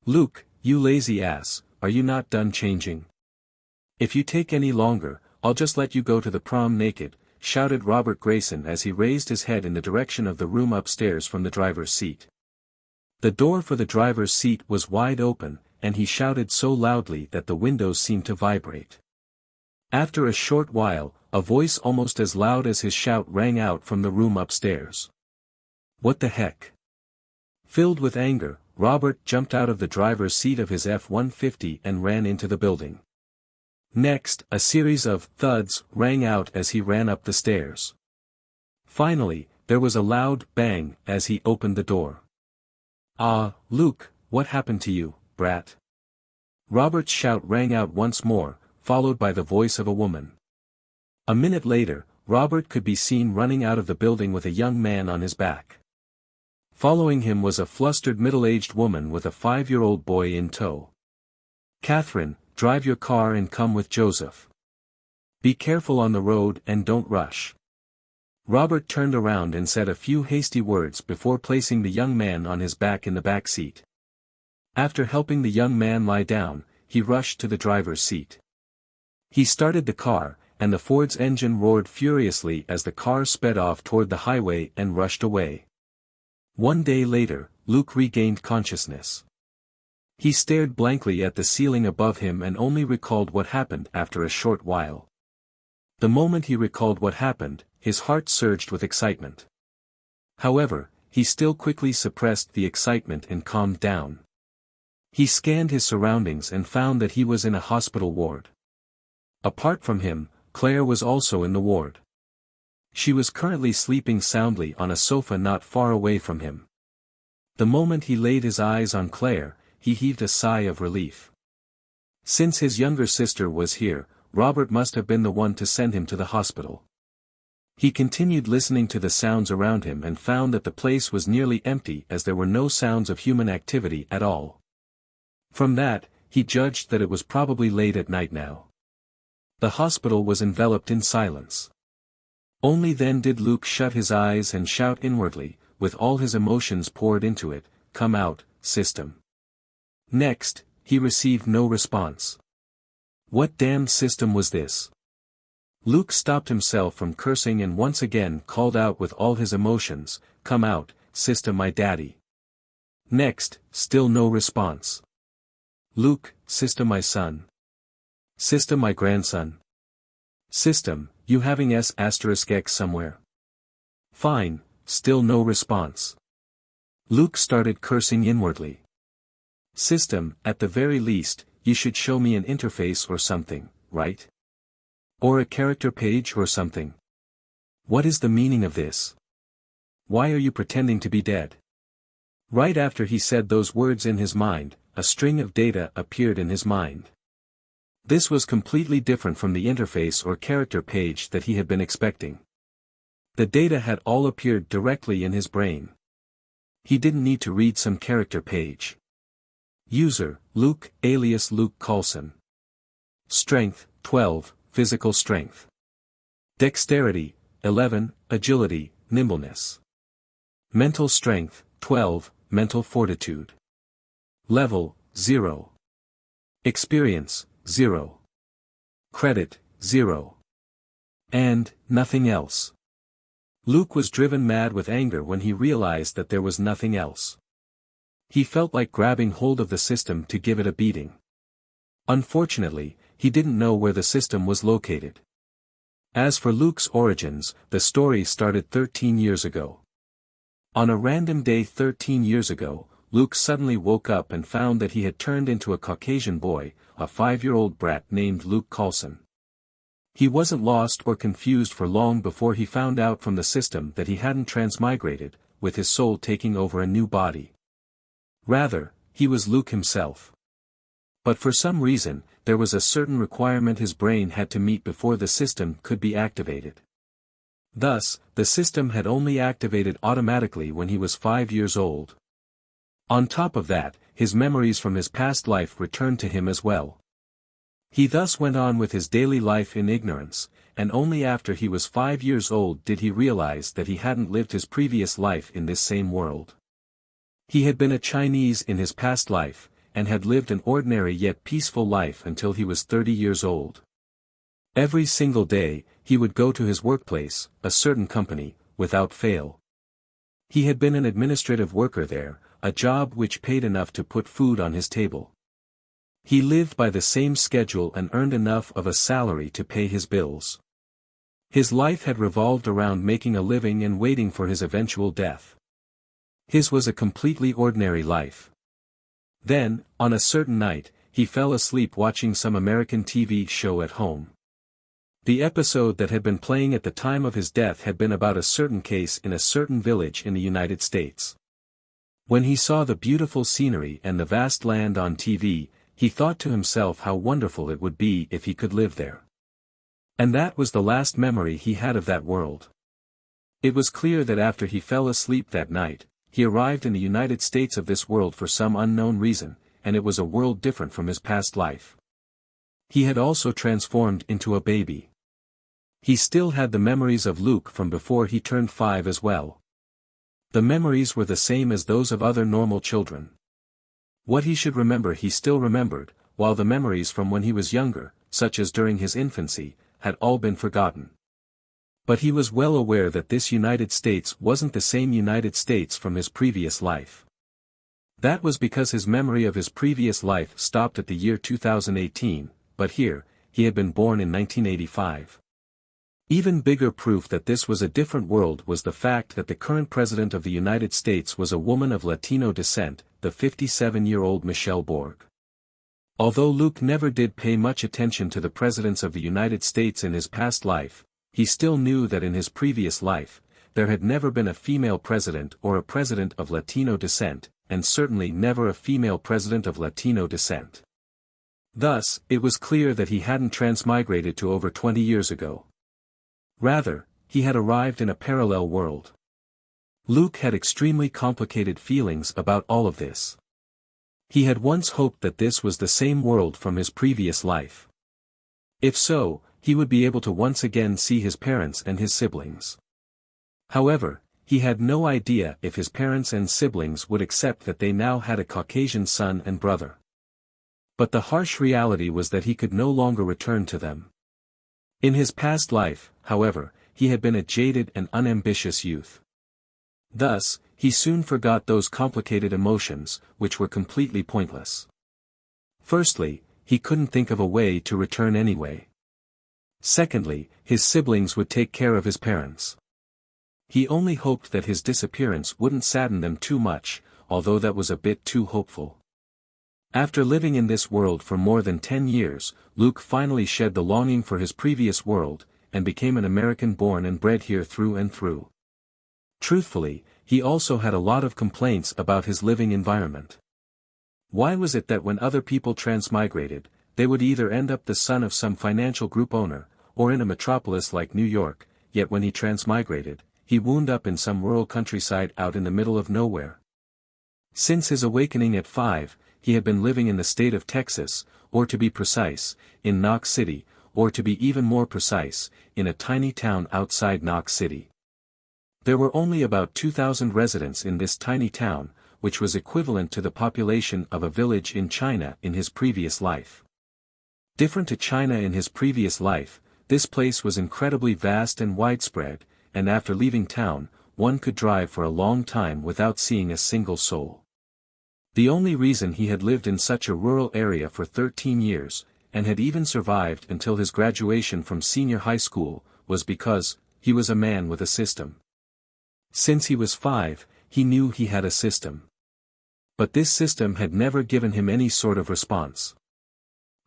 Luke, you lazy ass, are you not done changing? If you take any longer, I'll just let you go to the prom naked, shouted Robert Grayson as he raised his head in the direction of the room upstairs from the driver's seat. The door for the driver's seat was wide open, and he shouted so loudly that the windows seemed to vibrate. After a short while, a voice almost as loud as his shout rang out from the room upstairs. What the heck? Filled with anger, Robert jumped out of the driver's seat of his F-150 and ran into the building. Next, a series of thuds rang out as he ran up the stairs. Finally, there was a loud bang as he opened the door. Ah, Luke, what happened to you, brat? Robert's shout rang out once more, followed by the voice of a woman. A minute later, Robert could be seen running out of the building with a young man on his back. Following him was a flustered middle-aged woman with a 5-year-old boy in tow. Catherine, drive your car and come with Joseph. Be careful on the road and don't rush. Robert turned around and said a few hasty words before placing the young man on his back in the back seat. After helping the young man lie down, he rushed to the driver's seat. He started the car, and the Ford's engine roared furiously as the car sped off toward the highway and rushed away. One day later, Luke regained consciousness. He stared blankly at the ceiling above him and only recalled what happened after a short while. The moment he recalled what happened, his heart surged with excitement. However, he still quickly suppressed the excitement and calmed down. He scanned his surroundings and found that he was in a hospital ward. Apart from him, Claire was also in the ward. She was currently sleeping soundly on a sofa not far away from him. The moment he laid his eyes on Claire, he heaved a sigh of relief. Since his younger sister was here, Robert must have been the one to send him to the hospital. He continued listening to the sounds around him and found that the place was nearly empty as there were no sounds of human activity at all. From that, he judged that it was probably late at night now. The hospital was enveloped in silence. Only then did Luke shut his eyes and shout inwardly, with all his emotions poured into it, "Come out, system." Next, he received no response. What damned system was this? Luke stopped himself from cursing and once again called out with all his emotions, "Come out, system my daddy." Next, still no response. Luke, system my son. System my grandson. System, you having S**X somewhere? Fine, still no response. Luke started cursing inwardly. System, at the very least, you should show me an interface or something, right? Or a character page or something. What is the meaning of this? Why are you pretending to be dead? Right after he said those words in his mind, a string of data appeared in his mind. This was completely different from the interface or character page that he had been expecting. The data had all appeared directly in his brain. He didn't need to read some character page. User, Luke, alias Luke Coulson. Strength, 12, physical strength. Dexterity, 11, agility, nimbleness. Mental strength, 12, mental fortitude. Level, 0. Experience, 0. Credit, 0. And, nothing else. Luke was driven mad with anger when he realized that there was nothing else. He felt like grabbing hold of the system to give it a beating. Unfortunately, he didn't know where the system was located. As for Luke's origins, the story started 13 years ago. On a random day 13 years ago, Luke suddenly woke up and found that he had turned into a Caucasian boy, a 5-year-old brat named Luke Coulson. He wasn't lost or confused for long before he found out from the system that he hadn't transmigrated, with his soul taking over a new body. Rather, he was Luke himself. But for some reason, there was a certain requirement his brain had to meet before the system could be activated. Thus, the system had only activated automatically when he was 5 years old. On top of that, his memories from his past life returned to him as well. He thus went on with his daily life in ignorance, and only after he was 5 years old did he realize that he hadn't lived his previous life in this same world. He had been a Chinese in his past life, and had lived an ordinary yet peaceful life until he was 30 years old. Every single day, he would go to his workplace, a certain company, without fail. He had been an administrative worker there, a job which paid enough to put food on his table. He lived by the same schedule and earned enough of a salary to pay his bills. His life had revolved around making a living and waiting for his eventual death. His was a completely ordinary life. Then, on a certain night, he fell asleep watching some American TV show at home. The episode that had been playing at the time of his death had been about a certain case in a certain village in the United States. When he saw the beautiful scenery and the vast land on TV, he thought to himself how wonderful it would be if he could live there. And that was the last memory he had of that world. It was clear that after he fell asleep that night, he arrived in the United States of this world for some unknown reason, and it was a world different from his past life. He had also transformed into a baby. He still had the memories of Luke from before he turned 5 as well. The memories were the same as those of other normal children. What he should remember he still remembered, while the memories from when he was younger, such as during his infancy, had all been forgotten. But he was well aware that this United States wasn't the same United States from his previous life. That was because his memory of his previous life stopped at the year 2018, but here, he had been born in 1985. Even bigger proof that this was a different world was the fact that the current president of the United States was a woman of Latino descent, the 57-year-old Michelle Borg. Although Luke never did pay much attention to the presidents of the United States in his past life, he still knew that in his previous life, there had never been a female president or a president of Latino descent, and certainly never a female president of Latino descent. Thus, it was clear that he hadn't transmigrated to over 20 years ago. Rather, he had arrived in a parallel world. Luke had extremely complicated feelings about all of this. He had once hoped that this was the same world from his previous life. If so, he would be able to once again see his parents and his siblings. However, he had no idea if his parents and siblings would accept that they now had a Caucasian son and brother. But the harsh reality was that he could no longer return to them. In his past life, however, he had been a jaded and unambitious youth. Thus, he soon forgot those complicated emotions, which were completely pointless. Firstly, he couldn't think of a way to return anyway. Secondly, his siblings would take care of his parents. He only hoped that his disappearance wouldn't sadden them too much, although that was a bit too hopeful. After living in this world for more than 10 years, Luke finally shed the longing for his previous world, and became an American born and bred here through and through. Truthfully, he also had a lot of complaints about his living environment. Why was it that when other people transmigrated, they would either end up the son of some financial group owner, or in a metropolis like New York, yet when he transmigrated, he wound up in some rural countryside out in the middle of nowhere? Since his awakening at 5, he had been living in the state of Texas, or to be precise, in Knox City, or to be even more precise, in a tiny town outside Knox City. There were only about 2,000 residents in this tiny town, which was equivalent to the population of a village in China in his previous life. Different to China in his previous life, this place was incredibly vast and widespread, and after leaving town, one could drive for a long time without seeing a single soul. The only reason he had lived in such a rural area for 13 years, and had even survived until his graduation from senior high school, was because he was a man with a system. Since he was 5, he knew he had a system. But this system had never given him any sort of response.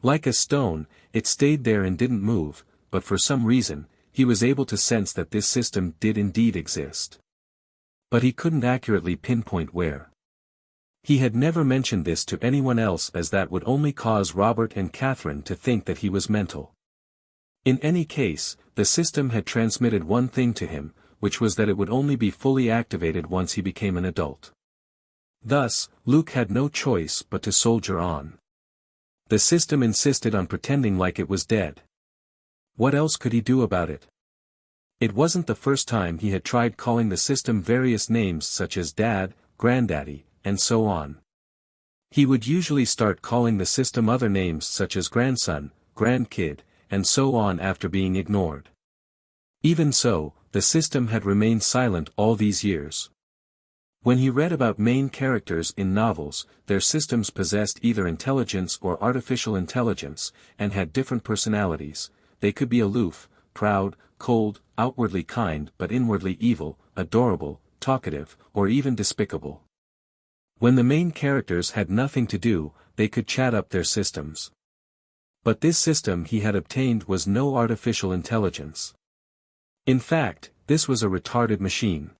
Like a stone, it stayed there and didn't move, but for some reason, he was able to sense that this system did indeed exist. But he couldn't accurately pinpoint where. He had never mentioned this to anyone else as that would only cause Robert and Catherine to think that he was mental. In any case, the system had transmitted one thing to him, which was that it would only be fully activated once he became an adult. Thus, Luke had no choice but to soldier on. The system insisted on pretending like it was dead. What else could he do about it? It wasn't the first time he had tried calling the system various names such as Dad, Granddaddy, and so on. He would usually start calling the system other names such as grandson, grandkid, and so on after being ignored. Even so, the system had remained silent all these years. When he read about main characters in novels, their systems possessed either intelligence or artificial intelligence, and had different personalities. They could be aloof, proud, cold, outwardly kind but inwardly evil, adorable, talkative, or even despicable. When the main characters had nothing to do, they could chat up their systems. But this system he had obtained was no artificial intelligence. In fact, this was a retarded machine.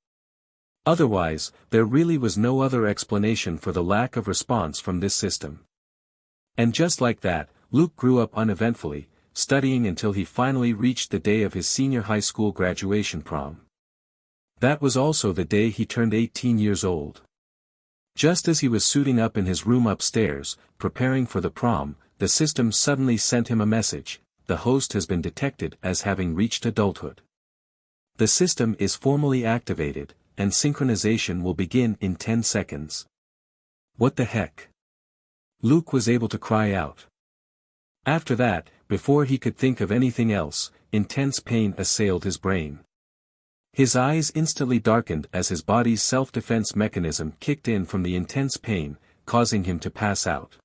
Otherwise, there really was no other explanation for the lack of response from this system. And just like that, Luke grew up uneventfully, studying until he finally reached the day of his senior high school graduation prom. That was also the day he turned 18 years old. Just as he was suiting up in his room upstairs, preparing for the prom, the system suddenly sent him a message: the host has been detected as having reached adulthood. The system is formally activated, and synchronization will begin in 10 seconds. What the heck? Luke was able to cry out. After that, before he could think of anything else, intense pain assailed his brain. His eyes instantly darkened as his body's self-defense mechanism kicked in from the intense pain, causing him to pass out.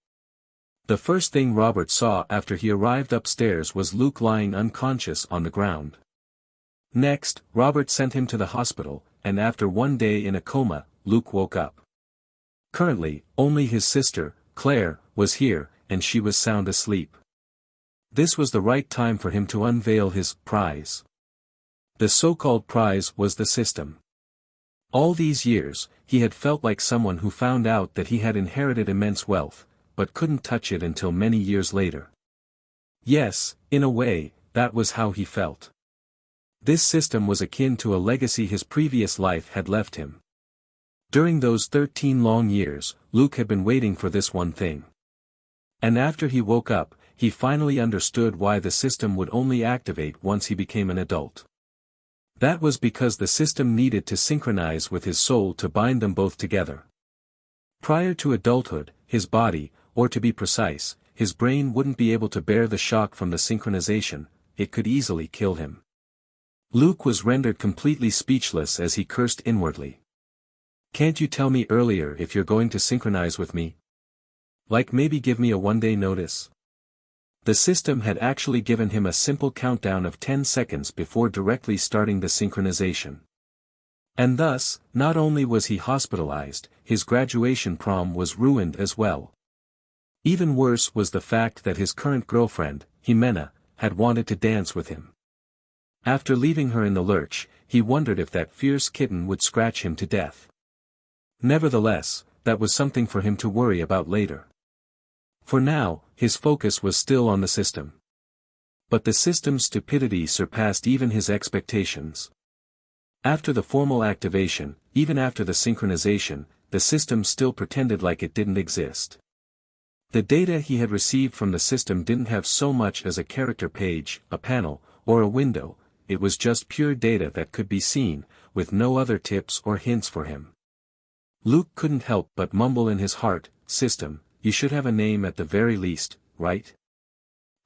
The first thing Robert saw after he arrived upstairs was Luke lying unconscious on the ground. Next, Robert sent him to the hospital, and after one day in a coma, Luke woke up. Currently, only his sister, Claire, was here, and she was sound asleep. This was the right time for him to unveil his prize. The so-called prize was the system. All these years, he had felt like someone who found out that he had inherited immense wealth, but couldn't touch it until many years later. Yes, in a way, that was how he felt. This system was akin to a legacy his previous life had left him. During those 13 long years, Luke had been waiting for this one thing. And after he woke up, he finally understood why the system would only activate once he became an adult. That was because the system needed to synchronize with his soul to bind them both together. Prior to adulthood, his body, or to be precise, his brain wouldn't be able to bear the shock from the synchronization. It could easily kill him. Luke was rendered completely speechless as he cursed inwardly. "Can't you tell me earlier if you're going to synchronize with me? Like maybe give me a one-day notice?" The system had actually given him a simple countdown of 10 seconds before directly starting the synchronization. And thus, not only was he hospitalized, his graduation prom was ruined as well. Even worse was the fact that his current girlfriend, Jimena, had wanted to dance with him. After leaving her in the lurch, he wondered if that fierce kitten would scratch him to death. Nevertheless, that was something for him to worry about later. For now, his focus was still on the system. But the system's stupidity surpassed even his expectations. After the formal activation, even after the synchronization, the system still pretended like it didn't exist. The data he had received from the system didn't have so much as a character page, a panel, or a window. It was just pure data that could be seen, with no other tips or hints for him. Luke couldn't help but mumble in his heart, "System, you should have a name at the very least, right?"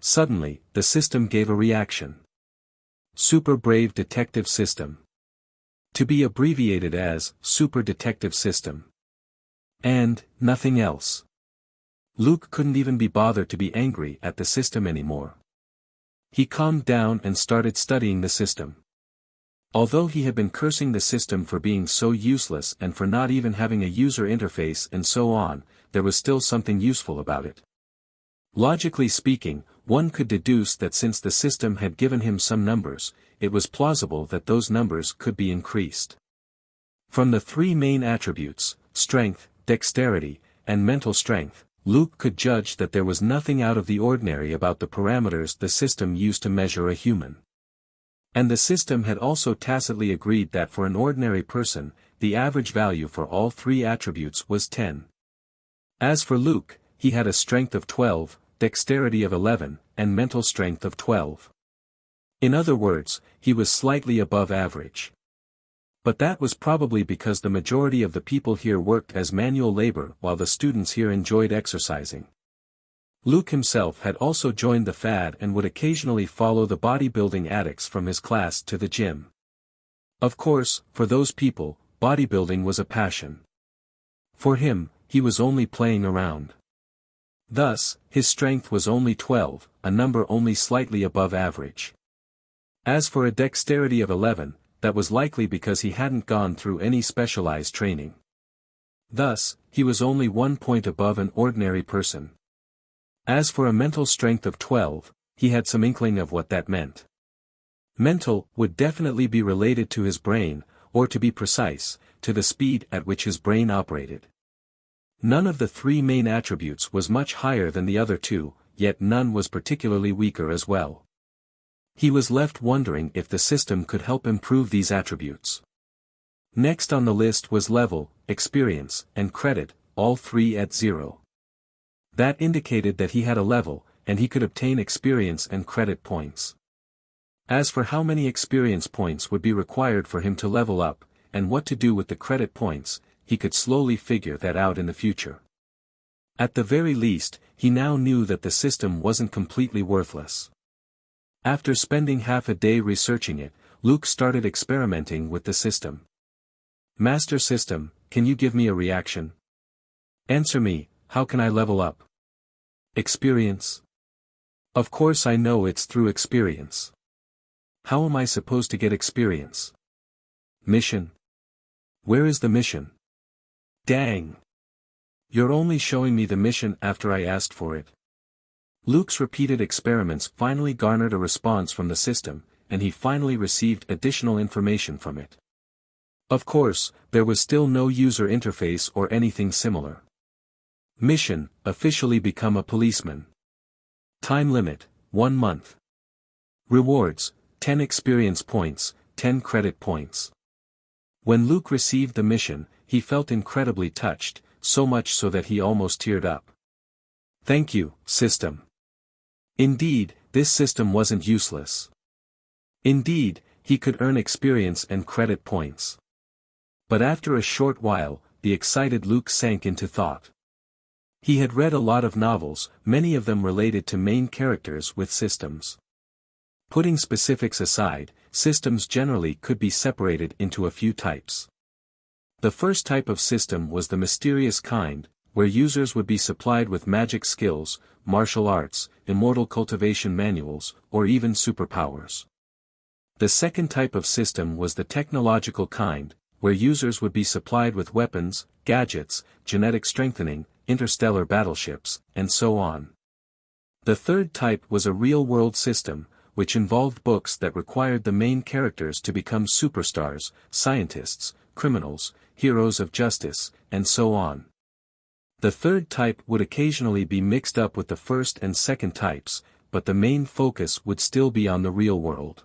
Suddenly, the system gave a reaction. Super Brave Detective System. To be abbreviated as Super Detective System. And nothing else. Luke couldn't even be bothered to be angry at the system anymore. He calmed down and started studying the system. Although he had been cursing the system for being so useless and for not even having a user interface and so on, there was still something useful about it. Logically speaking, one could deduce that since the system had given him some numbers, it was plausible that those numbers could be increased. From the three main attributes, strength, dexterity, and mental strength, Luke could judge that there was nothing out of the ordinary about the parameters the system used to measure a human. And the system had also tacitly agreed that for an ordinary person, the average value for all three attributes was 10. As for Luke, he had a strength of 12, dexterity of 11, and mental strength of 12. In other words, he was slightly above average. But that was probably because the majority of the people here worked as manual labor while the students here enjoyed exercising. Luke himself had also joined the fad and would occasionally follow the bodybuilding addicts from his class to the gym. Of course, for those people, bodybuilding was a passion. For him, he was only playing around. Thus, his strength was only 12, a number only slightly above average. As for a dexterity of 11, that was likely because he hadn't gone through any specialized training. Thus, he was only 1 point above an ordinary person. As for a mental strength of 12, he had some inkling of what that meant. Mental would definitely be related to his brain, or to be precise, to the speed at which his brain operated. None of the three main attributes was much higher than the other two, yet none was particularly weaker as well. He was left wondering if the system could help improve these attributes. Next on the list was level, experience, and credit, all three at 0. That indicated that he had a level, and he could obtain experience and credit points. As for how many experience points would be required for him to level up, and what to do with the credit points, he could slowly figure that out in the future. At the very least, he now knew that the system wasn't completely worthless. After spending half a day researching it, Luke started experimenting with the system. Master System, can you give me a reaction? Answer me, how can I level up? Experience? Of course I know it's through experience. How am I supposed to get experience? Mission? Where is the mission? Dang! You're only showing me the mission after I asked for it. Luke's repeated experiments finally garnered a response from the system, and he finally received additional information from it. Of course, there was still no user interface or anything similar. Mission, officially become a policeman. Time limit, 1 month. Rewards, 10 experience points, 10 credit points. When Luke received the mission, he felt incredibly touched, so much so that he almost teared up. Thank you, system. Indeed, this system wasn't useless. Indeed, he could earn experience and credit points. But after a short while, the excited Luke sank into thought. He had read a lot of novels, many of them related to main characters with systems. Putting specifics aside, systems generally could be separated into a few types. The first type of system was the mysterious kind, where users would be supplied with magic skills, martial arts, immortal cultivation manuals, or even superpowers. The second type of system was the technological kind, where users would be supplied with weapons, gadgets, genetic strengthening, interstellar battleships, and so on. The third type was a real-world system, which involved books that required the main characters to become superstars, scientists, criminals, heroes of justice, and so on. The third type would occasionally be mixed up with the first and second types, but the main focus would still be on the real world.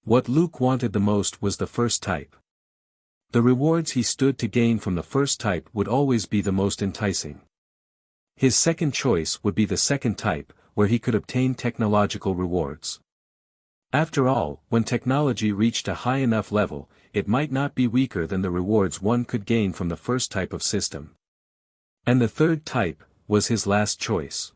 What Luke wanted the most was the first type. The rewards he stood to gain from the first type would always be the most enticing. His second choice would be the second type, where he could obtain technological rewards. After all, when technology reached a high enough level, it might not be weaker than the rewards one could gain from the first type of system. And the third type was his last choice.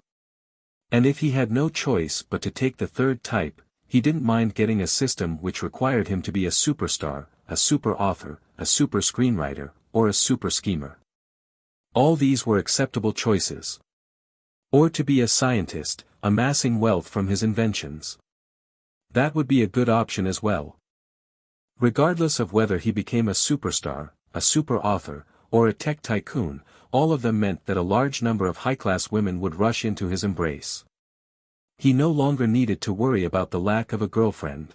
And if he had no choice but to take the third type, he didn't mind getting a system which required him to be a superstar, a super author, a super screenwriter, or a super schemer. All these were acceptable choices. Or to be a scientist, amassing wealth from his inventions. That would be a good option as well. Regardless of whether he became a superstar, a super author, or a tech tycoon, all of them meant that a large number of high-class women would rush into his embrace. He no longer needed to worry about the lack of a girlfriend.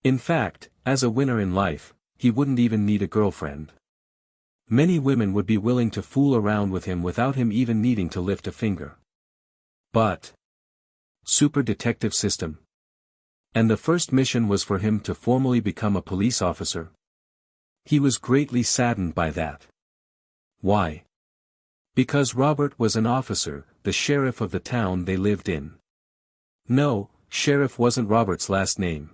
In fact, as a winner in life, he wouldn't even need a girlfriend. Many women would be willing to fool around with him without him even needing to lift a finger. But super detective system. And the first mission was for him to formally become a police officer. He was greatly saddened by that. Why? Because Robert was an officer, the sheriff of the town they lived in. No, sheriff wasn't Robert's last name.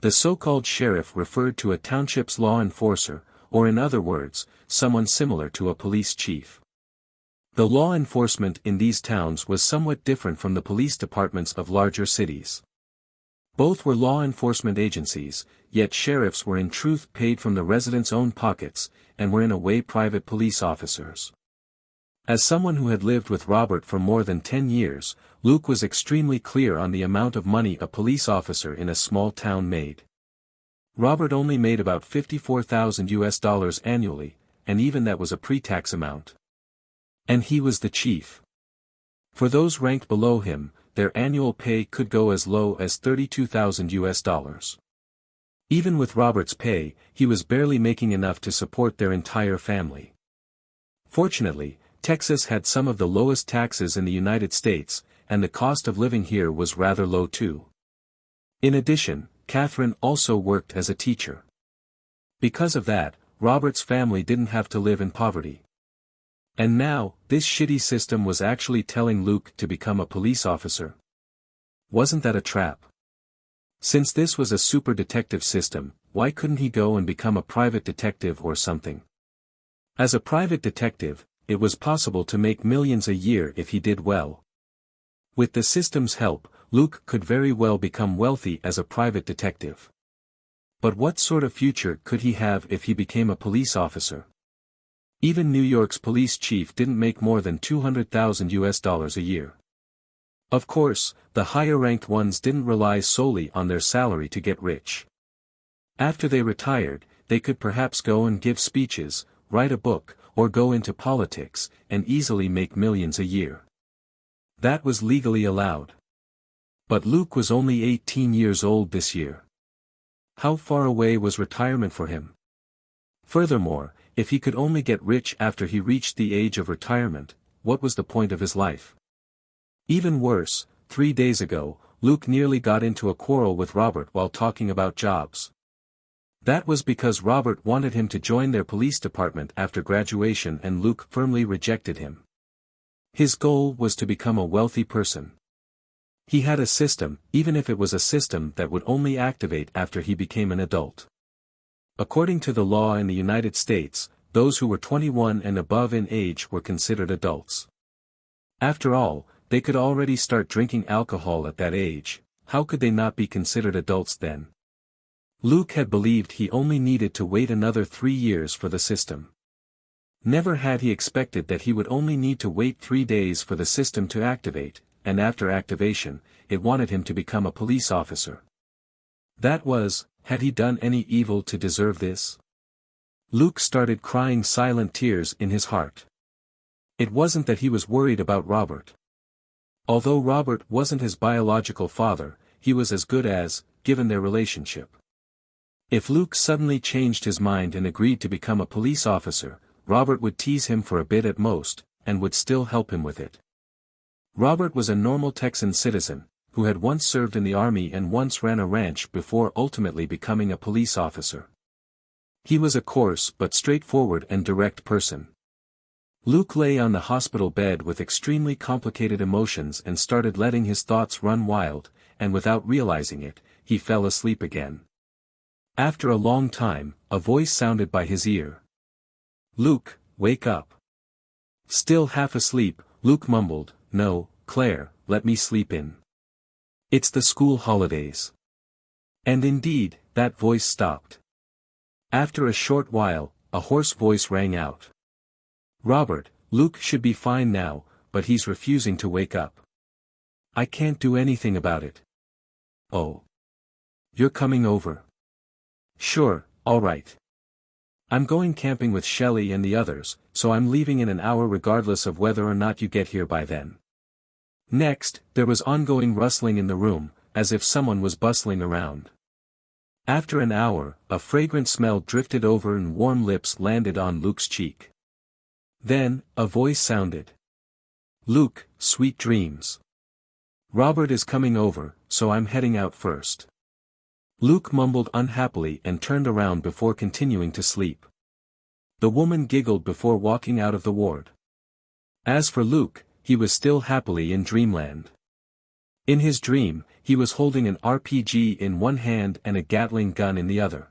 The so-called sheriff referred to a township's law enforcer, or in other words, someone similar to a police chief. The law enforcement in these towns was somewhat different from the police departments of larger cities. Both were law enforcement agencies, yet sheriffs were in truth paid from the residents' own pockets, and were in a way private police officers. As someone who had lived with Robert for more than 10 years, Luke was extremely clear on the amount of money a police officer in a small town made. Robert only made about $54,000 annually, and even that was a pre-tax amount. And he was the chief. For those ranked below him, their annual pay could go as low as $32,000. Even with Robert's pay, he was barely making enough to support their entire family. Fortunately, Texas had some of the lowest taxes in the United States, and the cost of living here was rather low too. In addition, Catherine also worked as a teacher. Because of that, Robert's family didn't have to live in poverty. And now, this shitty system was actually telling Luke to become a police officer. Wasn't that a trap? Since this was a super detective system, why couldn't he go and become a private detective or something? As a private detective, it was possible to make millions a year if he did well. With the system's help, Luke could very well become wealthy as a private detective. But what sort of future could he have if he became a police officer? Even New York's police chief didn't make more than $200,000 a year. Of course, the higher-ranked ones didn't rely solely on their salary to get rich. After they retired, they could perhaps go and give speeches, write a book, or go into politics, and easily make millions a year. That was legally allowed. But Luke was only 18 years old this year. How far away was retirement for him? Furthermore, if he could only get rich after he reached the age of retirement, what was the point of his life? Even worse, 3 days ago, Luke nearly got into a quarrel with Robert while talking about jobs. That was because Robert wanted him to join their police department after graduation and Luke firmly rejected him. His goal was to become a wealthy person. He had a system, even if it was a system that would only activate after he became an adult. According to the law in the United States, those who were 21 and above in age were considered adults. After all, they could already start drinking alcohol at that age. How could they not be considered adults then? Luke had believed he only needed to wait another 3 years for the system. Never had he expected that he would only need to wait 3 days for the system to activate, and after activation, it wanted him to become a police officer. That was, had he done any evil to deserve this? Luke started crying silent tears in his heart. It wasn't that he was worried about Robert. Although Robert wasn't his biological father, he was as good as, given their relationship. If Luke suddenly changed his mind and agreed to become a police officer, Robert would tease him for a bit at most, and would still help him with it. Robert was a normal Texan citizen, who had once served in the army and once ran a ranch before ultimately becoming a police officer. He was a coarse but straightforward and direct person. Luke lay on the hospital bed with extremely complicated emotions and started letting his thoughts run wild, and without realizing it, he fell asleep again. After a long time, a voice sounded by his ear. "Luke, wake up." Still half asleep, Luke mumbled, "No, Claire, let me sleep in. It's the school holidays." And indeed, that voice stopped. After a short while, a hoarse voice rang out. "Robert, Luke should be fine now, but he's refusing to wake up. I can't do anything about it." "Oh. You're coming over?" "Sure, all right. I'm going camping with Shelley and the others, so I'm leaving in an hour regardless of whether or not you get here by then." Next, there was ongoing rustling in the room, as if someone was bustling around. After an hour, a fragrant smell drifted over and warm lips landed on Luke's cheek. Then, a voice sounded. "Luke, sweet dreams. Robert is coming over, so I'm heading out first." Luke mumbled unhappily and turned around before continuing to sleep. The woman giggled before walking out of the ward. As for Luke, he was still happily in dreamland. In his dream, he was holding an RPG in one hand and a Gatling gun in the other.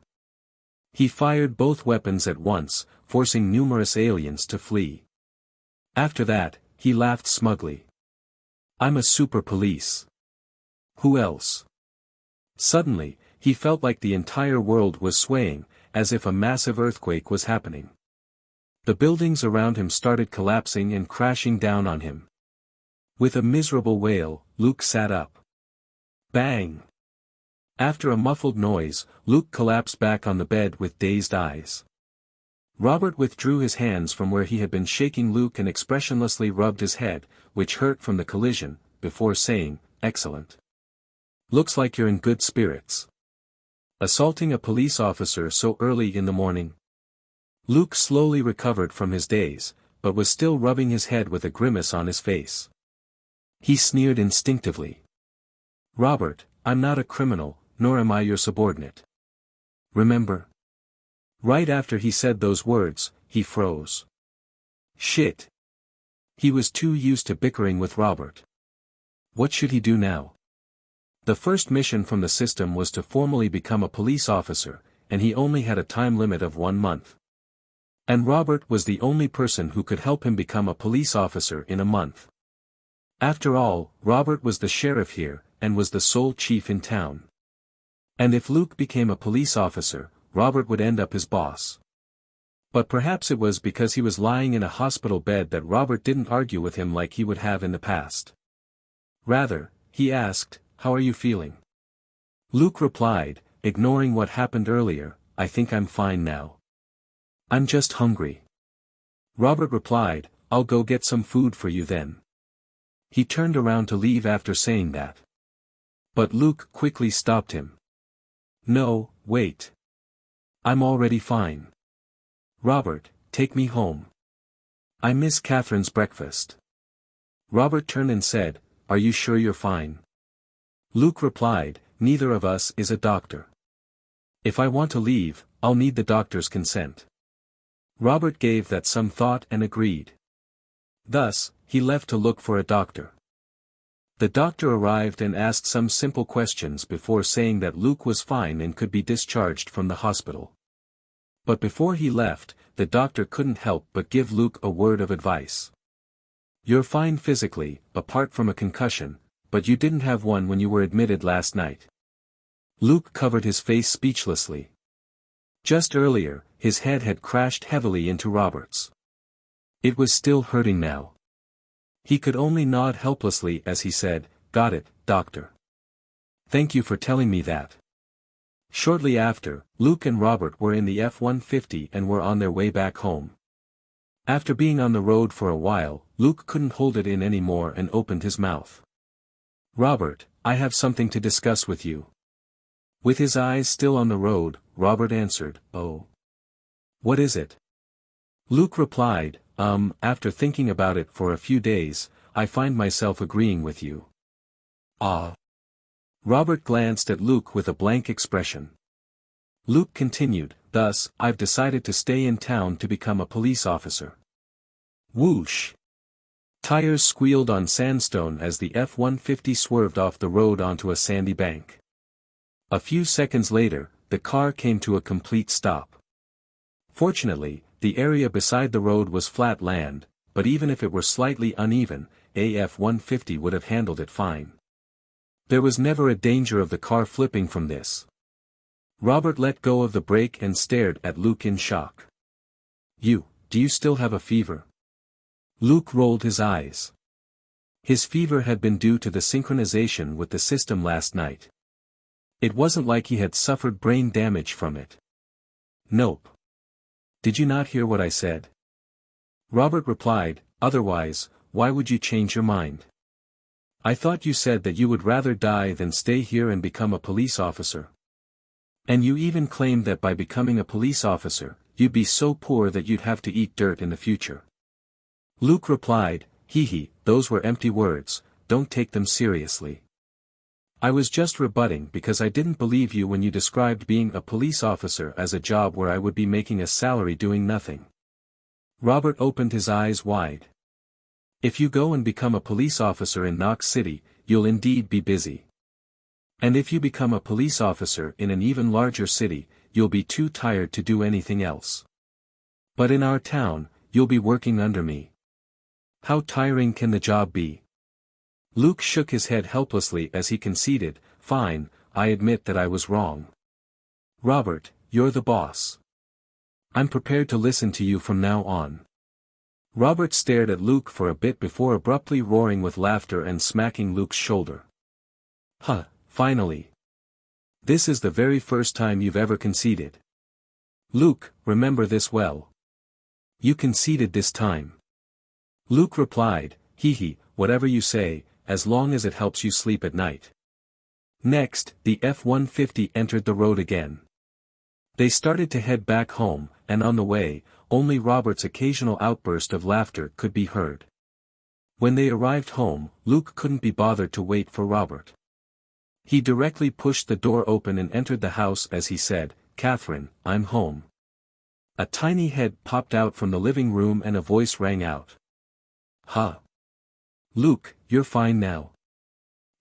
He fired both weapons at once, forcing numerous aliens to flee. After that, he laughed smugly. "I'm a super police. Who else?" Suddenly, he felt like the entire world was swaying, as if a massive earthquake was happening. The buildings around him started collapsing and crashing down on him. With a miserable wail, Luke sat up. Bang! After a muffled noise, Luke collapsed back on the bed with dazed eyes. Robert withdrew his hands from where he had been shaking Luke and expressionlessly rubbed his head, which hurt from the collision, before saying, "Excellent. Looks like you're in good spirits. Assaulting a police officer so early in the morning?" Luke slowly recovered from his daze, but was still rubbing his head with a grimace on his face. He sneered instinctively. "Robert, I'm not a criminal, nor am I your subordinate. Remember?" Right after he said those words, he froze. Shit. He was too used to bickering with Robert. What should he do now? The first mission from the system was to formally become a police officer, and he only had a time limit of 1 month. And Robert was the only person who could help him become a police officer in a month. After all, Robert was the sheriff here, and was the sole chief in town. And if Luke became a police officer, Robert would end up his boss. But perhaps it was because he was lying in a hospital bed that Robert didn't argue with him like he would have in the past. Rather, he asked, "How are you feeling?" Luke replied, ignoring what happened earlier, "I think I'm fine now. I'm just hungry." Robert replied, "I'll go get some food for you then." He turned around to leave after saying that. But Luke quickly stopped him. "No, wait. I'm already fine. Robert, take me home. I miss Catherine's breakfast." Robert turned and said, "Are you sure you're fine?" Luke replied, "Neither of us is a doctor. If I want to leave, I'll need the doctor's consent." Robert gave that some thought and agreed. Thus, he left to look for a doctor. The doctor arrived and asked some simple questions before saying that Luke was fine and could be discharged from the hospital. But before he left, the doctor couldn't help but give Luke a word of advice. "You're fine physically, apart from a concussion, but you didn't have one when you were admitted last night." Luke covered his face speechlessly. Just earlier, his head had crashed heavily into Robert's. It was still hurting now. He could only nod helplessly as he said, "Got it, doctor. Thank you for telling me that." Shortly after, Luke and Robert were in the F-150 and were on their way back home. After being on the road for a while, Luke couldn't hold it in anymore and opened his mouth. "Robert, I have something to discuss with you." With his eyes still on the road, Robert answered, "Oh. What is it?" Luke replied, After thinking about it for a few days, I find myself agreeing with you." "Ah." Robert glanced at Luke with a blank expression. Luke continued, "Thus, I've decided to stay in town to become a police officer." Whoosh! Tires squealed on sandstone as the F-150 swerved off the road onto a sandy bank. A few seconds later, the car came to a complete stop. Fortunately, the area beside the road was flat land, but even if it were slightly uneven, a F-150 would have handled it fine. There was never a danger of the car flipping from this. Robert let go of the brake and stared at Luke in shock. Do you still have a fever?" Luke rolled his eyes. His fever had been due to the synchronization with the system last night. It wasn't like he had suffered brain damage from it. "Nope. Did you not hear what I said?" Robert replied, "Otherwise, why would you change your mind? I thought you said that you would rather die than stay here and become a police officer. And you even claimed that by becoming a police officer, you'd be so poor that you'd have to eat dirt in the future." Luke replied, Those were empty words, don't take them seriously. I was just rebutting because I didn't believe you when you described being a police officer as a job where I would be making a salary doing nothing." Robert opened his eyes wide. "If you go and become a police officer in Knox City, you'll indeed be busy. And if you become a police officer in an even larger city, you'll be too tired to do anything else. But in our town, you'll be working under me. How tiring can the job be? Luke shook his head helplessly as he conceded, fine, I admit that I was wrong. Robert, you're the boss. I'm prepared to listen to you from now on. Robert stared at Luke for a bit before abruptly roaring with laughter and smacking Luke's shoulder. Huh, finally. This is the very first time you've ever conceded. Luke, remember this well. You conceded this time. Luke replied, hee hee, whatever you say, as long as it helps you sleep at night. Next, the F-150 entered the road again. They started to head back home, and on the way, only Robert's occasional outburst of laughter could be heard. When they arrived home, Luke couldn't be bothered to wait for Robert. He directly pushed the door open and entered the house as he said, Catherine, I'm home. A tiny head popped out from the living room and a voice rang out. Huh. Luke, you're fine now.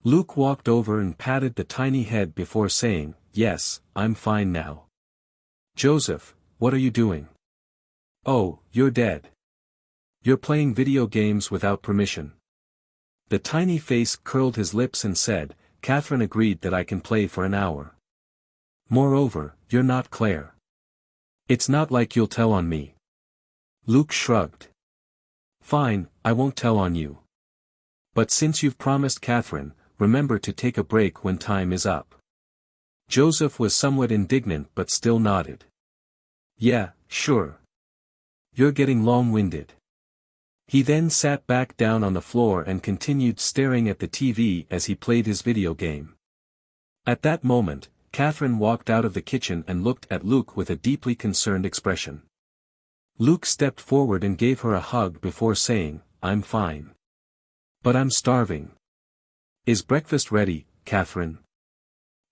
Luke walked over and patted the tiny head before saying, yes, I'm fine now. Joseph, what are you doing? Oh, you're dead. You're playing video games without permission. The tiny face curled his lips and said, Catherine agreed that I can play for an hour. Moreover, you're not Claire. It's not like you'll tell on me. Luke shrugged. Fine, I won't tell on you. But since you've promised Catherine, remember to take a break when time is up. Joseph was somewhat indignant but still nodded. Yeah, sure. You're getting long-winded. He then sat back down on the floor and continued staring at the TV as he played his video game. At that moment, Catherine walked out of the kitchen and looked at Luke with a deeply concerned expression. Luke stepped forward and gave her a hug before saying, I'm fine. But I'm starving. Is breakfast ready, Catherine?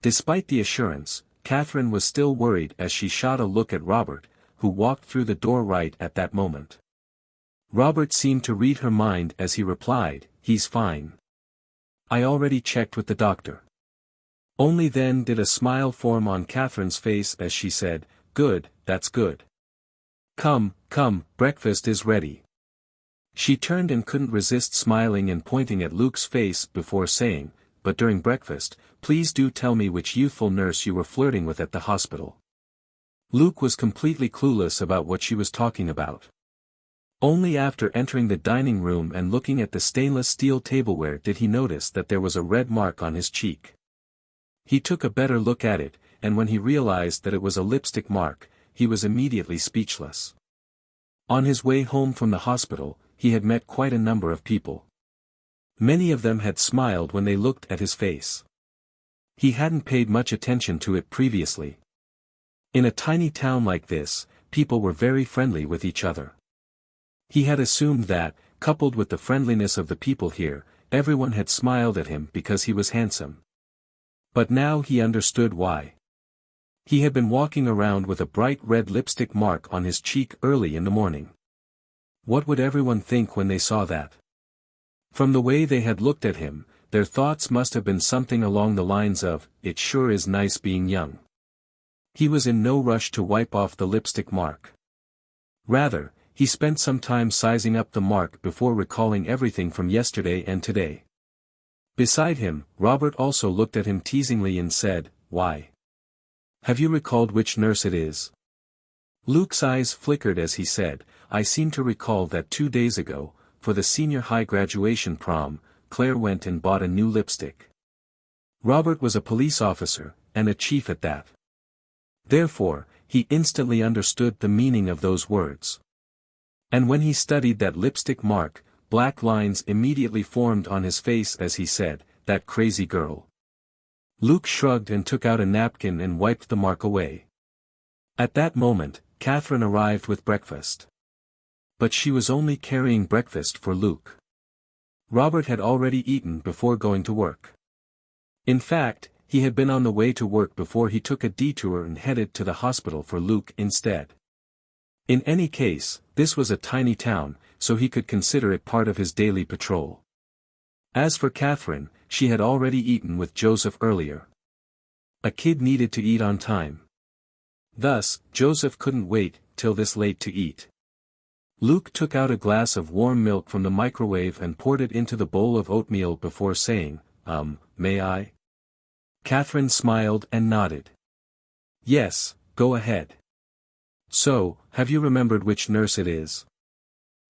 Despite the assurance, Catherine was still worried as she shot a look at Robert, who walked through the door right at that moment. Robert seemed to read her mind as he replied, he's fine. I already checked with the doctor. Only then did a smile form on Catherine's face as she said, good, that's good. Come, breakfast is ready. She turned and couldn't resist smiling and pointing at Luke's face before saying, but during breakfast, please do tell me which youthful nurse you were flirting with at the hospital. Luke was completely clueless about what she was talking about. Only after entering the dining room and looking at the stainless steel tableware did he notice that there was a red mark on his cheek. He took a better look at it, and when he realized that it was a lipstick mark, he was immediately speechless. On his way home from the hospital, he had met quite a number of people. Many of them had smiled when they looked at his face. He hadn't paid much attention to it previously. In a tiny town like this, people were very friendly with each other. He had assumed that, coupled with the friendliness of the people here, everyone had smiled at him because he was handsome. But now he understood why. He had been walking around with a bright red lipstick mark on his cheek early in the morning. What would everyone think when they saw that? From the way they had looked at him, their thoughts must have been something along the lines of, it sure is nice being young. He was in no rush to wipe off the lipstick mark. Rather, he spent some time sizing up the mark before recalling everything from yesterday and today. Beside him, Robert also looked at him teasingly and said, why? Have you recalled which nurse it is? Luke's eyes flickered as he said, I seem to recall that 2 days ago, for the senior high graduation prom, Claire went and bought a new lipstick. Robert was a police officer, and a chief at that. Therefore, he instantly understood the meaning of those words. And when he studied that lipstick mark, black lines immediately formed on his face as he said, that crazy girl. Luke shrugged and took out a napkin and wiped the mark away. At that moment, Catherine arrived with breakfast. But she was only carrying breakfast for Luke. Robert had already eaten before going to work. In fact, he had been on the way to work before he took a detour and headed to the hospital for Luke instead. In any case, this was a tiny town, so he could consider it part of his daily patrol. As for Catherine, she had already eaten with Joseph earlier. A kid needed to eat on time. Thus, Joseph couldn't wait till this late to eat. Luke took out a glass of warm milk from the microwave and poured it into the bowl of oatmeal before saying, may I? Catherine smiled and nodded. Yes, go ahead. So, have you remembered which nurse it is?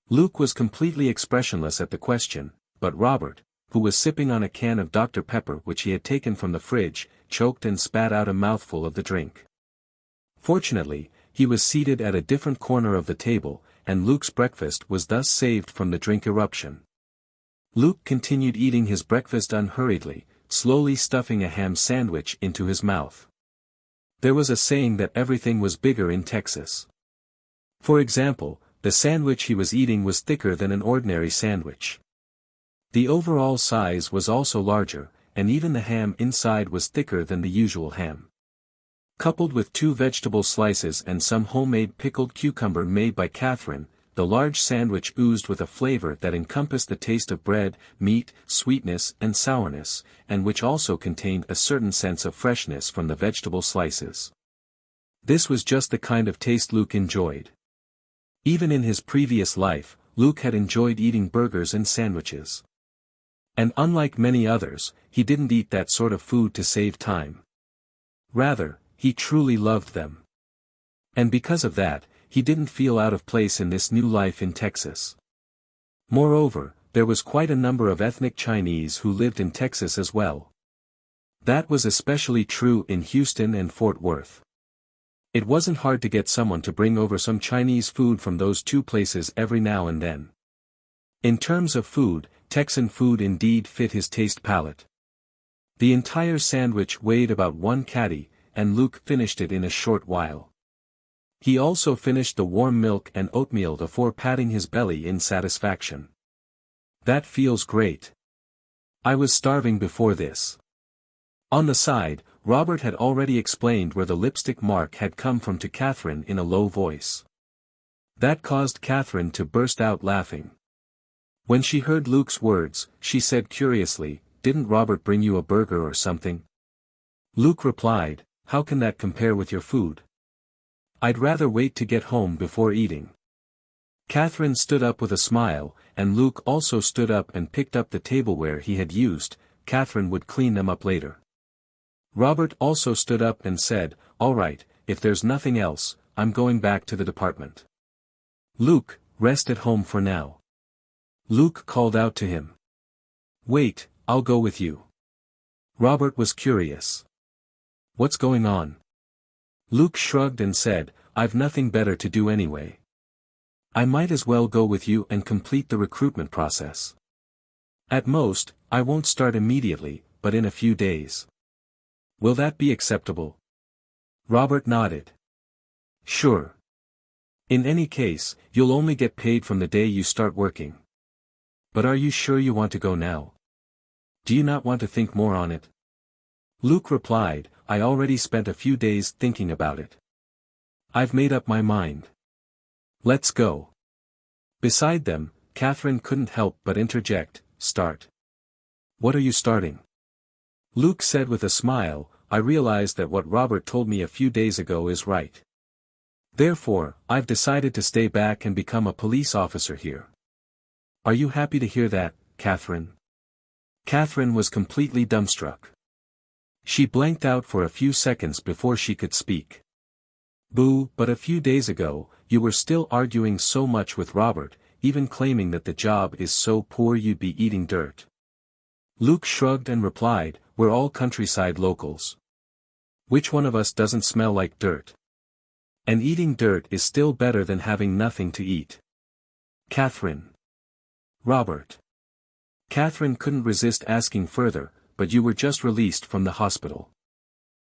Luke was completely expressionless at the question, but Robert, who was sipping on a can of Dr. Pepper which he had taken from the fridge, choked and spat out a mouthful of the drink. Fortunately, he was seated at a different corner of the table, and Luke's breakfast was thus saved from the drink eruption. Luke continued eating his breakfast unhurriedly, slowly stuffing a ham sandwich into his mouth. There was a saying that everything was bigger in Texas. For example, the sandwich he was eating was thicker than an ordinary sandwich. The overall size was also larger, and even the ham inside was thicker than the usual ham. Coupled with 2 vegetable slices and some homemade pickled cucumber made by Catherine, the large sandwich oozed with a flavor that encompassed the taste of bread, meat, sweetness and sourness, and which also contained a certain sense of freshness from the vegetable slices. This was just the kind of taste Luke enjoyed. Even in his previous life, Luke had enjoyed eating burgers and sandwiches. And unlike many others, he didn't eat that sort of food to save time. Rather, he truly loved them. And because of that, he didn't feel out of place in this new life in Texas. Moreover, there was quite a number of ethnic Chinese who lived in Texas as well. That was especially true in Houston and Fort Worth. It wasn't hard to get someone to bring over some Chinese food from those 2 places every now and then. In terms of food, Texan food indeed fit his taste palette. The entire sandwich weighed about 1 catty, and Luke finished it in a short while. He also finished the warm milk and oatmeal before patting his belly in satisfaction. That feels great. I was starving before this. On the side, Robert had already explained where the lipstick mark had come from to Catherine in a low voice. That caused Catherine to burst out laughing. When she heard Luke's words, she said curiously, "Didn't Robert bring you a burger or something?" Luke replied, "How can that compare with your food? I'd rather wait to get home before eating." Catherine stood up with a smile, and Luke also stood up and picked up the tableware he had used. Catherine would clean them up later. Robert also stood up and said, "All right, if there's nothing else, I'm going back to the department." "Luke, rest at home for now." Luke called out to him. "Wait, I'll go with you." Robert was curious. "What's going on?" Luke shrugged and said, "I've nothing better to do anyway. I might as well go with you and complete the recruitment process. At most, I won't start immediately, but in a few days. Will that be acceptable?" Robert nodded. "Sure. In any case, you'll only get paid from the day you start working. But are you sure you want to go now? Do you not want to think more on it?" Luke replied, "I already spent a few days thinking about it. I've made up my mind. Let's go." Beside them, Catherine couldn't help but interject, "Start. What are you starting?" Luke said with a smile, "I realized that what Robert told me a few days ago is right. Therefore, I've decided to stay back and become a police officer here. Are you happy to hear that, Catherine?" Catherine was completely dumbstruck. She blanked out for a few seconds before she could speak. "Boo, but a few days ago, you were still arguing so much with Robert, even claiming that the job is so poor you'd be eating dirt." Luke shrugged and replied, "We're all countryside locals. Which one of us doesn't smell like dirt? And eating dirt is still better than having nothing to eat." Catherine. Robert. Catherine couldn't resist asking further, "But you were just released from the hospital.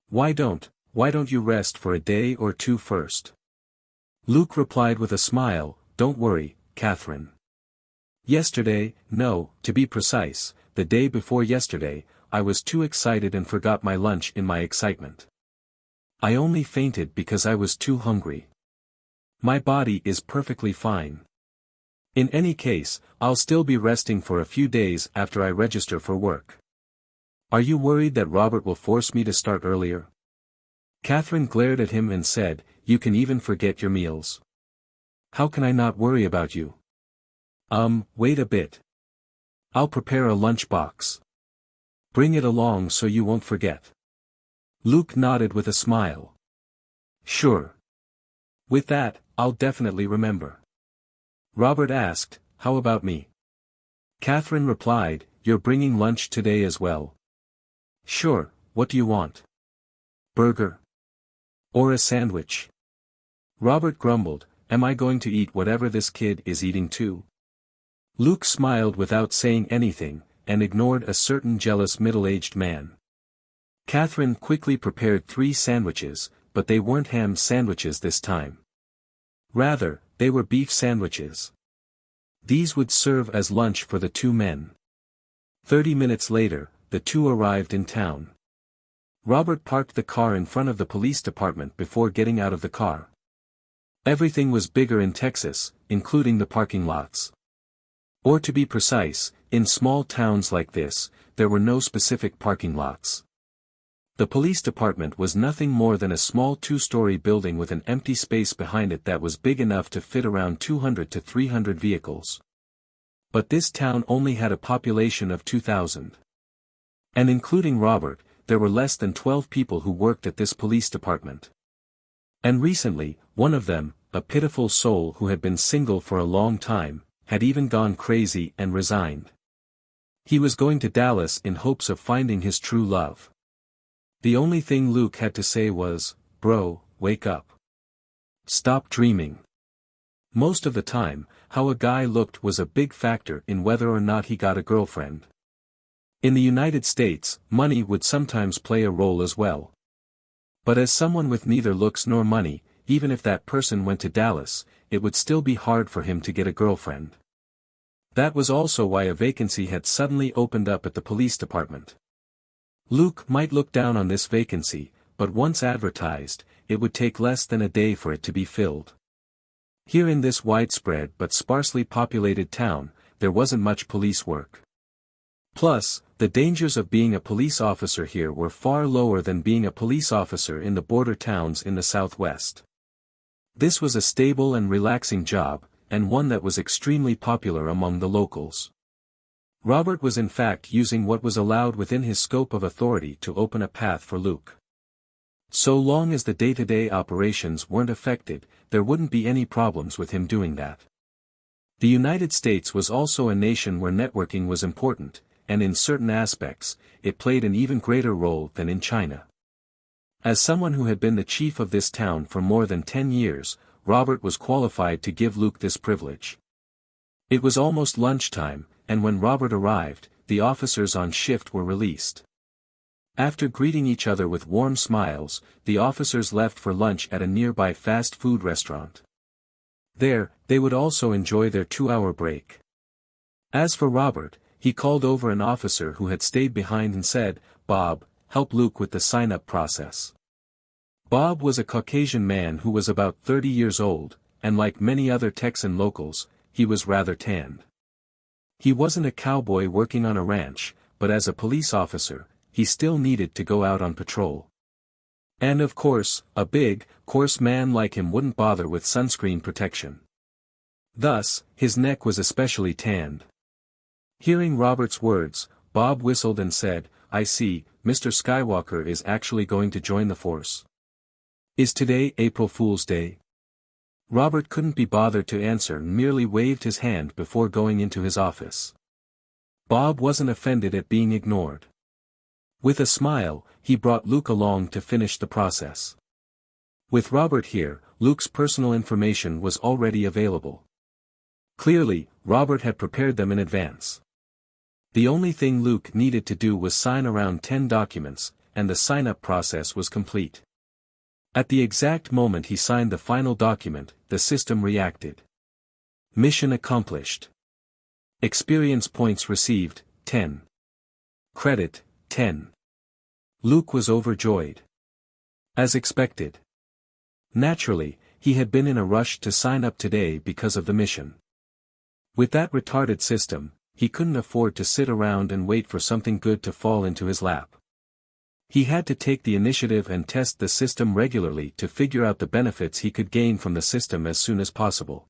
Why don't you rest for a day or 2 first?" Luke replied with a smile, "Don't worry, Catherine. Yesterday, no, to be precise, the day before yesterday, I was too excited and forgot my lunch in my excitement. I only fainted because I was too hungry. My body is perfectly fine. In any case, I'll still be resting for a few days after I register for work. Are you worried that Robert will force me to start earlier? Catherine glared at him and said, you can even forget your meals. How can I not worry about you? Wait a bit. I'll prepare a lunchbox. Bring it along so you won't forget. Luke nodded with a smile. Sure. With that, I'll definitely remember. Robert asked, how about me? Catherine replied, you're bringing lunch today as well. Sure, what do you want? Burger? Or a sandwich? Robert grumbled, am I going to eat whatever this kid is eating too? Luke smiled without saying anything, and ignored a certain jealous middle-aged man. Catherine quickly prepared 3 sandwiches, but they weren't ham sandwiches this time. Rather, they were beef sandwiches. These would serve as lunch for the 2 men. 30 minutes later, the 2 arrived in town. Robert parked the car in front of the police department before getting out of the car. Everything was bigger in Texas, including the parking lots. Or to be precise, in small towns like this, there were no specific parking lots. The police department was nothing more than a small 2-story building with an empty space behind it that was big enough to fit around 200 to 300 vehicles. But this town only had a population of 2,000. And including Robert, there were less than 12 people who worked at this police department. And recently, one of them, a pitiful soul who had been single for a long time, had even gone crazy and resigned. He was going to Dallas in hopes of finding his true love. The only thing Luke had to say was, bro, wake up. Stop dreaming. Most of the time, how a guy looked was a big factor in whether or not he got a girlfriend. In the United States, money would sometimes play a role as well. But as someone with neither looks nor money, even if that person went to Dallas, it would still be hard for him to get a girlfriend. That was also why a vacancy had suddenly opened up at the police department. Luke might look down on this vacancy, but once advertised, it would take less than a day for it to be filled. Here in this widespread but sparsely populated town, there wasn't much police work. Plus, the dangers of being a police officer here were far lower than being a police officer in the border towns in the Southwest. This was a stable and relaxing job, and one that was extremely popular among the locals. Robert was in fact using what was allowed within his scope of authority to open a path for Luke. So long as the day-to-day operations weren't affected, there wouldn't be any problems with him doing that. The United States was also a nation where networking was important, and in certain aspects, it played an even greater role than in China. As someone who had been the chief of this town for more than 10 years, Robert was qualified to give Luke this privilege. It was almost lunchtime, and when Robert arrived, the officers on shift were released. After greeting each other with warm smiles, the officers left for lunch at a nearby fast food restaurant. There, they would also enjoy their 2-hour break. As for Robert, he called over an officer who had stayed behind and said, "Bob, help Luke with the sign-up process." Bob was a Caucasian man who was about 30 years old, and like many other Texan locals, he was rather tanned. He wasn't a cowboy working on a ranch, but as a police officer, he still needed to go out on patrol. And of course, a big, coarse man like him wouldn't bother with sunscreen protection. Thus, his neck was especially tanned. Hearing Robert's words, Bob whistled and said, "I see, Mr. Skywalker is actually going to join the force. Is today April Fool's Day?" Robert couldn't be bothered to answer and merely waved his hand before going into his office. Bob wasn't offended at being ignored. With a smile, he brought Luke along to finish the process. With Robert here, Luke's personal information was already available. Clearly, Robert had prepared them in advance. The only thing Luke needed to do was sign around 10 documents, and the sign-up process was complete. At the exact moment he signed the final document, the system reacted. Mission accomplished. Experience points received, 10. Credit, 10. Luke was overjoyed. As expected. Naturally, he had been in a rush to sign up today because of the mission. With that retarded system, he couldn't afford to sit around and wait for something good to fall into his lap. He had to take the initiative and test the system regularly to figure out the benefits he could gain from the system as soon as possible.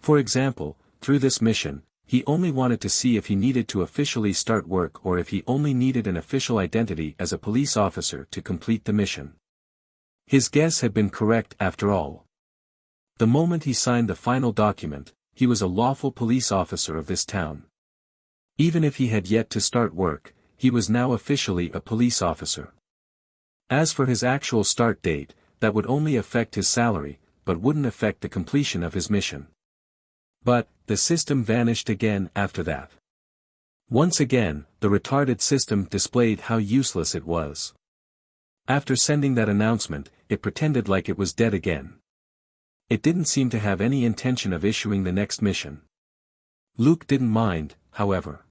For example, through this mission, he only wanted to see if he needed to officially start work or if he only needed an official identity as a police officer to complete the mission. His guess had been correct after all. The moment he signed the final document, he was a lawful police officer of this town. Even if he had yet to start work, he was now officially a police officer. As for his actual start date, that would only affect his salary, but wouldn't affect the completion of his mission. But, the system vanished again after that. Once again, the retarded system displayed how useless it was. After sending that announcement, it pretended like it was dead again. It didn't seem to have any intention of issuing the next mission. Luke didn't mind, however.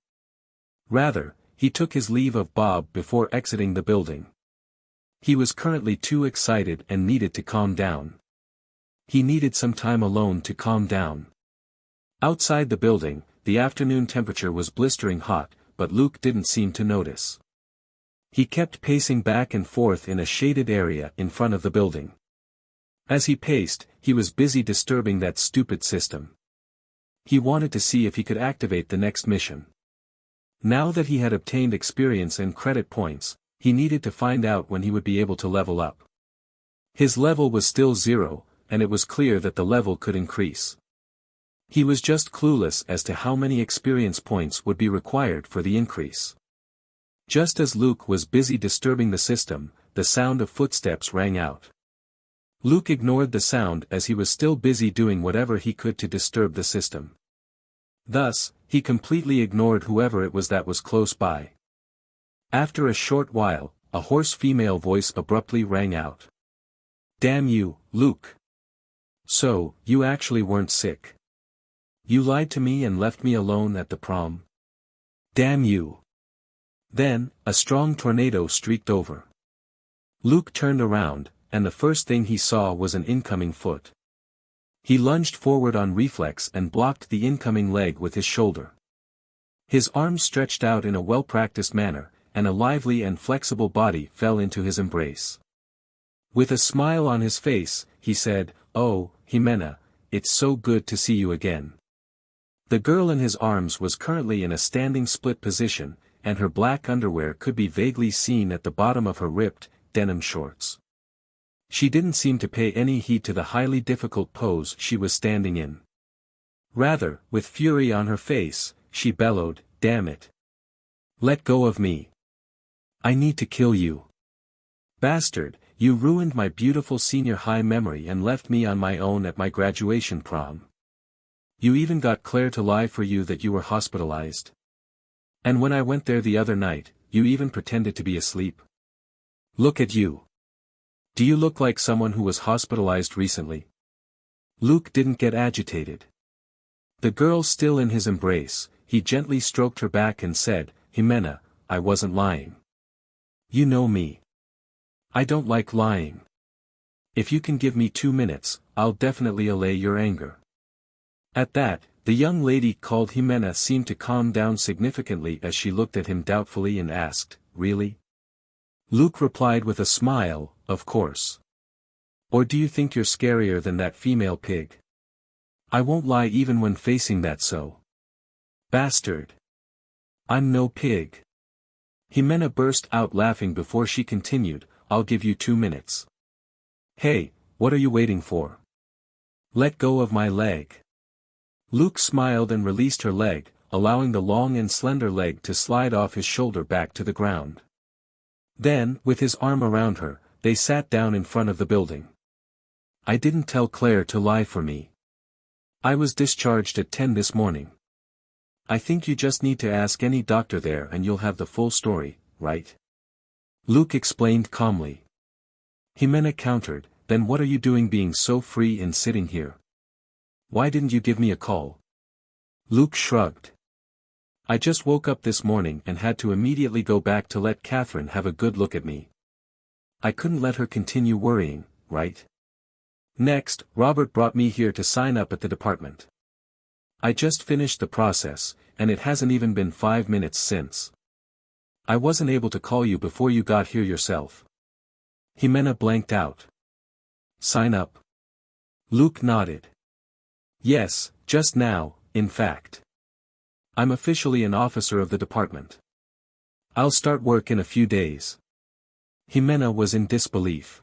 Rather, he took his leave of Bob before exiting the building. He was currently too excited and needed to calm down. He needed some time alone to calm down. Outside the building, the afternoon temperature was blistering hot, but Luke didn't seem to notice. He kept pacing back and forth in a shaded area in front of the building. As he paced, he was busy disturbing that stupid system. He wanted to see if he could activate the next mission. Now that he had obtained experience and credit points, he needed to find out when he would be able to level up. His level was still 0, and it was clear that the level could increase. He was just clueless as to how many experience points would be required for the increase. Just as Luke was busy disturbing the system, the sound of footsteps rang out. Luke ignored the sound as he was still busy doing whatever he could to disturb the system. Thus, he completely ignored whoever it was that was close by. After a short while, a hoarse female voice abruptly rang out. "Damn you, Luke! So, you actually weren't sick. You lied to me and left me alone at the prom. Damn you!" Then, a strong tornado streaked over. Luke turned around, and the first thing he saw was an incoming foot. He lunged forward on reflex and blocked the incoming leg with his shoulder. His arms stretched out in a well-practiced manner, and a lively and flexible body fell into his embrace. With a smile on his face, he said, "Oh, Jimena, it's so good to see you again." The girl in his arms was currently in a standing split position, and her black underwear could be vaguely seen at the bottom of her ripped, denim shorts. She didn't seem to pay any heed to the highly difficult pose she was standing in. Rather, with fury on her face, she bellowed, "Damn it! Let go of me! I need to kill you! Bastard, you ruined my beautiful senior high memory and left me on my own at my graduation prom. You even got Claire to lie for you that you were hospitalized. And when I went there the other night, you even pretended to be asleep. Look at you! Do you look like someone who was hospitalized recently?" Luke didn't get agitated. The girl still in his embrace, he gently stroked her back and said, "Jimena, I wasn't lying. You know me. I don't like lying. If you can give me 2 minutes, I'll definitely allay your anger." At that, the young lady called Jimena seemed to calm down significantly as she looked at him doubtfully and asked, "Really?" Luke replied with a smile, "Of course. Or do you think you're scarier than that female pig? I won't lie even when facing that so. Bastard. I'm no pig." Jimena burst out laughing before she continued, "I'll give you 2 minutes. Hey, what are you waiting for? Let go of my leg." Luke smiled and released her leg, allowing the long and slender leg to slide off his shoulder back to the ground. Then, with his arm around her, they sat down in front of the building. "I didn't tell Claire to lie for me. I was discharged at 10 this morning. I think you just need to ask any doctor there and you'll have the full story, right?" Luke explained calmly. Jimena countered, "Then what are you doing being so free and sitting here? Why didn't you give me a call?" Luke shrugged. "I just woke up this morning and had to immediately go back to let Catherine have a good look at me. I couldn't let her continue worrying, right? Next, Robert brought me here to sign up at the department. I just finished the process, and it hasn't even been 5 minutes since. I wasn't able to call you before you got here yourself. Jimena blanked out. Sign up? Luke nodded. Yes, just now, in fact. I'm officially an officer of the department. I'll start work in a few days. Jimena was in disbelief.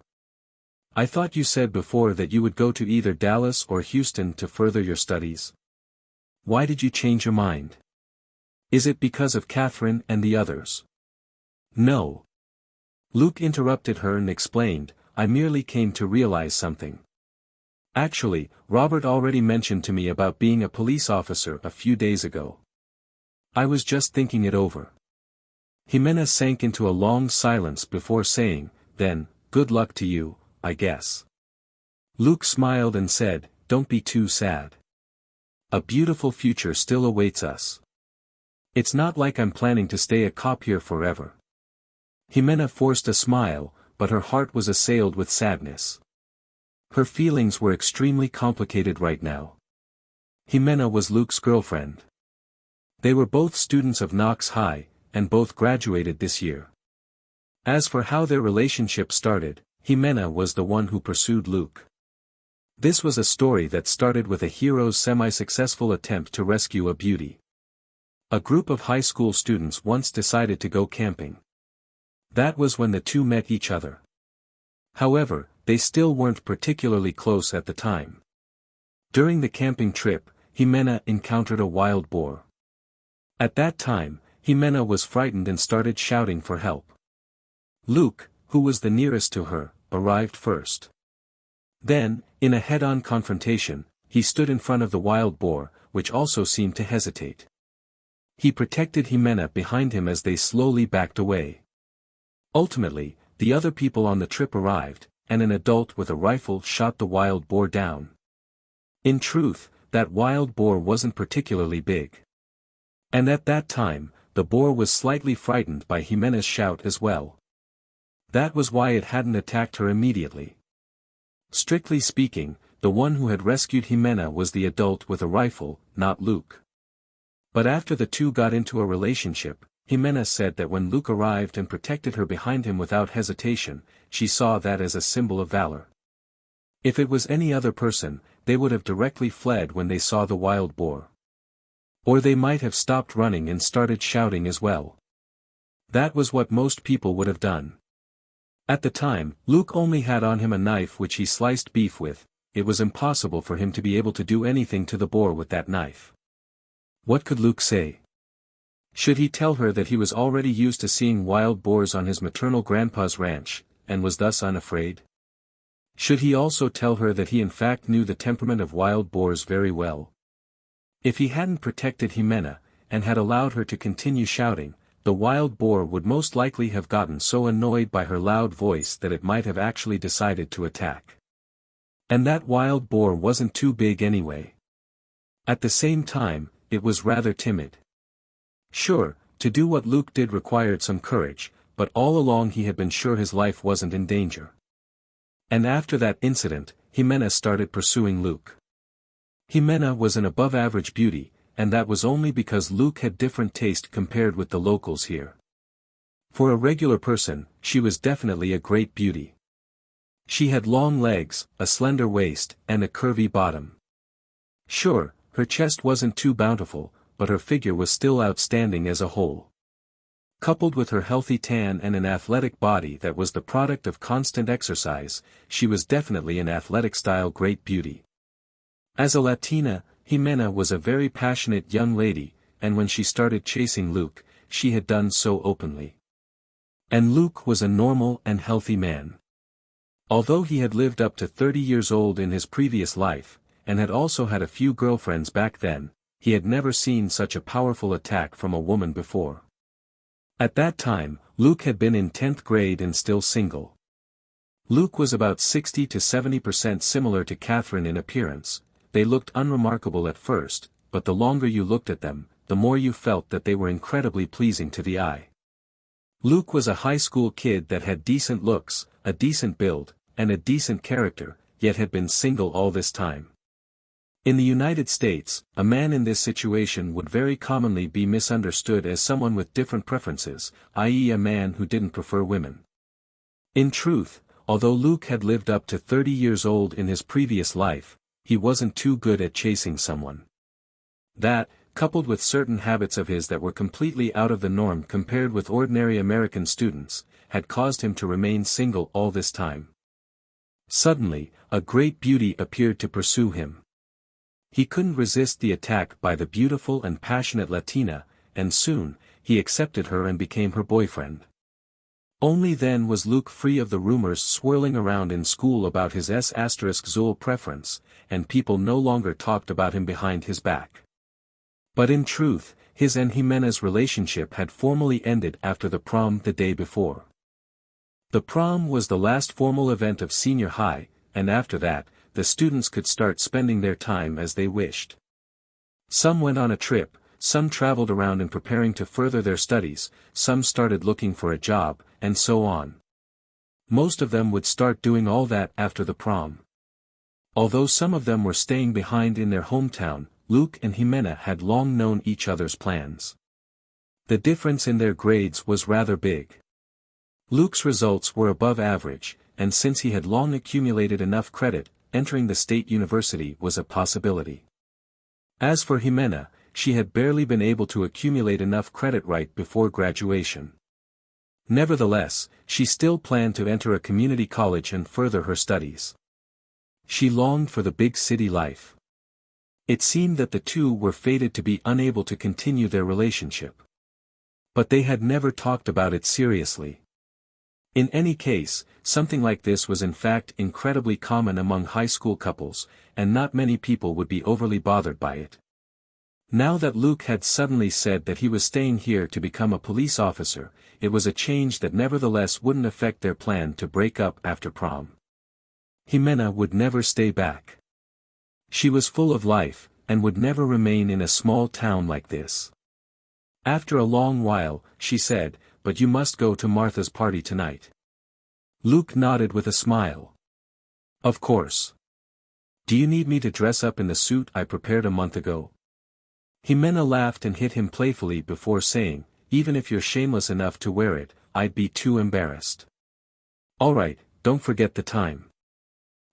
I thought you said before that you would go to either Dallas or Houston to further your studies. Why did you change your mind? Is it because of Catherine and the others? No. Luke interrupted her and explained, I merely came to realize something. Actually, Robert already mentioned to me about being a police officer a few days ago. I was just thinking it over. Jimena sank into a long silence before saying, then, good luck to you, I guess. Luke smiled and said, don't be too sad. A beautiful future still awaits us. It's not like I'm planning to stay a cop here forever. Jimena forced a smile, but her heart was assailed with sadness. Her feelings were extremely complicated right now. Jimena was Luke's girlfriend. They were both students of Knox High, and both graduated this year. As for how their relationship started, Jimena was the one who pursued Luke. This was a story that started with a hero's semi-successful attempt to rescue a beauty. A group of high school students once decided to go camping. That was when the two met each other. However, they still weren't particularly close at the time. During the camping trip, Jimena encountered a wild boar. At that time, Jimena was frightened and started shouting for help. Luke, who was the nearest to her, arrived first. Then, in a head-on confrontation, he stood in front of the wild boar, which also seemed to hesitate. He protected Jimena behind him as they slowly backed away. Ultimately, the other people on the trip arrived, and an adult with a rifle shot the wild boar down. In truth, that wild boar wasn't particularly big. And at that time, the boar was slightly frightened by Jimena's shout as well. That was why it hadn't attacked her immediately. Strictly speaking, the one who had rescued Jimena was the adult with a rifle, not Luke. But after the two got into a relationship, Jimena said that when Luke arrived and protected her behind him without hesitation, she saw that as a symbol of valor. If it was any other person, they would have directly fled when they saw the wild boar. Or they might have stopped running and started shouting as well. That was what most people would have done. At the time, Luke only had on him a knife which he sliced beef with. It was impossible for him to be able to do anything to the boar with that knife. What could Luke say? Should he tell her that he was already used to seeing wild boars on his maternal grandpa's ranch, and was thus unafraid? Should he also tell her that he in fact knew the temperament of wild boars very well? If he hadn't protected Jimena, and had allowed her to continue shouting, the wild boar would most likely have gotten so annoyed by her loud voice that it might have actually decided to attack. And that wild boar wasn't too big anyway. At the same time, it was rather timid. Sure, to do what Luke did required some courage, but all along he had been sure his life wasn't in danger. And after that incident, Jimena started pursuing Luke. Jimena was an above-average beauty, and that was only because Luke had different taste compared with the locals here. For a regular person, she was definitely a great beauty. She had long legs, a slender waist, and a curvy bottom. Sure, her chest wasn't too bountiful, but her figure was still outstanding as a whole. Coupled with her healthy tan and an athletic body that was the product of constant exercise, she was definitely an athletic-style great beauty. As a Latina, Jimena was a very passionate young lady, and when she started chasing Luke, she had done so openly. And Luke was a normal and healthy man. Although he had lived up to 30 years old in his previous life, and had also had a few girlfriends back then, he had never seen such a powerful attack from a woman before. At that time, Luke had been in 10th grade and still single. Luke was about 60 to 70% similar to Catherine in appearance. They looked unremarkable at first, but the longer you looked at them, the more you felt that they were incredibly pleasing to the eye. Luke was a high school kid that had decent looks, a decent build, and a decent character, yet had been single all this time. In the United States, a man in this situation would very commonly be misunderstood as someone with different preferences, i.e. a man who didn't prefer women. In truth, although Luke had lived up to 30 years old in his previous life, he wasn't too good at chasing someone. That, coupled with certain habits of his that were completely out of the norm compared with ordinary American students, had caused him to remain single all this time. Suddenly, a great beauty appeared to pursue him. He couldn't resist the attack by the beautiful and passionate Latina, and soon, he accepted her and became her boyfriend. Only then was Luke free of the rumors swirling around in school about his S**Zul preference, and people no longer talked about him behind his back. But in truth, his and Jimena's relationship had formally ended after the prom the day before. The prom was the last formal event of senior high, and after that, the students could start spending their time as they wished. Some went on a trip, some traveled around in preparing to further their studies, some started looking for a job, and so on. Most of them would start doing all that after the prom. Although some of them were staying behind in their hometown, Luke and Jimena had long known each other's plans. The difference in their grades was rather big. Luke's results were above average, and since he had long accumulated enough credit, entering the state university was a possibility. As for Jimena, she had barely been able to accumulate enough credit right before graduation. Nevertheless, she still planned to enter a community college and further her studies. She longed for the big city life. It seemed that the two were fated to be unable to continue their relationship. But they had never talked about it seriously. In any case, something like this was in fact incredibly common among high school couples, and not many people would be overly bothered by it. Now that Luke had suddenly said that he was staying here to become a police officer, it was a change that nevertheless wouldn't affect their plan to break up after prom. Jimena would never stay back. She was full of life, and would never remain in a small town like this. After a long while, she said, "But you must go to Martha's party tonight." Luke nodded with a smile. "Of course. Do you need me to dress up in the suit I prepared a month ago?" Jimena laughed and hit him playfully before saying, "Even if you're shameless enough to wear it, I'd be too embarrassed." "All right, don't forget the time.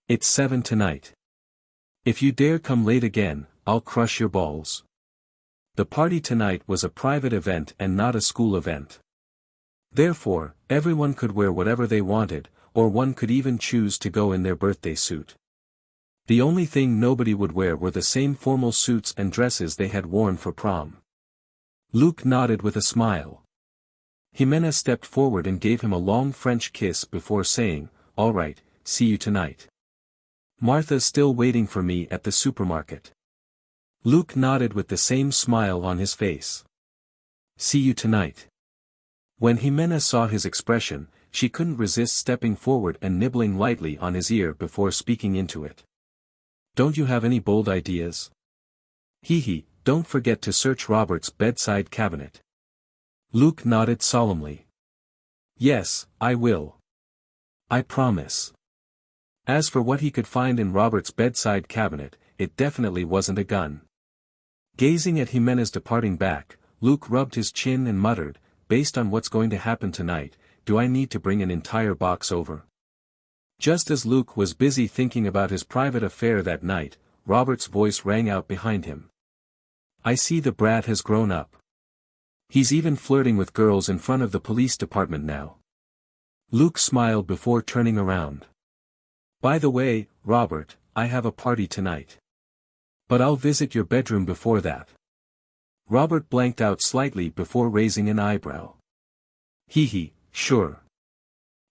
It's 7 tonight. If you dare come late again, I'll crush your balls." The party tonight was a private event and not a school event. Therefore, everyone could wear whatever they wanted, or one could even choose to go in their birthday suit. The only thing nobody would wear were the same formal suits and dresses they had worn for prom. Luke nodded with a smile. Jimena stepped forward and gave him a long French kiss before saying, "All right, see you tonight. Martha's still waiting for me at the supermarket." Luke nodded with the same smile on his face. "See you tonight." When Jimena saw his expression, she couldn't resist stepping forward and nibbling lightly on his ear before speaking into it. "Don't you have any bold ideas? Hee, don't forget to search Robert's bedside cabinet." Luke nodded solemnly. "Yes, I will. I promise." As for what he could find in Robert's bedside cabinet, it definitely wasn't a gun. Gazing at Jimena's departing back, Luke rubbed his chin and muttered, "Based on what's going to happen tonight, do I need to bring an entire box over?" Just as Luke was busy thinking about his private affair that night, Robert's voice rang out behind him. "I see the brat has grown up. He's even flirting with girls in front of the police department now." Luke smiled before turning around. "By the way, Robert, I have a party tonight. But I'll visit your bedroom before that." Robert blanked out slightly before raising an eyebrow. "Hee, sure.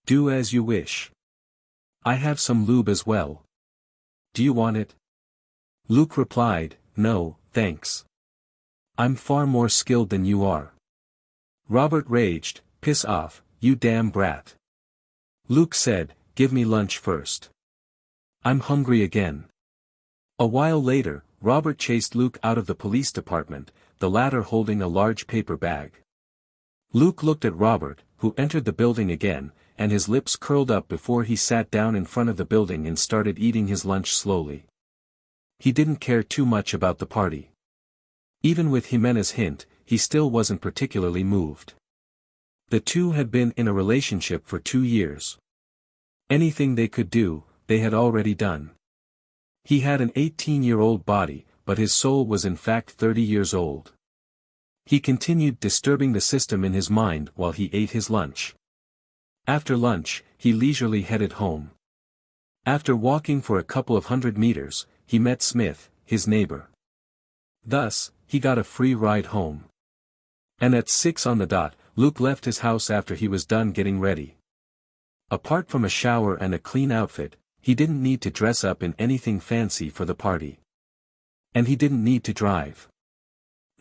Do as you wish. I have some lube as well. Do you want it?" Luke replied, "No, thanks. I'm far more skilled than you are." Robert raged, "Piss off, you damn brat." Luke said, "Give me lunch first. I'm hungry again." A while later, Robert chased Luke out of the police department, the latter holding a large paper bag. Luke looked at Robert, who entered the building again, and his lips curled up before he sat down in front of the building and started eating his lunch slowly. He didn't care too much about the party. Even with Jimena's hint, he still wasn't particularly moved. The two had been in a relationship for 2 years. Anything they could do, they had already done. He had an 18-year-old body, but his soul was in fact 30 years old. He continued disturbing the system in his mind while he ate his lunch. After lunch, he leisurely headed home. After walking for a couple of 100 meters, he met Smith, his neighbor. Thus, he got a free ride home. And at 6 on the dot, Luke left his house after he was done getting ready. Apart from a shower and a clean outfit, he didn't need to dress up in anything fancy for the party. And he didn't need to drive.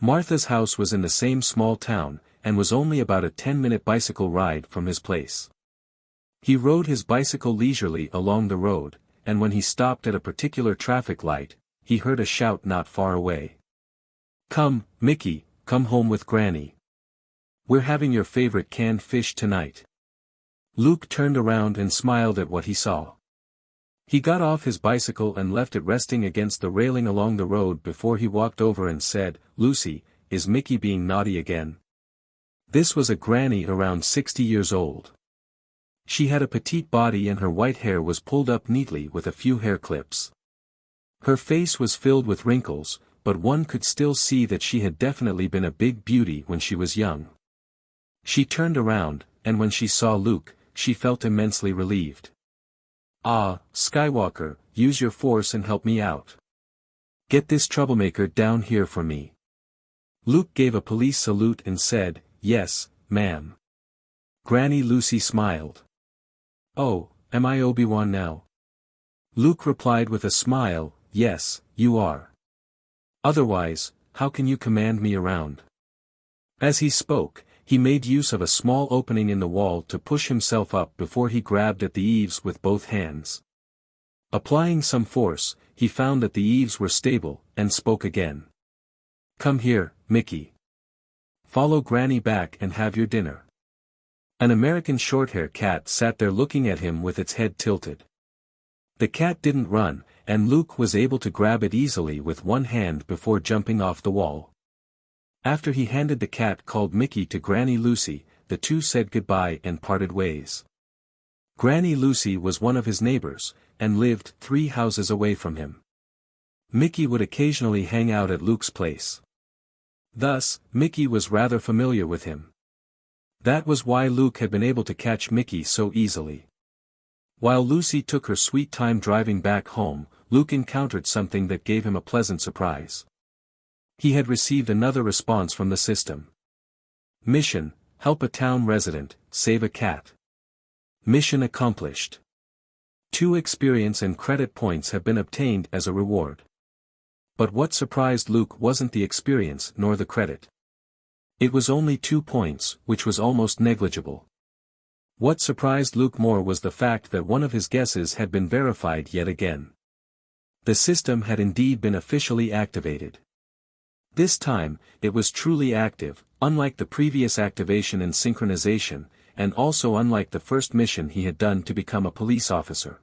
Martha's house was in the same small town, and was only about a 10-minute bicycle ride from his place. He rode his bicycle leisurely along the road, and when he stopped at a particular traffic light, he heard a shout not far away. "Come, Mickey, come home with Granny. We're having your favorite canned fish tonight." Luke turned around and smiled at what he saw. He got off his bicycle and left it resting against the railing along the road before he walked over and said, "Lucy, is Mickey being naughty again?" This was a granny around 60 years old. She had a petite body and her white hair was pulled up neatly with a few hair clips. Her face was filled with wrinkles, but one could still see that she had definitely been a big beauty when she was young. She turned around, and when she saw Luke, she felt immensely relieved. "Ah, Skywalker, use your force and help me out. Get this troublemaker down here for me." Luke gave a police salute and said, "Yes, ma'am." Granny Lucy smiled. "Oh, am I Obi-Wan now?" Luke replied with a smile, "Yes, you are. Otherwise, how can you command me around?" As he spoke, he made use of a small opening in the wall to push himself up before he grabbed at the eaves with both hands. Applying some force, he found that the eaves were stable, and spoke again. "Come here, Mickey. Follow Granny back and have your dinner." An American Shorthair cat sat there looking at him with its head tilted. The cat didn't run, and Luke was able to grab it easily with one hand before jumping off the wall. After he handed the cat called Mickey to Granny Lucy, the two said goodbye and parted ways. Granny Lucy was one of his neighbors, and lived 3 houses away from him. Mickey would occasionally hang out at Luke's place. Thus, Mickey was rather familiar with him. That was why Luke had been able to catch Mickey so easily. While Lucy took her sweet time driving back home, Luke encountered something that gave him a pleasant surprise. He had received another response from the system. Mission: help a town resident, save a cat. Mission accomplished. 2 experience and credit points have been obtained as a reward. But what surprised Luke wasn't the experience nor the credit. It was only 2 points, which was almost negligible. What surprised Luke more was the fact that one of his guesses had been verified yet again. The system had indeed been officially activated. This time, it was truly active, unlike the previous activation and synchronization, and also unlike the first mission he had done to become a police officer.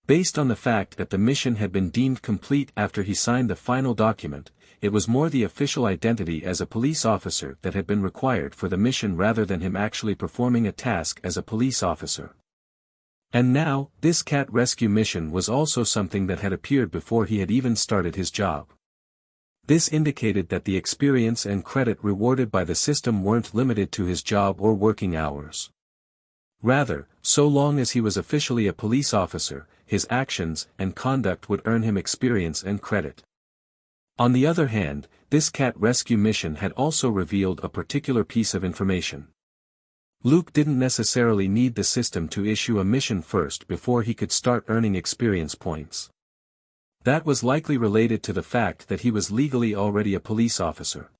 Based on the fact that the mission had been deemed complete after he signed the final document, it was more the official identity as a police officer that had been required for the mission rather than him actually performing a task as a police officer. And now, this cat rescue mission was also something that had appeared before he had even started his job. This indicated that the experience and credit rewarded by the system weren't limited to his job or working hours. Rather, so long as he was officially a police officer, his actions and conduct would earn him experience and credit. On the other hand, this cat rescue mission had also revealed a particular piece of information. Luke didn't necessarily need the system to issue a mission first before he could start earning experience points. That was likely related to the fact that he was legally already a police officer.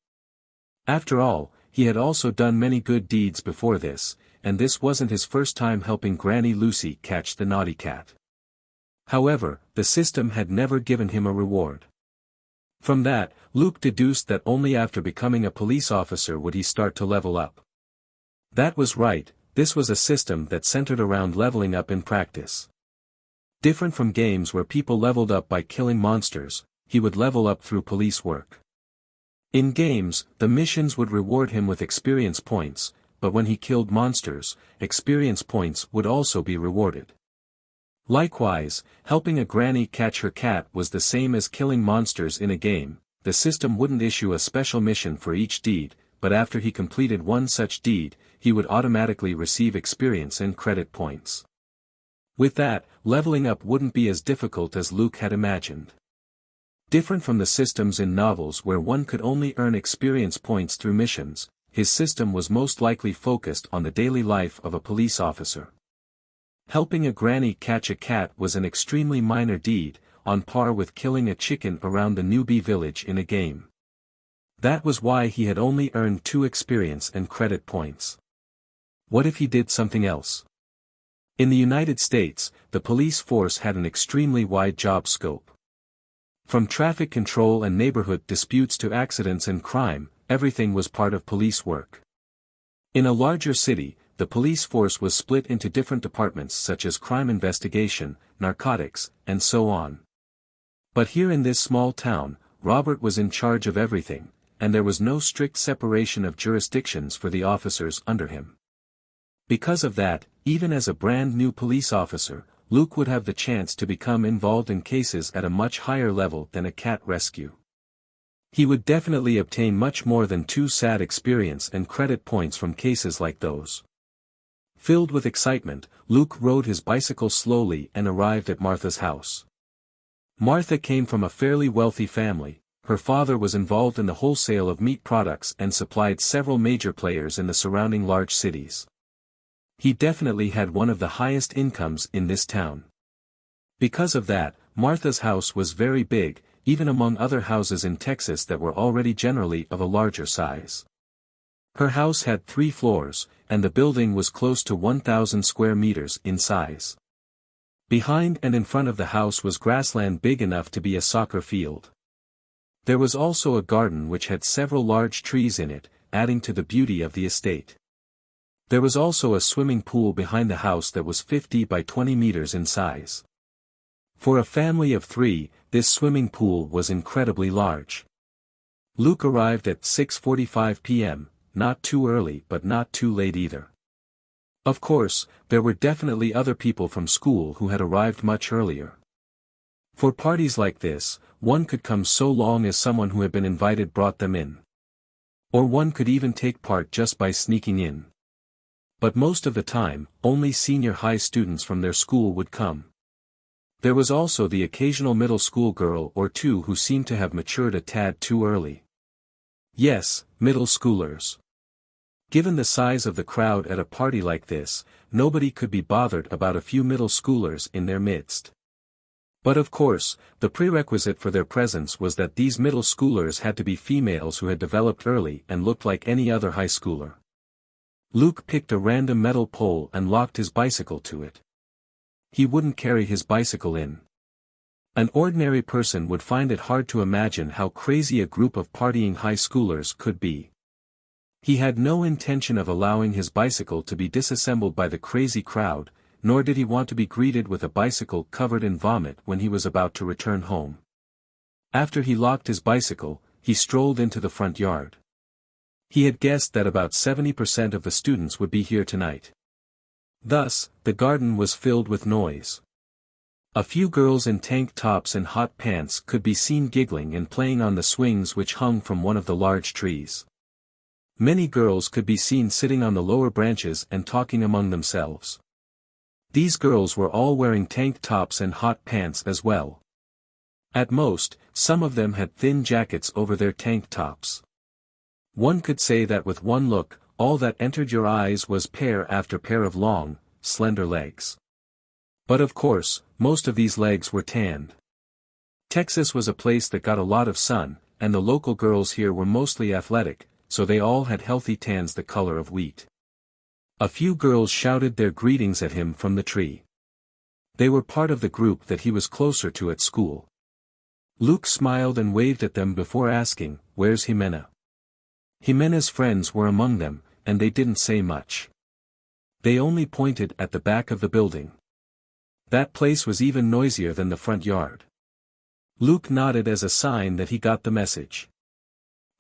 After all, he had also done many good deeds before this, and this wasn't his first time helping Granny Lucy catch the naughty cat. However, the system had never given him a reward. From that, Luke deduced that only after becoming a police officer would he start to level up. That was right, this was a system that centered around leveling up in practice. Different from games where people leveled up by killing monsters, he would level up through police work. In games, the missions would reward him with experience points, but when he killed monsters, experience points would also be rewarded. Likewise, helping a granny catch her cat was the same as killing monsters in a game. The system wouldn't issue a special mission for each deed, but after he completed one such deed, he would automatically receive experience and credit points. With that, leveling up wouldn't be as difficult as Luke had imagined. Different from the systems in novels where one could only earn experience points through missions, his system was most likely focused on the daily life of a police officer. Helping a granny catch a cat was an extremely minor deed, on par with killing a chicken around the newbie village in a game. That was why he had only earned 2 experience and credit points. What if he did something else? In the United States, the police force had an extremely wide job scope. From traffic control and neighborhood disputes to accidents and crime, everything was part of police work. In a larger city, the police force was split into different departments such as crime investigation, narcotics, and so on. But here in this small town, Robert was in charge of everything, and there was no strict separation of jurisdictions for the officers under him. Because of that, even as a brand new police officer, Luke would have the chance to become involved in cases at a much higher level than a cat rescue. He would definitely obtain much more than 2 sad experience and credit points from cases like those. Filled with excitement, Luke rode his bicycle slowly and arrived at Martha's house. Martha came from a fairly wealthy family. Her father was involved in the wholesale of meat products and supplied several major players in the surrounding large cities. He definitely had one of the highest incomes in this town. Because of that, Martha's house was very big, even among other houses in Texas that were already generally of a larger size. Her house had 3 floors, and the building was close to 1,000 square meters in size. Behind and in front of the house was grassland big enough to be a soccer field. There was also a garden which had several large trees in it, adding to the beauty of the estate. There was also a swimming pool behind the house that was 50 by 20 meters in size. For a family of 3, this swimming pool was incredibly large. Luke arrived at 6:45 p.m., not too early but not too late either. Of course, there were definitely other people from school who had arrived much earlier. For parties like this, one could come so long as someone who had been invited brought them in. Or one could even take part just by sneaking in. But most of the time, only senior high students from their school would come. There was also the occasional middle school girl or 2 who seemed to have matured a tad too early. Yes, middle schoolers. Given the size of the crowd at a party like this, nobody could be bothered about a few middle schoolers in their midst. But of course, the prerequisite for their presence was that these middle schoolers had to be females who had developed early and looked like any other high schooler. Luke picked a random metal pole and locked his bicycle to it. He wouldn't carry his bicycle in. An ordinary person would find it hard to imagine how crazy a group of partying high schoolers could be. He had no intention of allowing his bicycle to be disassembled by the crazy crowd, nor did he want to be greeted with a bicycle covered in vomit when he was about to return home. After he locked his bicycle, he strolled into the front yard. He had guessed that about 70% of the students would be here tonight. Thus, the garden was filled with noise. A few girls in tank tops and hot pants could be seen giggling and playing on the swings which hung from one of the large trees. Many girls could be seen sitting on the lower branches and talking among themselves. These girls were all wearing tank tops and hot pants as well. At most, some of them had thin jackets over their tank tops. One could say that with one look, all that entered your eyes was pair after pair of long, slender legs. But of course, most of these legs were tanned. Texas was a place that got a lot of sun, and the local girls here were mostly athletic, so they all had healthy tans the color of wheat. A few girls shouted their greetings at him from the tree. They were part of the group that he was closer to at school. Luke smiled and waved at them before asking, "Where's Jimena?" Jimena's friends were among them, and they didn't say much. They only pointed at the back of the building. That place was even noisier than the front yard. Luke nodded as a sign that he got the message.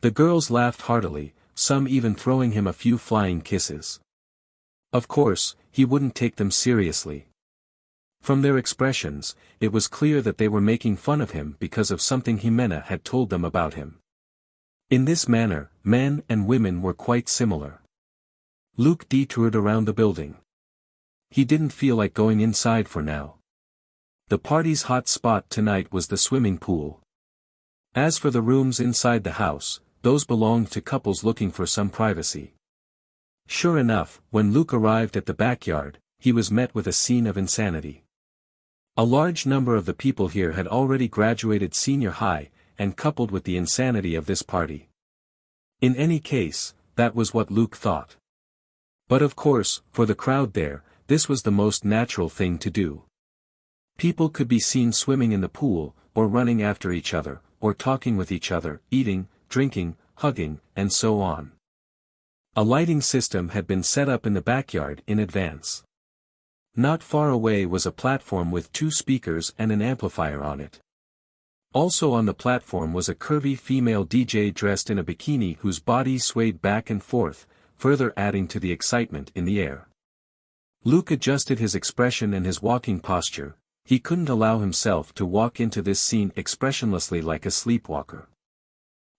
The girls laughed heartily, some even throwing him a few flying kisses. Of course, he wouldn't take them seriously. From their expressions, it was clear that they were making fun of him because of something Jimena had told them about him. In this manner, men and women were quite similar. Luke detoured around the building. He didn't feel like going inside for now. The party's hot spot tonight was the swimming pool. As for the rooms inside the house, those belonged to couples looking for some privacy. Sure enough, when Luke arrived at the backyard, he was met with a scene of insanity. A large number of the people here had already graduated senior high, and coupled with the insanity of this party. In any case, that was what Luke thought. But of course, for the crowd there, this was the most natural thing to do. People could be seen swimming in the pool, or running after each other, or talking with each other, eating, drinking, hugging, and so on. A lighting system had been set up in the backyard in advance. Not far away was a platform with 2 speakers and an amplifier on it. Also on the platform was a curvy female DJ dressed in a bikini whose body swayed back and forth, further adding to the excitement in the air. Luke adjusted his expression and his walking posture. He couldn't allow himself to walk into this scene expressionlessly like a sleepwalker.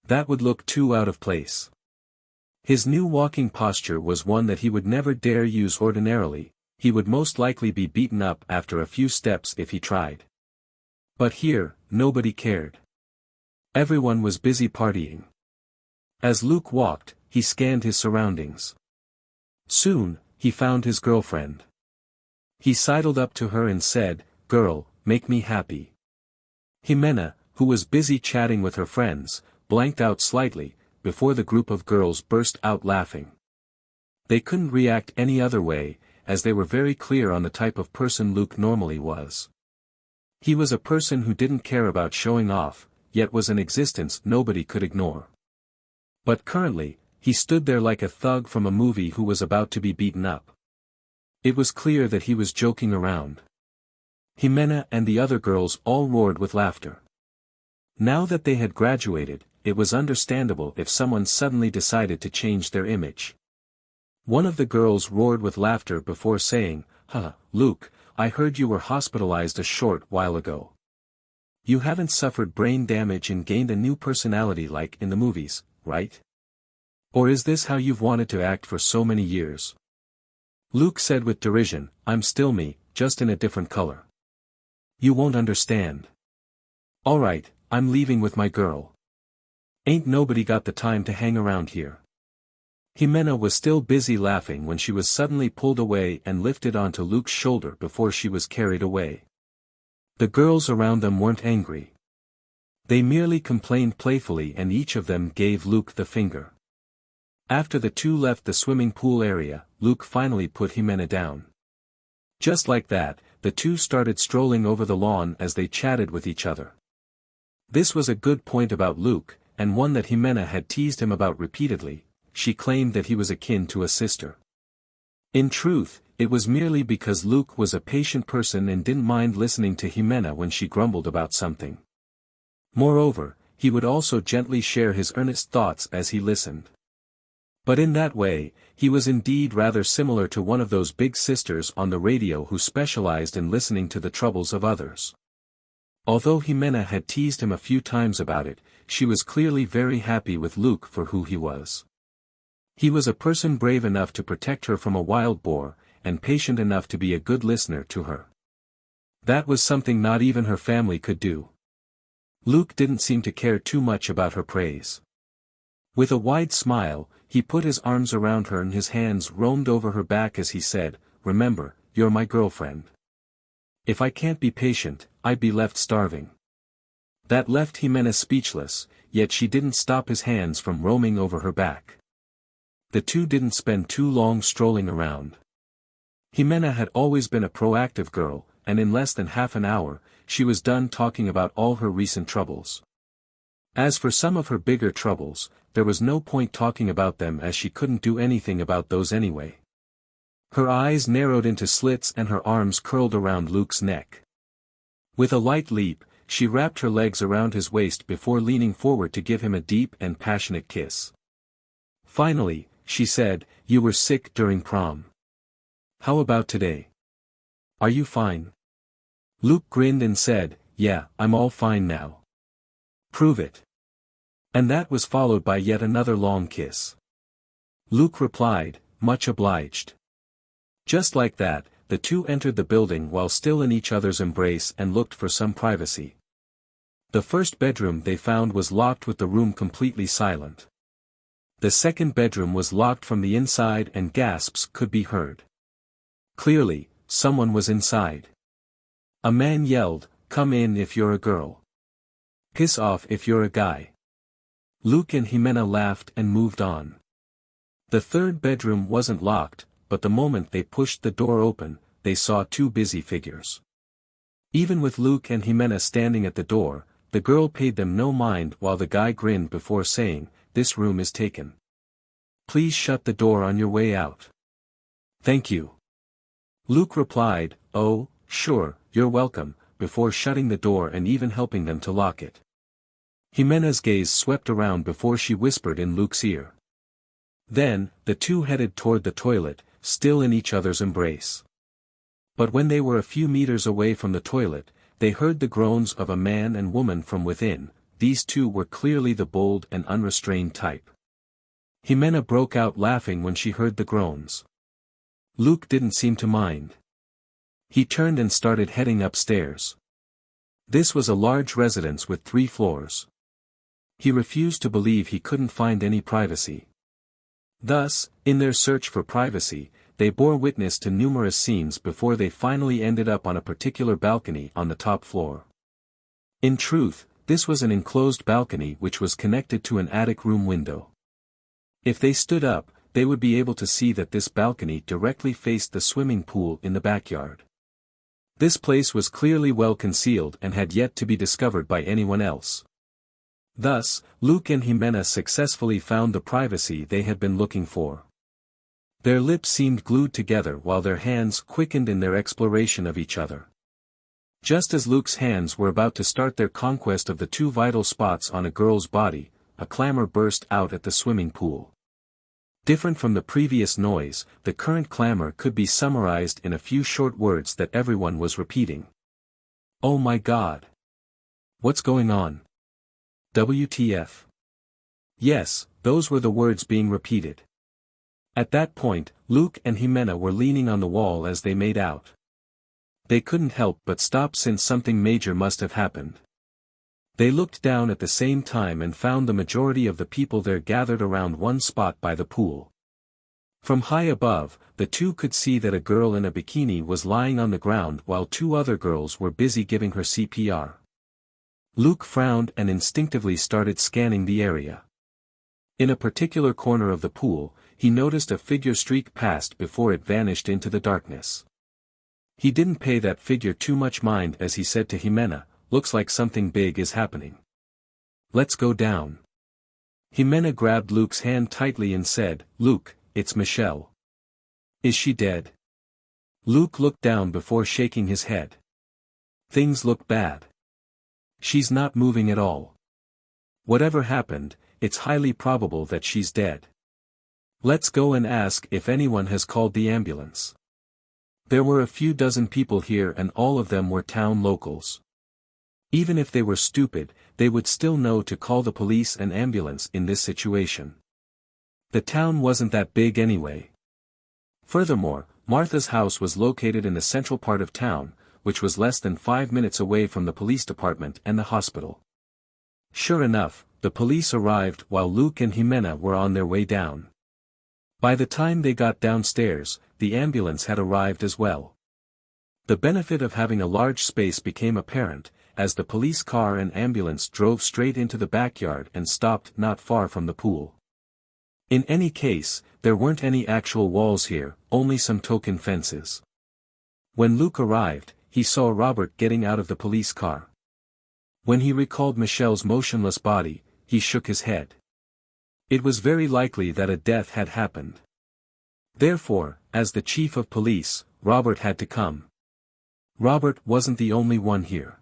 That would look too out of place. His new walking posture was one that he would never dare use ordinarily. He would most likely be beaten up after a few steps if he tried. But here, nobody cared. Everyone was busy partying. As Luke walked, he scanned his surroundings. Soon, he found his girlfriend. He sidled up to her and said, "Girl, make me happy." Jimena, who was busy chatting with her friends, blanked out slightly, before the group of girls burst out laughing. They couldn't react any other way, as they were very clear on the type of person Luke normally was. He was a person who didn't care about showing off, yet was an existence nobody could ignore. But currently, he stood there like a thug from a movie who was about to be beaten up. It was clear that he was joking around. Jimena and the other girls all roared with laughter. Now that they had graduated, it was understandable if someone suddenly decided to change their image. One of the girls roared with laughter before saying, Luke, I heard you were hospitalized a short while ago. You haven't suffered brain damage and gained a new personality like in the movies, right? Or is this how you've wanted to act for so many years?" Luke said with derision, "I'm still me, just in a different color. You won't understand. Alright, I'm leaving with my girl. Ain't nobody got the time to hang around here." Jimena was still busy laughing when she was suddenly pulled away and lifted onto Luke's shoulder before she was carried away. The girls around them weren't angry. They merely complained playfully and each of them gave Luke the finger. After the two left the swimming pool area, Luke finally put Jimena down. Just like that, the two started strolling over the lawn as they chatted with each other. This was a good point about Luke, and one that Jimena had teased him about repeatedly. She claimed that he was akin to a sister. In truth, it was merely because Luke was a patient person and didn't mind listening to Jimena when she grumbled about something. Moreover, he would also gently share his earnest thoughts as he listened. But in that way, he was indeed rather similar to one of those big sisters on the radio who specialized in listening to the troubles of others. Although Jimena had teased him a few times about it, she was clearly very happy with Luke for who he was. He was a person brave enough to protect her from a wild boar, and patient enough to be a good listener to her. That was something not even her family could do. Luke didn't seem to care too much about her praise. With a wide smile, he put his arms around her and his hands roamed over her back as he said, "Remember, you're my girlfriend. If I can't be patient, I'd be left starving." That left Jimena speechless, yet she didn't stop his hands from roaming over her back. The two didn't spend too long strolling around. Jimena had always been a proactive girl, and in less than half an hour, she was done talking about all her recent troubles. As for some of her bigger troubles, there was no point talking about them as she couldn't do anything about those anyway. Her eyes narrowed into slits and her arms curled around Luke's neck. With a light leap, she wrapped her legs around his waist before leaning forward to give him a deep and passionate kiss. Finally, she said, "You were sick during prom. How about today? Are you fine?" Luke grinned and said, "Yeah, I'm all fine now." "Prove it." And that was followed by yet another long kiss. Luke replied, "Much obliged." Just like that, the two entered the building while still in each other's embrace and looked for some privacy. The first bedroom they found was locked with the room completely silent. The second bedroom was locked from the inside and gasps could be heard. Clearly, someone was inside. A man yelled, "Come in if you're a girl. Piss off if you're a guy." Luke and Jimena laughed and moved on. The third bedroom wasn't locked, but the moment they pushed the door open, they saw two busy figures. Even with Luke and Jimena standing at the door, the girl paid them no mind while the guy grinned before saying, "This room is taken. Please shut the door on your way out." "Thank you." Luke replied, "Oh, sure, you're welcome," before shutting the door and even helping them to lock it. Jimena's gaze swept around before she whispered in Luke's ear. Then, the two headed toward the toilet, still in each other's embrace. But when they were a few meters away from the toilet, they heard the groans of a man and woman from within. These two were clearly the bold and unrestrained type. Jimena broke out laughing when she heard the groans. Luke didn't seem to mind. He turned and started heading upstairs. This was a large residence with 3 floors. He refused to believe he couldn't find any privacy. Thus, in their search for privacy, they bore witness to numerous scenes before they finally ended up on a particular balcony on the top floor. In truth, this was an enclosed balcony which was connected to an attic room window. If they stood up, they would be able to see that this balcony directly faced the swimming pool in the backyard. This place was clearly well concealed and had yet to be discovered by anyone else. Thus, Luke and Jimena successfully found the privacy they had been looking for. Their lips seemed glued together while their hands quickened in their exploration of each other. Just as Luke's hands were about to start their conquest of the 2 vital spots on a girl's body, a clamor burst out at the swimming pool. Different from the previous noise, the current clamor could be summarized in a few short words that everyone was repeating. "Oh my God! What's going on? WTF?" Yes, those were the words being repeated. At that point, Luke and Jimena were leaning on the wall as they made out. They couldn't help but stop since something major must have happened. They looked down at the same time and found the majority of the people there gathered around one spot by the pool. From high above, the two could see that a girl in a bikini was lying on the ground while 2 other girls were busy giving her CPR. Luke frowned and instinctively started scanning the area. In a particular corner of the pool, he noticed a figure streak past before it vanished into the darkness. He didn't pay that figure too much mind as he said to Jimena, "Looks like something big is happening. Let's go down." Jimena grabbed Luke's hand tightly and said, "Luke, it's Michelle. Is she dead?" Luke looked down before shaking his head. "Things look bad. She's not moving at all. Whatever happened, it's highly probable that she's dead. Let's go and ask if anyone has called the ambulance." There were a few dozen people here and all of them were town locals. Even if they were stupid, they would still know to call the police and ambulance in this situation. The town wasn't that big anyway. Furthermore, Martha's house was located in the central part of town, which was less than 5 minutes away from the police department and the hospital. Sure enough, the police arrived while Luke and Jimena were on their way down. By the time they got downstairs, the ambulance had arrived as well. The benefit of having a large space became apparent, as the police car and ambulance drove straight into the backyard and stopped not far from the pool. In any case, there weren't any actual walls here, only some token fences. When Luke arrived, he saw Robert getting out of the police car. When he recalled Michelle's motionless body, he shook his head. It was very likely that a death had happened. Therefore, as the chief of police, Robert had to come. Robert wasn't the only one here.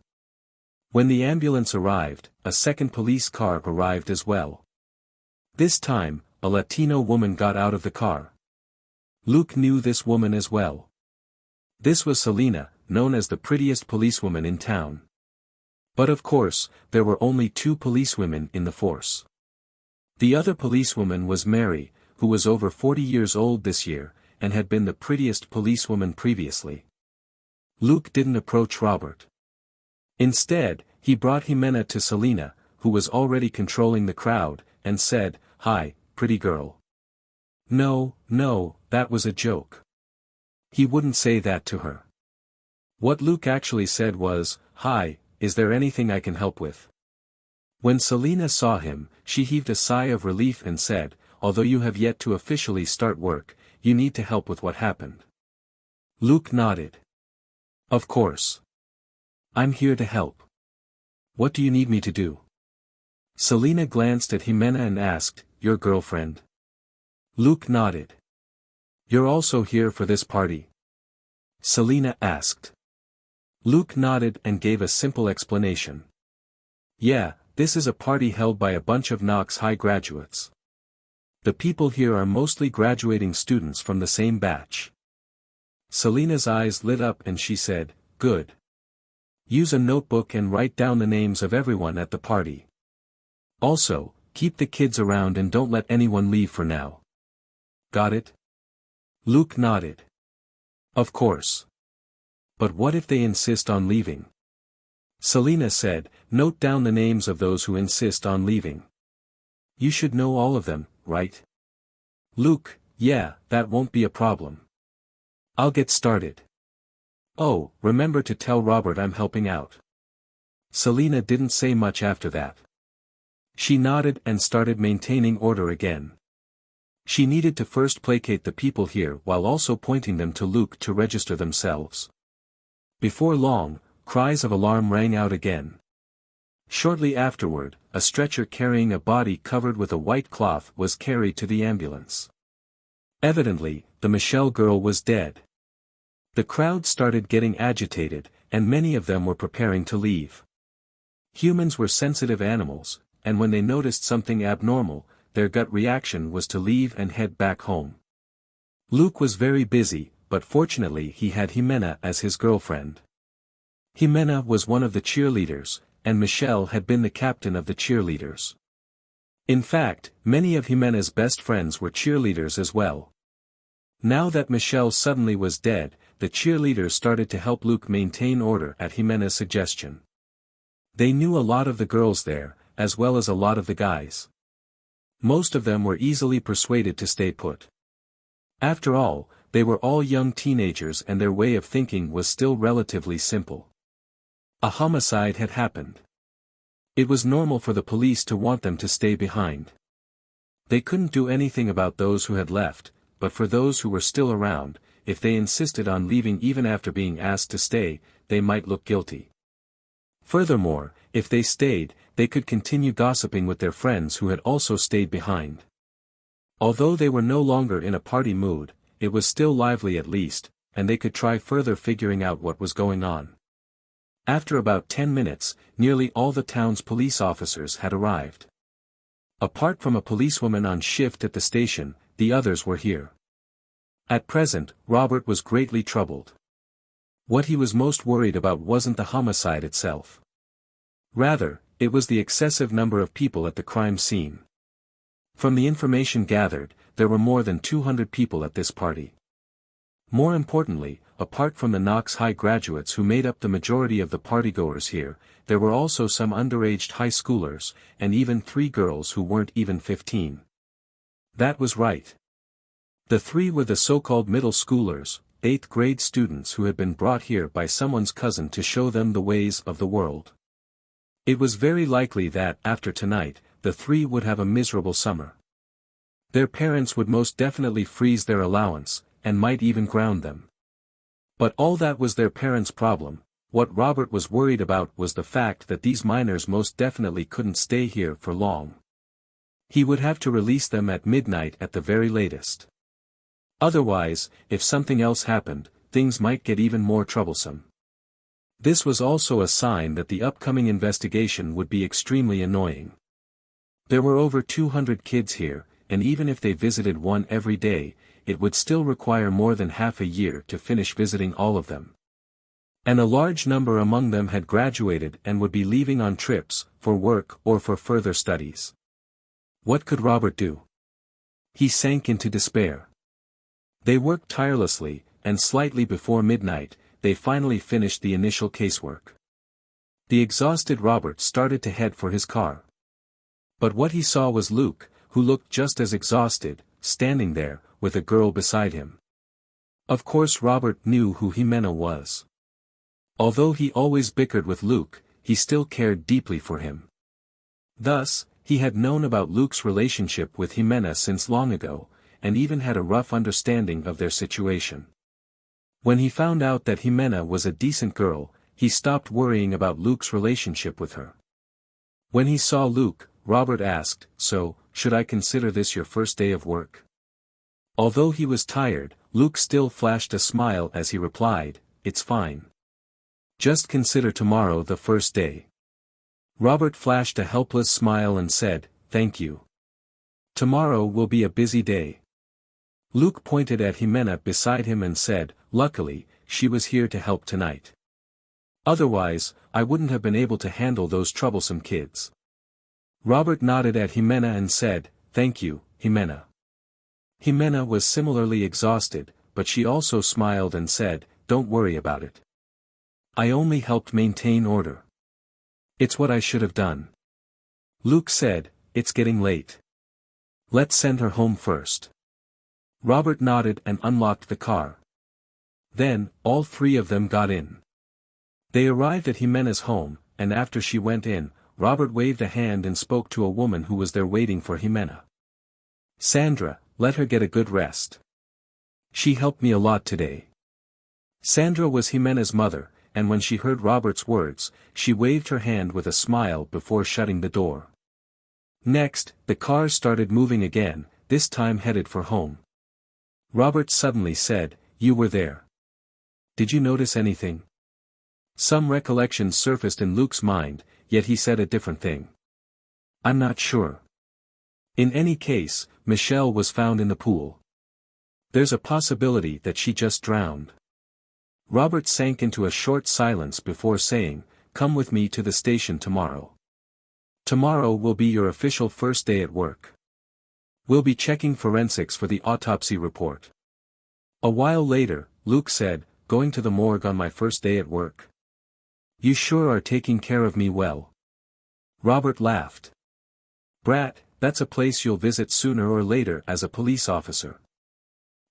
When the ambulance arrived, a second police car arrived as well. This time, a Latino woman got out of the car. Luke knew this woman as well. This was Selena, known as the prettiest policewoman in town. But of course, there were only 2 policewomen in the force. The other policewoman was Mary, who was over 40 years old this year, and had been the prettiest policewoman previously. Luke didn't approach Robert. Instead, he brought Jimena to Selena, who was already controlling the crowd, and said, "Hi, pretty girl." No, that was a joke. He wouldn't say that to her. What Luke actually said was, "Hi, is there anything I can help with?" When Selena saw him, she heaved a sigh of relief and said, "Although you have yet to officially start work, you need to help with what happened." Luke nodded. "Of course. I'm here to help. What do you need me to do?" Selena glanced at Jimena and asked, "Your girlfriend?" Luke nodded. "You're also here for this party?" Selena asked. Luke nodded and gave a simple explanation. "Yeah, this is a party held by a bunch of Knox High graduates. The people here are mostly graduating students from the same batch." Selena's eyes lit up and she said, "Good. Use a notebook and write down the names of everyone at the party. Also, keep the kids around and don't let anyone leave for now. Got it?" Luke nodded. "Of course. But what if they insist on leaving?" Selena said, "Note down the names of those who insist on leaving. You should know all of them, right?" Luke, "Yeah, that won't be a problem. I'll get started. Oh, remember to tell Robert I'm helping out." Selena didn't say much after that. She nodded and started maintaining order again. She needed to first placate the people here while also pointing them to Luke to register themselves. Before long, cries of alarm rang out again. Shortly afterward, a stretcher carrying a body covered with a white cloth was carried to the ambulance. Evidently, the Michelle girl was dead. The crowd started getting agitated, and many of them were preparing to leave. Humans were sensitive animals, and when they noticed something abnormal, their gut reaction was to leave and head back home. Luke was very busy, but fortunately he had Jimena as his girlfriend. Jimena was one of the cheerleaders, and Michelle had been the captain of the cheerleaders. In fact, many of Jimena's best friends were cheerleaders as well. Now that Michelle suddenly was dead, the cheerleaders started to help Luke maintain order at Jimena's suggestion. They knew a lot of the girls there, as well as a lot of the guys. Most of them were easily persuaded to stay put. After all, they were all young teenagers and their way of thinking was still relatively simple. A homicide had happened. It was normal for the police to want them to stay behind. They couldn't do anything about those who had left, but for those who were still around, if they insisted on leaving even after being asked to stay, they might look guilty. Furthermore, if they stayed, they could continue gossiping with their friends who had also stayed behind. Although they were no longer in a party mood, it was still lively at least, and they could try further figuring out what was going on. After about 10 minutes, nearly all the town's police officers had arrived. Apart from a policewoman on shift at the station, the others were here. At present, Robert was greatly troubled. What he was most worried about wasn't the homicide itself. Rather, it was the excessive number of people at the crime scene. From the information gathered, there were more than 200 people at this party. More importantly, apart from the Knox High graduates who made up the majority of the partygoers here, there were also some underage high schoolers, and even 3 girls who weren't even 15. That was right. The 3 were the so-called middle schoolers, 8th grade students who had been brought here by someone's cousin to show them the ways of the world. It was very likely that, after tonight, the 3 would have a miserable summer. Their parents would most definitely freeze their allowance, and might even ground them. But all that was their parents' problem. What Robert was worried about was the fact that these minors most definitely couldn't stay here for long. He would have to release them at midnight at the very latest. Otherwise, if something else happened, things might get even more troublesome. This was also a sign that the upcoming investigation would be extremely annoying. There were over 200 kids here, and even if they visited one every day, it would still require more than half a year to finish visiting all of them. And a large number among them had graduated and would be leaving on trips, for work or for further studies. What could Robert do? He sank into despair. They worked tirelessly, and slightly before midnight, they finally finished the initial casework. The exhausted Robert started to head for his car. But what he saw was Luke, who looked just as exhausted, standing there, with a girl beside him. Of course Robert knew who Jimena was. Although he always bickered with Luke, he still cared deeply for him. Thus, he had known about Luke's relationship with Jimena since long ago, and even had a rough understanding of their situation. When he found out that Jimena was a decent girl, he stopped worrying about Luke's relationship with her. When he saw Luke, Robert asked, "So, should I consider this your first day of work?" Although he was tired, Luke still flashed a smile as he replied, "It's fine. Just consider tomorrow the first day." Robert flashed a helpless smile and said, "Thank you. Tomorrow will be a busy day." Luke pointed at Jimena beside him and said, "Luckily, she was here to help tonight. Otherwise, I wouldn't have been able to handle those troublesome kids." Robert nodded at Jimena and said, "Thank you, Jimena." Jimena was similarly exhausted, but she also smiled and said, "Don't worry about it. I only helped maintain order. It's what I should have done." Luke said, "It's getting late. Let's send her home first." Robert nodded and unlocked the car. Then, all three of them got in. They arrived at Jimena's home, and after she went in, Robert waved a hand and spoke to a woman who was there waiting for Jimena. "Sandra, let her get a good rest. She helped me a lot today." Sandra was Jimena's mother, and when she heard Robert's words, she waved her hand with a smile before shutting the door. Next, the cars started moving again, this time headed for home. Robert suddenly said, "You were there. Did you notice anything?" Some recollections surfaced in Luke's mind, yet he said a different thing. "I'm not sure. In any case, Michelle was found in the pool. There's a possibility that she just drowned." Robert sank into a short silence before saying, "Come with me to the station tomorrow. Tomorrow will be your official first day at work. We'll be checking forensics for the autopsy report." A while later, Luke said, "Going to the morgue on my first day at work? You sure are taking care of me well." Robert laughed. "Brat, that's a place you'll visit sooner or later as a police officer.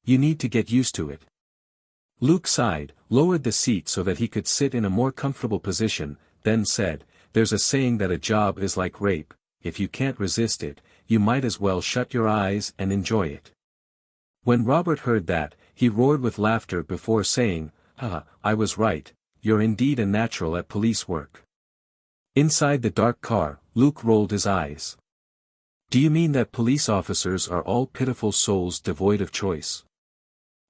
You need to get used to it." Luke sighed, lowered the seat so that he could sit in a more comfortable position, then said, "There's a saying that a job is like rape, if you can't resist it, you might as well shut your eyes and enjoy it." When Robert heard that, he roared with laughter before saying, "Haha, I was right, you're indeed a natural at police work." Inside the dark car, Luke rolled his eyes. "Do you mean that police officers are all pitiful souls devoid of choice?"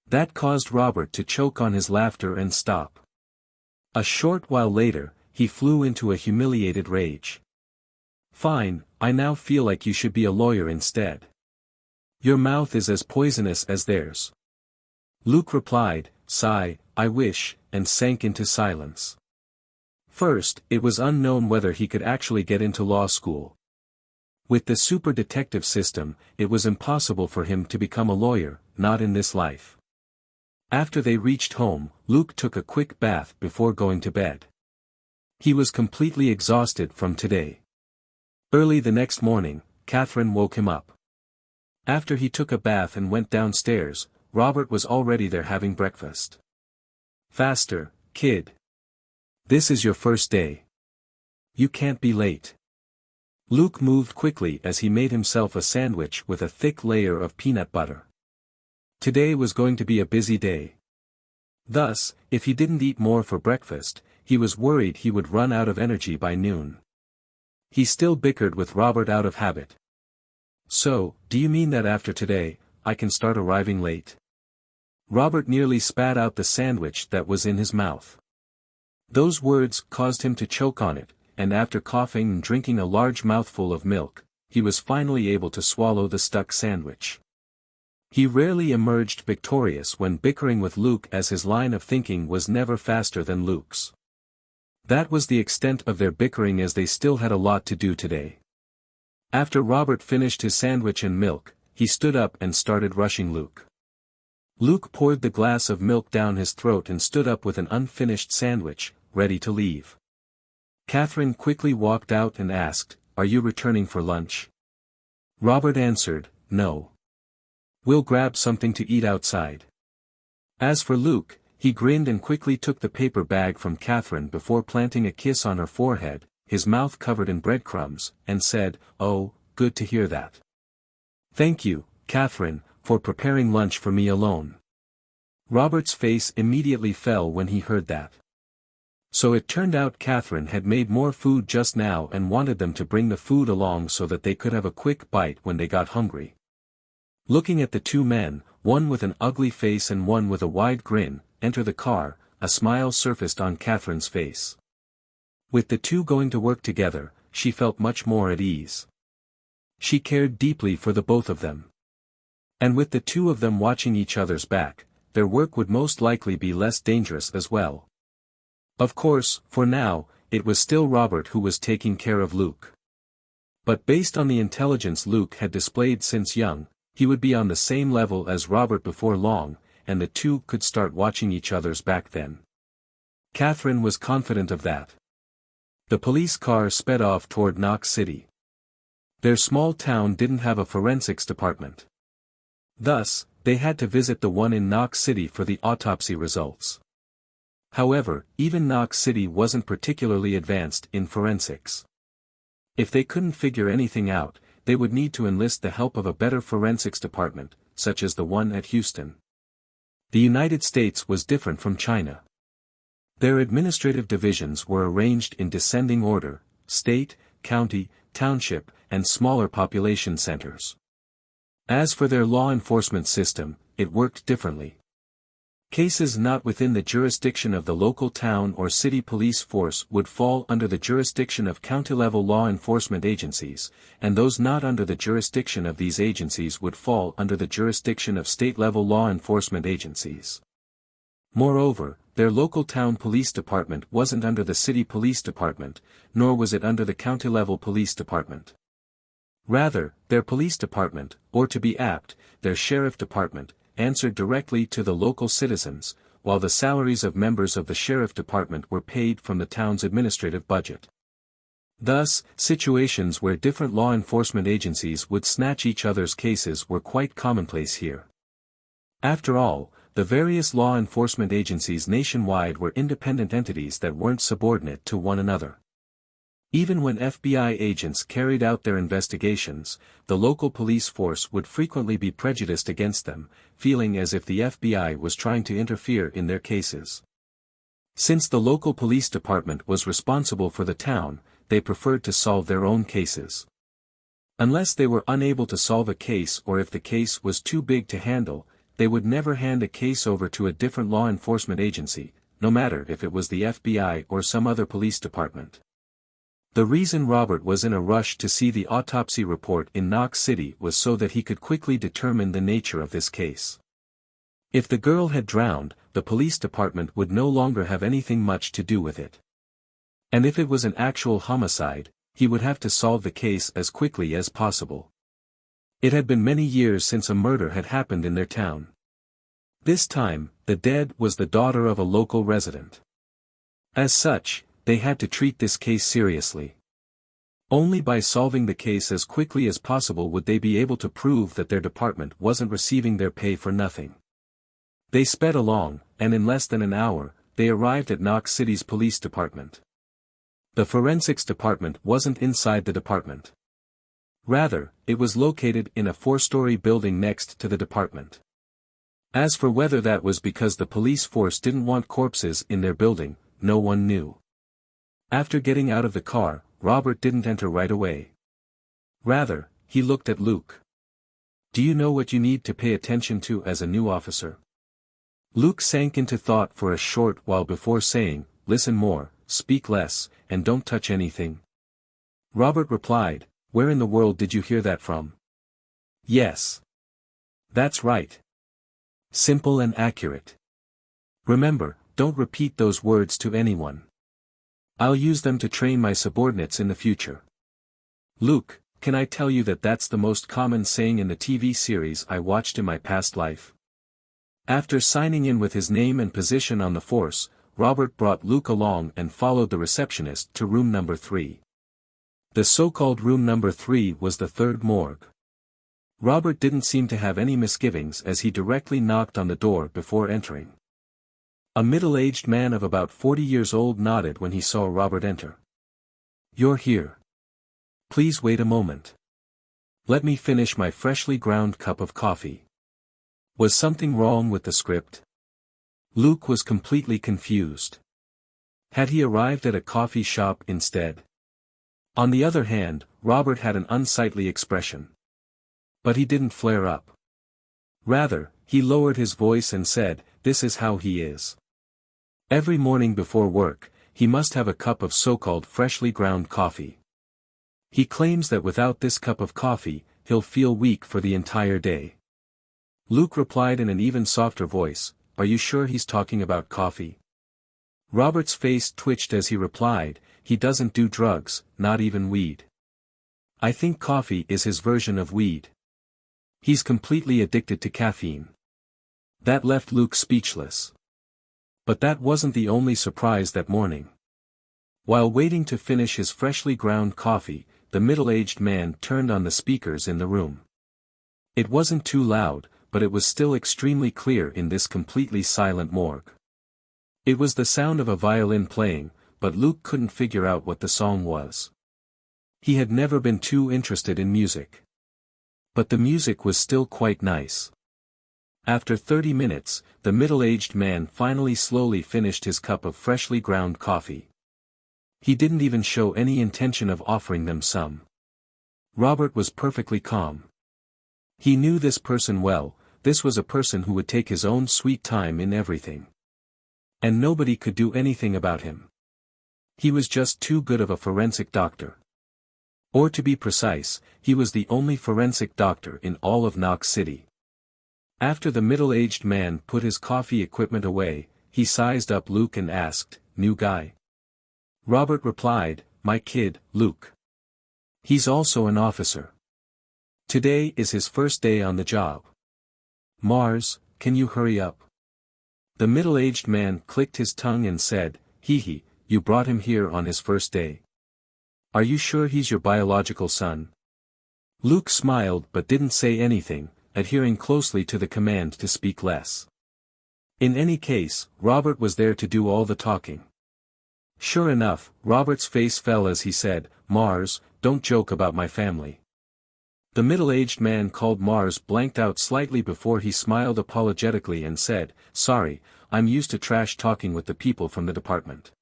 That caused Robert to choke on his laughter and stop. A short while later, he flew into a humiliated rage. "Fine, I now feel like you should be a lawyer instead. Your mouth is as poisonous as theirs." Luke replied, "Sigh, I wish," and sank into silence. First, it was unknown whether he could actually get into law school. With the super detective system, it was impossible for him to become a lawyer, not in this life. After they reached home, Luke took a quick bath before going to bed. He was completely exhausted from today. Early the next morning, Catherine woke him up. After he took a bath and went downstairs, Robert was already there having breakfast. "Faster, kid. This is your first day. You can't be late." Luke moved quickly as he made himself a sandwich with a thick layer of peanut butter. Today was going to be a busy day. Thus, if he didn't eat more for breakfast, he was worried he would run out of energy by noon. He still bickered with Robert out of habit. "So, do you mean that after today, I can start arriving late?" Robert nearly spat out the sandwich that was in his mouth. Those words caused him to choke on it, and after coughing and drinking a large mouthful of milk, he was finally able to swallow the stuck sandwich. He rarely emerged victorious when bickering with Luke, as his line of thinking was never faster than Luke's. That was the extent of their bickering, as they still had a lot to do today. After Robert finished his sandwich and milk, he stood up and started rushing Luke. Luke poured the glass of milk down his throat and stood up with an unfinished sandwich, ready to leave. Catherine quickly walked out and asked, "Are you returning for lunch?" Robert answered, "No. We'll grab something to eat outside." As for Luke, he grinned and quickly took the paper bag from Catherine before planting a kiss on her forehead, his mouth covered in breadcrumbs, and said, "Oh, good to hear that. Thank you, Catherine, for preparing lunch for me alone." Robert's face immediately fell when he heard that. So it turned out Catherine had made more food just now and wanted them to bring the food along so that they could have a quick bite when they got hungry. Looking at the two men, one with an ugly face and one with a wide grin, enter the car, a smile surfaced on Catherine's face. With the two going to work together, she felt much more at ease. She cared deeply for the both of them. And with the two of them watching each other's back, their work would most likely be less dangerous as well. Of course, for now, it was still Robert who was taking care of Luke. But based on the intelligence Luke had displayed since young, he would be on the same level as Robert before long, and the two could start watching each other's back then. Catherine was confident of that. The police car sped off toward Knox City. Their small town didn't have a forensics department. Thus, they had to visit the one in Knox City for the autopsy results. However, even Knox City wasn't particularly advanced in forensics. If they couldn't figure anything out, they would need to enlist the help of a better forensics department, such as the one at Houston. The United States was different from China. Their administrative divisions were arranged in descending order: state, county, township, and smaller population centers. As for their law enforcement system, it worked differently. Cases not within the jurisdiction of the local town or city police force would fall under the jurisdiction of county-level law enforcement agencies, and those not under the jurisdiction of these agencies would fall under the jurisdiction of state-level law enforcement agencies. Moreover, their local town police department wasn't under the city police department, nor was it under the county-level police department. Rather, their police department, or to be apt, their sheriff department, answered directly to the local citizens, while the salaries of members of the sheriff department were paid from the town's administrative budget. Thus, situations where different law enforcement agencies would snatch each other's cases were quite commonplace here. After all, the various law enforcement agencies nationwide were independent entities that weren't subordinate to one another. Even when FBI agents carried out their investigations, the local police force would frequently be prejudiced against them, feeling as if the FBI was trying to interfere in their cases. Since the local police department was responsible for the town, they preferred to solve their own cases. Unless they were unable to solve a case, or if the case was too big to handle, they would never hand a case over to a different law enforcement agency, no matter if it was the FBI or some other police department. The reason Robert was in a rush to see the autopsy report in Knox City was so that he could quickly determine the nature of this case. If the girl had drowned, the police department would no longer have anything much to do with it. And if it was an actual homicide, he would have to solve the case as quickly as possible. It had been many years since a murder had happened in their town. This time, the dead was the daughter of a local resident. As such, they had to treat this case seriously. Only by solving the case as quickly as possible would they be able to prove that their department wasn't receiving their pay for nothing. They sped along, and in less than an hour, they arrived at Knox City's police department. The forensics department wasn't inside the department. Rather, it was located in a 4-story building next to the department. As for whether that was because the police force didn't want corpses in their building, no one knew. After getting out of the car, Robert didn't enter right away. Rather, he looked at Luke. "Do you know what you need to pay attention to as a new officer?" Luke sank into thought for a short while before saying, "Listen more, speak less, and don't touch anything." Robert replied, "Where in the world did you hear that from?" "Yes. That's right. Simple and accurate. Remember, don't repeat those words to anyone. I'll use them to train my subordinates in the future." "Luke, can I tell you that that's the most common saying in the TV series I watched in my past life?" After signing in with his name and position on the force, Robert brought Luke along and followed the receptionist to room number 3. The so-called room number 3 was the third morgue. Robert didn't seem to have any misgivings as he directly knocked on the door before entering. A middle-aged man of about 40 years old nodded when he saw Robert enter. "You're here. Please wait a moment. Let me finish my freshly ground cup of coffee." Was something wrong with the script? Luke was completely confused. Had he arrived at a coffee shop instead? On the other hand, Robert had an unsightly expression. But he didn't flare up. Rather, he lowered his voice and said, "This is how he is. Every morning before work, he must have a cup of so-called freshly ground coffee. He claims that without this cup of coffee, he'll feel weak for the entire day." Luke replied in an even softer voice, "Are you sure he's talking about coffee?" Robert's face twitched as he replied, "He doesn't do drugs, not even weed. I think coffee is his version of weed. He's completely addicted to caffeine." That left Luke speechless. But that wasn't the only surprise that morning. While waiting to finish his freshly ground coffee, the middle-aged man turned on the speakers in the room. It wasn't too loud, but it was still extremely clear in this completely silent morgue. It was the sound of a violin playing, but Luke couldn't figure out what the song was. He had never been too interested in music. But the music was still quite nice. After 30 minutes, the middle-aged man finally slowly finished his cup of freshly ground coffee. He didn't even show any intention of offering them some. Robert was perfectly calm. He knew this person well. This was a person who would take his own sweet time in everything. And nobody could do anything about him. He was just too good of a forensic doctor. Or to be precise, he was the only forensic doctor in all of Knox City. After the middle-aged man put his coffee equipment away, he sized up Luke and asked, "New guy?" Robert replied, "My kid, Luke. He's also an officer. Today is his first day on the job. Mars, can you hurry up?" The middle-aged man clicked his tongue and said, "Hee, you brought him here on his first day. Are you sure he's your biological son?" Luke smiled but didn't say anything, adhering closely to the command to speak less. In any case, Robert was there to do all the talking. Sure enough, Robert's face fell as he said, "Mars, don't joke about my family." The middle-aged man called Mars blanked out slightly before he smiled apologetically and said, "Sorry, I'm used to trash talking with the people from the department.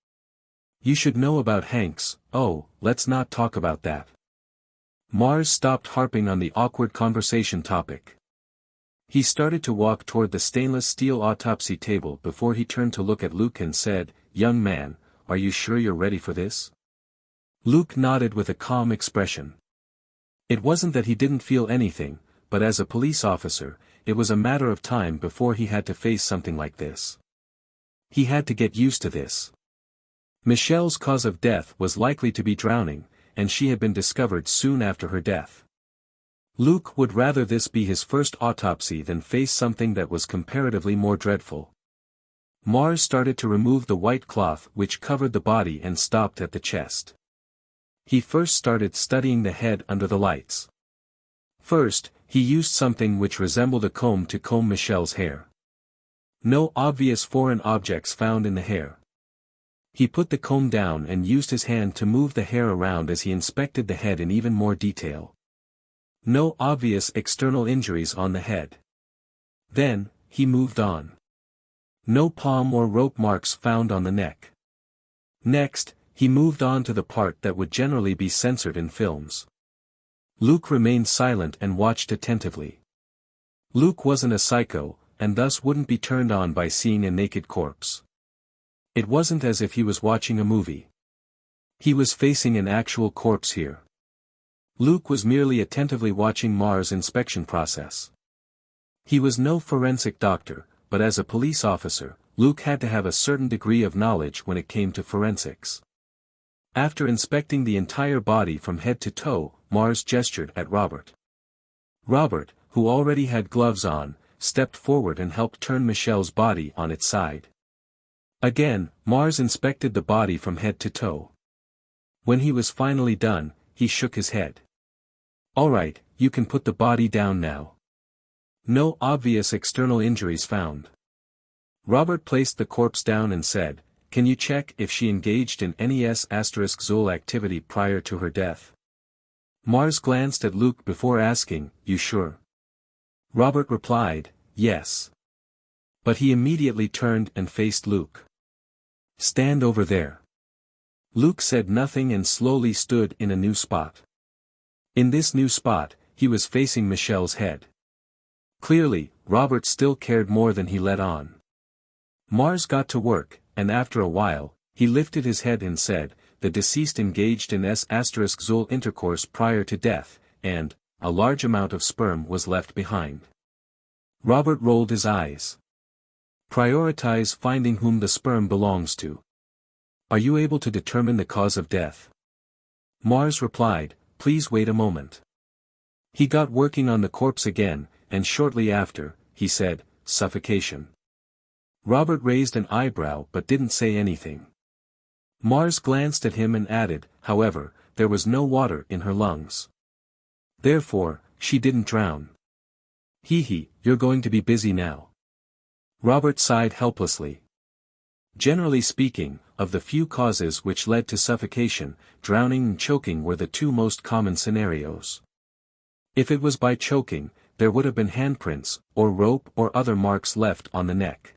You should know about Hanks." "Oh, let's not talk about that." Mars stopped harping on the awkward conversation topic. He started to walk toward the stainless steel autopsy table before he turned to look at Luke and said, "Young man, are you sure you're ready for this?" Luke nodded with a calm expression. It wasn't that he didn't feel anything, but as a police officer, it was a matter of time before he had to face something like this. He had to get used to this. Michelle's cause of death was likely to be drowning, and she had been discovered soon after her death. Luke would rather this be his first autopsy than face something that was comparatively more dreadful. Mars started to remove the white cloth which covered the body and stopped at the chest. He first started studying the head under the lights. First, he used something which resembled a comb to comb Michelle's hair. No obvious foreign objects found in the hair. He put the comb down and used his hand to move the hair around as he inspected the head in even more detail. No obvious external injuries on the head. Then, he moved on. No palm or rope marks found on the neck. Next, he moved on to the part that would generally be censored in films. Luke remained silent and watched attentively. Luke wasn't a psycho, and thus wouldn't be turned on by seeing a naked corpse. It wasn't as if he was watching a movie. He was facing an actual corpse here. Luke was merely attentively watching Mars' inspection process. He was no forensic doctor, but as a police officer, Luke had to have a certain degree of knowledge when it came to forensics. After inspecting the entire body from head to toe, Mars gestured at Robert. Robert, who already had gloves on, stepped forward and helped turn Michelle's body on its side. Again, Mars inspected the body from head to toe. When he was finally done, he shook his head. "All right, you can put the body down now. No obvious external injuries found." Robert placed the corpse down and said, "Can you check if she engaged in any S***Zul activity prior to her death?" Mars glanced at Luke before asking, "You sure?" Robert replied, "Yes." But he immediately turned and faced Luke. "Stand over there." Luke said nothing and slowly stood in a new spot. In this new spot, he was facing Michelle's head. Clearly, Robert still cared more than he let on. Mars got to work, and after a while, he lifted his head and said, "The deceased engaged in S***Zul intercourse prior to death, and a large amount of sperm was left behind." Robert rolled his eyes. "Prioritize finding whom the sperm belongs to. Are you able to determine the cause of death?" Mars replied, "Please wait a moment." He got working on the corpse again, and shortly after, he said, "Suffocation." Robert raised an eyebrow but didn't say anything. Mars glanced at him and added, "However, there was no water in her lungs. Therefore, she didn't drown." "Hee, you're going to be busy now." Robert sighed helplessly. Generally speaking, of the few causes which led to suffocation, drowning and choking were the two most common scenarios. If it was by choking, there would have been handprints, or rope or other marks left on the neck.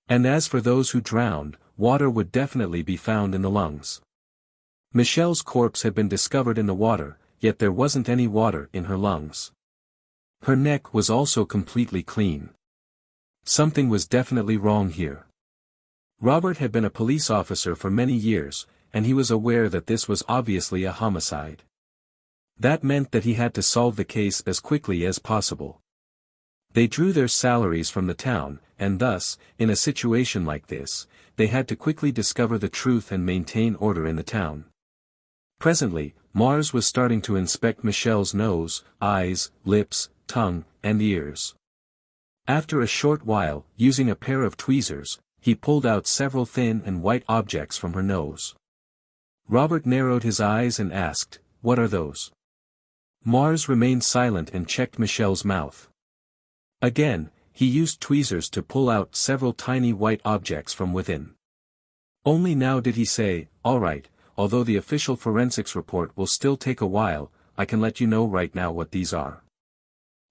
And as for those who drowned, water would definitely be found in the lungs. Michelle's corpse had been discovered in the water, yet there wasn't any water in her lungs. Her neck was also completely clean. Something was definitely wrong here. Robert had been a police officer for many years, and he was aware that this was obviously a homicide. That meant that he had to solve the case as quickly as possible. They drew their salaries from the town, and thus, in a situation like this, they had to quickly discover the truth and maintain order in the town. Presently, Mars was starting to inspect Michelle's nose, eyes, lips, tongue, and ears. After a short while, using a pair of tweezers, he pulled out several thin and white objects from her nose. Robert narrowed his eyes and asked, "What are those?" Mars remained silent and checked Michelle's mouth. Again, he used tweezers to pull out several tiny white objects from within. Only now did he say, "All right, although the official forensics report will still take a while, I can let you know right now what these are.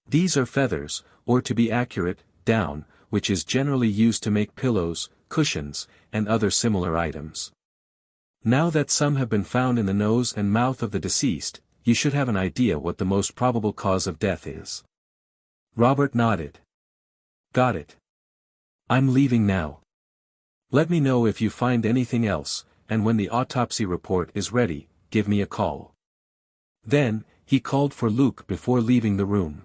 These are feathers, or to be accurate, down, which is generally used to make pillows, cushions, and other similar items. Now that some have been found in the nose and mouth of the deceased, you should have an idea what the most probable cause of death is." Robert nodded. "Got it. I'm leaving now. Let me know if you find anything else, and when the autopsy report is ready, give me a call." Then, he called for Luke before leaving the room.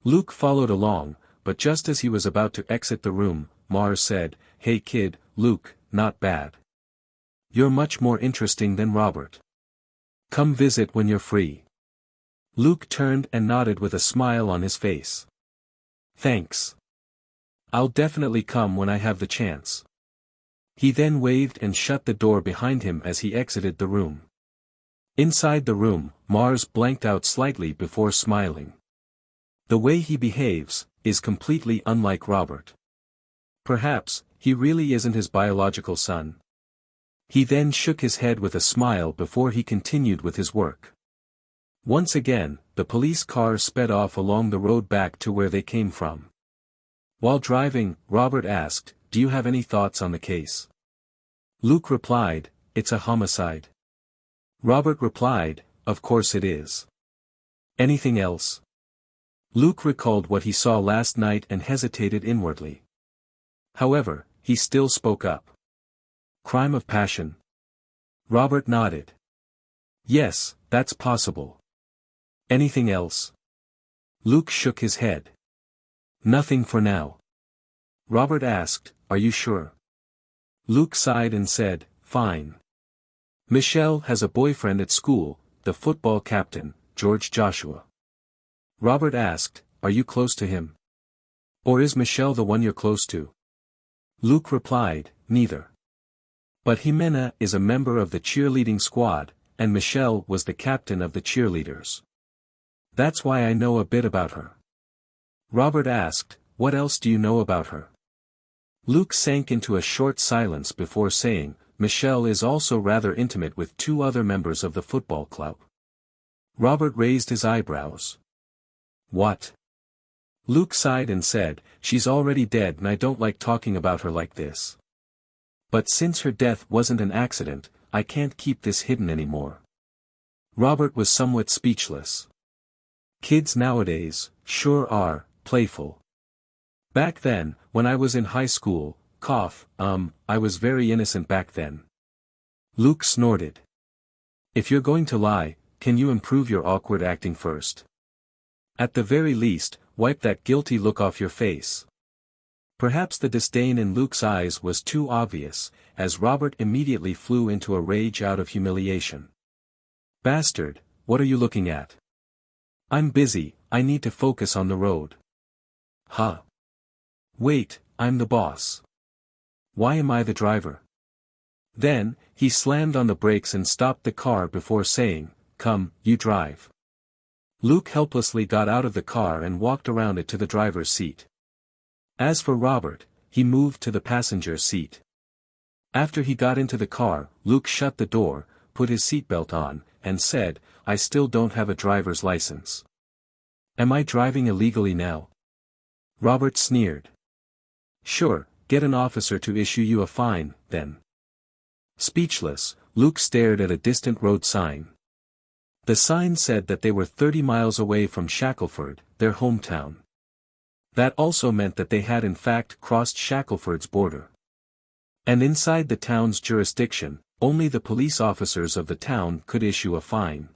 Luke followed along, but just as he was about to exit the room, Mars said, "Hey kid, Luke, not bad. You're much more interesting than Robert. Come visit when you're free." Luke turned and nodded with a smile on his face. "Thanks. I'll definitely come when I have the chance." He then waved and shut the door behind him as he exited the room. Inside the room, Mars blanked out slightly before smiling. The way he behaves is completely unlike Robert. Perhaps, he really isn't his biological son. He then shook his head with a smile before he continued with his work. Once again, the police car sped off along the road back to where they came from. While driving, Robert asked, "Do you have any thoughts on the case?" Luke replied, "It's a homicide." Robert replied, "Of course it is. Anything else?" Luke recalled what he saw last night and hesitated inwardly. However, he still spoke up. Crime of passion? Robert nodded. Yes, that's possible. Anything else? Luke shook his head. Nothing for now. Robert asked, are you sure? Luke sighed and said, fine. Michelle has a boyfriend at school, the football captain, George Joshua. Robert asked, are you close to him? Or is Michelle the one you're close to? Luke replied, neither. But Jimena is a member of the cheerleading squad, and Michelle was the captain of the cheerleaders. That's why I know a bit about her. Robert asked, what else do you know about her? Luke sank into a short silence before saying, Michelle is also rather intimate with two other members of the football club. Robert raised his eyebrows. What? Luke sighed and said, she's already dead and I don't like talking about her like this. But since her death wasn't an accident, I can't keep this hidden anymore. Robert was somewhat speechless. Kids nowadays, sure are, playful. Back then, when I was in high school, I was very innocent back then. Luke snorted. If you're going to lie, can you improve your awkward acting first? At the very least, wipe that guilty look off your face. Perhaps the disdain in Luke's eyes was too obvious, as Robert immediately flew into a rage out of humiliation. Bastard, what are you looking at? I'm busy, I need to focus on the road. Huh? Wait, I'm the boss. Why am I the driver? Then, he slammed on the brakes and stopped the car before saying, come, you drive. Luke helplessly got out of the car and walked around it to the driver's seat. As for Robert, he moved to the passenger seat. After he got into the car, Luke shut the door, put his seatbelt on, and said, I still don't have a driver's license. Am I driving illegally now? Robert sneered. Sure, get an officer to issue you a fine, then. Speechless, Luke stared at a distant road sign. The sign said that they were 30 miles away from Shackleford, their hometown. That also meant that they had in fact crossed Shackleford's border. And inside the town's jurisdiction, only the police officers of the town could issue a fine.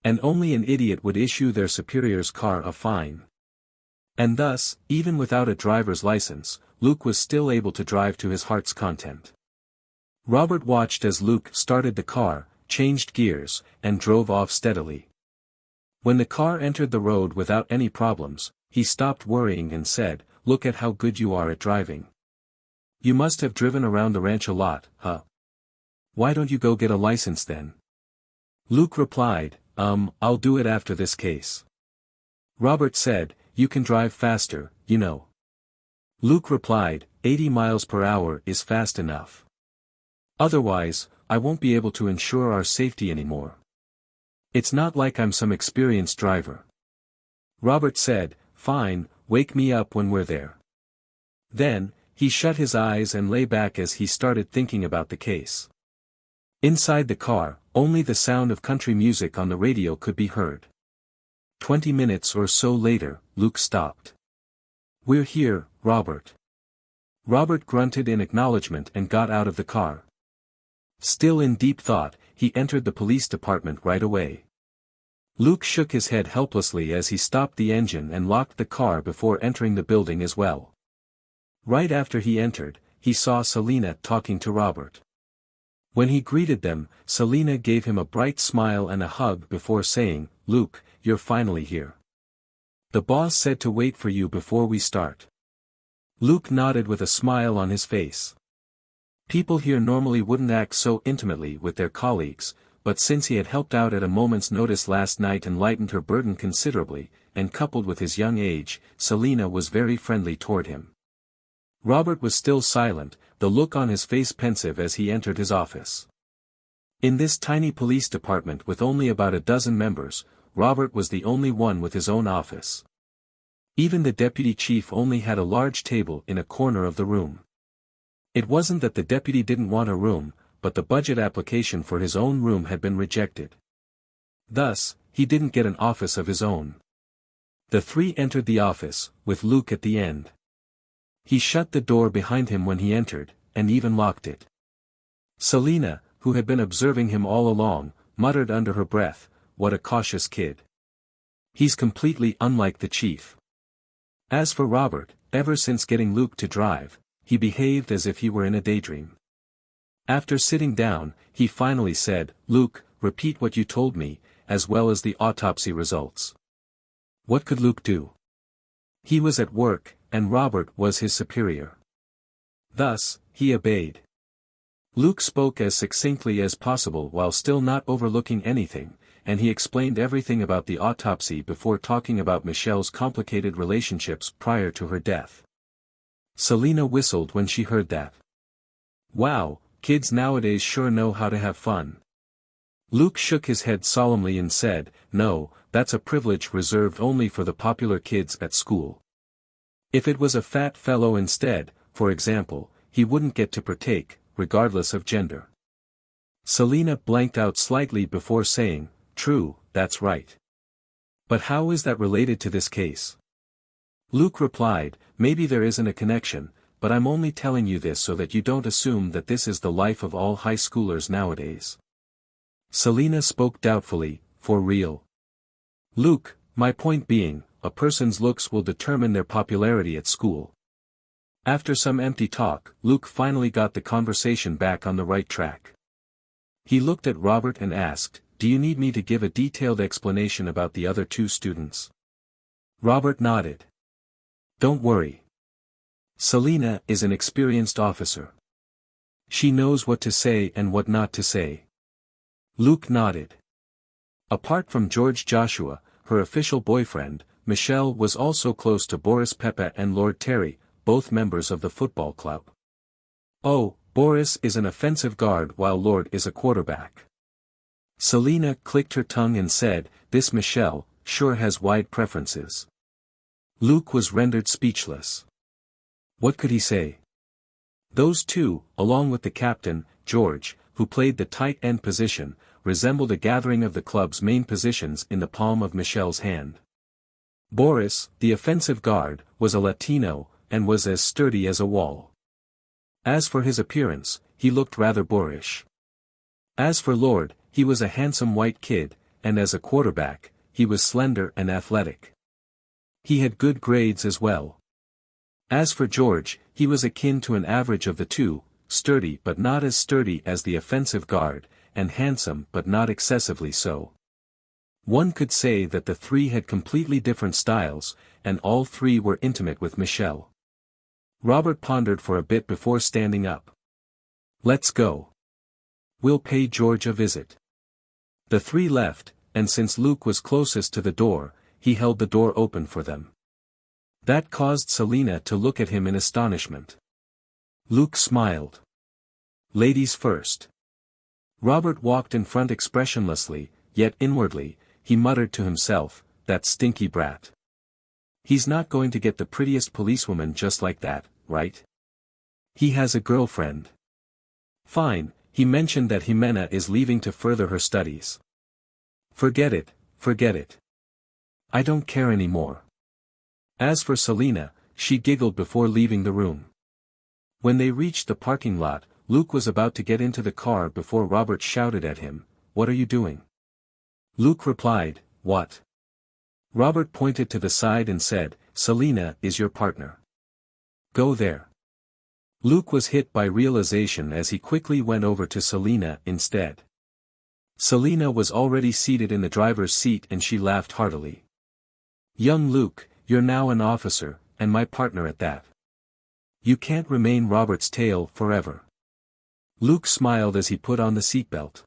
And only an idiot would issue their superior's car a fine. And thus, even without a driver's license, Luke was still able to drive to his heart's content. Robert watched as Luke started the car, changed gears, and drove off steadily. When the car entered the road without any problems, he stopped worrying and said, look at how good you are at driving. You must have driven around the ranch a lot, huh? Why don't you go get a license then? Luke replied, I'll do it after this case. Robert said, you can drive faster, you know. Luke replied, 80 miles per hour is fast enough. Otherwise, I won't be able to ensure our safety anymore. It's not like I'm some experienced driver. Robert said, fine, wake me up when we're there. Then, he shut his eyes and lay back as he started thinking about the case. Inside the car, only the sound of country music on the radio could be heard. 20 minutes or so later, Luke stopped. We're here, Robert. Robert grunted in acknowledgement and got out of the car. Still in deep thought, he entered the police department right away. Luke shook his head helplessly as he stopped the engine and locked the car before entering the building as well. Right after he entered, he saw Selina talking to Robert. When he greeted them, Selina gave him a bright smile and a hug before saying, Luke, you're finally here. The boss said to wait for you before we start. Luke nodded with a smile on his face. People here normally wouldn't act so intimately with their colleagues, but since he had helped out at a moment's notice last night and lightened her burden considerably, and coupled with his young age, Selina was very friendly toward him. Robert was still silent, the look on his face pensive as he entered his office. In this tiny police department with only about a dozen members, Robert was the only one with his own office. Even the deputy chief only had a large table in a corner of the room. It wasn't that the deputy didn't want a room, but the budget application for his own room had been rejected. Thus, he didn't get an office of his own. The three entered the office, with Luke at the end. He shut the door behind him when he entered, and even locked it. Selina, who had been observing him all along, muttered under her breath, "What a cautious kid. He's completely unlike the chief." As for Robert, ever since getting Luke to drive, he behaved as if he were in a daydream. After sitting down, he finally said, "Luke, repeat what you told me, as well as the autopsy results." What could Luke do? He was at work, and Robert was his superior. Thus, he obeyed. Luke spoke as succinctly as possible while still not overlooking anything, and he explained everything about the autopsy before talking about Michelle's complicated relationships prior to her death. Selina whistled when she heard that. Wow, kids nowadays sure know how to have fun. Luke shook his head solemnly and said, "No, that's a privilege reserved only for the popular kids at school. If it was a fat fellow instead, for example, he wouldn't get to partake, regardless of gender." Selina blanked out slightly before saying, "True, that's right. But how is that related to this case?" Luke replied, "Maybe there isn't a connection, but I'm only telling you this so that you don't assume that this is the life of all high schoolers nowadays." Selina spoke doubtfully, "For real?" "Luke, my point being, a person's looks will determine their popularity at school." After some empty talk, Luke finally got the conversation back on the right track. He looked at Robert and asked, "Do you need me to give a detailed explanation about the other two students?" Robert nodded. "Don't worry. Selina is an experienced officer. She knows what to say and what not to say." Luke nodded. Apart from George Joshua, her official boyfriend, Michelle was also close to Boris Pepe and Lord Terry, both members of the football club. Oh, Boris is an offensive guard while Lord is a quarterback. Selina clicked her tongue and said, "This Michelle sure has wide preferences." Luke was rendered speechless. What could he say? Those two, along with the captain, George, who played the tight end position, resembled a gathering of the club's main positions in the palm of Michelle's hand. Boris, the offensive guard, was a Latino, and was as sturdy as a wall. As for his appearance, he looked rather boorish. As for Lord, he was a handsome white kid, and as a quarterback, he was slender and athletic. He had good grades as well. As for George, he was akin to an average of the two, sturdy but not as sturdy as the offensive guard, and handsome but not excessively so. One could say that the three had completely different styles, and all three were intimate with Michelle. Robert pondered for a bit before standing up. "Let's go. We'll pay George a visit." The three left, and since Luke was closest to the door, he held the door open for them. That caused Selina to look at him in astonishment. Luke smiled. "Ladies first." Robert walked in front expressionlessly, yet inwardly, he muttered to himself, "That stinky brat. He's not going to get the prettiest policewoman just like that, right? He has a girlfriend. Fine, he mentioned that Jimena is leaving to further her studies. Forget it, forget it. I don't care anymore." As for Selina, she giggled before leaving the room. When they reached the parking lot, Luke was about to get into the car before Robert shouted at him, "What are you doing?" Luke replied, "What?" Robert pointed to the side and said, "Selina is your partner. Go there." Luke was hit by realization as he quickly went over to Selina instead. Selina was already seated in the driver's seat and she laughed heartily. "Young Luke, you're now an officer, and my partner at that. You can't remain Robert's tail forever." Luke smiled as he put on the seatbelt.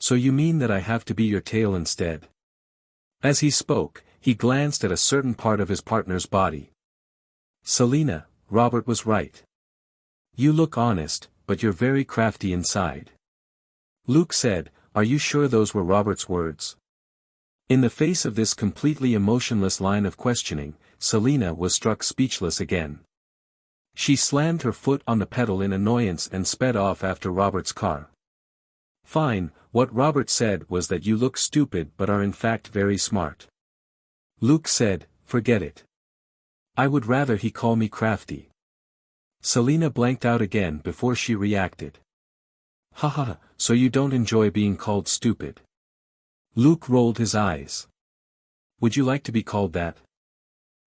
"So you mean that I have to be your tail instead?" As he spoke, he glanced at a certain part of his partner's body. "Selina, Robert was right. You look honest, but you're very crafty inside." Luke said, "Are you sure those were Robert's words?" In the face of this completely emotionless line of questioning, Selina was struck speechless again. She slammed her foot on the pedal in annoyance and sped off after Robert's car. "Fine, what Robert said was that you look stupid but are in fact very smart. Luke said, forget it. I would rather he call me crafty. Selena blanked out again before she reacted. Haha, so you don't enjoy being called stupid. Luke rolled his eyes. Would you like to be called that?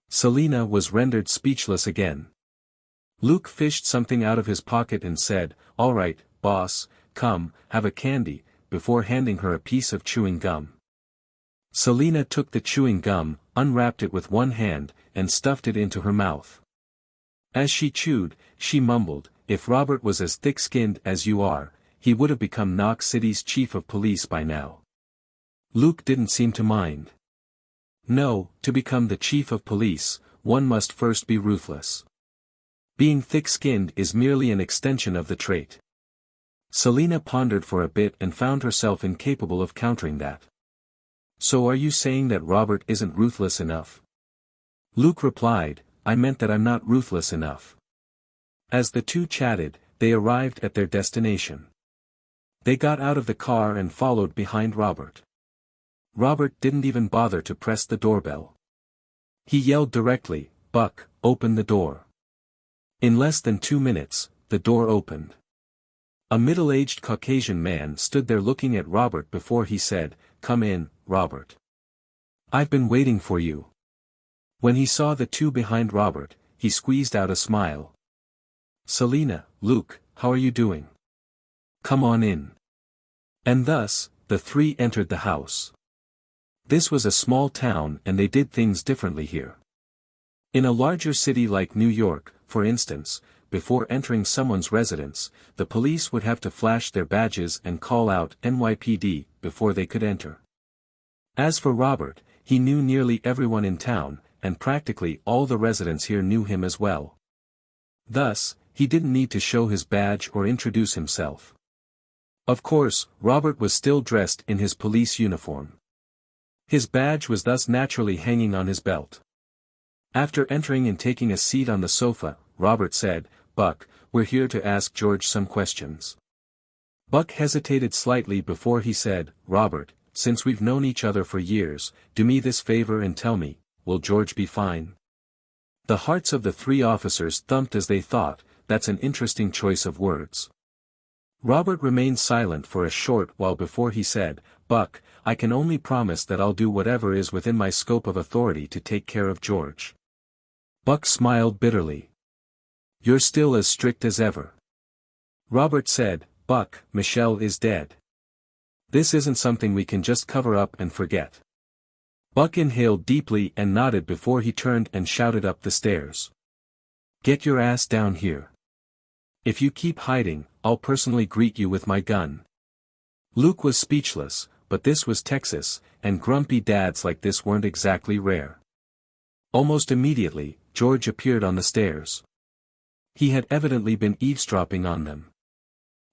Selena was rendered speechless again. Luke fished something out of his pocket and said, all right, boss, come, have a candy, before handing her a piece of chewing gum. Selena took the chewing gum, unwrapped it with one hand, and stuffed it into her mouth. As she chewed, she mumbled, if Robert was as thick-skinned as you are, he would have become Knox City's chief of police by now. Luke didn't seem to mind. No, to become the chief of police, one must first be ruthless. Being thick-skinned is merely an extension of the trait. Selena pondered for a bit and found herself incapable of countering that. So are you saying that Robert isn't ruthless enough? Luke replied, I meant that I'm not ruthless enough. As the two chatted, they arrived at their destination. They got out of the car and followed behind Robert. Robert didn't even bother to press the doorbell. He yelled directly, Buck, open the door. In less than 2 minutes, the door opened. A middle-aged Caucasian man stood there looking at Robert before he said, come in, Robert. I've been waiting for you. When he saw the two behind Robert, he squeezed out a smile. Selena, Luke, how are you doing? Come on in. And thus, the three entered the house. This was a small town and they did things differently here. In a larger city like New York, for instance, before entering someone's residence, the police would have to flash their badges and call out NYPD before they could enter. As for Robert, he knew nearly everyone in town, and practically all the residents here knew him as well. Thus, he didn't need to show his badge or introduce himself. Of course, Robert was still dressed in his police uniform. His badge was thus naturally hanging on his belt. After entering and taking a seat on the sofa, Robert said, Buck, we're here to ask George some questions. Buck hesitated slightly before he said, Robert, since we've known each other for years, do me this favor and tell me, will George be fine? The hearts of the three officers thumped as they thought, that's an interesting choice of words. Robert remained silent for a short while before he said, Buck, I can only promise that I'll do whatever is within my scope of authority to take care of George. Buck smiled bitterly. You're still as strict as ever. Robert said, Buck, Michelle is dead. This isn't something we can just cover up and forget. Buck inhaled deeply and nodded before he turned and shouted up the stairs. Get your ass down here. If you keep hiding, I'll personally greet you with my gun. Luke was speechless, but this was Texas, and grumpy dads like this weren't exactly rare. Almost immediately, George appeared on the stairs. He had evidently been eavesdropping on them.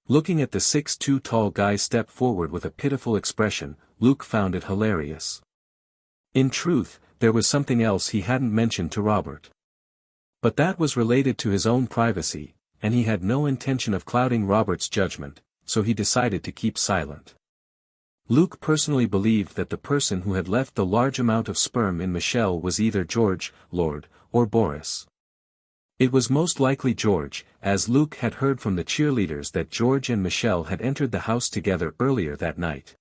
Looking at the 6'2" tall guy step forward with a pitiful expression, Luke found it hilarious. In truth, there was something else he hadn't mentioned to Robert. But that was related to his own privacy, and he had no intention of clouding Robert's judgment, so he decided to keep silent. Luke personally believed that the person who had left the large amount of sperm in Michelle was either George, Lord, or Boris. It was most likely George, as Luke had heard from the cheerleaders that George and Michelle had entered the house together earlier that night.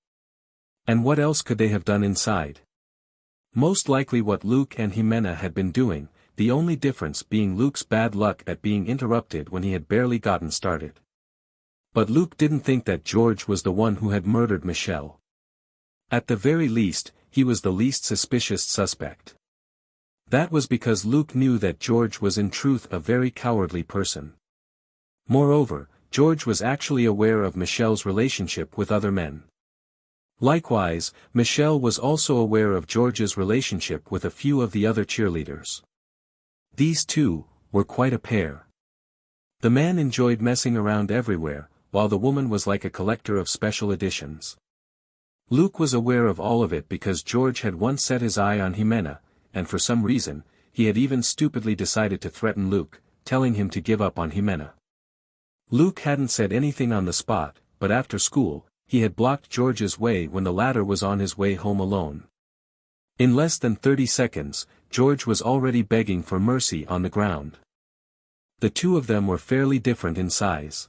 And what else could they have done inside? Most likely what Luke and Jimena had been doing, the only difference being Luke's bad luck at being interrupted when he had barely gotten started. But Luke didn't think that George was the one who had murdered Michelle. At the very least, he was the least suspicious suspect. That was because Luke knew that George was in truth a very cowardly person. Moreover, George was actually aware of Michelle's relationship with other men. Likewise, Michelle was also aware of George's relationship with a few of the other cheerleaders. These two were quite a pair. The man enjoyed messing around everywhere, while the woman was like a collector of special editions. Luke was aware of all of it because George had once set his eye on Jimena, and for some reason, he had even stupidly decided to threaten Luke, telling him to give up on Jimena. Luke hadn't said anything on the spot, but after school, he had blocked George's way when the latter was on his way home alone. In less than 30 seconds, George was already begging for mercy on the ground. The two of them were fairly different in size.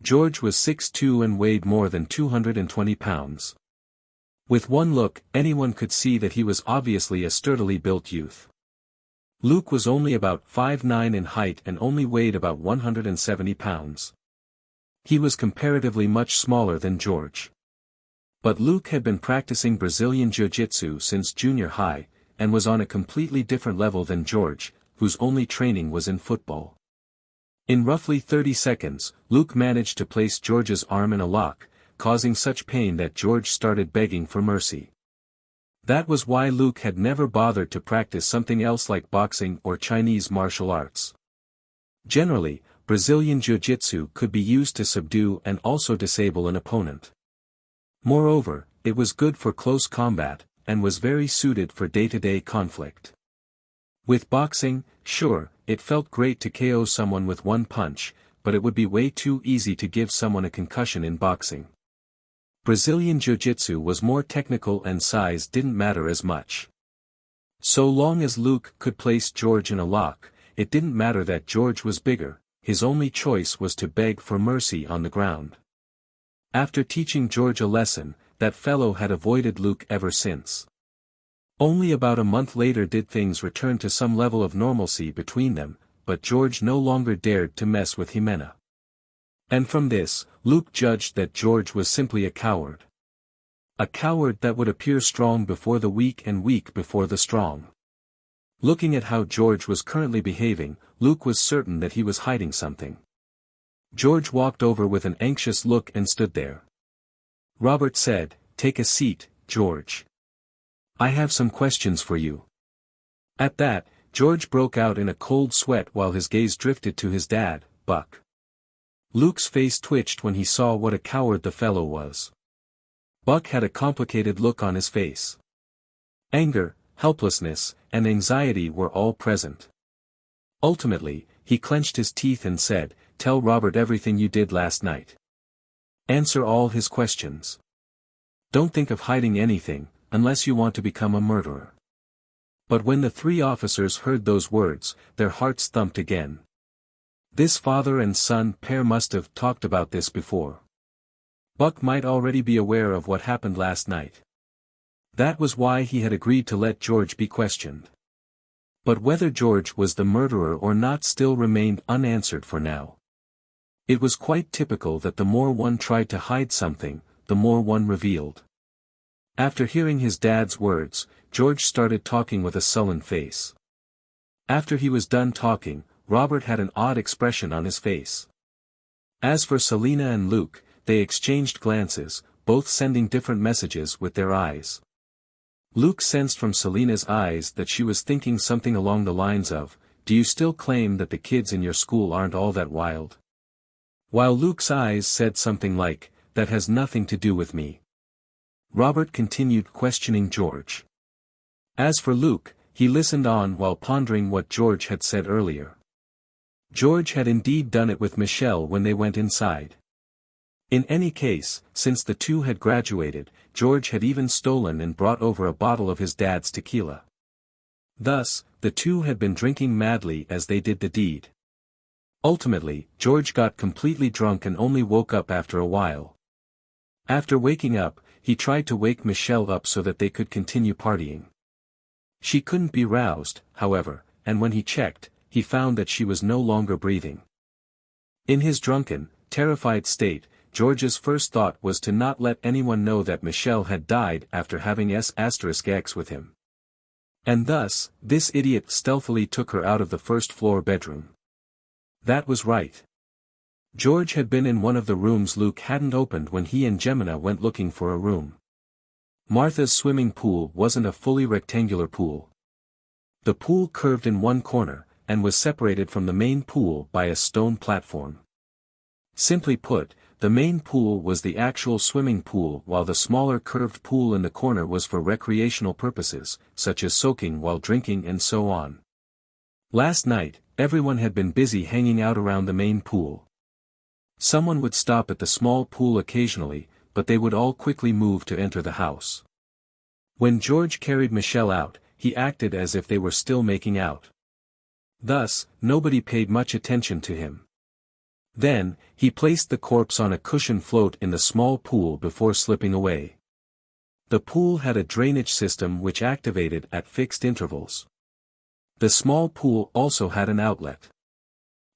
George was 6'2" and weighed more than 220 pounds. With one look, anyone could see that he was obviously a sturdily built youth. Luke was only about 5'9" in height and only weighed about 170 pounds. He was comparatively much smaller than George. But Luke had been practicing Brazilian Jiu-Jitsu since junior high, and was on a completely different level than George, whose only training was in football. In roughly 30 seconds, Luke managed to place George's arm in a lock, causing such pain that George started begging for mercy. That was why Luke had never bothered to practice something else like boxing or Chinese martial arts. Generally, Brazilian Jiu-Jitsu could be used to subdue and also disable an opponent. Moreover, it was good for close combat, and was very suited for day-to-day conflict. With boxing, sure, it felt great to KO someone with one punch, but it would be way too easy to give someone a concussion in boxing. Brazilian Jiu-Jitsu was more technical and size didn't matter as much. So long as Luke could place George in a lock, it didn't matter that George was bigger, his only choice was to beg for mercy on the ground. After teaching George a lesson, that fellow had avoided Luke ever since. Only about a month later did things return to some level of normalcy between them, but George no longer dared to mess with Jimena. And from this, Luke judged that George was simply a coward. A coward that would appear strong before the weak and weak before the strong. Looking at how George was currently behaving, Luke was certain that he was hiding something. George walked over with an anxious look and stood there. Robert said, "Take a seat, George. I have some questions for you." At that, George broke out in a cold sweat while his gaze drifted to his dad, Buck. Luke's face twitched when he saw what a coward the fellow was. Buck had a complicated look on his face. Anger, helplessness, and anxiety were all present. Ultimately, he clenched his teeth and said, "Tell Robert everything you did last night. Answer all his questions. Don't think of hiding anything, unless you want to become a murderer." But when the three officers heard those words, their hearts thumped again. This father and son pair must have talked about this before. Buck might already be aware of what happened last night. That was why he had agreed to let George be questioned. But whether George was the murderer or not still remained unanswered for now. It was quite typical that the more one tried to hide something, the more one revealed. After hearing his dad's words, George started talking with a sullen face. After he was done talking, Robert had an odd expression on his face. As for Selena and Luke, they exchanged glances, both sending different messages with their eyes. Luke sensed from Selena's eyes that she was thinking something along the lines of, "Do you still claim that the kids in your school aren't all that wild?" While Luke's eyes said something like, "That has nothing to do with me." Robert continued questioning George. As for Luke, he listened on while pondering what George had said earlier. George had indeed done it with Michelle when they went inside. In any case, since the two had graduated, George had even stolen and brought over a bottle of his dad's tequila. Thus, the two had been drinking madly as they did the deed. Ultimately, George got completely drunk and only woke up after a while. After waking up, he tried to wake Michelle up so that they could continue partying. She couldn't be roused, however, and when he checked, he found that she was no longer breathing. In his drunken, terrified state, George's first thought was to not let anyone know that Michelle had died after having S*X with him. And thus, this idiot stealthily took her out of the first-floor bedroom. That was right. George had been in one of the rooms Luke hadn't opened when he and Jemina went looking for a room. Martha's swimming pool wasn't a fully rectangular pool. The pool curved in one corner, and was separated from the main pool by a stone platform. Simply put, the main pool was the actual swimming pool while the smaller curved pool in the corner was for recreational purposes, such as soaking while drinking and so on. Last night, everyone had been busy hanging out around the main pool. Someone would stop at the small pool occasionally, but they would all quickly move to enter the house. When George carried Michelle out, he acted as if they were still making out. Thus, nobody paid much attention to him. Then, he placed the corpse on a cushion float in the small pool before slipping away. The pool had a drainage system which activated at fixed intervals. The small pool also had an outlet.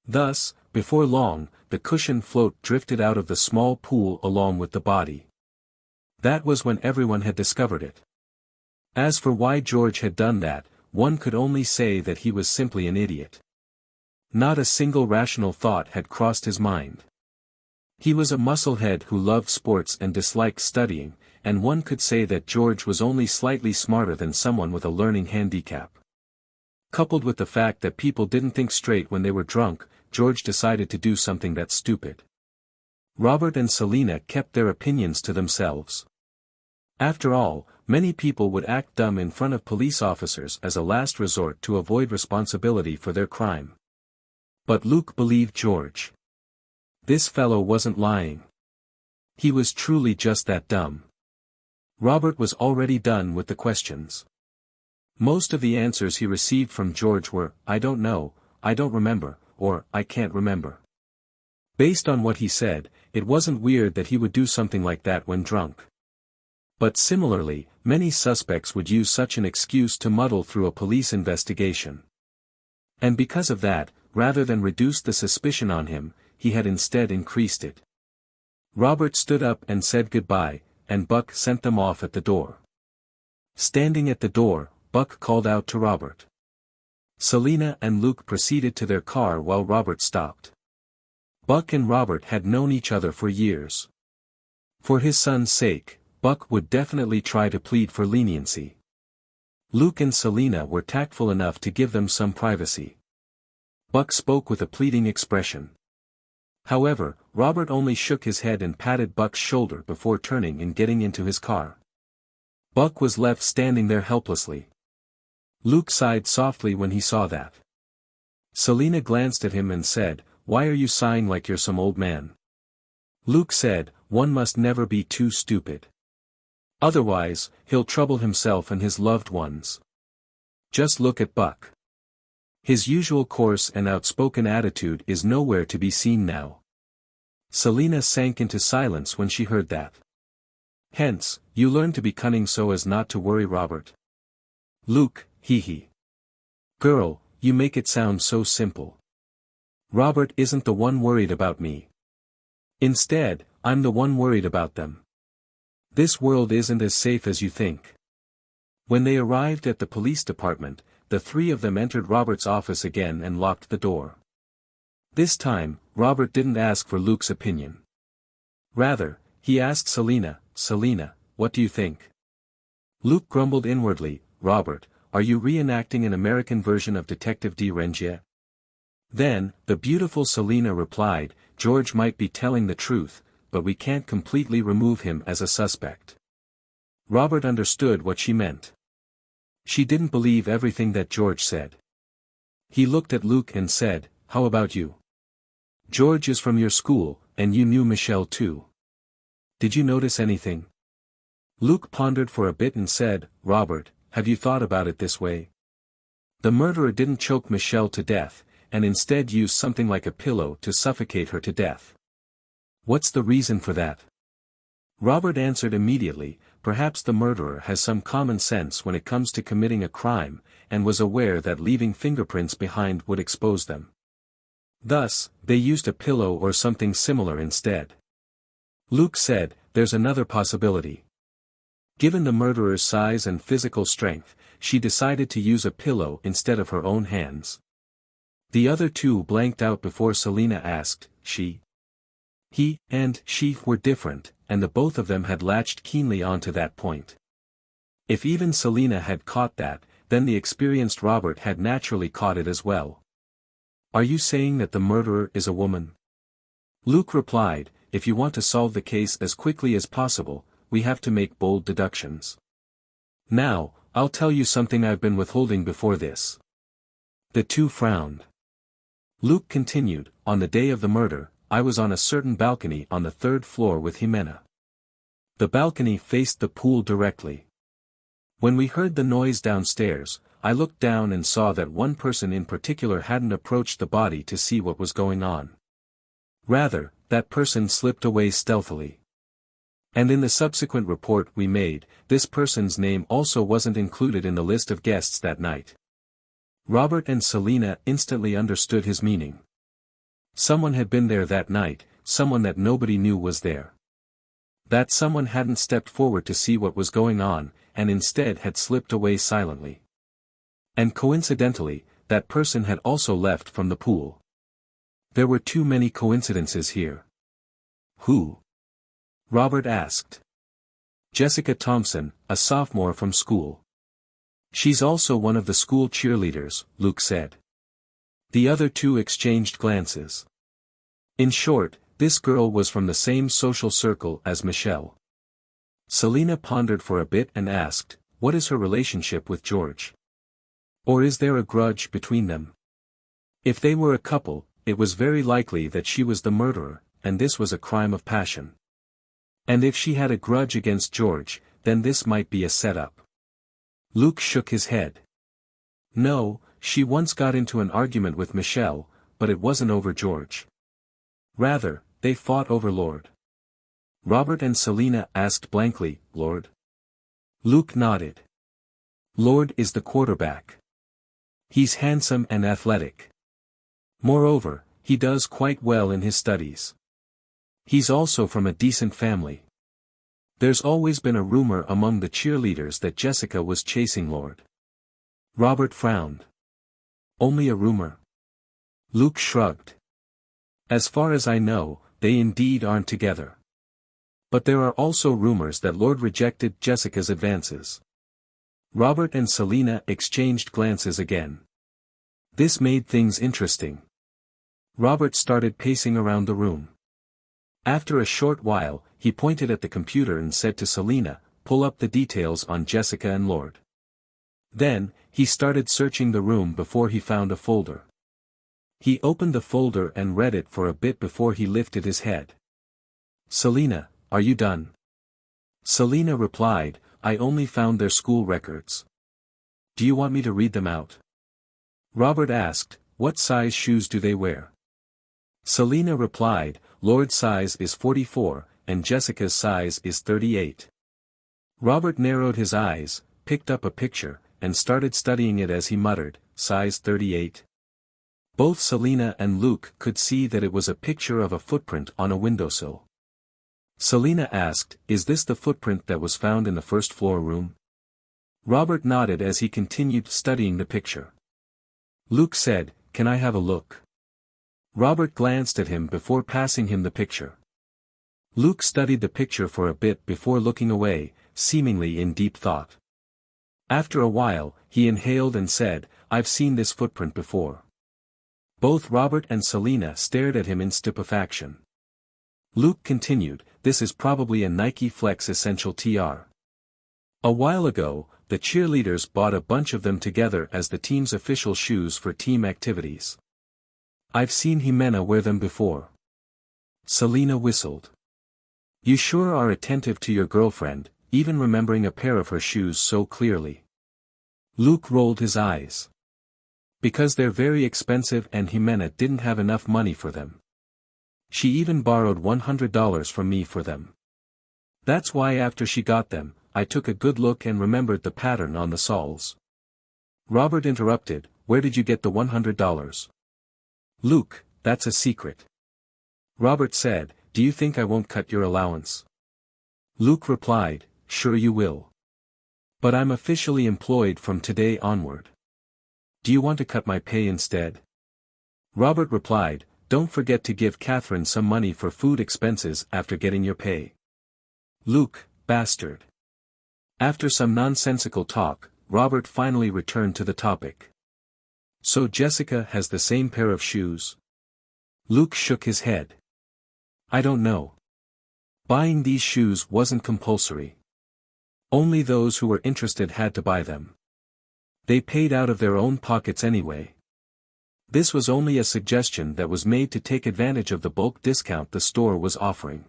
Thus, before long, the cushion float drifted out of the small pool along with the body. That was when everyone had discovered it. As for why George had done that, one could only say that he was simply an idiot. Not a single rational thought had crossed his mind. He was a musclehead who loved sports and disliked studying, and one could say that George was only slightly smarter than someone with a learning handicap. Coupled with the fact that people didn't think straight when they were drunk, George decided to do something that's stupid. Robert and Selina kept their opinions to themselves. After all, many people would act dumb in front of police officers as a last resort to avoid responsibility for their crime. But Luke believed George. This fellow wasn't lying. He was truly just that dumb. Robert was already done with the questions. Most of the answers he received from George were, "I don't know, I don't remember," or "I can't remember." Based on what he said, it wasn't weird that he would do something like that when drunk. But similarly, many suspects would use such an excuse to muddle through a police investigation. And because of that, rather than reduce the suspicion on him, he had instead increased it. Robert stood up and said goodbye, and Buck sent them off at the door. Standing at the door, Buck called out to Robert. Selina and Luke proceeded to their car while Robert stopped. Buck and Robert had known each other for years. For his son's sake, Buck would definitely try to plead for leniency. Luke and Selina were tactful enough to give them some privacy. Buck spoke with a pleading expression. However, Robert only shook his head and patted Buck's shoulder before turning and getting into his car. Buck was left standing there helplessly. Luke sighed softly when he saw that. Selina glanced at him and said, "Why are you sighing like you're some old man?" Luke said, "One must never be too stupid. Otherwise, he'll trouble himself and his loved ones. Just look at Buck. His usual coarse and outspoken attitude is nowhere to be seen now." Selina sank into silence when she heard that. "Hence, you learn to be cunning so as not to worry Robert." Luke, hee. "Girl, you make it sound so simple. Robert isn't the one worried about me. Instead, I'm the one worried about them. This world isn't as safe as you think." When they arrived at the police department, the three of them entered Robert's office again and locked the door. This time, Robert didn't ask for Luke's opinion. Rather, he asked Selina, "Selina, what do you think?" Luke grumbled inwardly, "Robert, are you reenacting an American version of Detective D'Rengia?" Then, the beautiful Selina replied, "George might be telling the truth, but we can't completely remove him as a suspect." Robert understood what she meant. She didn't believe everything that George said. He looked at Luke and said, "How about you? George is from your school, and you knew Michelle too. Did you notice anything?" Luke pondered for a bit and said, "Robert, have you thought about it this way? The murderer didn't choke Michelle to death, and instead used something like a pillow to suffocate her to death. What's the reason for that?" Robert answered immediately, "Perhaps the murderer has some common sense when it comes to committing a crime, and was aware that leaving fingerprints behind would expose them. Thus, they used a pillow or something similar instead." Luke said, "There's another possibility. Given the murderer's size and physical strength, she decided to use a pillow instead of her own hands." The other two blanked out before Selina asked, "She?" He and she were different, and the both of them had latched keenly onto that point. If even Selina had caught that, then the experienced Robert had naturally caught it as well. "Are you saying that the murderer is a woman?" Luke replied, "If you want to solve the case as quickly as possible, we have to make bold deductions. Now, I'll tell you something I've been withholding before this." The two frowned. Luke continued, "On the day of the murder, I was on a certain balcony on the 3rd floor with Jimena. The balcony faced the pool directly. When we heard the noise downstairs, I looked down and saw that one person in particular hadn't approached the body to see what was going on. Rather, that person slipped away stealthily. And in the subsequent report we made, this person's name also wasn't included in the list of guests that night. Robert and Selina instantly understood his meaning. Someone had been there that night, someone that nobody knew was there. That someone hadn't stepped forward to see what was going on, and instead had slipped away silently. And coincidentally, that person had also left from the pool. There were too many coincidences here. Who? Robert asked. Jessica Thompson, a sophomore from school. She's also one of the school cheerleaders, Luke said. The other two exchanged glances. In short, this girl was from the same social circle as Michelle. Selina pondered for a bit and asked, what is her relationship with George? Or is there a grudge between them? If they were a couple, it was very likely that she was the murderer, and this was a crime of passion. And if she had a grudge against George, then this might be a setup. Luke shook his head. No, she once got into an argument with Michelle, but it wasn't over George. Rather, they fought over Lord. Robert and Selina asked blankly, Lord? Luke nodded. Lord is the quarterback. He's handsome and athletic. Moreover, he does quite well in his studies. He's also from a decent family. There's always been a rumor among the cheerleaders that Jessica was chasing Lord. Robert frowned. Only a rumor? Luke shrugged. As far as I know, they indeed aren't together. But there are also rumors that Lord rejected Jessica's advances. Robert and Selina exchanged glances again. This made things interesting. Robert started pacing around the room. After a short while, he pointed at the computer and said to Selina, pull up the details on Jessica and Lord. Then, he started searching the room before he found a folder. He opened the folder and read it for a bit before he lifted his head. Selina, are you done? Selina replied, I only found their school records. Do you want me to read them out? Robert asked, what size shoes do they wear? Selina replied, Lord's size is 44, and Jessica's size is 38. Robert narrowed his eyes, picked up a picture, and started studying it as he muttered, size 38. Both Selina and Luke could see that it was a picture of a footprint on a windowsill. Selina asked, is this the footprint that was found in the first-floor room? Robert nodded as he continued studying the picture. Luke said, can I have a look? Robert glanced at him before passing him the picture. Luke studied the picture for a bit before looking away, seemingly in deep thought. After a while, he inhaled and said, I've seen this footprint before. Both Robert and Selina stared at him in stupefaction. Luke continued, this is probably a Nike Flex Essential TR. A while ago, the cheerleaders bought a bunch of them together as the team's official shoes for team activities. I've seen Jimena wear them before. Selina whistled. You sure are attentive to your girlfriend, even remembering a pair of her shoes so clearly. Luke rolled his eyes. Because they're very expensive and Jimena didn't have enough money for them. She even borrowed $100 from me for them. That's why after she got them, I took a good look and remembered the pattern on the soles. Robert interrupted, where did you get the $100? Luke, that's a secret. Robert said, do you think I won't cut your allowance? Luke replied, sure you will. But I'm officially employed from today onward. Do you want to cut my pay instead? Robert replied, don't forget to give Catherine some money for food expenses after getting your pay. Luke, bastard. After some nonsensical talk, Robert finally returned to the topic. So Jessica has the same pair of shoes? Luke shook his head. I don't know. Buying these shoes wasn't compulsory. Only those who were interested had to buy them. They paid out of their own pockets anyway. This was only a suggestion that was made to take advantage of the bulk discount the store was offering.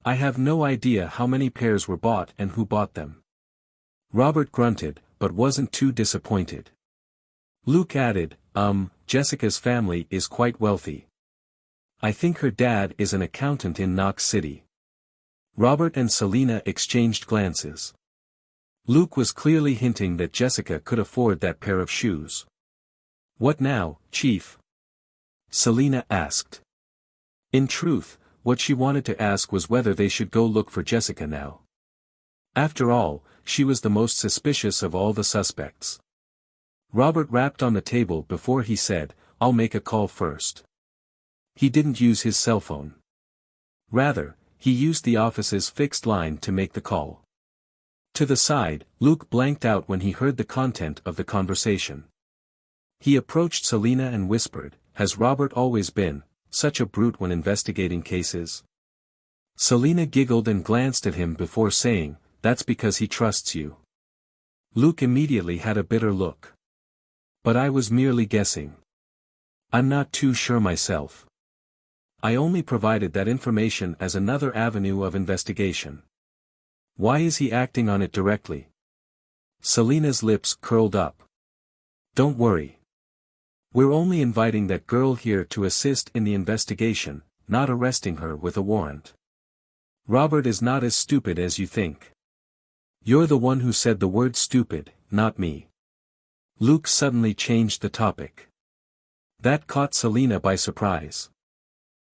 I have no idea how many pairs were bought and who bought them. Robert grunted, but wasn't too disappointed. Luke added, Jessica's family is quite wealthy. I think her dad is an accountant in Knox City. Robert and Selina exchanged glances. Luke was clearly hinting that Jessica could afford that pair of shoes. What now, Chief? Selina asked. In truth, what she wanted to ask was whether they should go look for Jessica now. After all, she was the most suspicious of all the suspects. Robert rapped on the table before he said, I'll make a call first. He didn't use his cell phone. Rather, he used the office's fixed line to make the call. To the side, Luke blanked out when he heard the content of the conversation. He approached Selina and whispered, Has Robert always been such a brute when investigating cases? Selina giggled and glanced at him before saying, That's because he trusts you. Luke immediately had a bitter look. But I was merely guessing. I'm not too sure myself. I only provided that information as another avenue of investigation. Why is he acting on it directly? Selina's lips curled up. Don't worry. We're only inviting that girl here to assist in the investigation, not arresting her with a warrant. Robert is not as stupid as you think. You're the one who said the word stupid, not me. Luke suddenly changed the topic. That caught Selina by surprise.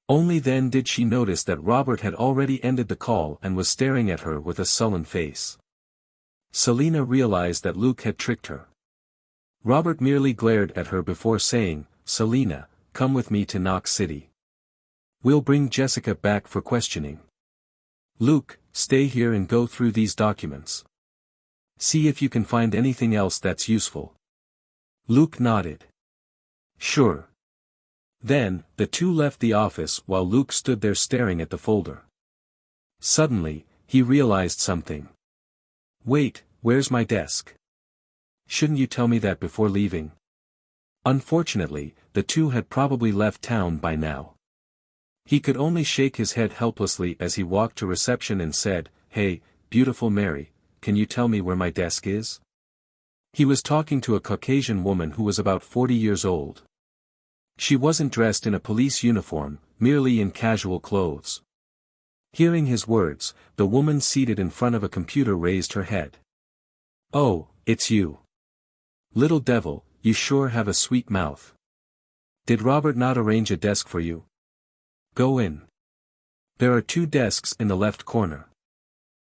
Only then did she notice that Robert had already ended the call and was staring at her with a sullen face. Selina realized that Luke had tricked her. Robert merely glared at her before saying, Selina, come with me to Knox City. We'll bring Jessica back for questioning. Luke, stay here and go through these documents. See if you can find anything else that's useful. Luke nodded. Sure. Then, the two left the office while Luke stood there staring at the folder. Suddenly, he realized something. Wait, where's my desk? Shouldn't you tell me that before leaving? Unfortunately, the two had probably left town by now. He could only shake his head helplessly as he walked to reception and said, Hey, beautiful Mary, can you tell me where my desk is? He was talking to a Caucasian woman who was about 40 years old. She wasn't dressed in a police uniform, merely in casual clothes. Hearing his words, the woman seated in front of a computer raised her head. Oh, it's you. Little devil, you sure have a sweet mouth. Did Robert not arrange a desk for you? Go in. There are 2 desks in the left corner.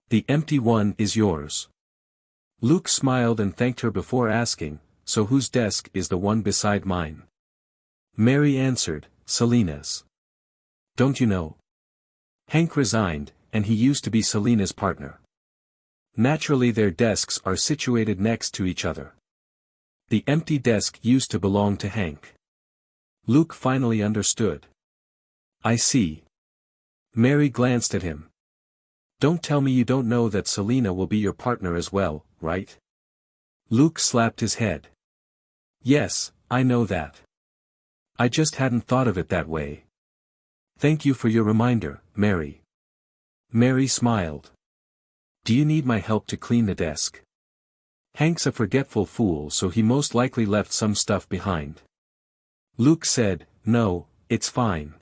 The empty one is yours. Luke smiled and thanked her before asking, So whose desk is the one beside mine? Mary answered, Selina's. Don't you know? Hank resigned, and he used to be Selina's partner. Naturally their desks are situated next to each other. The empty desk used to belong to Hank. Luke finally understood. I see. Mary glanced at him. Don't tell me you don't know that Selina will be your partner as well, right? Luke slapped his head. Yes, I know that. I just hadn't thought of it that way. Thank you for your reminder, Mary. Mary smiled. Do you need my help to clean the desk? Hank's a forgetful fool, so he most likely left some stuff behind. Luke said, No, it's fine.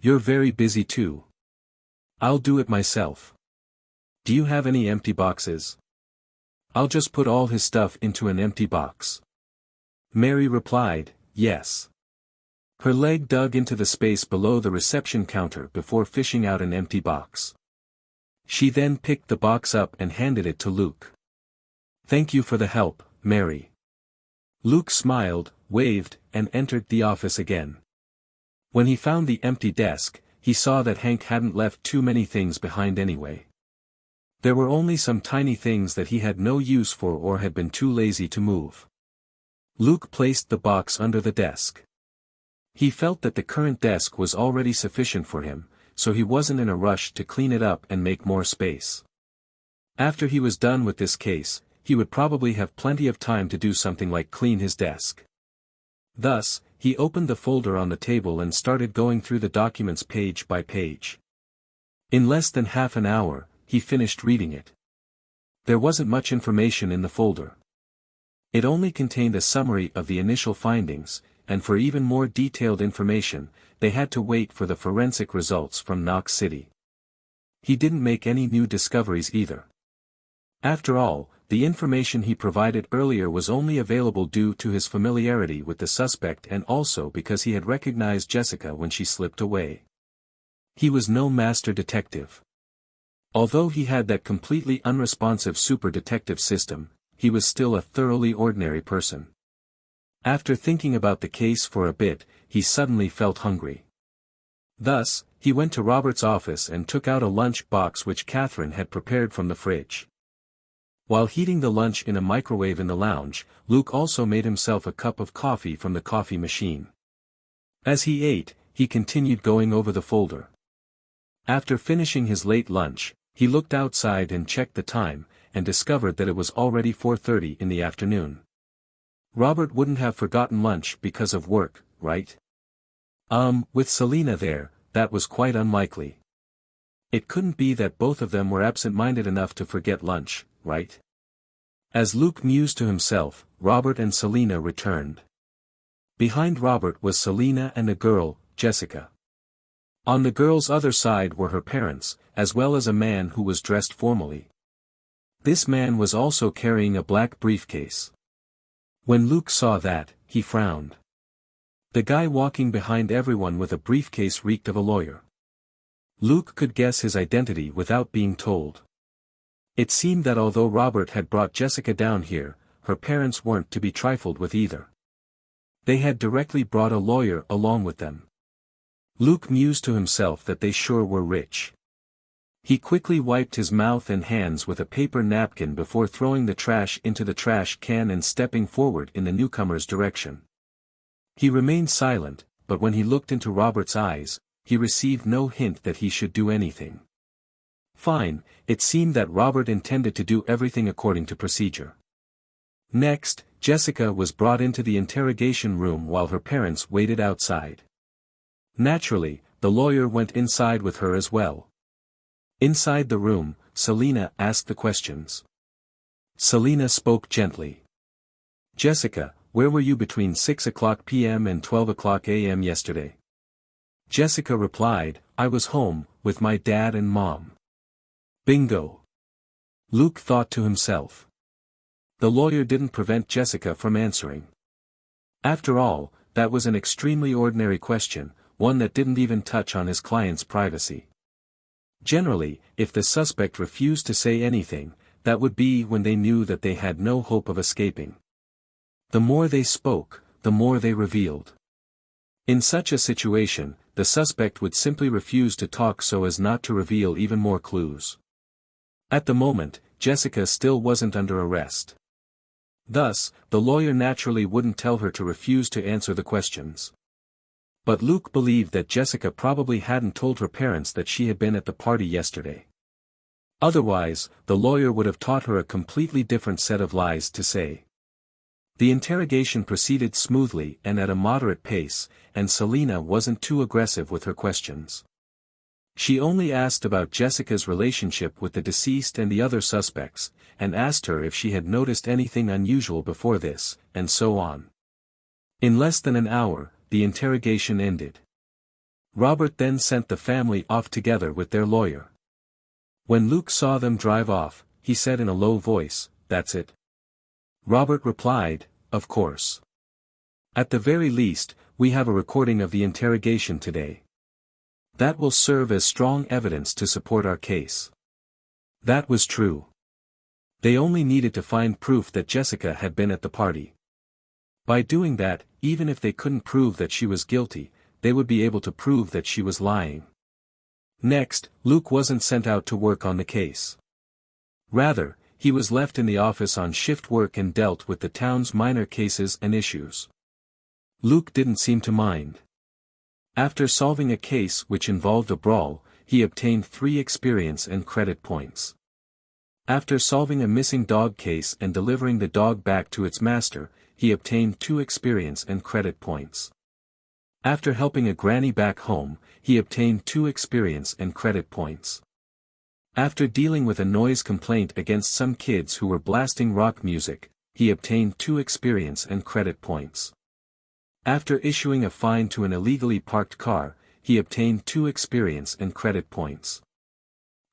You're very busy too. I'll do it myself. Do you have any empty boxes? I'll just put all his stuff into an empty box. Mary replied, Yes. Her leg dug into the space below the reception counter before fishing out an empty box. She then picked the box up and handed it to Luke. Thank you for the help, Mary. Luke smiled, waved, and entered the office again. When he found the empty desk, he saw that Hank hadn't left too many things behind anyway. There were only some tiny things that he had no use for or had been too lazy to move. Luke placed the box under the desk. He felt that the current desk was already sufficient for him, so he wasn't in a rush to clean it up and make more space. After he was done with this case, he would probably have plenty of time to do something like clean his desk. Thus, he opened the folder on the table and started going through the documents page by page. In less than half an hour, he finished reading it. There wasn't much information in the folder. It only contained a summary of the initial findings, and for even more detailed information, they had to wait for the forensic results from Knox City. He didn't make any new discoveries either. After all, the information he provided earlier was only available due to his familiarity with the suspect and also because he had recognized Jessica when she slipped away. He was no master detective. Although he had that completely unresponsive super detective system, he was still a thoroughly ordinary person. After thinking about the case for a bit, he suddenly felt hungry. Thus, he went to Robert's office and took out a lunch box which Catherine had prepared from the fridge. While heating the lunch in a microwave in the lounge, Luke also made himself a cup of coffee from the coffee machine. As he ate, he continued going over the folder. After finishing his late lunch, he looked outside and checked the time, and discovered that it was already 4:30 in the afternoon. Robert wouldn't have forgotten lunch because of work, right? With Selina there, that was quite unlikely. It couldn't be that both of them were absent-minded enough to forget lunch, right? As Luke mused to himself, Robert and Selina returned. Behind Robert was Selina and a girl, Jessica. On the girl's other side were her parents, as well as a man who was dressed formally. This man was also carrying a black briefcase. When Luke saw that, he frowned. The guy walking behind everyone with a briefcase reeked of a lawyer. Luke could guess his identity without being told. It seemed that although Robert had brought Jessica down here, her parents weren't to be trifled with either. They had directly brought a lawyer along with them. Luke mused to himself that they sure were rich. He quickly wiped his mouth and hands with a paper napkin before throwing the trash into the trash can and stepping forward in the newcomer's direction. He remained silent, but when he looked into Robert's eyes, he received no hint that he should do anything. Fine, it seemed that Robert intended to do everything according to procedure. Next, Jessica was brought into the interrogation room while her parents waited outside. Naturally, the lawyer went inside with her as well. Inside the room, Selina asked the questions. Selina spoke gently. Jessica, where were you between 6 p.m. and 12 a.m. yesterday? Jessica replied, I was home, with my dad and mom. Bingo. Luke thought to himself. The lawyer didn't prevent Jessica from answering. After all, that was an extremely ordinary question, one that didn't even touch on his client's privacy. Generally, if the suspect refused to say anything, that would be when they knew that they had no hope of escaping. The more they spoke, the more they revealed. In such a situation, the suspect would simply refuse to talk so as not to reveal even more clues. At the moment, Jessica still wasn't under arrest. Thus, the lawyer naturally wouldn't tell her to refuse to answer the questions. But Luke believed that Jessica probably hadn't told her parents that she had been at the party yesterday. Otherwise, the lawyer would have taught her a completely different set of lies to say. The interrogation proceeded smoothly and at a moderate pace, and Selina wasn't too aggressive with her questions. She only asked about Jessica's relationship with the deceased and the other suspects, and asked her if she had noticed anything unusual before this, and so on. In less than an hour, the interrogation ended. Robert then sent the family off together with their lawyer. When Luke saw them drive off, he said in a low voice, "That's it?" Robert replied, "Of course. At the very least, we have a recording of the interrogation today. That will serve as strong evidence to support our case." That was true. They only needed to find proof that Jessica had been at the party. By doing that, even if they couldn't prove that she was guilty, they would be able to prove that she was lying. Next, Luke wasn't sent out to work on the case. Rather, he was left in the office on shift work and dealt with the town's minor cases and issues. Luke didn't seem to mind. After solving a case which involved a brawl, he obtained 3 experience and credit points. After solving a missing dog case and delivering the dog back to its master, he obtained 2 experience and credit points. After helping a granny back home, he obtained 2 experience and credit points. After dealing with a noise complaint against some kids who were blasting rock music, he obtained 2 experience and credit points. After issuing a fine to an illegally parked car, he obtained 2 experience and credit points.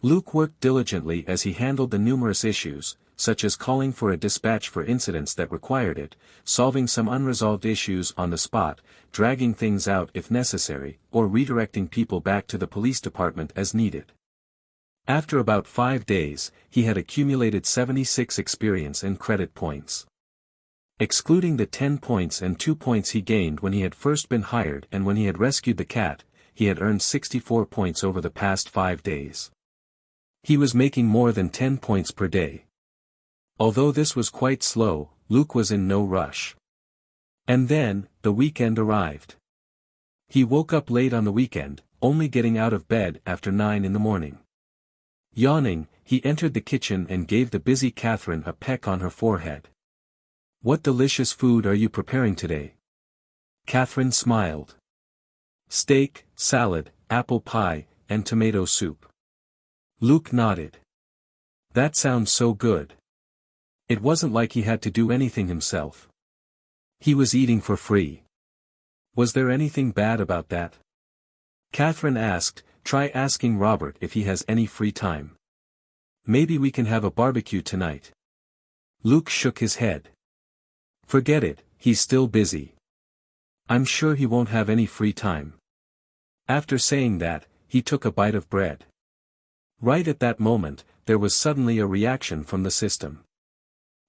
Luke worked diligently as he handled the numerous issues, such as calling for a dispatch for incidents that required it, solving some unresolved issues on the spot, dragging things out if necessary, or redirecting people back to the police department as needed. After about 5 days, he had accumulated 76 experience and credit points. Excluding the 10 points and 2 points he gained when he had first been hired and when he had rescued the cat, he had earned 64 points over the past 5 days. He was making more than 10 points per day. Although this was quite slow, Luke was in no rush. And then, the weekend arrived. He woke up late on the weekend, only getting out of bed after 9 in the morning. Yawning, he entered the kitchen and gave the busy Catherine a peck on her forehead. "What delicious food are you preparing today?" Catherine smiled. "Steak, salad, apple pie, and tomato soup." Luke nodded. "That sounds so good." It wasn't like he had to do anything himself. He was eating for free. Was there anything bad about that? Catherine asked, "Try asking Robert if he has any free time. Maybe we can have a barbecue tonight." Luke shook his head. "Forget it, he's still busy. I'm sure he won't have any free time." After saying that, he took a bite of bread. Right at that moment, there was suddenly a reaction from the system.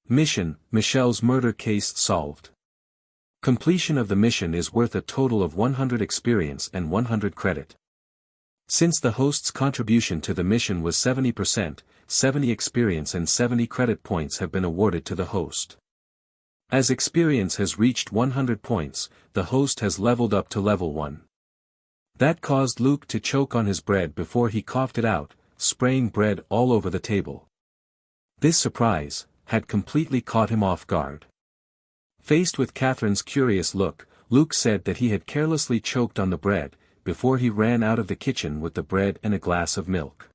Mission: Michelle's murder case solved. Completion of the mission is worth a total of 100 experience and 100 credit. Since the host's contribution to the mission was 70%, 70 experience and 70 credit points have been awarded to the host. As experience has reached 100 points, the host has leveled up to level 1. That caused Luke to choke on his bread before he coughed it out, spraying bread all over the table. This surprise had completely caught him off guard. Faced with Catherine's curious look, Luke said that he had carelessly choked on the bread, before he ran out of the kitchen with the bread and a glass of milk.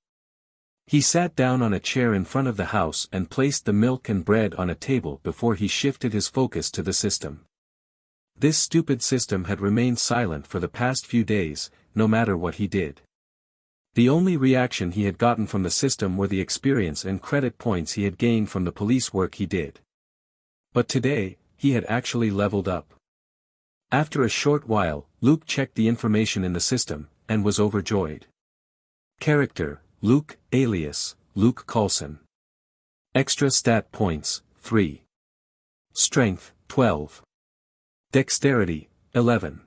He sat down on a chair in front of the house and placed the milk and bread on a table before he shifted his focus to the system. This stupid system had remained silent for the past few days, no matter what he did. The only reaction he had gotten from the system were the experience and credit points he had gained from the police work he did. But today, he had actually leveled up. After a short while, Luke checked the information in the system, and was overjoyed. Character: Luke, alias, Luke Coulson. Extra stat points, 3. Strength, 12. Dexterity, 11.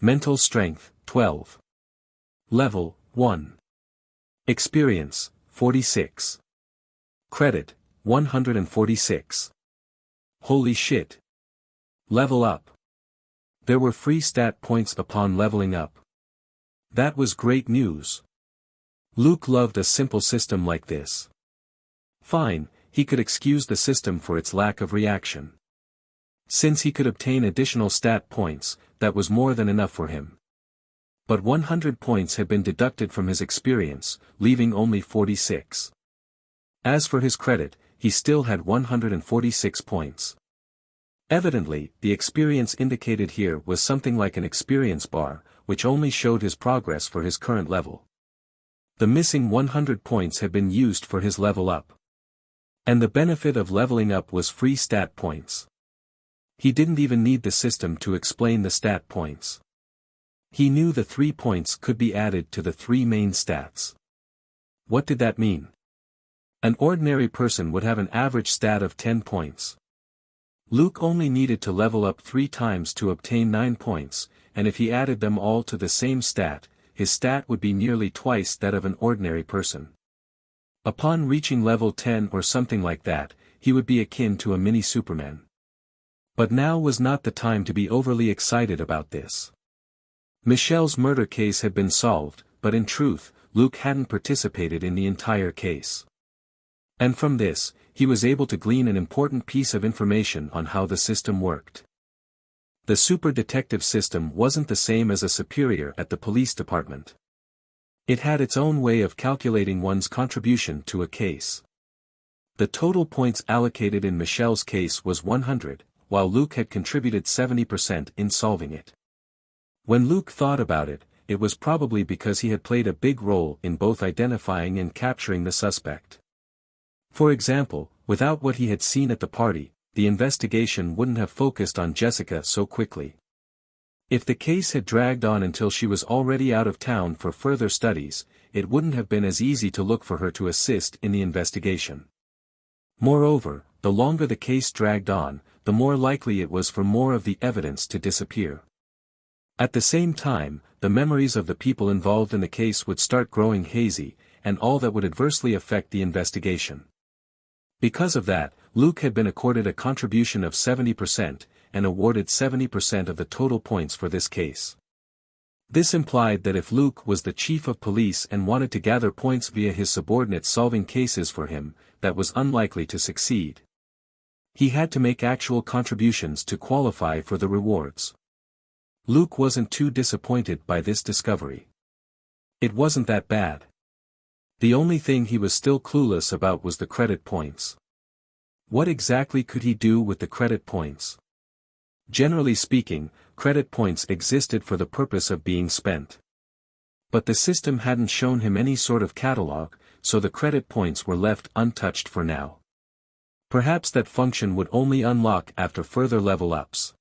Mental strength, 12. Level, 1. Experience, 46. Credit, 146. Holy shit. Level up. There were free stat points upon leveling up. That was great news. Luke loved a simple system like this. Fine, he could excuse the system for its lack of reaction. Since he could obtain additional stat points, that was more than enough for him. But 100 points had been deducted from his experience, leaving only 46. As for his credit, he still had 146 points. Evidently, the experience indicated here was something like an experience bar, which only showed his progress for his current level. The missing 100 points had been used for his level up. And the benefit of leveling up was free stat points. He didn't even need the system to explain the stat points. He knew the 3 points could be added to the 3 main stats. What did that mean? An ordinary person would have an average stat of 10 points. Luke only needed to level up 3 times to obtain 9 points, and if he added them all to the same stat, his stat would be nearly twice that of an ordinary person. Upon reaching level 10 or something like that, he would be akin to a mini Superman. But now was not the time to be overly excited about this. Michelle's murder case had been solved, but in truth, Luke hadn't participated in the entire case. And from this, he was able to glean an important piece of information on how the system worked. The super detective system wasn't the same as a superior at the police department. It had its own way of calculating one's contribution to a case. The total points allocated in Michelle's case was 100, while Luke had contributed 70% in solving it. When Luke thought about it, it was probably because he had played a big role in both identifying and capturing the suspect. For example, without what he had seen at the party, the investigation wouldn't have focused on Jessica so quickly. If the case had dragged on until she was already out of town for further studies, it wouldn't have been as easy to look for her to assist in the investigation. Moreover, the longer the case dragged on, the more likely it was for more of the evidence to disappear. At the same time, the memories of the people involved in the case would start growing hazy, and all that would adversely affect the investigation. Because of that, Luke had been accorded a contribution of 70%, and awarded 70% of the total points for this case. This implied that if Luke was the chief of police and wanted to gather points via his subordinates solving cases for him, that was unlikely to succeed. He had to make actual contributions to qualify for the rewards. Luke wasn't too disappointed by this discovery. It wasn't that bad. The only thing he was still clueless about was the credit points. What exactly could he do with the credit points? Generally speaking, credit points existed for the purpose of being spent. But the system hadn't shown him any sort of catalog, so the credit points were left untouched for now. Perhaps that function would only unlock after further level-ups.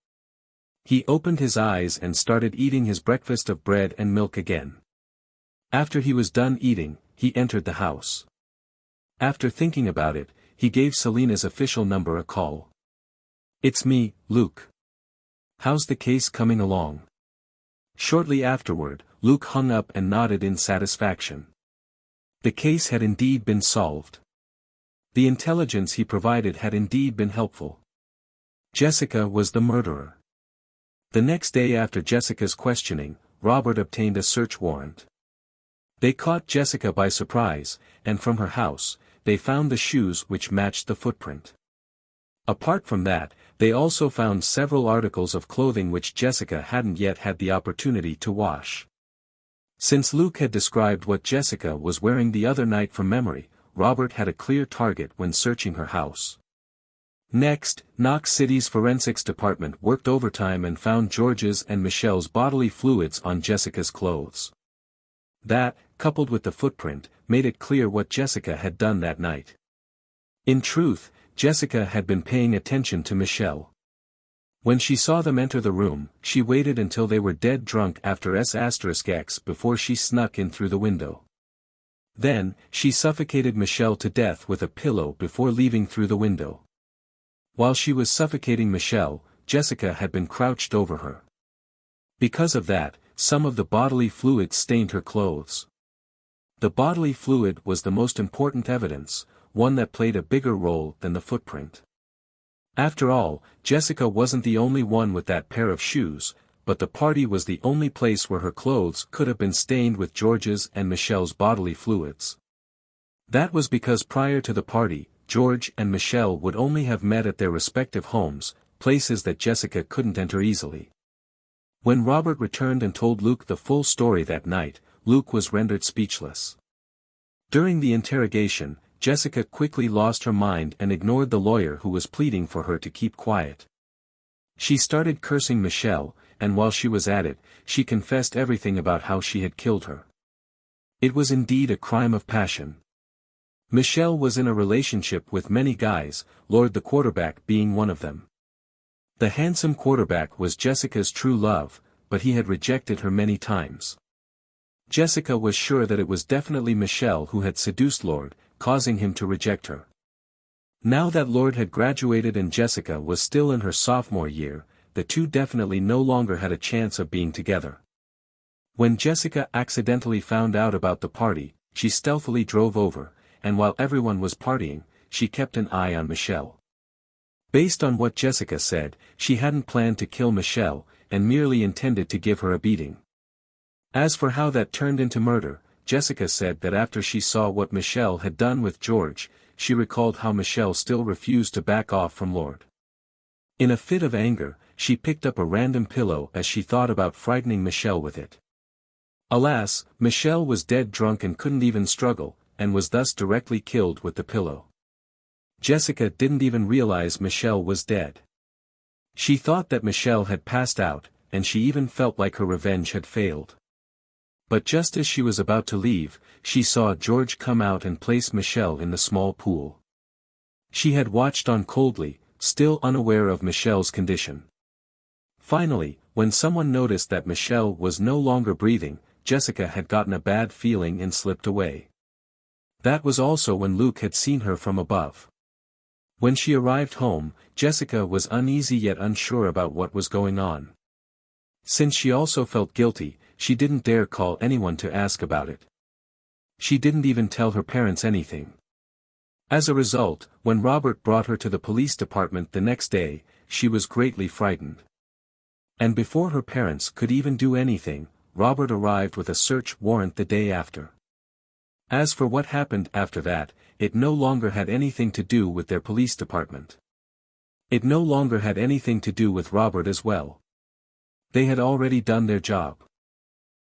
He opened his eyes and started eating his breakfast of bread and milk again. After he was done eating, he entered the house. After thinking about it, he gave Selena's official number a call. "It's me, Luke. How's the case coming along?" Shortly afterward, Luke hung up and nodded in satisfaction. The case had indeed been solved. The intelligence he provided had indeed been helpful. Jessica was the murderer. The next day after Jessica's questioning, Robert obtained a search warrant. They caught Jessica by surprise, and from her house, they found the shoes which matched the footprint. Apart from that, they also found several articles of clothing which Jessica hadn't yet had the opportunity to wash. Since Luke had described what Jessica was wearing the other night from memory, Robert had a clear target when searching her house. Next, Knox City's forensics department worked overtime and found George's and Michelle's bodily fluids on Jessica's clothes. That, coupled with the footprint, made it clear what Jessica had done that night. In truth, Jessica had been paying attention to Michelle. When she saw them enter the room, she waited until they were dead drunk after S*X before she snuck in through the window. Then, she suffocated Michelle to death with a pillow before leaving through the window. While she was suffocating Michelle, Jessica had been crouched over her. Because of that, some of the bodily fluid stained her clothes. The bodily fluid was the most important evidence, one that played a bigger role than the footprint. After all, Jessica wasn't the only one with that pair of shoes, but the party was the only place where her clothes could have been stained with George's and Michelle's bodily fluids. That was because prior to the party, George and Michelle would only have met at their respective homes, places that Jessica couldn't enter easily. When Robert returned and told Luke the full story that night, Luke was rendered speechless. During the interrogation, Jessica quickly lost her mind and ignored the lawyer who was pleading for her to keep quiet. She started cursing Michelle, and while she was at it, she confessed everything about how she had killed her. It was indeed a crime of passion. Michelle was in a relationship with many guys, Lord the quarterback being one of them. The handsome quarterback was Jessica's true love, but he had rejected her many times. Jessica was sure that it was definitely Michelle who had seduced Lord, causing him to reject her. Now that Lord had graduated and Jessica was still in her sophomore year, the two definitely no longer had a chance of being together. When Jessica accidentally found out about the party, she stealthily drove over, and while everyone was partying, she kept an eye on Michelle. Based on what Jessica said, she hadn't planned to kill Michelle, and merely intended to give her a beating. As for how that turned into murder, Jessica said that after she saw what Michelle had done with George, she recalled how Michelle still refused to back off from Lord. In a fit of anger, she picked up a random pillow as she thought about frightening Michelle with it. Alas, Michelle was dead drunk and couldn't even struggle, and was thus directly killed with the pillow. Jessica didn't even realize Michelle was dead. She thought that Michelle had passed out, and she even felt like her revenge had failed. But just as she was about to leave, she saw George come out and place Michelle in the small pool. She had watched on coldly, still unaware of Michelle's condition. Finally, when someone noticed that Michelle was no longer breathing, Jessica had gotten a bad feeling and slipped away. That was also when Luke had seen her from above. When she arrived home, Jessica was uneasy yet unsure about what was going on. Since she also felt guilty, she didn't dare call anyone to ask about it. She didn't even tell her parents anything. As a result, when Robert brought her to the police department the next day, she was greatly frightened. And before her parents could even do anything, Robert arrived with a search warrant the day after. As for what happened after that, it no longer had anything to do with their police department. It no longer had anything to do with Robert as well. They had already done their job.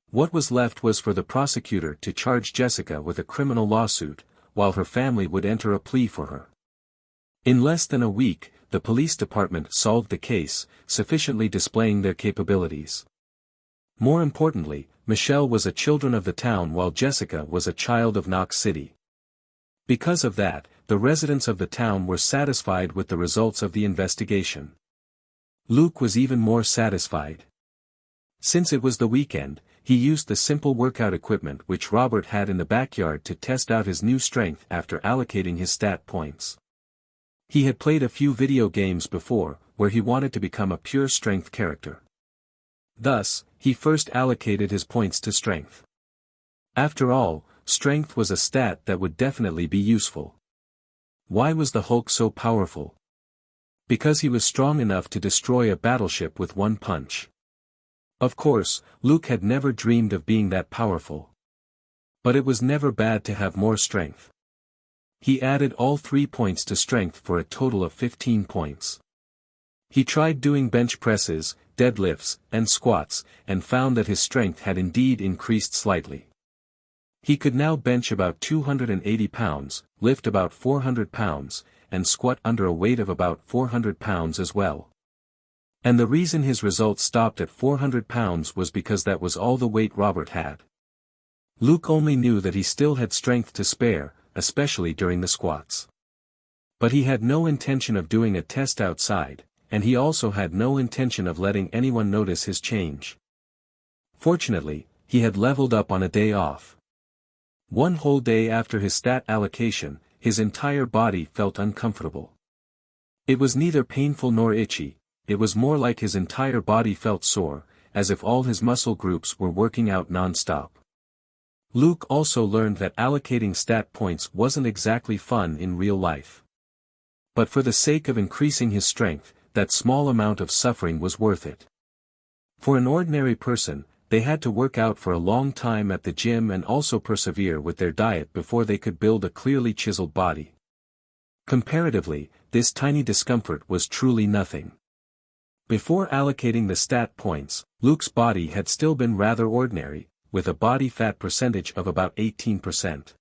What was left was for the prosecutor to charge Jessica with a criminal lawsuit, while her family would enter a plea for her. In less than a week, the police department solved the case, sufficiently displaying their capabilities. More importantly, Michelle was a children of the town while Jessica was a child of Knox City. Because of that, the residents of the town were satisfied with the results of the investigation. Luke was even more satisfied. Since it was the weekend, he used the simple workout equipment which Robert had in the backyard to test out his new strength after allocating his stat points. He had played a few video games before, where he wanted to become a pure strength character. Thus, he first allocated his points to strength. After all, strength was a stat that would definitely be useful. Why was the Hulk so powerful? Because he was strong enough to destroy a battleship with one punch. Of course, Luke had never dreamed of being that powerful. But it was never bad to have more strength. He added all 3 points to strength for a total of 15 points. He tried doing bench presses, deadlifts, and squats, and found that his strength had indeed increased slightly. He could now bench about 280 pounds, lift about 400 pounds, and squat under a weight of about 400 pounds as well. And the reason his results stopped at 400 pounds was because that was all the weight Robert had. Luke only knew that he still had strength to spare, especially during the squats. But he had no intention of doing a test outside, and he also had no intention of letting anyone notice his change. Fortunately, he had leveled up on a day off. One whole day after his stat allocation, his entire body felt uncomfortable. It was neither painful nor itchy, it was more like his entire body felt sore, as if all his muscle groups were working out non-stop. Luke also learned that allocating stat points wasn't exactly fun in real life. But for the sake of increasing his strength, that small amount of suffering was worth it. For an ordinary person, they had to work out for a long time at the gym and also persevere with their diet before they could build a clearly chiseled body. Comparatively, this tiny discomfort was truly nothing. Before allocating the stat points, Luke's body had still been rather ordinary, with a body fat percentage of about 18%.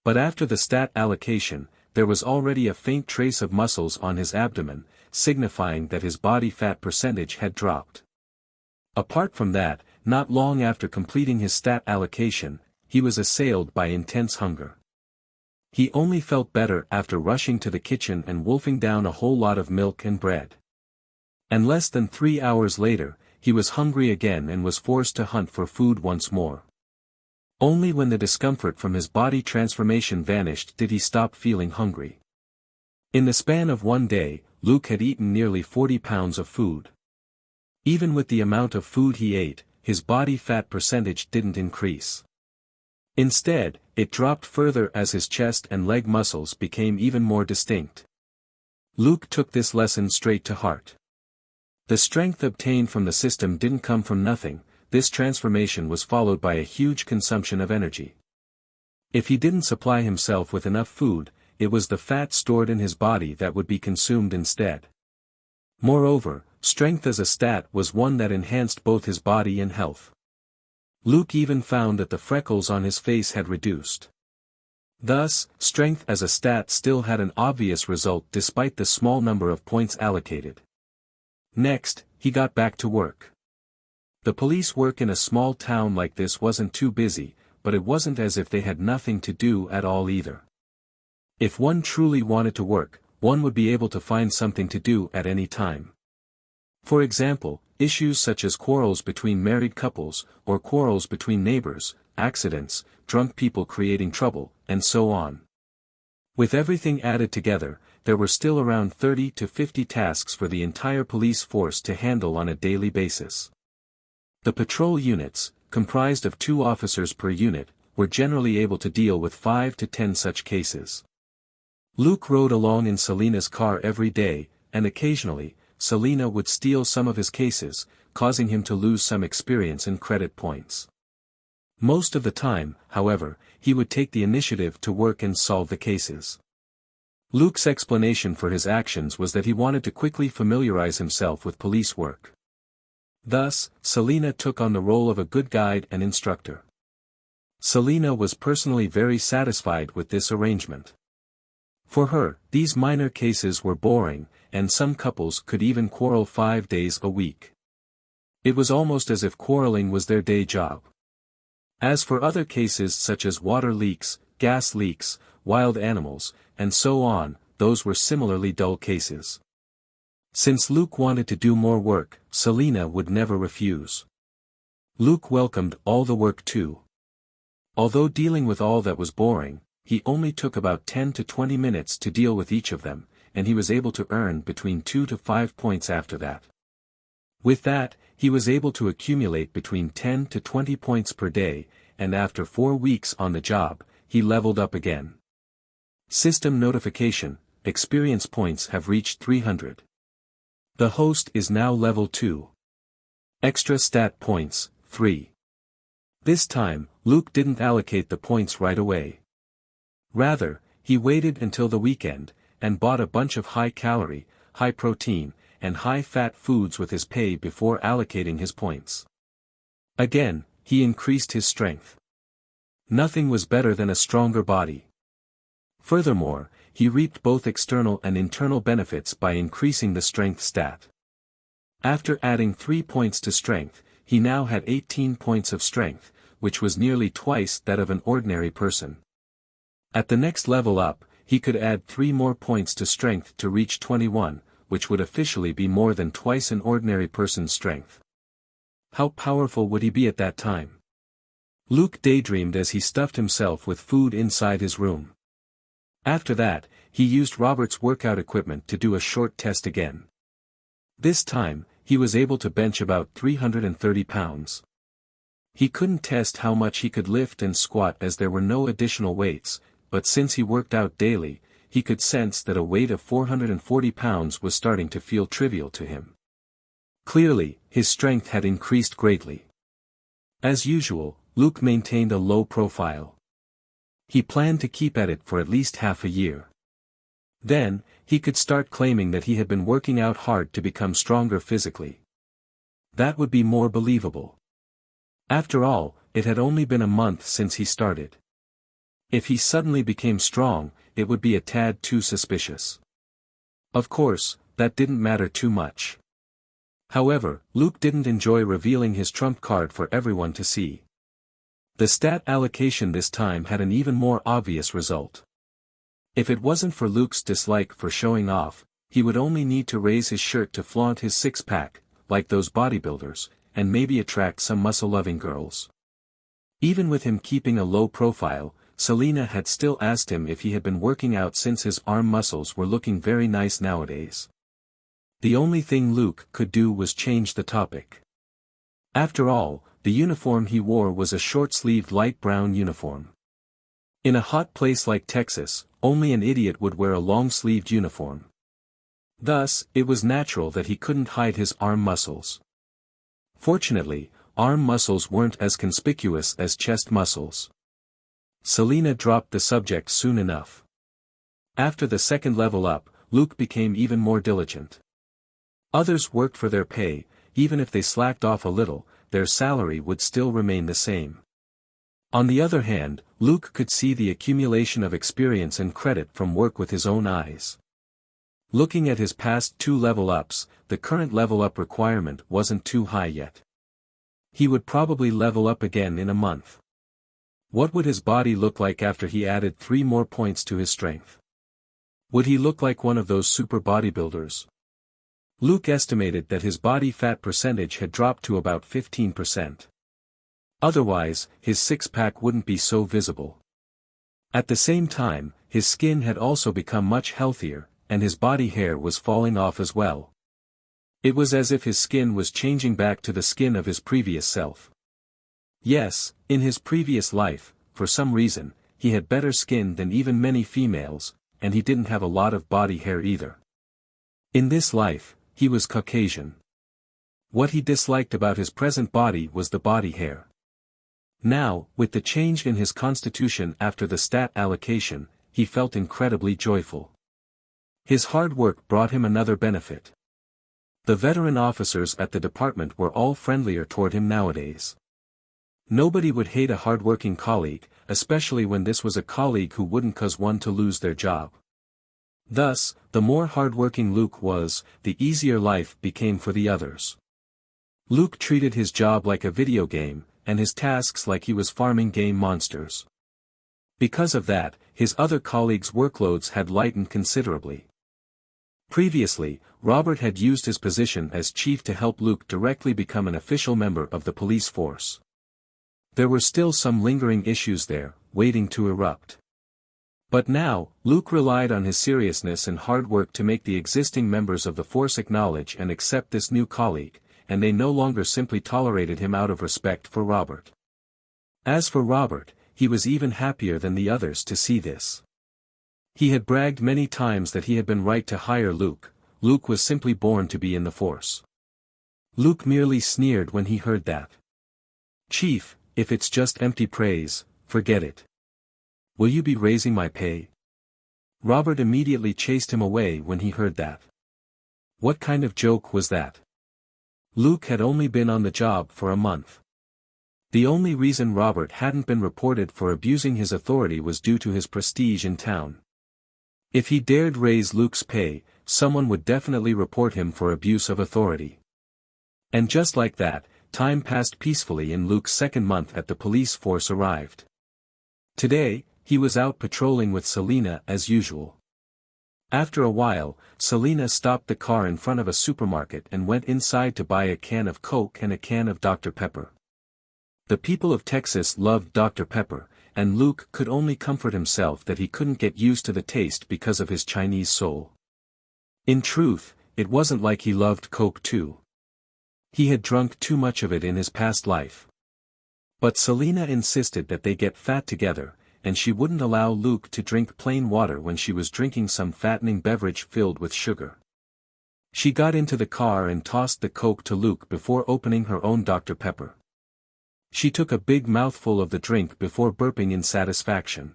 But after the stat allocation, there was already a faint trace of muscles on his abdomen, signifying that his body fat percentage had dropped. Apart from that, not long after completing his stat allocation, he was assailed by intense hunger. He only felt better after rushing to the kitchen and wolfing down a whole lot of milk and bread. And less than 3 hours later, he was hungry again and was forced to hunt for food once more. Only when the discomfort from his body transformation vanished did he stop feeling hungry. In the span of one day, Luke had eaten nearly 40 pounds of food. Even with the amount of food he ate, his body fat percentage didn't increase. Instead, it dropped further as his chest and leg muscles became even more distinct. Luke took this lesson straight to heart. The strength obtained from the system didn't come from nothing, this transformation was followed by a huge consumption of energy. If he didn't supply himself with enough food, it was the fat stored in his body that would be consumed instead. Moreover, strength as a stat was one that enhanced both his body and health. Luke even found that the freckles on his face had reduced. Thus, strength as a stat still had an obvious result despite the small number of points allocated. Next, he got back to work. The police work in a small town like this wasn't too busy, but it wasn't as if they had nothing to do at all either. If one truly wanted to work, one would be able to find something to do at any time. For example, issues such as quarrels between married couples, or quarrels between neighbors, accidents, drunk people creating trouble, and so on. With everything added together, there were still around 30 to 50 tasks for the entire police force to handle on a daily basis. The patrol units, comprised of 2 officers per unit, were generally able to deal with 5 to 10 such cases. Luke rode along in Selena's car every day, and occasionally, Selena would steal some of his cases, causing him to lose some experience and credit points. Most of the time, however, he would take the initiative to work and solve the cases. Luke's explanation for his actions was that he wanted to quickly familiarize himself with police work. Thus, Selena took on the role of a good guide and instructor. Selena was personally very satisfied with this arrangement. For her, these minor cases were boring, and some couples could even quarrel 5 days a week. It was almost as if quarreling was their day job. As for other cases such as water leaks, gas leaks, wild animals, and so on, those were similarly dull cases. Since Luke wanted to do more work, Selena would never refuse. Luke welcomed all the work too. Although dealing with all that was boring, he only took about 10 to 20 minutes to deal with each of them, and he was able to earn between 2 to 5 points after that. With that, he was able to accumulate between 10 to 20 points per day, and after 4 weeks on the job, he leveled up again. System notification: experience points have reached 300. The host is now level 2. Extra stat points, 3. This time, Luke didn't allocate the points right away. Rather, he waited until the weekend, and bought a bunch of high-calorie, high-protein, and high-fat foods with his pay before allocating his points. Again, he increased his strength. Nothing was better than a stronger body. Furthermore, he reaped both external and internal benefits by increasing the strength stat. After adding 3 points to strength, he now had 18 points of strength, which was nearly twice that of an ordinary person. At the next level up, he could add 3 more points to strength to reach 21, which would officially be more than twice an ordinary person's strength. How powerful would he be at that time? Luke daydreamed as he stuffed himself with food inside his room. After that, he used Robert's workout equipment to do a short test again. This time, he was able to bench about 330 pounds. He couldn't test how much he could lift and squat as there were no additional weights, but since he worked out daily, he could sense that a weight of 440 pounds was starting to feel trivial to him. Clearly, his strength had increased greatly. As usual, Luke maintained a low profile. He planned to keep at it for at least half a year. Then, he could start claiming that he had been working out hard to become stronger physically. That would be more believable. After all, it had only been a month since he started. If he suddenly became strong, it would be a tad too suspicious. Of course, that didn't matter too much. However, Luke didn't enjoy revealing his trump card for everyone to see. The stat allocation this time had an even more obvious result. If it wasn't for Luke's dislike for showing off, he would only need to raise his shirt to flaunt his six-pack, like those bodybuilders, and maybe attract some muscle-loving girls. Even with him keeping a low profile, Selena had still asked him if he had been working out since his arm muscles were looking very nice nowadays. The only thing Luke could do was change the topic. After all, the uniform he wore was a short-sleeved light brown uniform. In a hot place like Texas, only an idiot would wear a long-sleeved uniform. Thus, it was natural that he couldn't hide his arm muscles. Fortunately, arm muscles weren't as conspicuous as chest muscles. Selena dropped the subject soon enough. After the second level up, Luke became even more diligent. Others worked for their pay, even if they slacked off a little, their salary would still remain the same. On the other hand, Luke could see the accumulation of experience and credit from work with his own eyes. Looking at his past 2 level ups, the current level up requirement wasn't too high yet. He would probably level up again in a month. What would his body look like after he added 3 more points to his strength? Would he look like one of those super bodybuilders? Luke estimated that his body fat percentage had dropped to about 15%. Otherwise, his six-pack wouldn't be so visible. At the same time, his skin had also become much healthier, and his body hair was falling off as well. It was as if his skin was changing back to the skin of his previous self. Yes, in his previous life, for some reason, he had better skin than even many females, and he didn't have a lot of body hair either. In this life, he was Caucasian. What he disliked about his present body was the body hair. Now, with the change in his constitution after the stat allocation, he felt incredibly joyful. His hard work brought him another benefit. The veteran officers at the department were all friendlier toward him nowadays. Nobody would hate a hard-working colleague, especially when this was a colleague who wouldn't cause one to lose their job. Thus, the more hard-working Luke was, the easier life became for the others. Luke treated his job like a video game, and his tasks like he was farming game monsters. Because of that, his other colleagues' workloads had lightened considerably. Previously, Robert had used his position as chief to help Luke directly become an official member of the police force. There were still some lingering issues there, waiting to erupt. But now, Luke relied on his seriousness and hard work to make the existing members of the force acknowledge and accept this new colleague, and they no longer simply tolerated him out of respect for Robert. As for Robert, he was even happier than the others to see this. He had bragged many times that he had been right to hire Luke. Luke was simply born to be in the force. Luke merely sneered when he heard that. "Chief, if it's just empty praise, forget it. Will you be raising my pay?" Robert immediately chased him away when he heard that. What kind of joke was that? Luke had only been on the job for a month. The only reason Robert hadn't been reported for abusing his authority was due to his prestige in town. If he dared raise Luke's pay, someone would definitely report him for abuse of authority. And just like that, time passed peacefully and Luke's second month at the police force arrived. Today, he was out patrolling with Selena as usual. After a while, Selena stopped the car in front of a supermarket and went inside to buy a can of Coke and a can of Dr. Pepper. The people of Texas loved Dr. Pepper, and Luke could only comfort himself that he couldn't get used to the taste because of his Chinese soul. In truth, it wasn't like he loved Coke too. He had drunk too much of it in his past life. But Selena insisted that they get fat together, and she wouldn't allow Luke to drink plain water when she was drinking some fattening beverage filled with sugar. She got into the car and tossed the Coke to Luke before opening her own Dr. Pepper. She took a big mouthful of the drink before burping in satisfaction.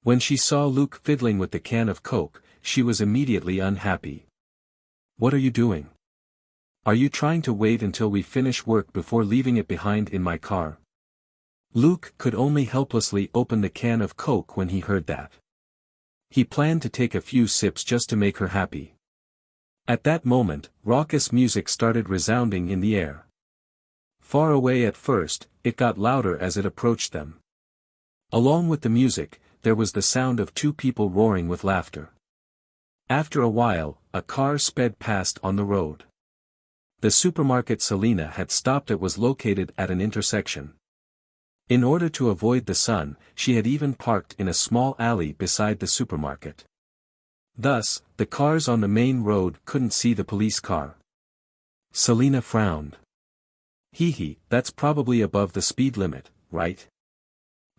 When she saw Luke fiddling with the can of Coke, she was immediately unhappy. "What are you doing? Are you trying to wait until we finish work before leaving it behind in my car?" Luke could only helplessly open the can of Coke when he heard that. He planned to take a few sips just to make her happy. At that moment, raucous music started resounding in the air. Far away at first, it got louder as it approached them. Along with the music, there was the sound of two people roaring with laughter. After a while, a car sped past on the road. The supermarket Selena had stopped at was located at an intersection. In order to avoid the sun, she had even parked in a small alley beside the supermarket. Thus, the cars on the main road couldn't see the police car. Selena frowned. "Hee, that's probably above the speed limit, right?"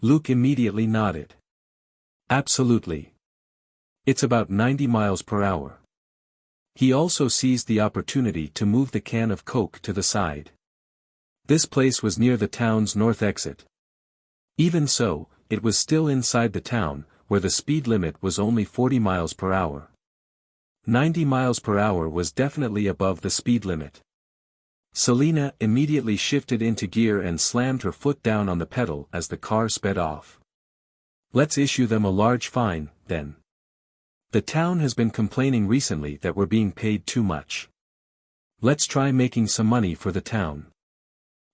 Luke immediately nodded. "Absolutely. It's about 90 miles per hour." He also seized the opportunity to move the can of Coke to the side. This place was near the town's north exit. Even so, it was still inside the town, where the speed limit was only 40 miles per hour. 90 miles per hour was definitely above the speed limit. Selina immediately shifted into gear and slammed her foot down on the pedal as the car sped off. Let's issue them a large fine, then. The town has been complaining recently that we're being paid too much. Let's try making some money for the town.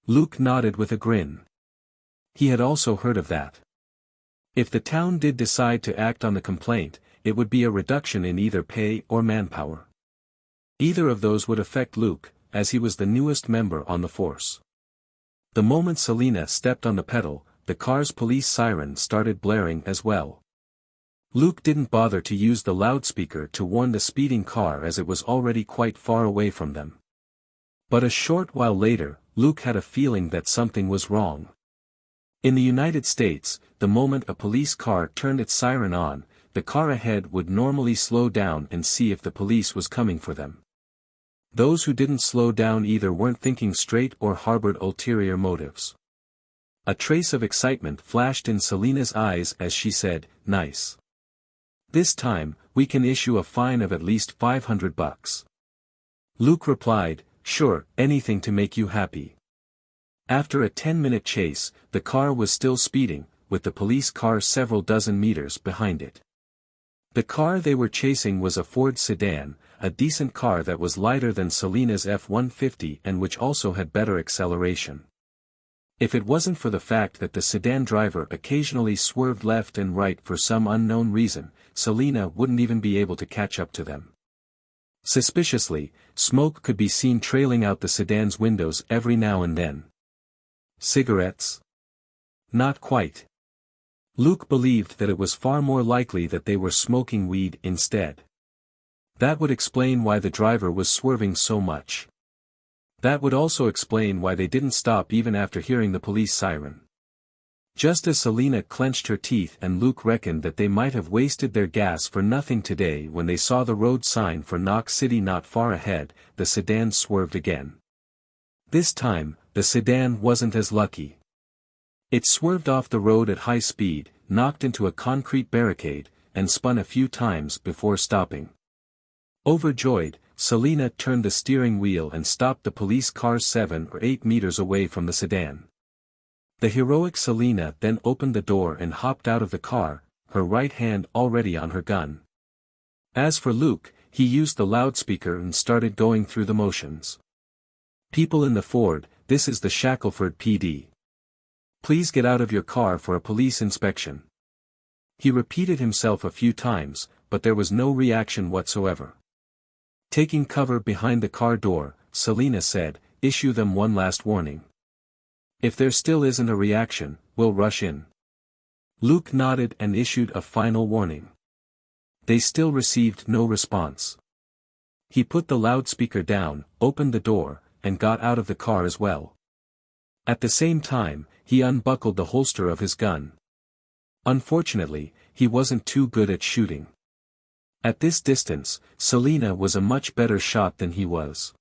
Luke nodded with a grin. He had also heard of that. If the town did decide to act on the complaint, it would be a reduction in either pay or manpower. Either of those would affect Luke, as he was the newest member on the force. The moment Selina stepped on the pedal, the car's police siren started blaring as well. Luke didn't bother to use the loudspeaker to warn the speeding car as it was already quite far away from them. But a short while later, Luke had a feeling that something was wrong. In the United States, the moment a police car turned its siren on, the car ahead would normally slow down and see if the police was coming for them. Those who didn't slow down either weren't thinking straight or harbored ulterior motives. A trace of excitement flashed in Selina's eyes as she said, "Nice. This time, we can issue a fine of at least $500. Luke replied, "Sure, anything to make you happy." After a 10-minute chase, the car was still speeding, with the police car several dozen meters behind it. The car they were chasing was a Ford sedan, a decent car that was lighter than Selina's F-150 and which also had better acceleration. If it wasn't for the fact that the sedan driver occasionally swerved left and right for some unknown reason, Selina wouldn't even be able to catch up to them. Suspiciously, smoke could be seen trailing out the sedan's windows every now and then. Cigarettes? Not quite. Luke believed that it was far more likely that they were smoking weed instead. That would explain why the driver was swerving so much. That would also explain why they didn't stop even after hearing the police siren. Just as Selina clenched her teeth and Luke reckoned that they might have wasted their gas for nothing today when they saw the road sign for Knox City not far ahead, the sedan swerved again. This time, the sedan wasn't as lucky. It swerved off the road at high speed, knocked into a concrete barricade, and spun a few times before stopping. Overjoyed, Selina turned the steering wheel and stopped the police car 7 or 8 meters away from the sedan. The heroic Selina then opened the door and hopped out of the car, her right hand already on her gun. As for Luke, he used the loudspeaker and started going through the motions. "People in the Ford, this is the Shackleford PD. Please get out of your car for a police inspection." He repeated himself a few times, but there was no reaction whatsoever. Taking cover behind the car door, Selina said, "Issue them one last warning. If there still isn't a reaction, we'll rush in." Luke nodded and issued a final warning. They still received no response. He put the loudspeaker down, opened the door, and got out of the car as well. At the same time, he unbuckled the holster of his gun. Unfortunately, he wasn't too good at shooting. At this distance, Selina was a much better shot than he was.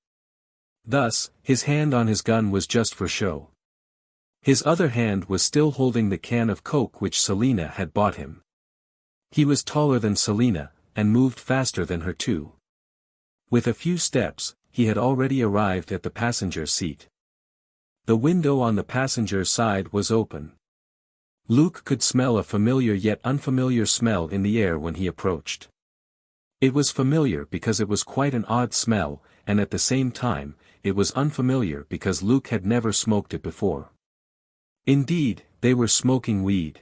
Thus, his hand on his gun was just for show. His other hand was still holding the can of Coke which Selina had bought him. He was taller than Selina, and moved faster than her too. With a few steps, he had already arrived at the passenger seat. The window on the passenger side was open. Luke could smell a familiar yet unfamiliar smell in the air when he approached. It was familiar because it was quite an odd smell, and at the same time, it was unfamiliar because Luke had never smoked it before. Indeed, they were smoking weed.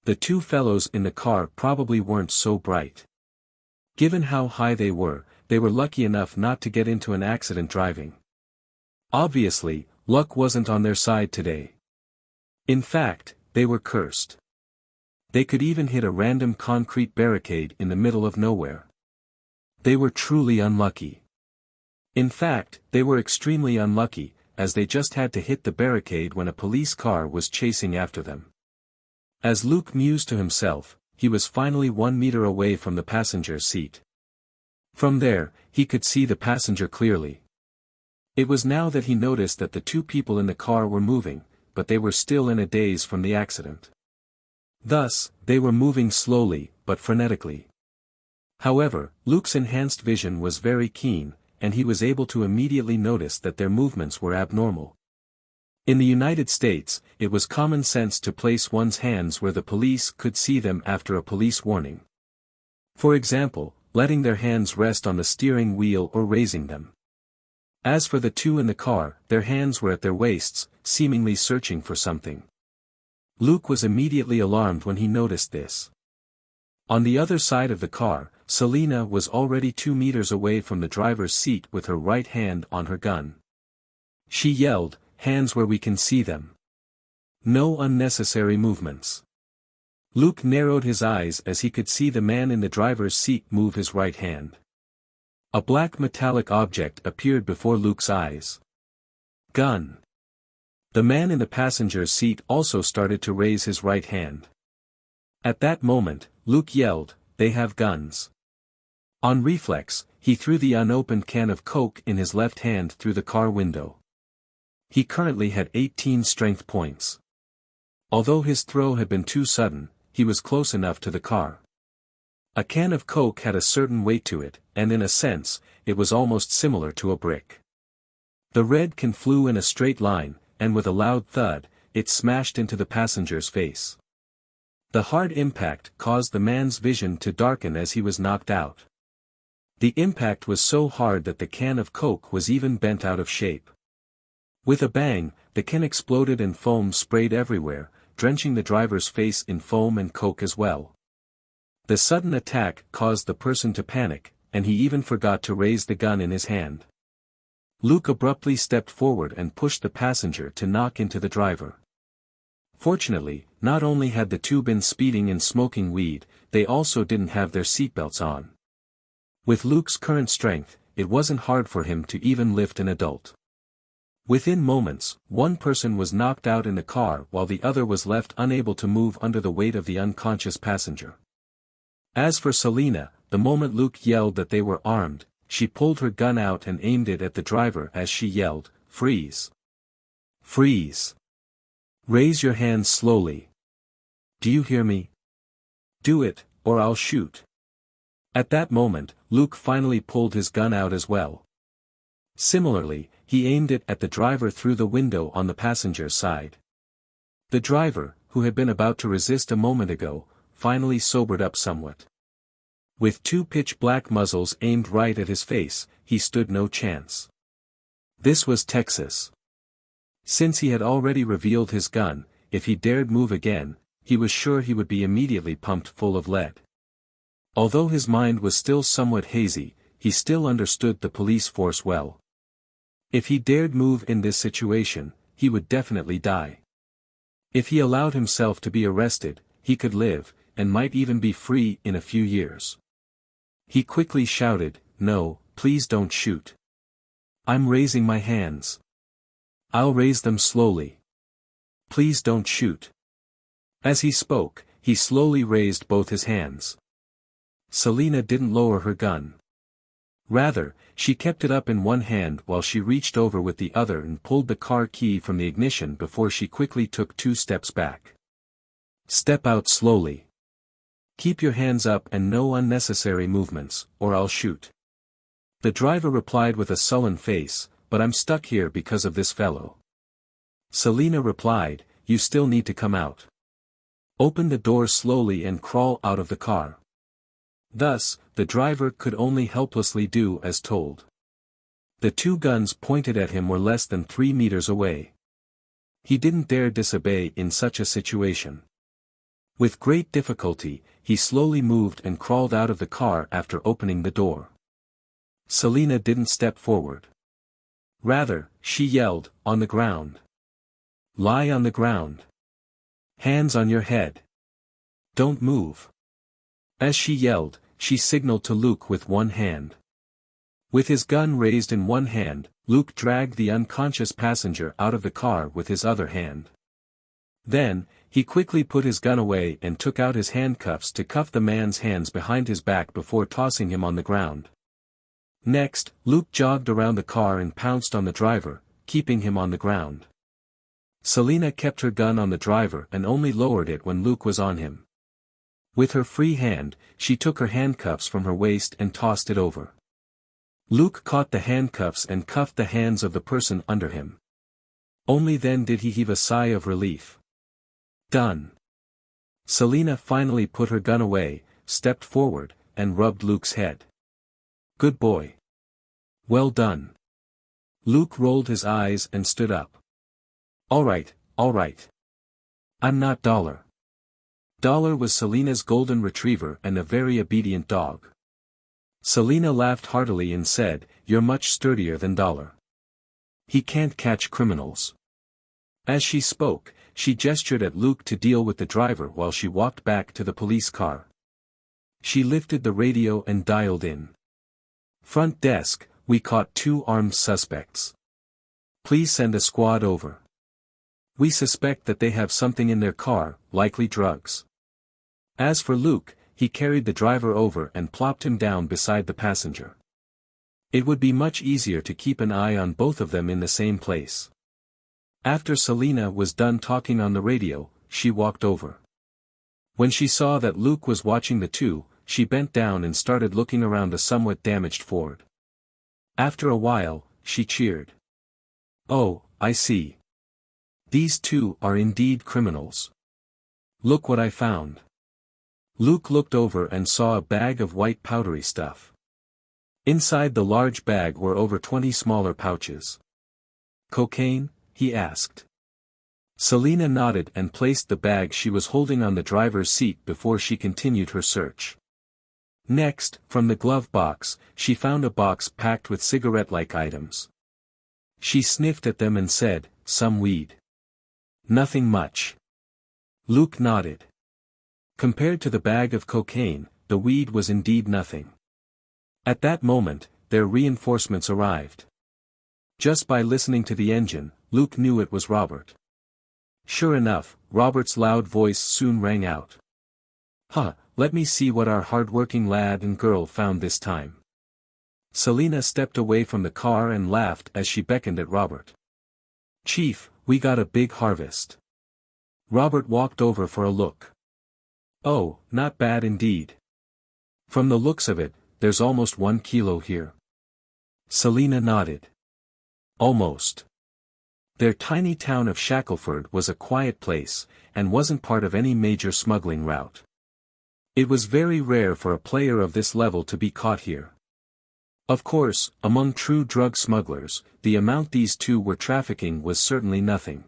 The two fellows in the car probably weren't so bright. Given how high they were lucky enough not to get into an accident driving. Obviously, luck wasn't on their side today. In fact, they were cursed. They could even hit a random concrete barricade in the middle of nowhere. They were truly unlucky. In fact, they were extremely unlucky, as they just had to hit the barricade when a police car was chasing after them. As Luke mused to himself, he was finally 1 meter away from the passenger seat. From there, he could see the passenger clearly. It was now that he noticed that the two people in the car were moving, but they were still in a daze from the accident. Thus, they were moving slowly, but frenetically. However, Luke's enhanced vision was very keen, and he was able to immediately notice that their movements were abnormal. In the United States, it was common sense to place one's hands where the police could see them after a police warning. For example, letting their hands rest on the steering wheel or raising them. As for the two in the car, their hands were at their waists, seemingly searching for something. Luke was immediately alarmed when he noticed this. On the other side of the car, Selena was already 2 meters away from the driver's seat with her right hand on her gun. She yelled, "Hands where we can see them. No unnecessary movements." Luke narrowed his eyes as he could see the man in the driver's seat move his right hand. A black metallic object appeared before Luke's eyes. Gun. The man in the passenger's seat also started to raise his right hand. At that moment, Luke yelled, "They have guns." On reflex, he threw the unopened can of Coke in his left hand through the car window. He currently had 18 strength points. Although his throw had been too sudden, he was close enough to the car. A can of Coke had a certain weight to it, and in a sense, it was almost similar to a brick. The red can flew in a straight line, and with a loud thud, it smashed into the passenger's face. The hard impact caused the man's vision to darken as he was knocked out. The impact was so hard that the can of Coke was even bent out of shape. With a bang, the can exploded and foam sprayed everywhere, drenching the driver's face in foam and Coke as well. The sudden attack caused the person to panic, and he even forgot to raise the gun in his hand. Luke abruptly stepped forward and pushed the passenger to knock into the driver. Fortunately, not only had the two been speeding and smoking weed, they also didn't have their seatbelts on. With Luke's current strength, it wasn't hard for him to even lift an adult. Within moments, one person was knocked out in the car while the other was left unable to move under the weight of the unconscious passenger. As for Selena, the moment Luke yelled that they were armed, she pulled her gun out and aimed it at the driver as she yelled, "Freeze! Freeze! Raise your hands slowly. Do you hear me? Do it, or I'll shoot." At that moment, Luke finally pulled his gun out as well. Similarly, he aimed it at the driver through the window on the passenger's side. The driver, who had been about to resist a moment ago, finally sobered up somewhat. With two pitch-black muzzles aimed right at his face, he stood no chance. This was Texas. Since he had already revealed his gun, if he dared move again, he was sure he would be immediately pumped full of lead. Although his mind was still somewhat hazy, he still understood the police force well. If he dared move in this situation, he would definitely die. If he allowed himself to be arrested, he could live, and might even be free in a few years. He quickly shouted, "No, please don't shoot. I'm raising my hands. I'll raise them slowly. Please don't shoot." As he spoke, he slowly raised both his hands. Selena didn't lower her gun. Rather, she kept it up in one hand while she reached over with the other and pulled the car key from the ignition before she quickly took 2 steps back. "Step out slowly. Keep your hands up and no unnecessary movements, or I'll shoot." The driver replied with a sullen face, "But I'm stuck here because of this fellow." Selena replied, "You still need to come out. Open the door slowly and crawl out of the car." Thus, the driver could only helplessly do as told. The 2 guns pointed at him were less than 3 meters away. He didn't dare disobey in such a situation. With great difficulty, he slowly moved and crawled out of the car after opening the door. Selena didn't step forward. Rather, she yelled, "On the ground. Lie on the ground. Hands on your head. Don't move." As she yelled, she signaled to Luke with one hand. With his gun raised in one hand, Luke dragged the unconscious passenger out of the car with his other hand. Then, he quickly put his gun away and took out his handcuffs to cuff the man's hands behind his back before tossing him on the ground. Next, Luke jogged around the car and pounced on the driver, keeping him on the ground. Selena kept her gun on the driver and only lowered it when Luke was on him. With her free hand, she took her handcuffs from her waist and tossed it over. Luke caught the handcuffs and cuffed the hands of the person under him. Only then did he heave a sigh of relief. Done. Selina finally put her gun away, stepped forward, and rubbed Luke's head. Good boy. Well done. Luke rolled his eyes and stood up. All right. I'm not Dollar. Dollar was Selina's golden retriever and a very obedient dog. Selina laughed heartily and said, You're much sturdier than Dollar. He can't catch criminals. As she spoke, she gestured at Luke to deal with the driver while she walked back to the police car. She lifted the radio and dialed in. Front desk, we caught 2 armed suspects. Please send a squad over. We suspect that they have something in their car, likely drugs. As for Luke, he carried the driver over and plopped him down beside the passenger. It would be much easier to keep an eye on both of them in the same place. After Selina was done talking on the radio, she walked over. When she saw that Luke was watching the two, she bent down and started looking around a somewhat damaged Ford. After a while, she cheered. Oh, I see. These two are indeed criminals. Look what I found. Luke looked over and saw a bag of white powdery stuff. Inside the large bag were over 20 smaller pouches. Cocaine? He asked. Selina nodded and placed the bag she was holding on the driver's seat before she continued her search. Next, from the glove box, she found a box packed with cigarette-like items. She sniffed at them and said, Some weed. Nothing much. Luke nodded. Compared to the bag of cocaine, the weed was indeed nothing. At that moment, their reinforcements arrived. Just by listening to the engine, Luke knew it was Robert. Sure enough, Robert's loud voice soon rang out. Let me see what our hard-working lad and girl found this time. Selina stepped away from the car and laughed as she beckoned at Robert. Chief, we got a big harvest. Robert walked over for a look. Oh, not bad indeed. From the looks of it, there's almost 1 kilo here. Selina nodded. Almost. Their tiny town of Shackleford was a quiet place, and wasn't part of any major smuggling route. It was very rare for a player of this level to be caught here. Of course, among true drug smugglers, the amount these two were trafficking was certainly nothing.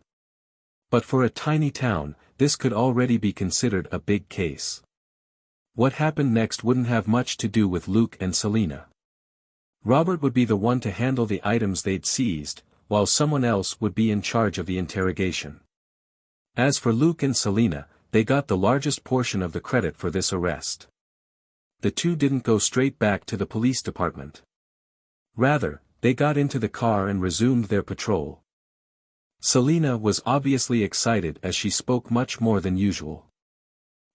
But for a tiny town, this could already be considered a big case. What happened next wouldn't have much to do with Luke and Selina. Robert would be the one to handle the items they'd seized, while someone else would be in charge of the interrogation. As for Luke and Selina, they got the largest portion of the credit for this arrest. The two didn't go straight back to the police department. Rather, they got into the car and resumed their patrol. Selina was obviously excited as she spoke much more than usual.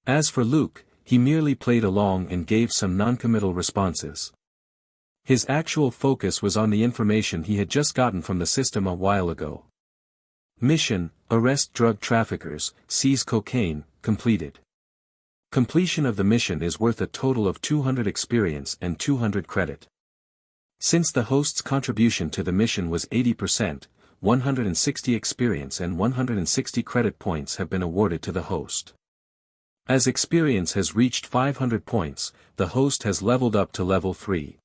As for Luke, he merely played along and gave some noncommittal responses. His actual focus was on the information he had just gotten from the system a while ago. Mission, arrest drug traffickers, seize cocaine, completed. Completion of the mission is worth a total of 200 experience and 200 credit. Since the host's contribution to the mission was 80%, 160 experience and 160 credit points have been awarded to the host. As experience has reached 500 points, the host has leveled up to level 3.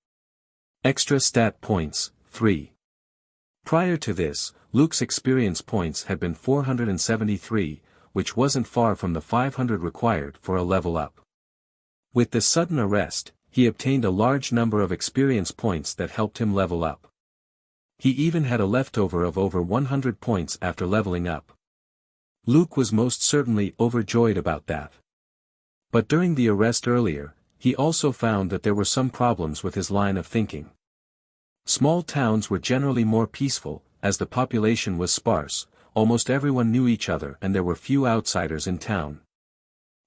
Extra stat points, 3. Prior to this, Luke's experience points had been 473, which wasn't far from the 500 required for a level up. With the sudden arrest, he obtained a large number of experience points that helped him level up. He even had a leftover of over 100 points after leveling up. Luke was most certainly overjoyed about that. But during the arrest earlier, he also found that there were some problems with his line of thinking. Small towns were generally more peaceful, as the population was sparse, almost everyone knew each other and there were few outsiders in town.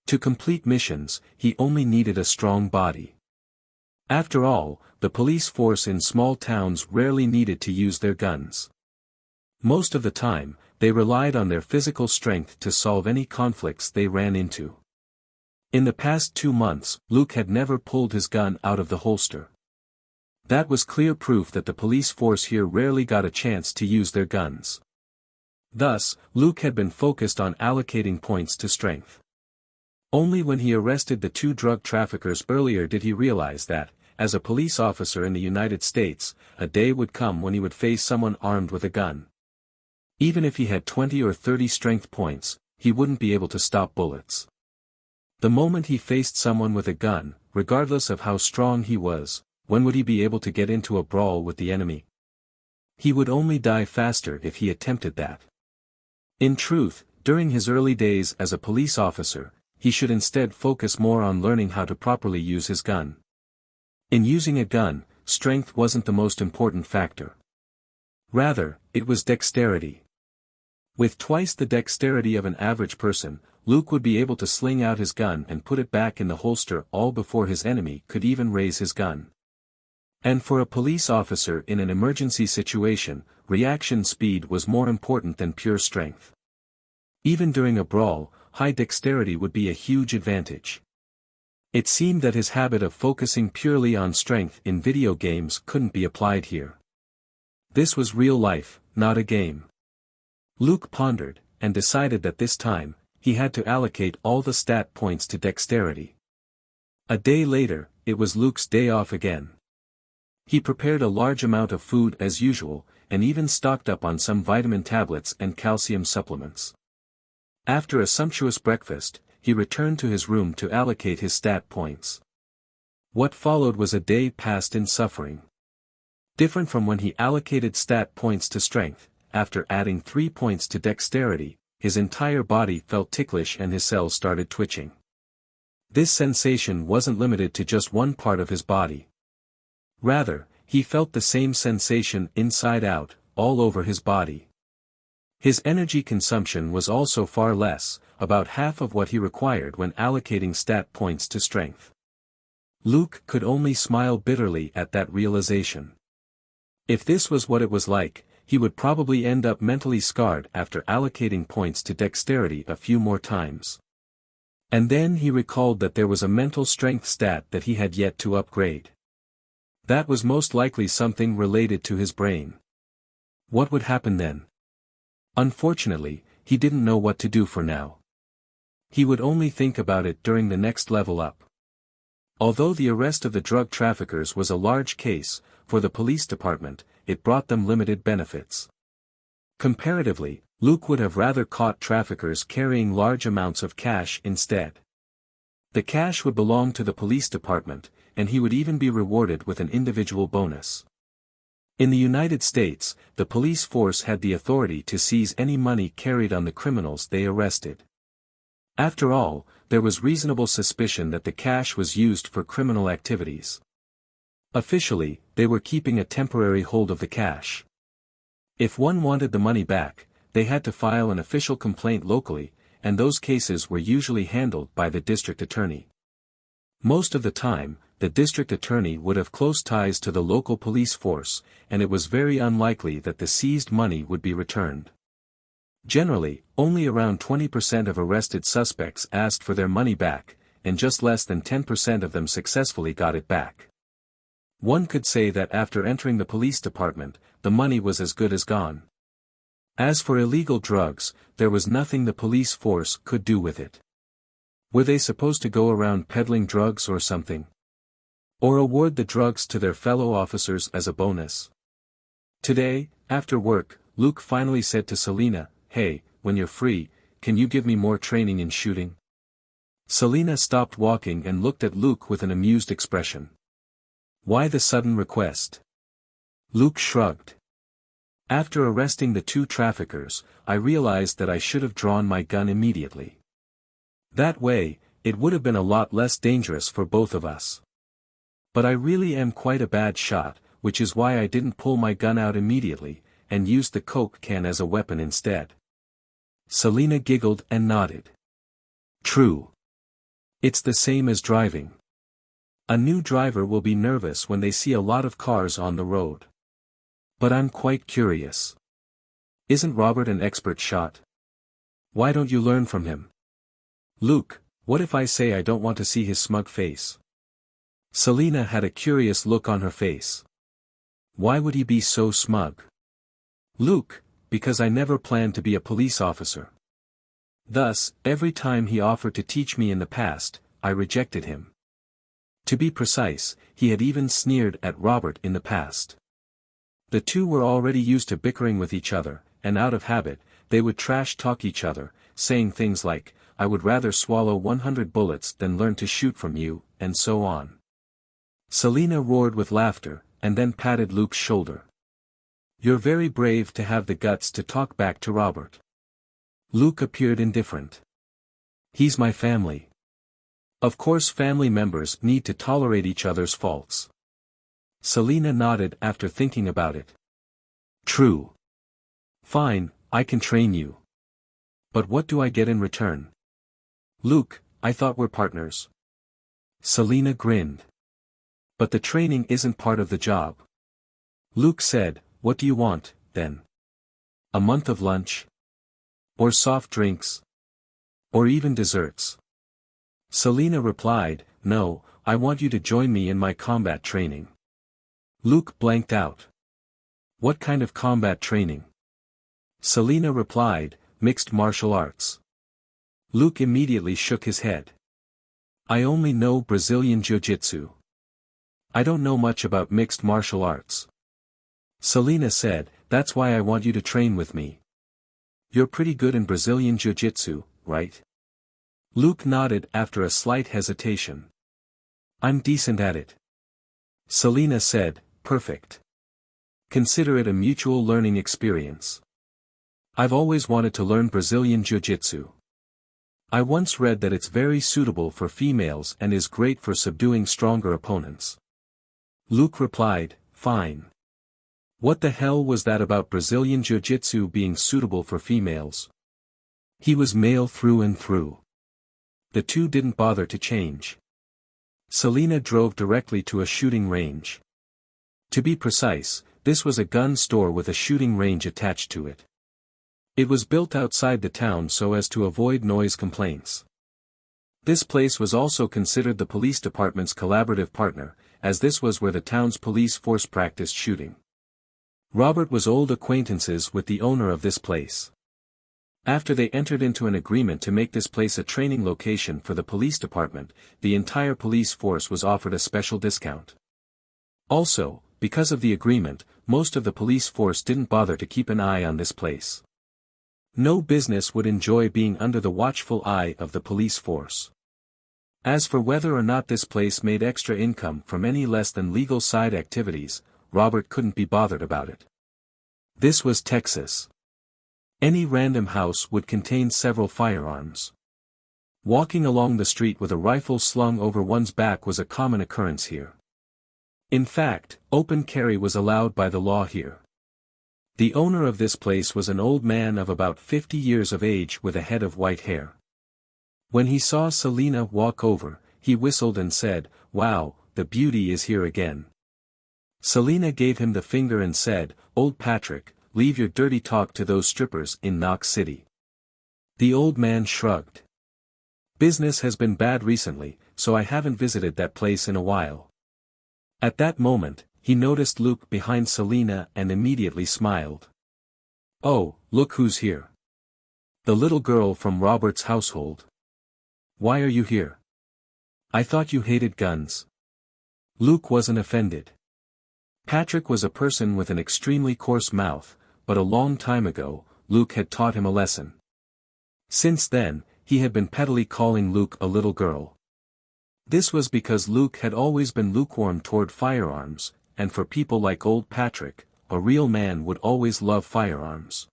To complete missions, he only needed a strong body. After all, the police force in small towns rarely needed to use their guns. Most of the time, they relied on their physical strength to solve any conflicts they ran into. In the past 2 months, Luke had never pulled his gun out of the holster. That was clear proof that the police force here rarely got a chance to use their guns. Thus, Luke had been focused on allocating points to strength. Only when he arrested the 2 drug traffickers earlier did he realize that, as a police officer in the United States, a day would come when he would face someone armed with a gun. Even if he had 20 or 30 strength points, he wouldn't be able to stop bullets. The moment he faced someone with a gun, regardless of how strong he was, when would he be able to get into a brawl with the enemy? He would only die faster if he attempted that. In truth, during his early days as a police officer, he should instead focus more on learning how to properly use his gun. In using a gun, strength wasn't the most important factor. Rather, it was dexterity. With twice the dexterity of an average person, Luke would be able to sling out his gun and put it back in the holster all before his enemy could even raise his gun. And for a police officer in an emergency situation, reaction speed was more important than pure strength. Even during a brawl, high dexterity would be a huge advantage. It seemed that his habit of focusing purely on strength in video games couldn't be applied here. This was real life, not a game. Luke pondered, and decided that this time, he had to allocate all the stat points to dexterity. A day later, it was Luke's day off again. He prepared a large amount of food as usual, and even stocked up on some vitamin tablets and calcium supplements. After a sumptuous breakfast, he returned to his room to allocate his stat points. What followed was a day passed in suffering. Different from when he allocated stat points to strength, after adding 3 points to dexterity, his entire body felt ticklish and his cells started twitching. This sensation wasn't limited to just one part of his body. Rather, he felt the same sensation inside out, all over his body. His energy consumption was also far less, about half of what he required when allocating stat points to strength. Luke could only smile bitterly at that realization. If this was what it was like, he would probably end up mentally scarred after allocating points to dexterity a few more times. And then he recalled that there was a mental strength stat that he had yet to upgrade. That was most likely something related to his brain. What would happen then? Unfortunately, he didn't know what to do for now. He would only think about it during the next level up. Although the arrest of the drug traffickers was a large case, for the police department, it brought them limited benefits. Comparatively, Luke would have rather caught traffickers carrying large amounts of cash instead. The cash would belong to the police department, and he would even be rewarded with an individual bonus. In the United States, the police force had the authority to seize any money carried on the criminals they arrested. After all, there was reasonable suspicion that the cash was used for criminal activities. Officially, they were keeping a temporary hold of the cash. If one wanted the money back, they had to file an official complaint locally, and those cases were usually handled by the district attorney. Most of the time, the district attorney would have close ties to the local police force, and it was very unlikely that the seized money would be returned. Generally, only around 20% of arrested suspects asked for their money back, and just less than 10% of them successfully got it back. One could say that after entering the police department, the money was as good as gone. As for illegal drugs, there was nothing the police force could do with it. Were they supposed to go around peddling drugs or something? Or award the drugs to their fellow officers as a bonus? Today, after work, Luke finally said to Selena, "Hey, when you're free, can you give me more training in shooting?" Selena stopped walking and looked at Luke with an amused expression. Why the sudden request? Luke shrugged. After arresting the 2 traffickers, I realized that I should have drawn my gun immediately. That way, it would have been a lot less dangerous for both of us. But I really am quite a bad shot, which is why I didn't pull my gun out immediately, and used the Coke can as a weapon instead. Selena giggled and nodded. True. It's the same as driving. A new driver will be nervous when they see a lot of cars on the road. But I'm quite curious. Isn't Robert an expert shot? Why don't you learn from him? Luke, what if I say I don't want to see his smug face? Selena had a curious look on her face. Why would he be so smug? Luke, because I never planned to be a police officer. Thus, every time he offered to teach me in the past, I rejected him. To be precise, he had even sneered at Robert in the past. The two were already used to bickering with each other, and out of habit, they would trash-talk each other, saying things like, "I would rather swallow 100 bullets than learn to shoot from you," and so on. Selina roared with laughter, and then patted Luke's shoulder. "You're very brave to have the guts to talk back to Robert." Luke appeared indifferent. "He's my family. Of course family members need to tolerate each other's faults." Selina nodded after thinking about it. "True. Fine, I can train you. But what do I get in return?" "Luke, I thought we're partners." Selina grinned. "But the training isn't part of the job." Luke said, "What do you want, then? A month of lunch? Or soft drinks? Or even desserts?" Selina replied, "No, I want you to join me in my combat training." Luke blanked out. "What kind of combat training?" Selina replied, "Mixed martial arts." Luke immediately shook his head. "I only know Brazilian Jiu-Jitsu. I don't know much about mixed martial arts." Selina said, "That's why I want you to train with me. You're pretty good in Brazilian Jiu-Jitsu, right?" Luke nodded after a slight hesitation. "I'm decent at it." Selina said, "Perfect. Consider it a mutual learning experience. I've always wanted to learn Brazilian Jiu-Jitsu. I once read that it's very suitable for females and is great for subduing stronger opponents." Luke replied, "Fine. What the hell was that about Brazilian Jiu-Jitsu being suitable for females?" He was male through and through. The two didn't bother to change. Selina drove directly to a shooting range. To be precise, this was a gun store with a shooting range attached to it. It was built outside the town so as to avoid noise complaints. This place was also considered the police department's collaborative partner, as this was where the town's police force practiced shooting. Robert was old acquaintances with the owner of this place. After they entered into an agreement to make this place a training location for the police department, the entire police force was offered a special discount. Also, because of the agreement, most of the police force didn't bother to keep an eye on this place. No business would enjoy being under the watchful eye of the police force. As for whether or not this place made extra income from any less than legal side activities, Robert couldn't be bothered about it. This was Texas. Any random house would contain several firearms. Walking along the street with a rifle slung over one's back was a common occurrence here. In fact, open carry was allowed by the law here. The owner of this place was an old man of about 50 years of age with a head of white hair. When he saw Selina walk over, he whistled and said, "Wow, the beauty is here again." Selina gave him the finger and said, "Old Patrick, leave your dirty talk to those strippers in Knox City." The old man shrugged. "Business has been bad recently, so I haven't visited that place in a while." At that moment, he noticed Luke behind Selina and immediately smiled. "Oh, look who's here. The little girl from Robert's household. Why are you here? I thought you hated guns." Luke wasn't offended. Patrick was a person with an extremely coarse mouth, but a long time ago, Luke had taught him a lesson. Since then, he had been pettily calling Luke a little girl. This was because Luke had always been lukewarm toward firearms, and for people like old Patrick, a real man would always love firearms.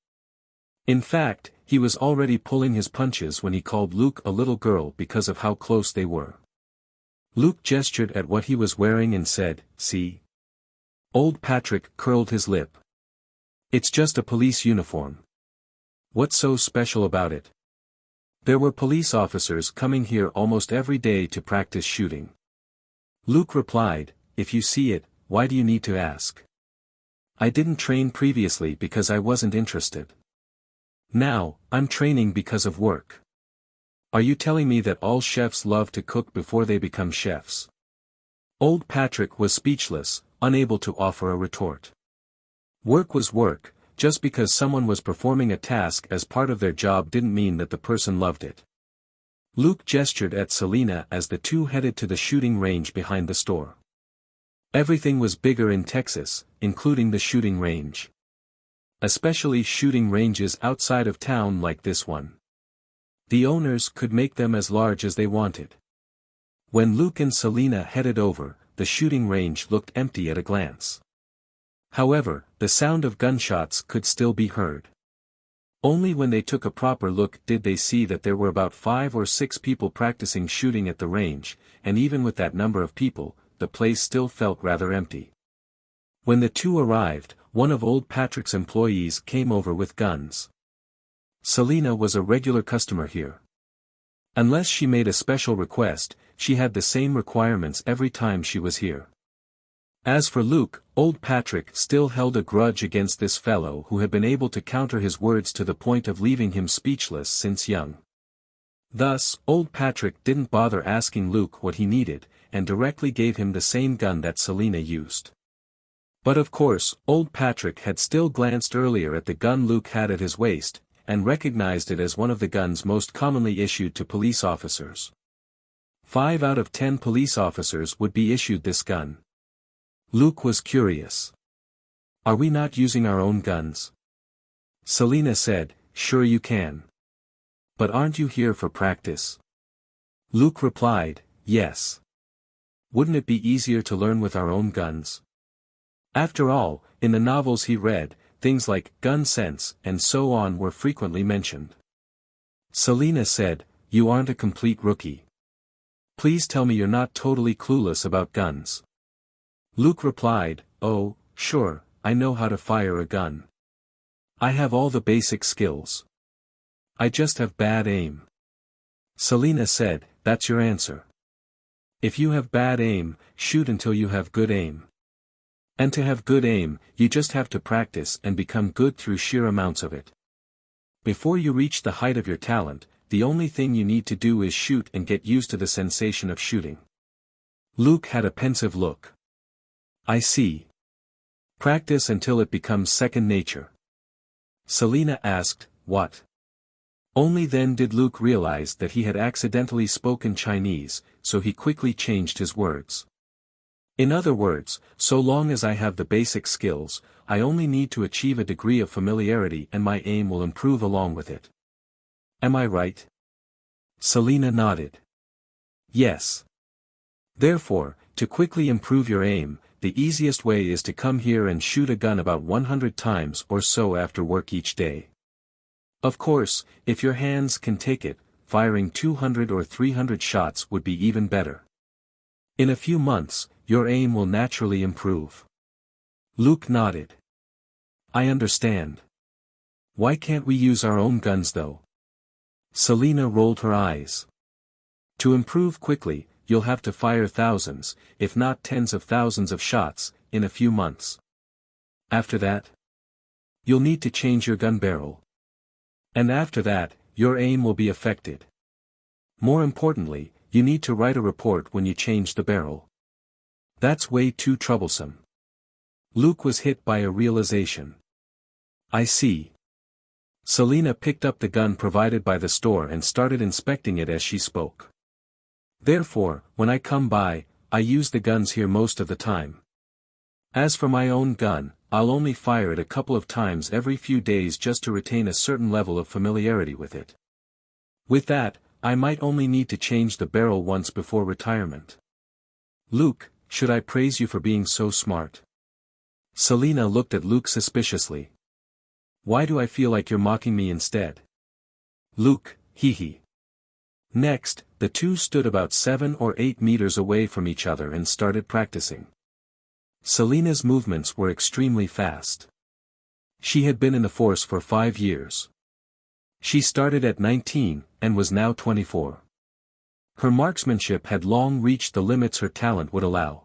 In fact, he was already pulling his punches when he called Luke a little girl because of how close they were. Luke gestured at what he was wearing and said, "See?" Old Patrick curled his lip. "It's just a police uniform. What's so special about it?" There were police officers coming here almost every day to practice shooting. Luke replied, "If you see it, why do you need to ask? I didn't train previously because I wasn't interested. Now, I'm training because of work. Are you telling me that all chefs love to cook before they become chefs?" Old Patrick was speechless, unable to offer a retort. Work was work, just because someone was performing a task as part of their job didn't mean that the person loved it. Luke gestured at Selena as the two headed to the shooting range behind the store. Everything was bigger in Texas, including the shooting range. Especially shooting ranges outside of town like this one. The owners could make them as large as they wanted. When Luke and Selena headed over, the shooting range looked empty at a glance. However, the sound of gunshots could still be heard. Only when they took a proper look did they see that there were about 5 or 6 people practicing shooting at the range, and even with that number of people, the place still felt rather empty. When the two arrived, one of old Patrick's employees came over with guns. Selena was a regular customer here. Unless she made a special request, she had the same requirements every time she was here. As for Luke, old Patrick still held a grudge against this fellow who had been able to counter his words to the point of leaving him speechless since young. Thus, old Patrick didn't bother asking Luke what he needed, and directly gave him the same gun that Selena used. But of course, old Patrick had still glanced earlier at the gun Luke had at his waist, and recognized it as one of the guns most commonly issued to police officers. 5 out of 10 police officers would be issued this gun. Luke was curious. "Are we not using our own guns?" Selena said, "Sure you can. But aren't you here for practice?" Luke replied, "Yes. Wouldn't it be easier to learn with our own guns?" After all, in the novels he read, things like gun sense and so on were frequently mentioned. Selena said, "You aren't a complete rookie. Please tell me you're not totally clueless about guns." Luke replied, "Oh, sure, I know how to fire a gun. I have all the basic skills. I just have bad aim." Selena said, "That's your answer. If you have bad aim, shoot until you have good aim. And to have good aim, you just have to practice and become good through sheer amounts of it. Before you reach the height of your talent, the only thing you need to do is shoot and get used to the sensation of shooting." Luke had a pensive look. "I see. Practice until it becomes second nature." Selena asked, "What?" Only then did Luke realize that he had accidentally spoken Chinese, so he quickly changed his words. "In other words, so long as I have the basic skills, I only need to achieve a degree of familiarity and my aim will improve along with it. Am I right?" Selena nodded. "Yes. Therefore, to quickly improve your aim, the easiest way is to come here and shoot a gun about 100 times or so after work each day. Of course, if your hands can take it, firing 200 or 300 shots would be even better. In a few months, your aim will naturally improve." Luke nodded. "I understand. Why can't we use our own guns though?" Selena rolled her eyes. "To improve quickly, you'll have to fire thousands, if not tens of thousands of shots, in a few months. After that, you'll need to change your gun barrel. And after that, your aim will be affected. More importantly, you need to write a report when you change the barrel. That's way too troublesome." Luke was hit by a realization. "I see." Selena picked up the gun provided by the store and started inspecting it as she spoke. "Therefore, when I come by, I use the guns here most of the time. As for my own gun, I'll only fire it a couple of times every few days just to retain a certain level of familiarity with it. With that, I might only need to change the barrel once before retirement." "Luke, should I praise you for being so smart?" Selena looked at Luke suspiciously. "Why do I feel like you're mocking me instead?" Luke, hee. Next, the two stood about 7 or 8 meters away from each other and started practicing. Selena's movements were extremely fast. She had been in the force for 5 years. She started at 19, and was now 24. Her marksmanship had long reached the limits her talent would allow.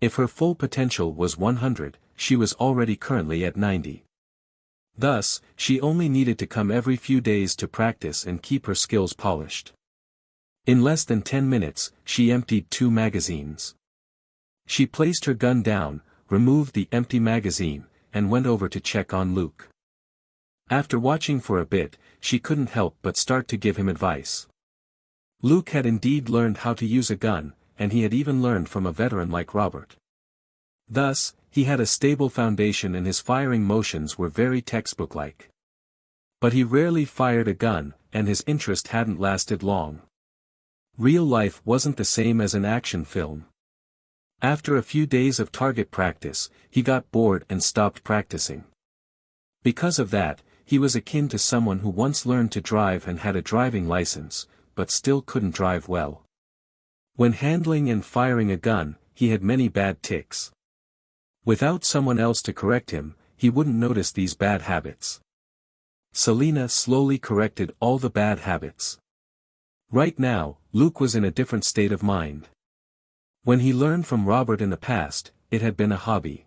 If her full potential was 100, she was already currently at 90. Thus, she only needed to come every few days to practice and keep her skills polished. In less than 10 minutes, she emptied 2 magazines. She placed her gun down, removed the empty magazine, and went over to check on Luke. After watching for a bit, she couldn't help but start to give him advice. Luke had indeed learned how to use a gun, and he had even learned from a veteran like Robert. Thus, he had a stable foundation and his firing motions were very textbook-like. But he rarely fired a gun, and his interest hadn't lasted long. Real life wasn't the same as an action film. After a few days of target practice, he got bored and stopped practicing. Because of that, he was akin to someone who once learned to drive and had a driving license, but still couldn't drive well. When handling and firing a gun, he had many bad tics. Without someone else to correct him, he wouldn't notice these bad habits. Selena slowly corrected all the bad habits. Right now, Luke was in a different state of mind. When he learned from Robert in the past, it had been a hobby.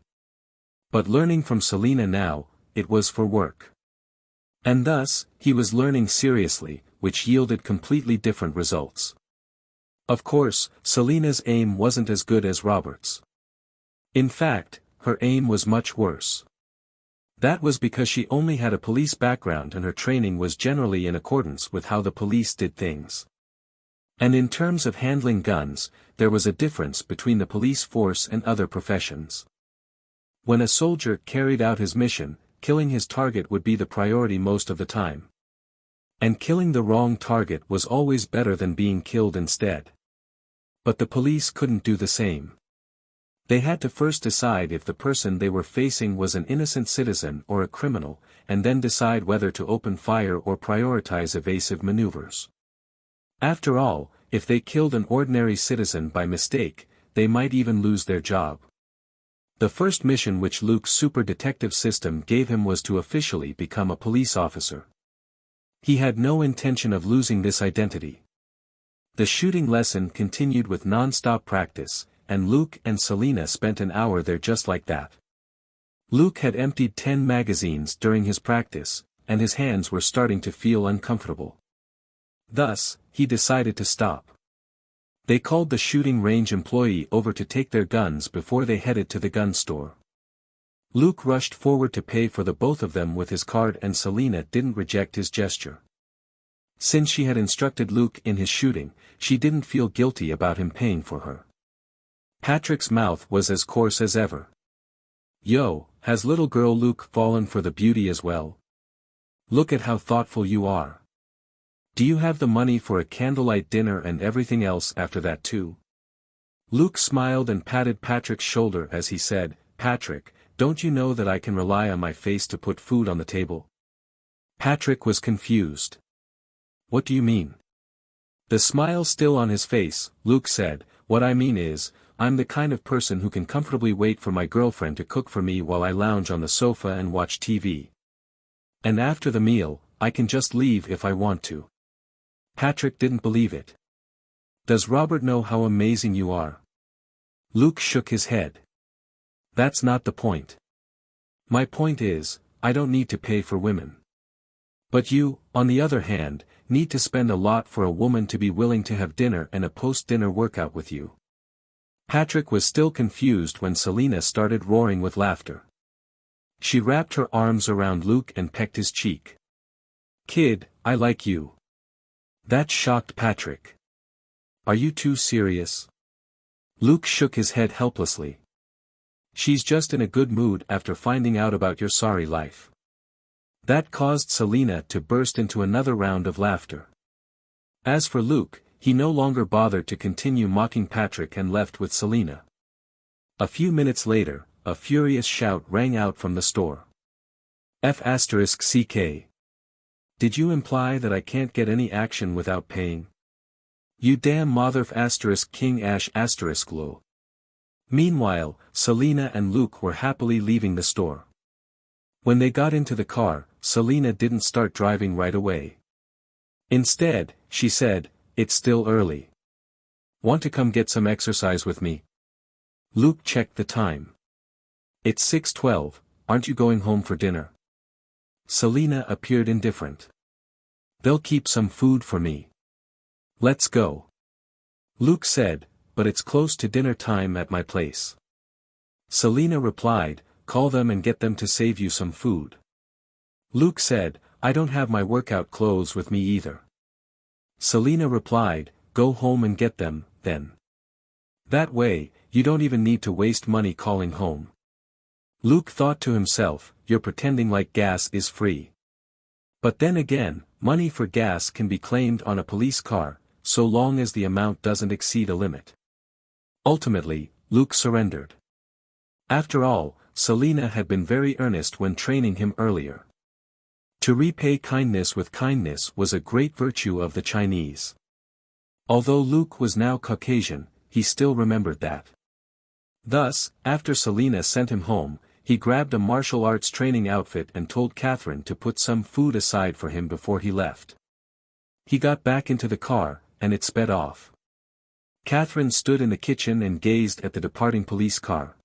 But learning from Selena now, it was for work. And thus, he was learning seriously, which yielded completely different results. Of course, Selena's aim wasn't as good as Robert's. In fact, her aim was much worse. That was because she only had a police background and her training was generally in accordance with how the police did things. And in terms of handling guns, there was a difference between the police force and other professions. When a soldier carried out his mission, killing his target would be the priority most of the time. And killing the wrong target was always better than being killed instead. But the police couldn't do the same. They had to first decide if the person they were facing was an innocent citizen or a criminal, and then decide whether to open fire or prioritize evasive maneuvers. After all, if they killed an ordinary citizen by mistake, they might even lose their job. The first mission which Luke's super detective system gave him was to officially become a police officer. He had no intention of losing this identity. The shooting lesson continued with non-stop practice, and Luke and Selena spent an hour there just like that. Luke had emptied 10 magazines during his practice, and his hands were starting to feel uncomfortable. Thus, he decided to stop. They called the shooting range employee over to take their guns before they headed to the gun store. Luke rushed forward to pay for the both of them with his card and Selena didn't reject his gesture. Since she had instructed Luke in his shooting, she didn't feel guilty about him paying for her. Patrick's mouth was as coarse as ever. "Yo, has little girl Luke fallen for the beauty as well? Look at how thoughtful you are. Do you have the money for a candlelight dinner and everything else after that too?" Luke smiled and patted Patrick's shoulder as he said, "Patrick, don't you know that I can rely on my face to put food on the table?" Patrick was confused. "What do you mean?" The smile still on his face, Luke said, "What I mean is, I'm the kind of person who can comfortably wait for my girlfriend to cook for me while I lounge on the sofa and watch TV. And after the meal, I can just leave if I want to." Patrick didn't believe it. "Does Robert know how amazing you are?" Luke shook his head. "That's not the point. My point is, I don't need to pay for women. But you, on the other hand, need to spend a lot for a woman to be willing to have dinner and a post-dinner workout with you." Patrick was still confused when Selena started roaring with laughter. She wrapped her arms around Luke and pecked his cheek. "Kid, I like you." That shocked Patrick. "Are you too serious?" Luke shook his head helplessly. "She's just in a good mood after finding out about your sorry life." That caused Selena to burst into another round of laughter. As for Luke, he no longer bothered to continue mocking Patrick and left with Selena. A few minutes later, a furious shout rang out from the store. F***CK. Did you imply that I can't get any action without paying? You damn mother *king ***. Meanwhile, Selena and Luke were happily leaving the store. When they got into the car, Selena didn't start driving right away. Instead, she said, "It's still early. Want to come get some exercise with me?" Luke checked the time. "It's 6:12, aren't you going home for dinner?" Selena appeared indifferent. "They'll keep some food for me. Let's go." Luke said, "But it's close to dinner time at my place." Selena replied, call them and get them to save you some food. Luke said, I don't have my workout clothes with me either. Selena replied, go home and get them, then. That way, you don't even need to waste money calling home. Luke thought to himself, you're pretending like gas is free. But then again, money for gas can be claimed on a police car, so long as the amount doesn't exceed a limit. Ultimately, Luke surrendered. After all, Selena had been very earnest when training him earlier. To repay kindness with kindness was a great virtue of the Chinese. Although Luke was now Caucasian, he still remembered that. Thus, after Selena sent him home, he grabbed a martial arts training outfit and told Catherine to put some food aside for him before he left. He got back into the car, and it sped off. Catherine stood in the kitchen and gazed at the departing police car.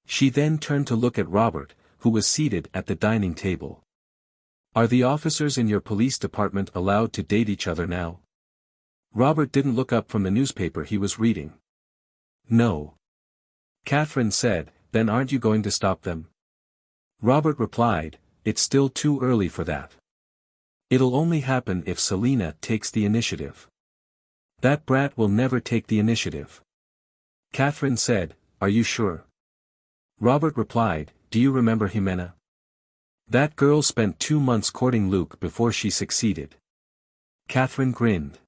She then turned to look at Robert, who was seated at the dining table. Are the officers in your police department allowed to date each other now? Robert didn't look up from the newspaper he was reading. No. Catherine said, then aren't you going to stop them? Robert replied, it's still too early for that. It'll only happen if Selena takes the initiative. That brat will never take the initiative. Catherine said, are you sure? Robert replied, do you remember Jimena? That girl spent 2 months courting Luke before she succeeded. Catherine grinned.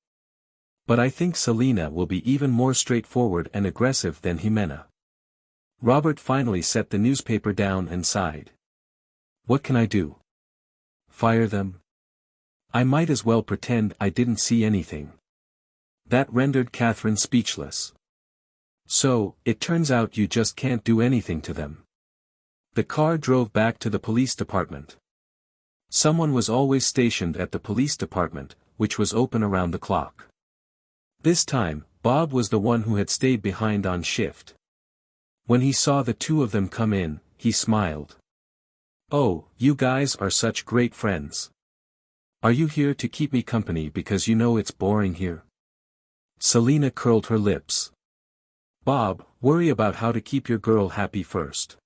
But I think Selena will be even more straightforward and aggressive than Jimena. Robert finally set the newspaper down and sighed. What can I do? Fire them? I might as well pretend I didn't see anything. That rendered Catherine speechless. So, it turns out you just can't do anything to them. The car drove back to the police department. Someone was always stationed at the police department, which was open around the clock. This time, Bob was the one who had stayed behind on shift. When he saw the two of them come in, he smiled. Oh, you guys are such great friends. Are you here to keep me company because you know it's boring here? Selena curled her lips. Bob, worry about how to keep your girl happy first.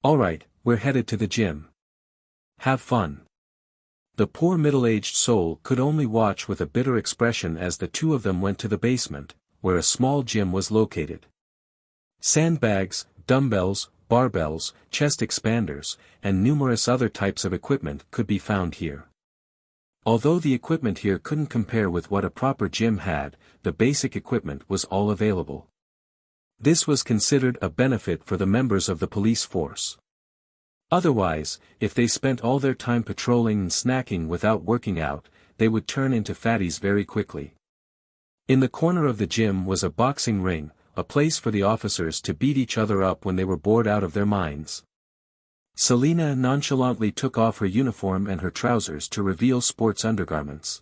Alright, we're headed to the gym. Have fun. The poor middle-aged soul could only watch with a bitter expression as the two of them went to the basement, where a small gym was located. Sandbags, dumbbells, barbells, chest expanders, and numerous other types of equipment could be found here. Although the equipment here couldn't compare with what a proper gym had, the basic equipment was all available. This was considered a benefit for the members of the police force. Otherwise, if they spent all their time patrolling and snacking without working out, they would turn into fatties very quickly. In the corner of the gym was a boxing ring, a place for the officers to beat each other up when they were bored out of their minds. Selena nonchalantly took off her uniform and her trousers to reveal sports undergarments.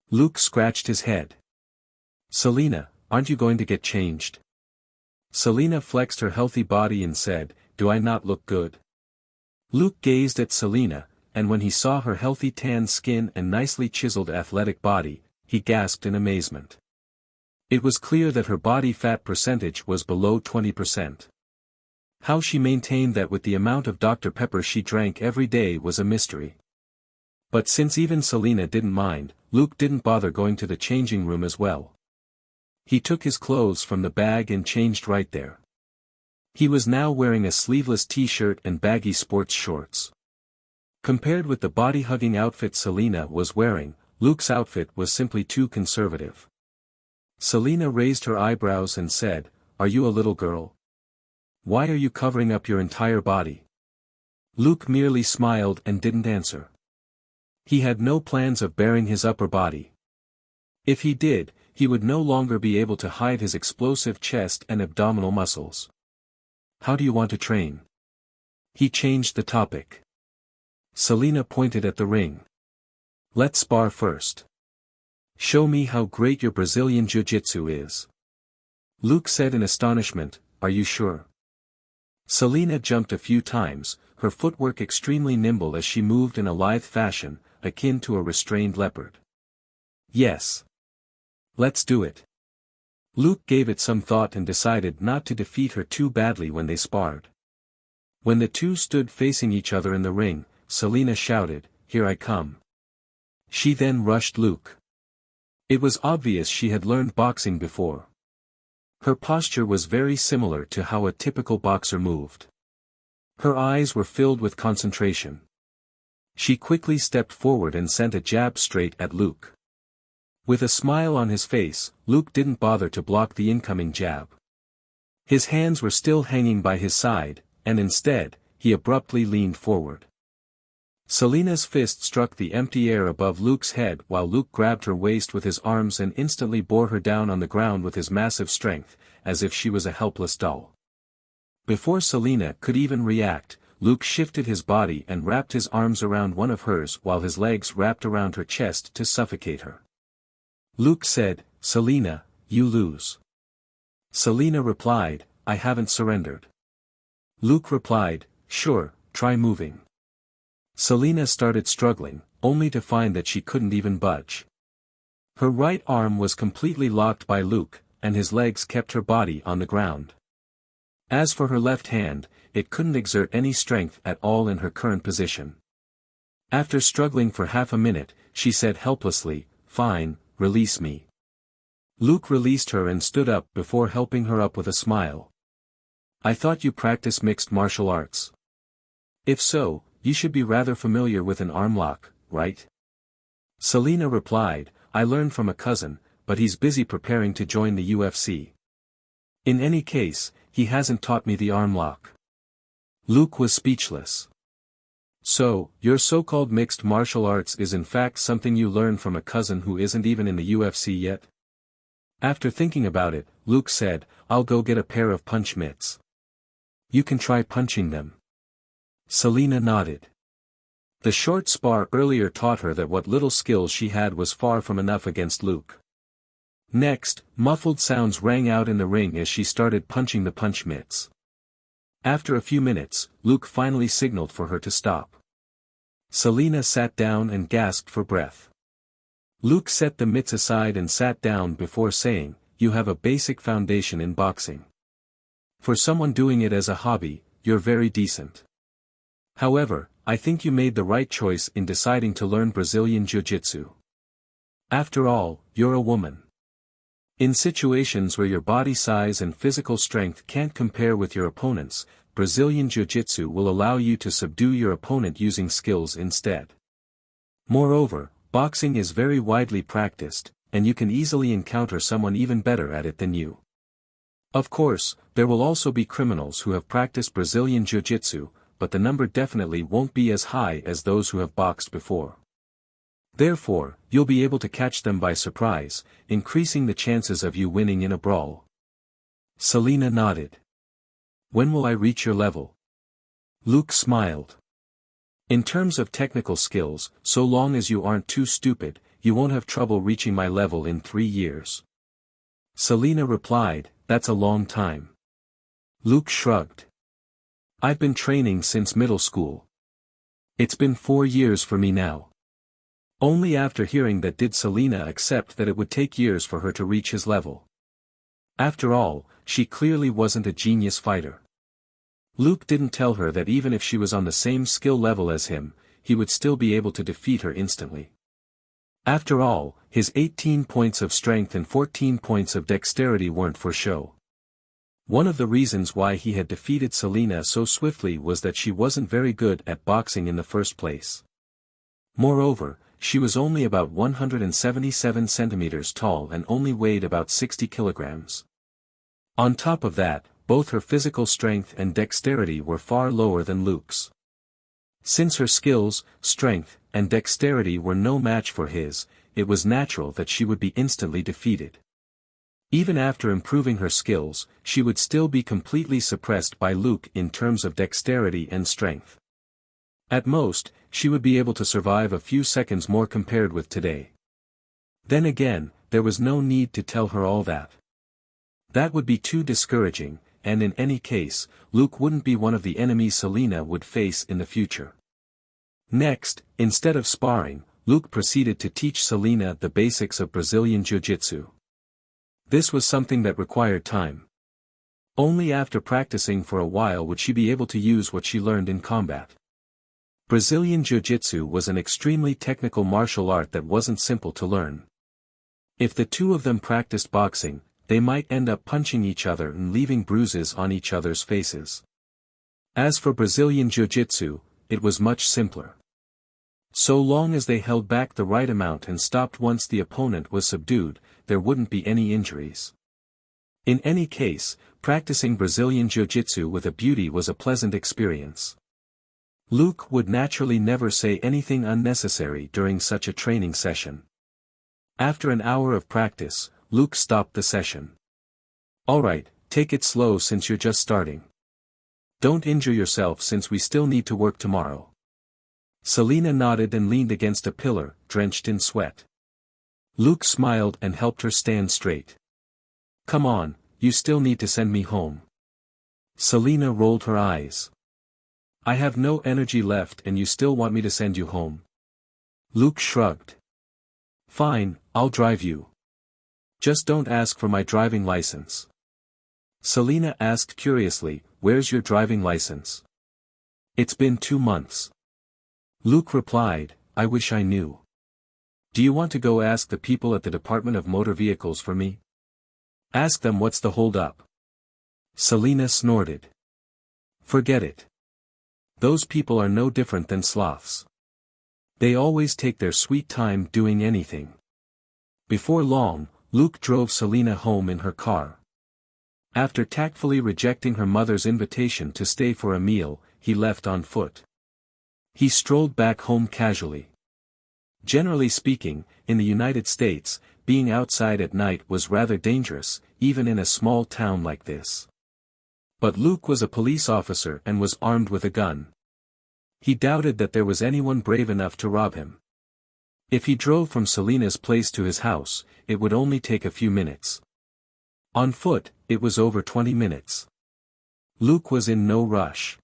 Luke scratched his head. Selena, aren't you going to get changed? Selena flexed her healthy body and said, do I not look good? Luke gazed at Selena, and when he saw her healthy tan skin and nicely chiseled athletic body, he gasped in amazement. It was clear that her body fat percentage was below 20%. How she maintained that with the amount of Dr. Pepper she drank every day was a mystery. But since even Selena didn't mind, Luke didn't bother going to the changing room as well. He took his clothes from the bag and changed right there. He was now wearing a sleeveless t-shirt and baggy sports shorts. Compared with the body-hugging outfit Selena was wearing, Luke's outfit was simply too conservative. Selena raised her eyebrows and said, are you a little girl? Why are you covering up your entire body? Luke merely smiled and didn't answer. He had no plans of baring his upper body. If he did, he would no longer be able to hide his explosive chest and abdominal muscles. How do you want to train? He changed the topic. Selena pointed at the ring. Let's spar first. Show me how great your Brazilian jiu-jitsu is. Luke said in astonishment, are you sure? Selena jumped a few times, her footwork extremely nimble as she moved in a lithe fashion, akin to a restrained leopard. Yes. Let's do it. Luke gave it some thought and decided not to defeat her too badly when they sparred. When the two stood facing each other in the ring, Selena shouted, "Here I come." She then rushed Luke. It was obvious she had learned boxing before. Her posture was very similar to how a typical boxer moved. Her eyes were filled with concentration. She quickly stepped forward and sent a jab straight at Luke. With a smile on his face, Luke didn't bother to block the incoming jab. His hands were still hanging by his side, and instead, he abruptly leaned forward. Selena's fist struck the empty air above Luke's head while Luke grabbed her waist with his arms and instantly bore her down on the ground with his massive strength, as if she was a helpless doll. Before Selena could even react, Luke shifted his body and wrapped his arms around one of hers while his legs wrapped around her chest to suffocate her. Luke said, "Selena, you lose." Selena replied, "I haven't surrendered." Luke replied, "Sure, try moving." Selena started struggling, only to find that she couldn't even budge. Her right arm was completely locked by Luke, and his legs kept her body on the ground. As for her left hand, it couldn't exert any strength at all in her current position. After struggling for half a minute, she said helplessly, "Fine, release me." Luke released her and stood up before helping her up with a smile. "I thought you practice mixed martial arts. If so, you should be rather familiar with an arm lock, right?" Selena replied, "I learned from a cousin, but he's busy preparing to join the UFC. In any case, he hasn't taught me the arm lock." Luke was speechless. "So, your so-called mixed martial arts is in fact something you learned from a cousin who isn't even in the UFC yet?" After thinking about it, Luke said, "I'll go get a pair of punch mitts. You can try punching them." Selena nodded. The short spar earlier taught her that what little skills she had was far from enough against Luke. Next, muffled sounds rang out in the ring as she started punching the punch mitts. After a few minutes, Luke finally signaled for her to stop. Selena sat down and gasped for breath. Luke set the mitts aside and sat down before saying, "You have a basic foundation in boxing. For someone doing it as a hobby, you're very decent. However, I think you made the right choice in deciding to learn Brazilian Jiu-Jitsu. After all, you're a woman. In situations where your body size and physical strength can't compare with your opponent's, Brazilian Jiu-Jitsu will allow you to subdue your opponent using skills instead. Moreover, boxing is very widely practiced, and you can easily encounter someone even better at it than you. Of course, there will also be criminals who have practiced Brazilian Jiu-Jitsu, but the number definitely won't be as high as those who have boxed before. Therefore, you'll be able to catch them by surprise, increasing the chances of you winning in a brawl." Selena nodded. "When will I reach your level?" Luke smiled. "In terms of technical skills, so long as you aren't too stupid, you won't have trouble reaching my level in 3 years." Selena replied, "That's a long time." Luke shrugged. "I've been training since middle school. It's been 4 years for me now." Only after hearing that did Selena accept that it would take years for her to reach his level. After all, she clearly wasn't a genius fighter. Luke didn't tell her that even if she was on the same skill level as him, he would still be able to defeat her instantly. After all, his 18 points of strength and 14 points of dexterity weren't for show. One of the reasons why he had defeated Selena so swiftly was that she wasn't very good at boxing in the first place. Moreover, she was only about 177 centimeters tall and only weighed about 60 kilograms. On top of that, both her physical strength and dexterity were far lower than Luke's. Since her skills, strength, and dexterity were no match for his, it was natural that she would be instantly defeated. Even after improving her skills, she would still be completely suppressed by Luke in terms of dexterity and strength. At most, she would be able to survive a few seconds more compared with today. Then again, there was no need to tell her all that. That would be too discouraging, and in any case, Luke wouldn't be one of the enemies Selena would face in the future. Next, instead of sparring, Luke proceeded to teach Selena the basics of Brazilian Jiu-Jitsu. This was something that required time. Only after practicing for a while would she be able to use what she learned in combat. Brazilian Jiu-Jitsu was an extremely technical martial art that wasn't simple to learn. If the two of them practiced boxing, they might end up punching each other and leaving bruises on each other's faces. As for Brazilian Jiu-Jitsu, it was much simpler. So long as they held back the right amount and stopped once the opponent was subdued, there wouldn't be any injuries. In any case, practicing Brazilian Jiu-Jitsu with a beauty was a pleasant experience. Luke would naturally never say anything unnecessary during such a training session. After an hour of practice, Luke stopped the session. "Alright, take it slow since you're just starting. Don't injure yourself since we still need to work tomorrow." Selena nodded and leaned against a pillar, drenched in sweat. Luke smiled and helped her stand straight. "Come on, you still need to send me home." Selena rolled her eyes. "I have no energy left and you still want me to send you home?" Luke shrugged. "Fine, I'll drive you. Just don't ask for my driving license." Selena asked curiously, "Where's your driving license?" "It's been 2 months. Luke replied, "I wish I knew. Do you want to go ask the people at the Department of Motor Vehicles for me? Ask them what's the hold-up." Selena snorted. "Forget it. Those people are no different than sloths. They always take their sweet time doing anything." Before long, Luke drove Selena home in her car. After tactfully rejecting her mother's invitation to stay for a meal, he left on foot. He strolled back home casually. Generally speaking, in the United States, being outside at night was rather dangerous, even in a small town like this. But Luke was a police officer and was armed with a gun. He doubted that there was anyone brave enough to rob him. If he drove from Selena's place to his house, it would only take a few minutes. On foot, it was over 20 minutes. Luke was in no rush.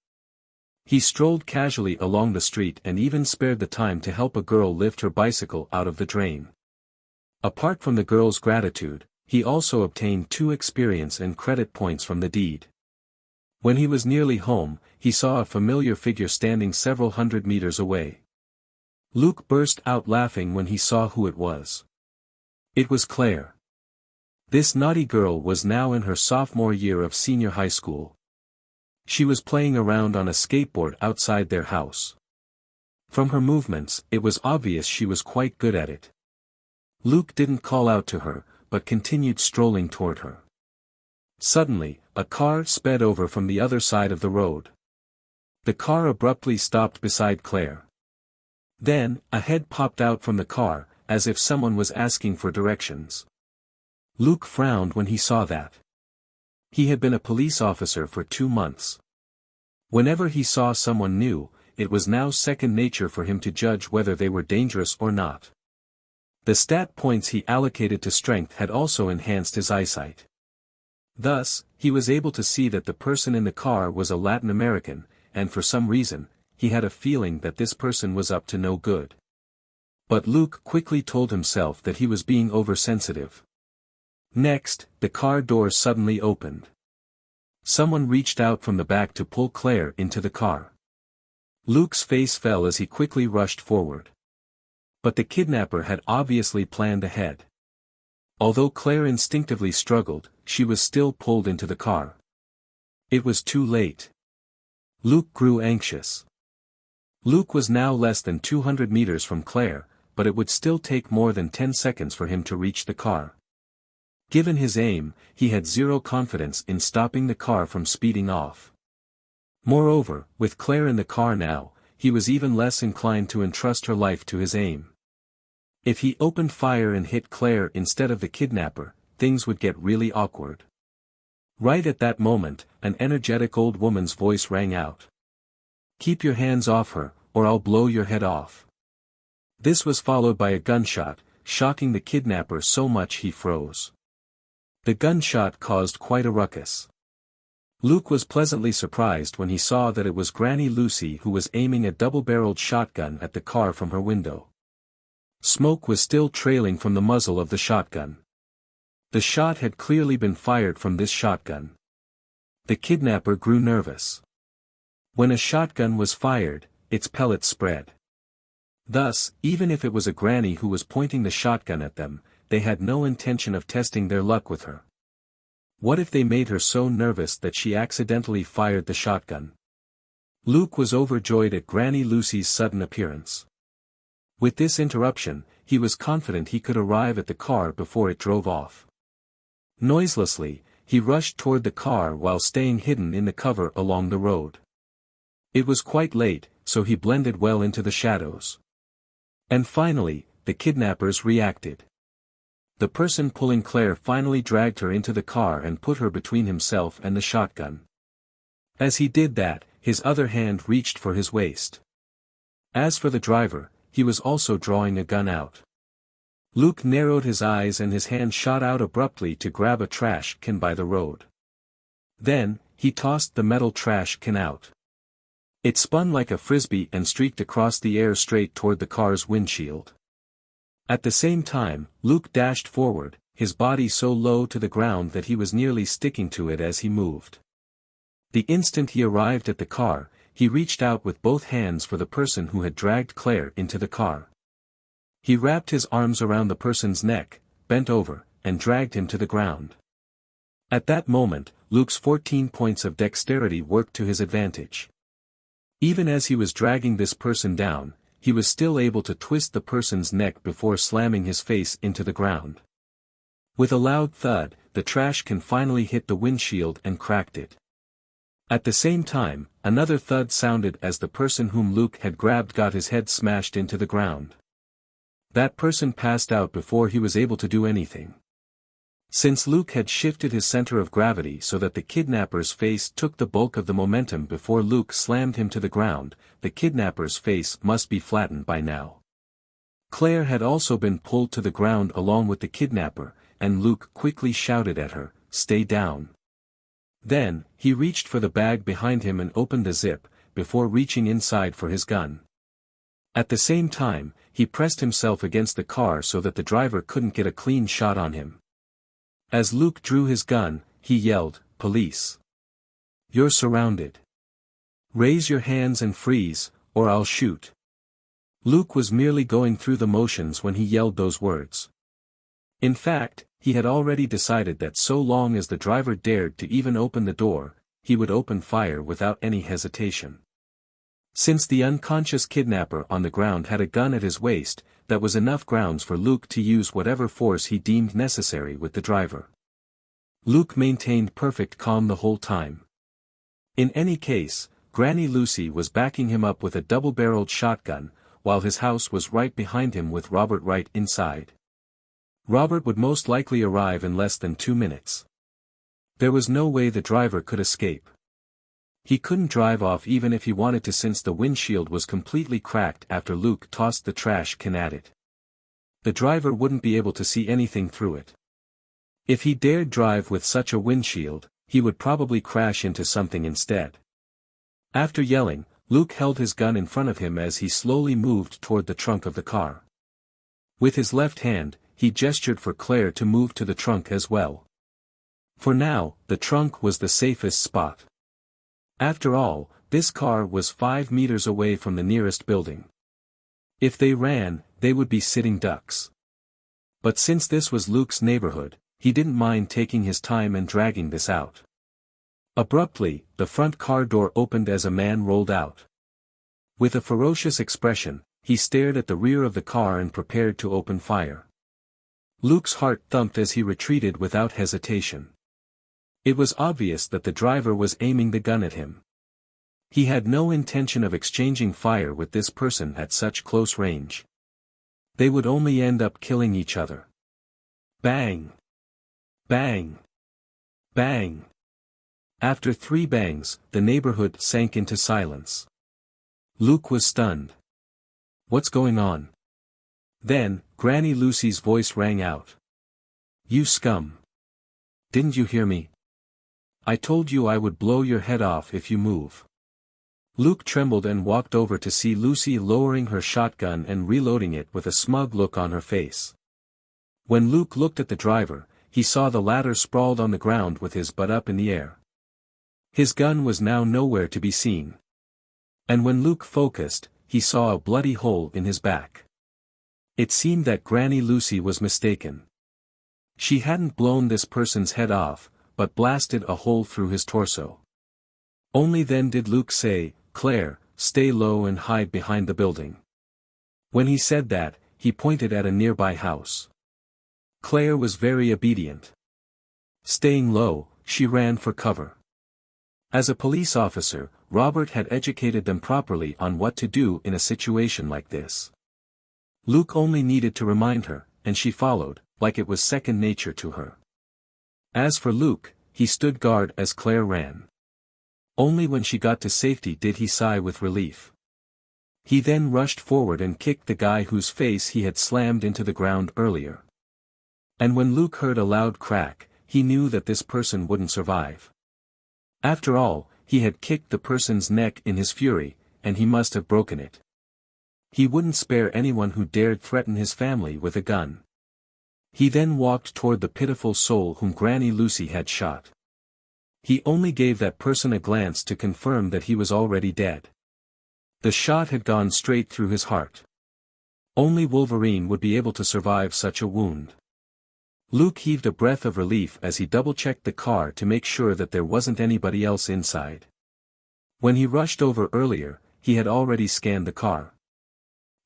He strolled casually along the street and even spared the time to help a girl lift her bicycle out of the drain. Apart from the girl's gratitude, he also obtained 2 experience and credit points from the deed. When he was nearly home, he saw a familiar figure standing several hundred meters away. Luke burst out laughing when he saw who it was. It was Claire. This naughty girl was now in her sophomore year of senior high school. She was playing around on a skateboard outside their house. From her movements, it was obvious she was quite good at it. Luke didn't call out to her, but continued strolling toward her. Suddenly, a car sped over from the other side of the road. The car abruptly stopped beside Claire. Then, a head popped out from the car, as if someone was asking for directions. Luke frowned when he saw that. He had been a police officer for 2 months. Whenever he saw someone new, it was now second nature for him to judge whether they were dangerous or not. The stat points he allocated to strength had also enhanced his eyesight. Thus, he was able to see that the person in the car was a Latin American, and for some reason, he had a feeling that this person was up to no good. But Luke quickly told himself that he was being oversensitive. Next, the car door suddenly opened. Someone reached out from the back to pull Claire into the car. Luke's face fell as he quickly rushed forward. But the kidnapper had obviously planned ahead. Although Claire instinctively struggled, she was still pulled into the car. It was too late. Luke grew anxious. Luke was now less than 200 meters from Claire, but it would still take more than 10 seconds for him to reach the car. Given his aim, he had zero confidence in stopping the car from speeding off. Moreover, with Claire in the car now, he was even less inclined to entrust her life to his aim. If he opened fire and hit Claire instead of the kidnapper, things would get really awkward. Right at that moment, an energetic old woman's voice rang out. "Keep your hands off her, or I'll blow your head off." This was followed by a gunshot, shocking the kidnapper so much he froze. The gunshot caused quite a ruckus. Luke was pleasantly surprised when he saw that it was Granny Lucy who was aiming a double-barreled shotgun at the car from her window. Smoke was still trailing from the muzzle of the shotgun. The shot had clearly been fired from this shotgun. The kidnapper grew nervous. When a shotgun was fired, its pellets spread. Thus, even if it was a granny who was pointing the shotgun at them, they had no intention of testing their luck with her. What if they made her so nervous that she accidentally fired the shotgun? Luke was overjoyed at Granny Lucy's sudden appearance. With this interruption, he was confident he could arrive at the car before it drove off. Noiselessly, he rushed toward the car while staying hidden in the cover along the road. It was quite late, so he blended well into the shadows. And finally, the kidnappers reacted. The person pulling Claire finally dragged her into the car and put her between himself and the shotgun. As he did that, his other hand reached for his waist. As for the driver, he was also drawing a gun out. Luke narrowed his eyes and his hand shot out abruptly to grab a trash can by the road. Then, he tossed the metal trash can out. It spun like a frisbee and streaked across the air straight toward the car's windshield. At the same time, Luke dashed forward, his body so low to the ground that he was nearly sticking to it as he moved. The instant he arrived at the car, he reached out with both hands for the person who had dragged Claire into the car. He wrapped his arms around the person's neck, bent over, and dragged him to the ground. At that moment, Luke's 14 points of dexterity worked to his advantage. Even as he was dragging this person down, he was still able to twist the person's neck before slamming his face into the ground. With a loud thud, the trash can finally hit the windshield and cracked it. At the same time, another thud sounded as the person whom Luke had grabbed got his head smashed into the ground. That person passed out before he was able to do anything. Since Luke had shifted his center of gravity so that the kidnapper's face took the bulk of the momentum before Luke slammed him to the ground, the kidnapper's face must be flattened by now. Claire had also been pulled to the ground along with the kidnapper, and Luke quickly shouted at her, "Stay down." Then, he reached for the bag behind him and opened the zip, before reaching inside for his gun. At the same time, he pressed himself against the car so that the driver couldn't get a clean shot on him. As Luke drew his gun, he yelled, "Police! You're surrounded. Raise your hands and freeze, or I'll shoot." Luke was merely going through the motions when he yelled those words. In fact, he had already decided that so long as the driver dared to even open the door, he would open fire without any hesitation. Since the unconscious kidnapper on the ground had a gun at his waist, that was enough grounds for Luke to use whatever force he deemed necessary with the driver. Luke maintained perfect calm the whole time. In any case, Granny Lucy was backing him up with a double-barreled shotgun, while his house was right behind him with Robert right inside. Robert would most likely arrive in less than 2 minutes. There was no way the driver could escape. He couldn't drive off even if he wanted to since the windshield was completely cracked after Luke tossed the trash can at it. The driver wouldn't be able to see anything through it. If he dared drive with such a windshield, he would probably crash into something instead. After yelling, Luke held his gun in front of him as he slowly moved toward the trunk of the car. With his left hand, he gestured for Claire to move to the trunk as well. For now, the trunk was the safest spot. After all, this car was 5 meters away from the nearest building. If they ran, they would be sitting ducks. But since this was Luke's neighborhood, he didn't mind taking his time and dragging this out. Abruptly, the front car door opened as a man rolled out. With a ferocious expression, he stared at the rear of the car and prepared to open fire. Luke's heart thumped as he retreated without hesitation. It was obvious that the driver was aiming the gun at him. He had no intention of exchanging fire with this person at such close range. They would only end up killing each other. Bang! Bang! Bang! After 3 bangs, the neighborhood sank into silence. Luke was stunned. What's going on? Then, Granny Lucy's voice rang out. You scum! Didn't you hear me? I told you I would blow your head off if you move. Luke trembled and walked over to see Lucy lowering her shotgun and reloading it with a smug look on her face. When Luke looked at the driver, he saw the latter sprawled on the ground with his butt up in the air. His gun was now nowhere to be seen. And when Luke focused, he saw a bloody hole in his back. It seemed that Granny Lucy was mistaken. She hadn't blown this person's head off, but blasted a hole through his torso. Only then did Luke say, "Claire, stay low and hide behind the building." When he said that, he pointed at a nearby house. Claire was very obedient. Staying low, she ran for cover. As a police officer, Robert had educated them properly on what to do in a situation like this. Luke only needed to remind her, and she followed, like it was second nature to her. As for Luke, he stood guard as Claire ran. Only when she got to safety did he sigh with relief. He then rushed forward and kicked the guy whose face he had slammed into the ground earlier. And when Luke heard a loud crack, he knew that this person wouldn't survive. After all, he had kicked the person's neck in his fury, and he must have broken it. He wouldn't spare anyone who dared threaten his family with a gun. He then walked toward the pitiful soul whom Granny Lucy had shot. He only gave that person a glance to confirm that he was already dead. The shot had gone straight through his heart. Only Wolverine would be able to survive such a wound. Luke heaved a breath of relief as he double-checked the car to make sure that there wasn't anybody else inside. When he rushed over earlier, he had already scanned the car.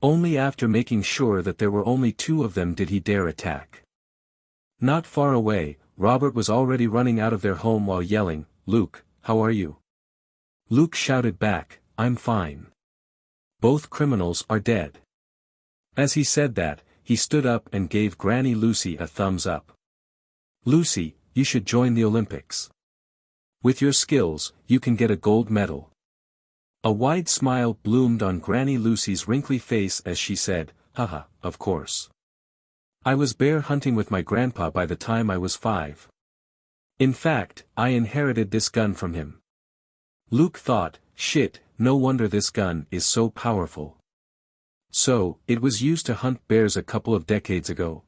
Only after making sure that there were only two of them did he dare attack. Not far away, Robert was already running out of their home while yelling, "Luke, how are you?" Luke shouted back, "I'm fine. Both criminals are dead." As he said that, he stood up and gave Granny Lucy a thumbs up. "Lucy, you should join the Olympics. With your skills, you can get a gold medal." A wide smile bloomed on Granny Lucy's wrinkly face as she said, "Haha, of course. I was bear hunting with my grandpa by the time I was 5. In fact, I inherited this gun from him." Luke thought, "Shit, no wonder this gun is so powerful. So, it was used to hunt bears a couple of decades ago."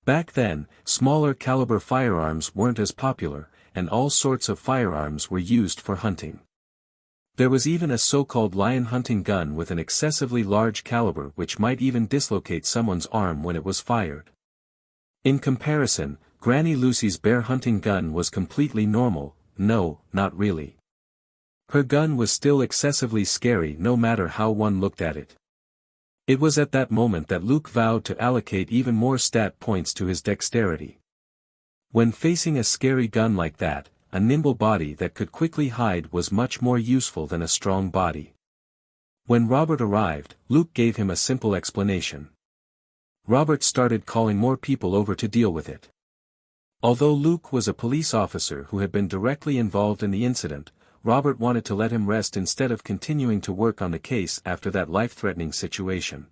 Back then, smaller caliber firearms weren't as popular, and all sorts of firearms were used for hunting. There was even a so-called lion hunting gun with an excessively large caliber which might even dislocate someone's arm when it was fired. In comparison, Granny Lucy's bear hunting gun was completely normal. No, not really. Her gun was still excessively scary no matter how one looked at it. It was at that moment that Luke vowed to allocate even more stat points to his dexterity. When facing a scary gun like that, a nimble body that could quickly hide was much more useful than a strong body. When Robert arrived, Luke gave him a simple explanation. Robert started calling more people over to deal with it. Although Luke was a police officer who had been directly involved in the incident, Robert wanted to let him rest instead of continuing to work on the case after that life-threatening situation.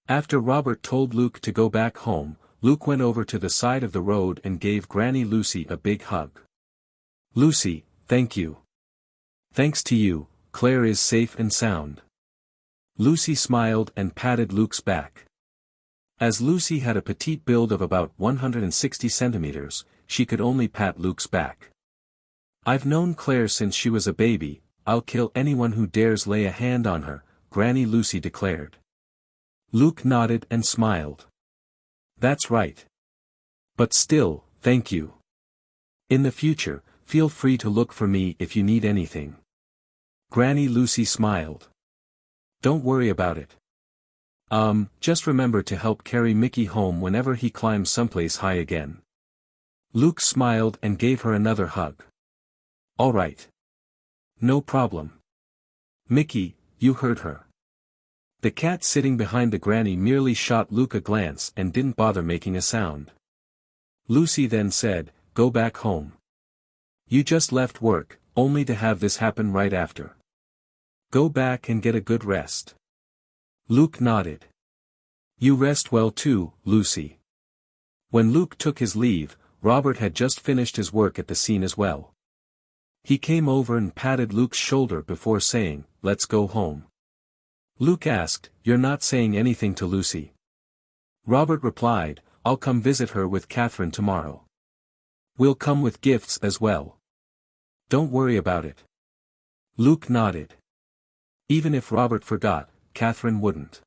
After Robert told Luke to go back home, Luke went over to the side of the road and gave Granny Lucy a big hug. "Lucy, thank you. Thanks to you, Claire is safe and sound." Lucy smiled and patted Luke's back. As Lucy had a petite build of about 160 centimeters, she could only pat Luke's back. "I've known Claire since she was a baby. I'll kill anyone who dares lay a hand on her," Granny Lucy declared. Luke nodded and smiled. "That's right. But still, thank you. In the future, feel free to look for me if you need anything." Granny Lucy smiled. "Don't worry about it. Just remember to help carry Mickey home whenever he climbs someplace high again." Luke smiled and gave her another hug. "All right. No problem. Mickey, you heard her." The cat sitting behind the granny merely shot Luke a glance and didn't bother making a sound. Lucy then said, "Go back home. You just left work, only to have this happen right after. Go back and get a good rest." Luke nodded. "You rest well too, Lucy." When Luke took his leave, Robert had just finished his work at the scene as well. He came over and patted Luke's shoulder before saying, "Let's go home." Luke asked, "You're not saying anything to Lucy?" Robert replied, "I'll come visit her with Catherine tomorrow. We'll come with gifts as well. Don't worry about it. Luke nodded. Even if Robert forgot, Catherine wouldn't.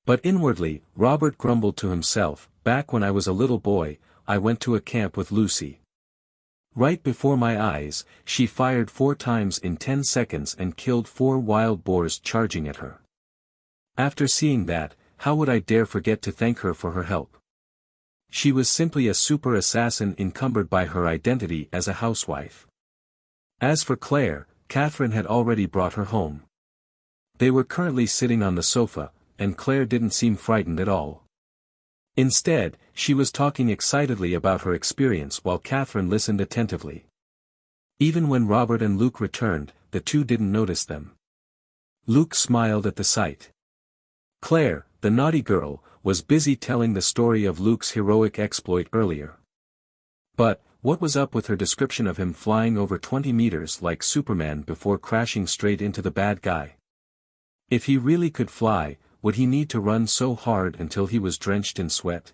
But inwardly, Robert grumbled to himself, back when I was a little boy, I went to a camp with Lucy. Right before my eyes, she fired 4 times in 10 seconds and killed 4 wild boars charging at her. After seeing that, how would I dare forget to thank her for her help? She was simply a super assassin encumbered by her identity as a housewife. As for Claire, Catherine had already brought her home. They were currently sitting on the sofa, and Claire didn't seem frightened at all. Instead, she was talking excitedly about her experience while Catherine listened attentively. Even when Robert and Luke returned, the two didn't notice them. Luke smiled at the sight. Claire, the naughty girl, was busy telling the story of Luke's heroic exploit earlier. But, what was up with her description of him flying over 20 meters like Superman before crashing straight into the bad guy? If he really could fly, would he need to run so hard until he was drenched in sweat?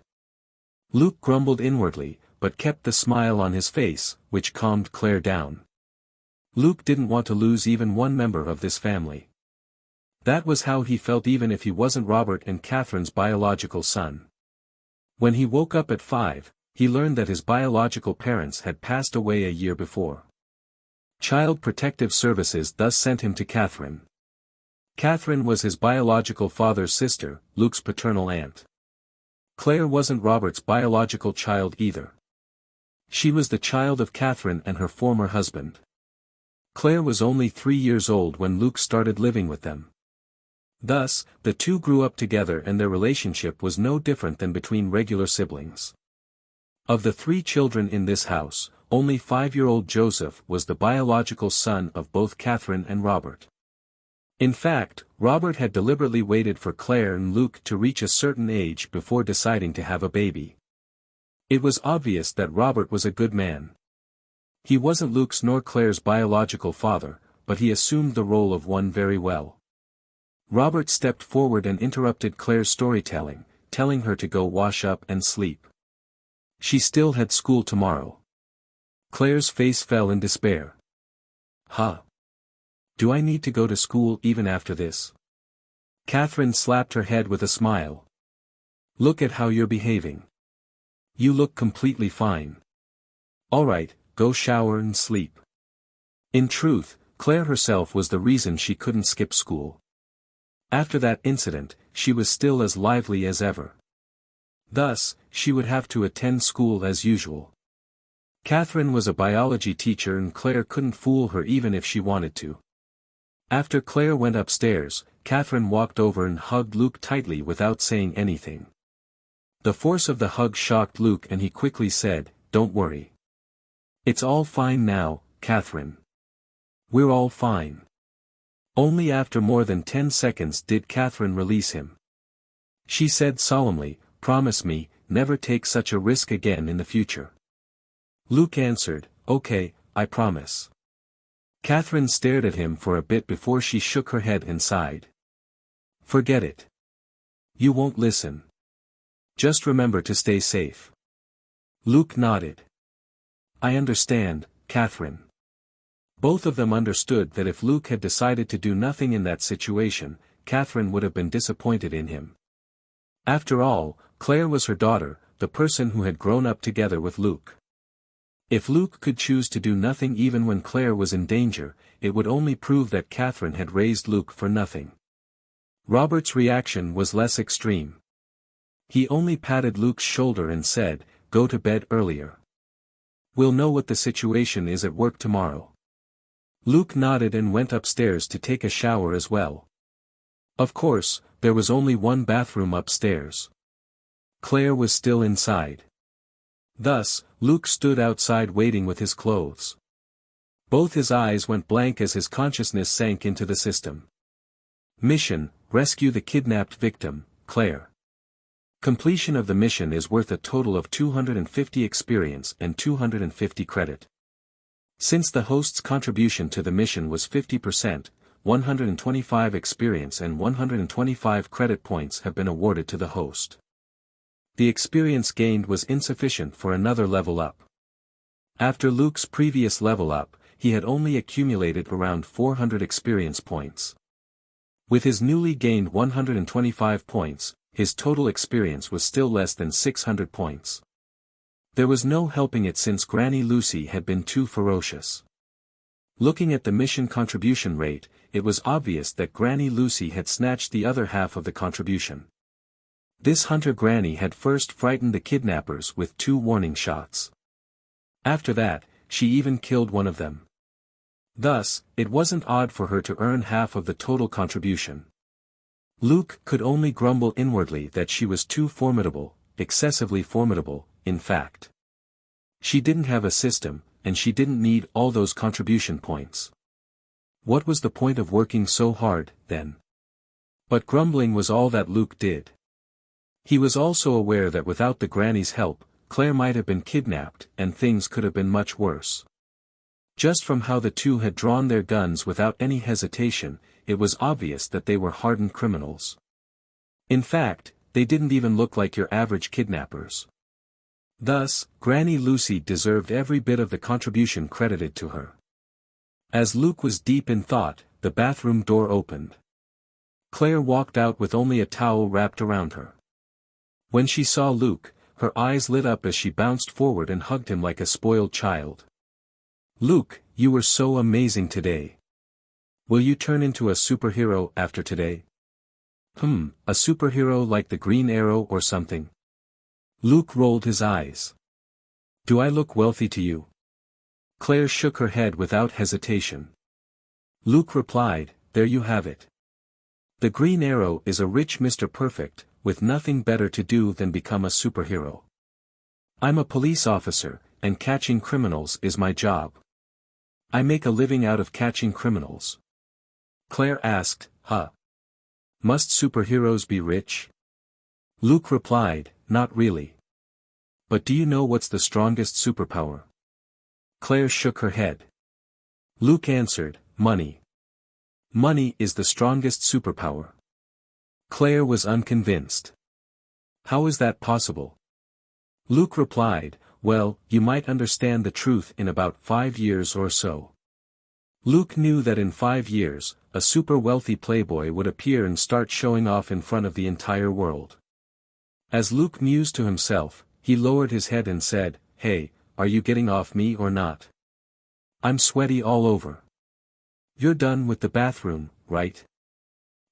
Luke grumbled inwardly, but kept the smile on his face, which calmed Claire down. Luke didn't want to lose even one member of this family. That was how he felt even if he wasn't Robert and Catherine's biological son. When he woke up at 5, he learned that his biological parents had passed away a year before. Child Protective Services thus sent him to Catherine. Catherine was his biological father's sister, Luke's paternal aunt. Claire wasn't Robert's biological child either. She was the child of Catherine and her former husband. Claire was only 3 years old when Luke started living with them. Thus, the two grew up together and their relationship was no different than between regular siblings. Of the 3 children in this house, only 5-year-old Joseph was the biological son of both Catherine and Robert. In fact, Robert had deliberately waited for Claire and Luke to reach a certain age before deciding to have a baby. It was obvious that Robert was a good man. He wasn't Luke's nor Claire's biological father, but he assumed the role of one very well. Robert stepped forward and interrupted Claire's storytelling, telling her to go wash up and sleep. She still had school tomorrow. Claire's face fell in despair. Huh? Do I need to go to school even after this? Catherine slapped her head with a smile. Look at how you're behaving. You look completely fine. Alright, go shower and sleep. In truth, Claire herself was the reason she couldn't skip school. After that incident, she was still as lively as ever. Thus, she would have to attend school as usual. Catherine was a biology teacher and Claire couldn't fool her even if she wanted to. After Claire went upstairs, Catherine walked over and hugged Luke tightly without saying anything. The force of the hug shocked Luke and he quickly said, "Don't worry. It's all fine now, Catherine. We're all fine." Only after more than 10 seconds did Catherine release him. She said solemnly, "Promise me, never take such a risk again in the future." Luke answered, "Okay, I promise." Catherine stared at him for a bit before she shook her head and sighed. "Forget it. You won't listen. Just remember to stay safe." Luke nodded. "I understand, Catherine." Both of them understood that if Luke had decided to do nothing in that situation, Catherine would have been disappointed in him. After all, Claire was her daughter, the person who had grown up together with Luke. If Luke could choose to do nothing even when Claire was in danger, it would only prove that Catherine had raised Luke for nothing. Robert's reaction was less extreme. He only patted Luke's shoulder and said, "Go to bed earlier. We'll know what the situation is at work tomorrow." Luke nodded and went upstairs to take a shower as well. Of course, there was only one bathroom upstairs. Claire was still inside. Thus, Luke stood outside waiting with his clothes. Both his eyes went blank as his consciousness sank into the system. Mission: rescue the kidnapped victim, Claire. Completion of the mission is worth a total of 250 experience and 250 credit. Since the host's contribution to the mission was 50%, 125 experience and 125 credit points have been awarded to the host. The experience gained was insufficient for another level up. After Luke's previous level up, he had only accumulated around 400 experience points. With his newly gained 125 points, his total experience was still less than 600 points. There was no helping it since Granny Lucy had been too ferocious. Looking at the mission contribution rate, it was obvious that Granny Lucy had snatched the other half of the contribution. This hunter granny had first frightened the kidnappers with 2 warning shots. After that, she even killed one of them. Thus, it wasn't odd for her to earn half of the total contribution. Luke could only grumble inwardly that she was too formidable, excessively formidable, in fact. She didn't have a system, and she didn't need all those contribution points. What was the point of working so hard, then? But grumbling was all that Luke did. He was also aware that without the granny's help, Claire might have been kidnapped, and things could have been much worse. Just from how the two had drawn their guns without any hesitation, it was obvious that they were hardened criminals. In fact, they didn't even look like your average kidnappers. Thus, Granny Lucy deserved every bit of the contribution credited to her. As Luke was deep in thought, the bathroom door opened. Claire walked out with only a towel wrapped around her. When she saw Luke, her eyes lit up as she bounced forward and hugged him like a spoiled child. "Luke, you were so amazing today. Will you turn into a superhero after today?" A superhero like the Green Arrow or something?" Luke rolled his eyes. "Do I look wealthy to you?" Claire shook her head without hesitation. Luke replied, "There you have it. The Green Arrow is a rich Mr. Perfect, with nothing better to do than become a superhero. I'm a police officer, and catching criminals is my job. I make a living out of catching criminals." Claire asked, Must superheroes be rich?" Luke replied, "Not really. But do you know what's the strongest superpower?" Claire shook her head. Luke answered, "Money. Money is the strongest superpower." Claire was unconvinced. "How is that possible?" Luke replied, "Well, you might understand the truth in about 5 years or so." Luke knew that in 5 years, a super wealthy playboy would appear and start showing off in front of the entire world. As Luke mused to himself, he lowered his head and said, "Hey, are you getting off me or not? I'm sweaty all over." "You're done with the bathroom, right?"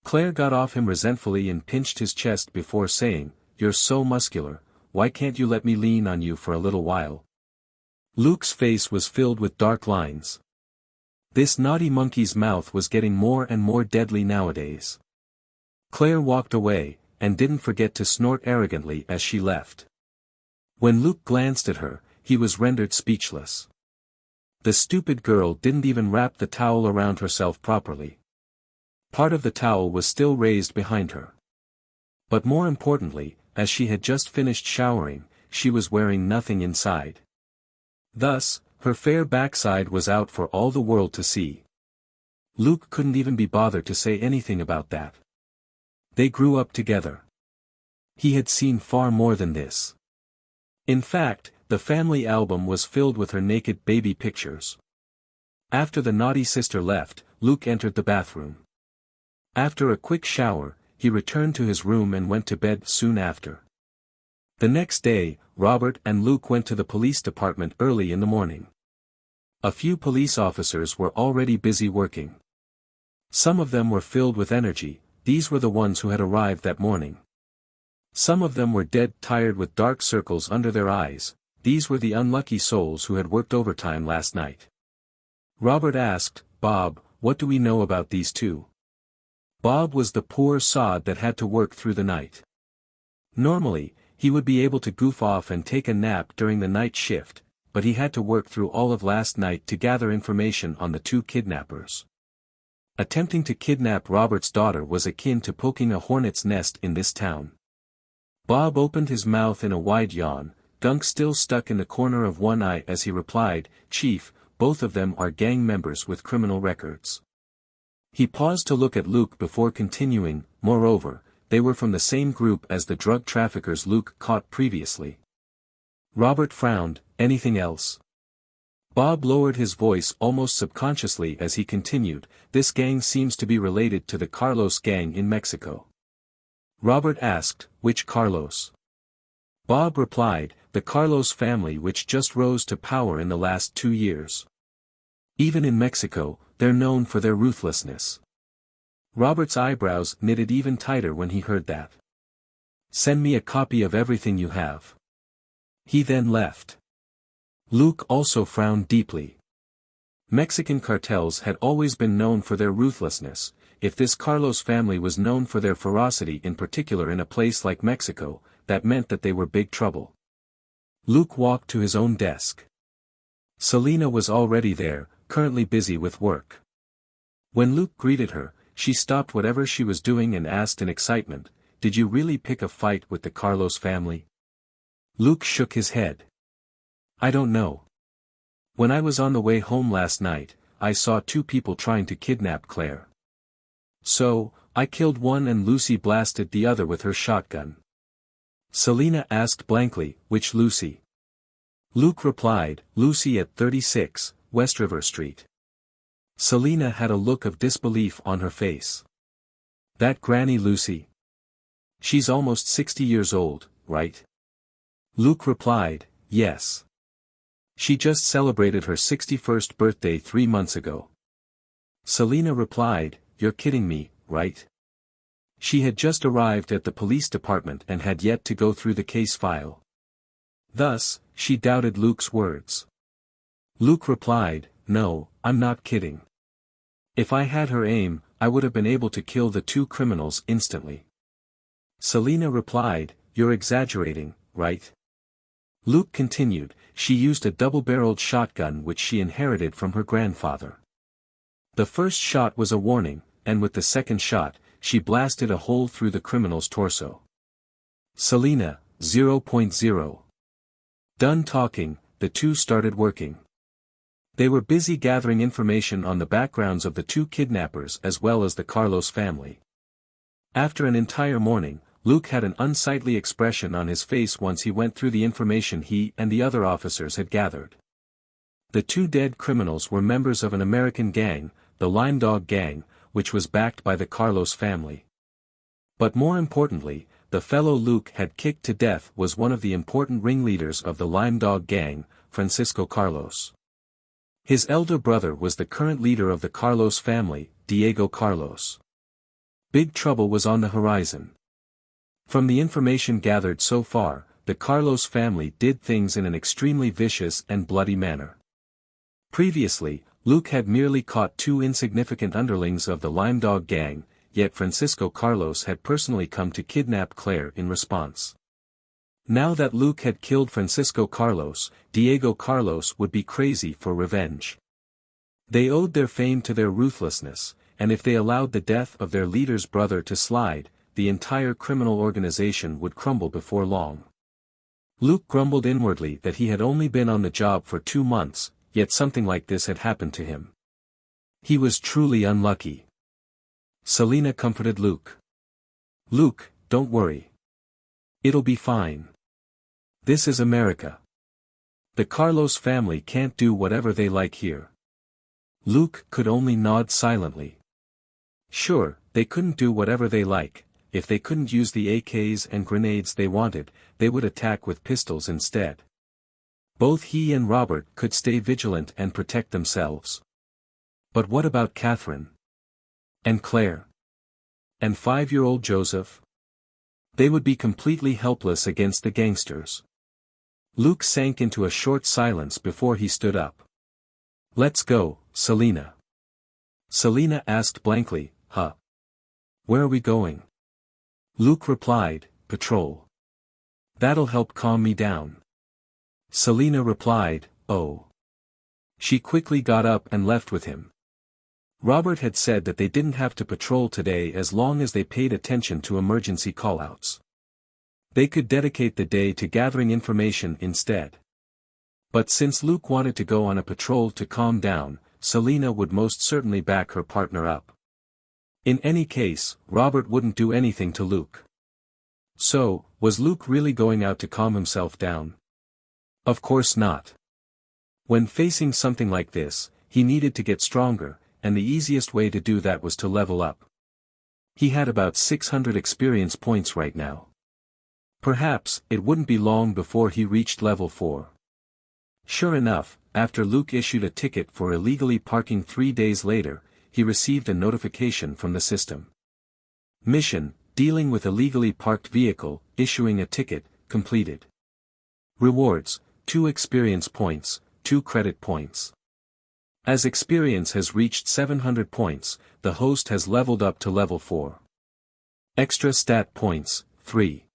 Claire got off him resentfully and pinched his chest before saying, "You're so muscular, why can't you let me lean on you for a little while?" Luke's face was filled with dark lines. This naughty monkey's mouth was getting more and more deadly nowadays. Claire walked away, and didn't forget to snort arrogantly as she left. When Luke glanced at her, he was rendered speechless. The stupid girl didn't even wrap the towel around herself properly. Part of the towel was still raised behind her. But more importantly, as she had just finished showering, she was wearing nothing inside. Thus, her fair backside was out for all the world to see. Luke couldn't even be bothered to say anything about that. They grew up together. He had seen far more than this. In fact, the family album was filled with her naked baby pictures. After the naughty sister left, Luke entered the bathroom. After a quick shower, he returned to his room and went to bed soon after. The next day, Robert and Luke went to the police department early in the morning. A few police officers were already busy working. Some of them were filled with energy, these were the ones who had arrived that morning. Some of them were dead tired with dark circles under their eyes, these were the unlucky souls who had worked overtime last night. Robert asked, "Bob, what do we know about these two?" Bob was the poor sod that had to work through the night. Normally, he would be able to goof off and take a nap during the night shift, but he had to work through all of last night to gather information on the two kidnappers. Attempting to kidnap Robert's daughter was akin to poking a hornet's nest in this town. Bob opened his mouth in a wide yawn, gunk still stuck in the corner of one eye as he replied, "Chief, both of them are gang members with criminal records." He paused to look at Luke before continuing, "Moreover, they were from the same group as the drug traffickers Luke caught previously." Robert frowned, "Anything else?" Bob lowered his voice almost subconsciously as he continued, "This gang seems to be related to the Carlos gang in Mexico." Robert asked, "Which Carlos?" Bob replied, "The Carlos family which just rose to power in the last 2 years. Even in Mexico, they're known for their ruthlessness." Robert's eyebrows knitted even tighter when he heard that. "Send me a copy of everything you have." He then left. Luke also frowned deeply. Mexican cartels had always been known for their ruthlessness. If this Carlos family was known for their ferocity in particular in a place like Mexico, that meant that they were big trouble. Luke walked to his own desk. Selena was already there, currently busy with work. When Luke greeted her, she stopped whatever she was doing and asked in excitement, "Did you really pick a fight with the Carlos family?" Luke shook his head. "I don't know. When I was on the way home last night, I saw 2 people trying to kidnap Claire. So, I killed one and Lucy blasted the other with her shotgun." Selena asked blankly, "Which Lucy?" Luke replied, "Lucy at 36, West River Street." Selena had a look of disbelief on her face. "That Granny Lucy? She's almost 60 years old, right?" Luke replied, "Yes. She just celebrated her 61st birthday 3 months ago." Selena replied, "You're kidding me, right?" She had just arrived at the police department and had yet to go through the case file. Thus, she doubted Luke's words. Luke replied, "No, I'm not kidding. If I had her aim, I would have been able to kill the 2 criminals instantly." Selena replied, "You're exaggerating, right?" Luke continued, "She used a double-barreled shotgun which she inherited from her grandfather. The first shot was a warning, and with the second shot, she blasted a hole through the criminal's torso." Selena, 0.0. Done talking, the 2 started working. They were busy gathering information on the backgrounds of the 2 kidnappers as well as the Carlos family. After an entire morning, Luke had an unsightly expression on his face once he went through the information he and the other officers had gathered. The 2 dead criminals were members of an American gang, the Lime Dog Gang, which was backed by the Carlos family. But more importantly, the fellow Luke had kicked to death was one of the important ringleaders of the Lime Dog Gang, Francisco Carlos. His elder brother was the current leader of the Carlos family, Diego Carlos. Big trouble was on the horizon. From the information gathered so far, the Carlos family did things in an extremely vicious and bloody manner. Previously, Luke had merely caught 2 insignificant underlings of the Lime Dog Gang, yet Francisco Carlos had personally come to kidnap Claire in response. Now that Luke had killed Francisco Carlos, Diego Carlos would be crazy for revenge. They owed their fame to their ruthlessness, and if they allowed the death of their leader's brother to slide, the entire criminal organization would crumble before long. Luke grumbled inwardly that he had only been on the job for 2 months, yet something like this had happened to him. He was truly unlucky. Selena comforted Luke. "Luke, don't worry. It'll be fine. This is America. The Carlos family can't do whatever they like here." Luke could only nod silently. Sure, they couldn't do whatever they like. If they couldn't use the AKs and grenades they wanted, they would attack with pistols instead. Both he and Robert could stay vigilant and protect themselves. But what about Catherine? And Claire? And 5-year-old Joseph? They would be completely helpless against the gangsters. Luke sank into a short silence before he stood up. "Let's go, Selena." Selena asked blankly, "Huh? Where are we going?" Luke replied, "Patrol. That'll help calm me down." Selena replied, "Oh." She quickly got up and left with him. Robert had said that they didn't have to patrol today as long as they paid attention to emergency callouts. They could dedicate the day to gathering information instead. But since Luke wanted to go on a patrol to calm down, Selena would most certainly back her partner up. In any case, Robert wouldn't do anything to Luke. So, was Luke really going out to calm himself down? Of course not. When facing something like this, he needed to get stronger, and the easiest way to do that was to level up. He had about 600 experience points right now. Perhaps, it wouldn't be long before he reached level 4. Sure enough, after Luke issued a ticket for illegally parking 3 days later, he received a notification from the system. Mission, dealing with illegally parked vehicle, issuing a ticket, completed. Rewards, 2 experience points, 2 credit points. As experience has reached 700 points, the host has leveled up to level 4. Extra stat points, 3.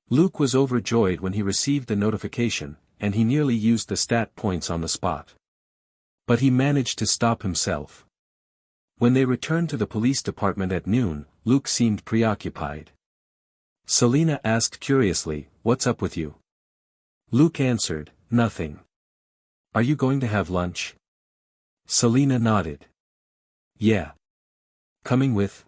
Luke was overjoyed when he received the notification, and he nearly used the stat points on the spot. But he managed to stop himself. When they returned to the police department at noon, Luke seemed preoccupied. Selena asked curiously, "What's up with you?" Luke answered, "Nothing. Are you going to have lunch?" Selena nodded. "Yeah. Coming with?"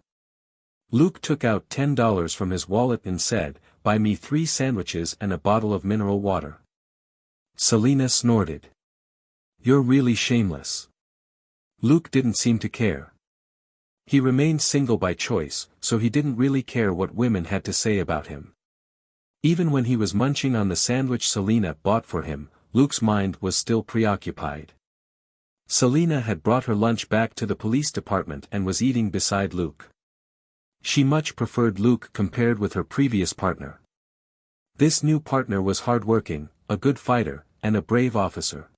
Luke took out $10 from his wallet and said, "Buy me 3 sandwiches and a bottle of mineral water." Selena snorted. "You're really shameless." Luke didn't seem to care. He remained single by choice, so he didn't really care what women had to say about him. Even when he was munching on the sandwich Selena bought for him, Luke's mind was still preoccupied. Selena had brought her lunch back to the police department and was eating beside Luke. She much preferred Luke compared with her previous partner. This new partner was hardworking, a good fighter, and a brave officer.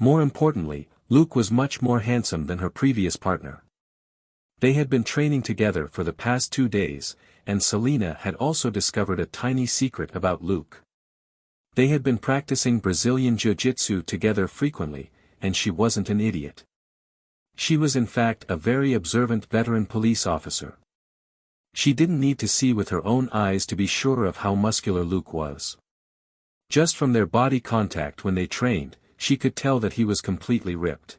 More importantly, Luke was much more handsome than her previous partner. They had been training together for the past 2 days, and Selena had also discovered a tiny secret about Luke. They had been practicing Brazilian Jiu-Jitsu together frequently, and she wasn't an idiot. She was in fact a very observant veteran police officer. She didn't need to see with her own eyes to be sure of how muscular Luke was. Just from their body contact when they trained, she could tell that he was completely ripped.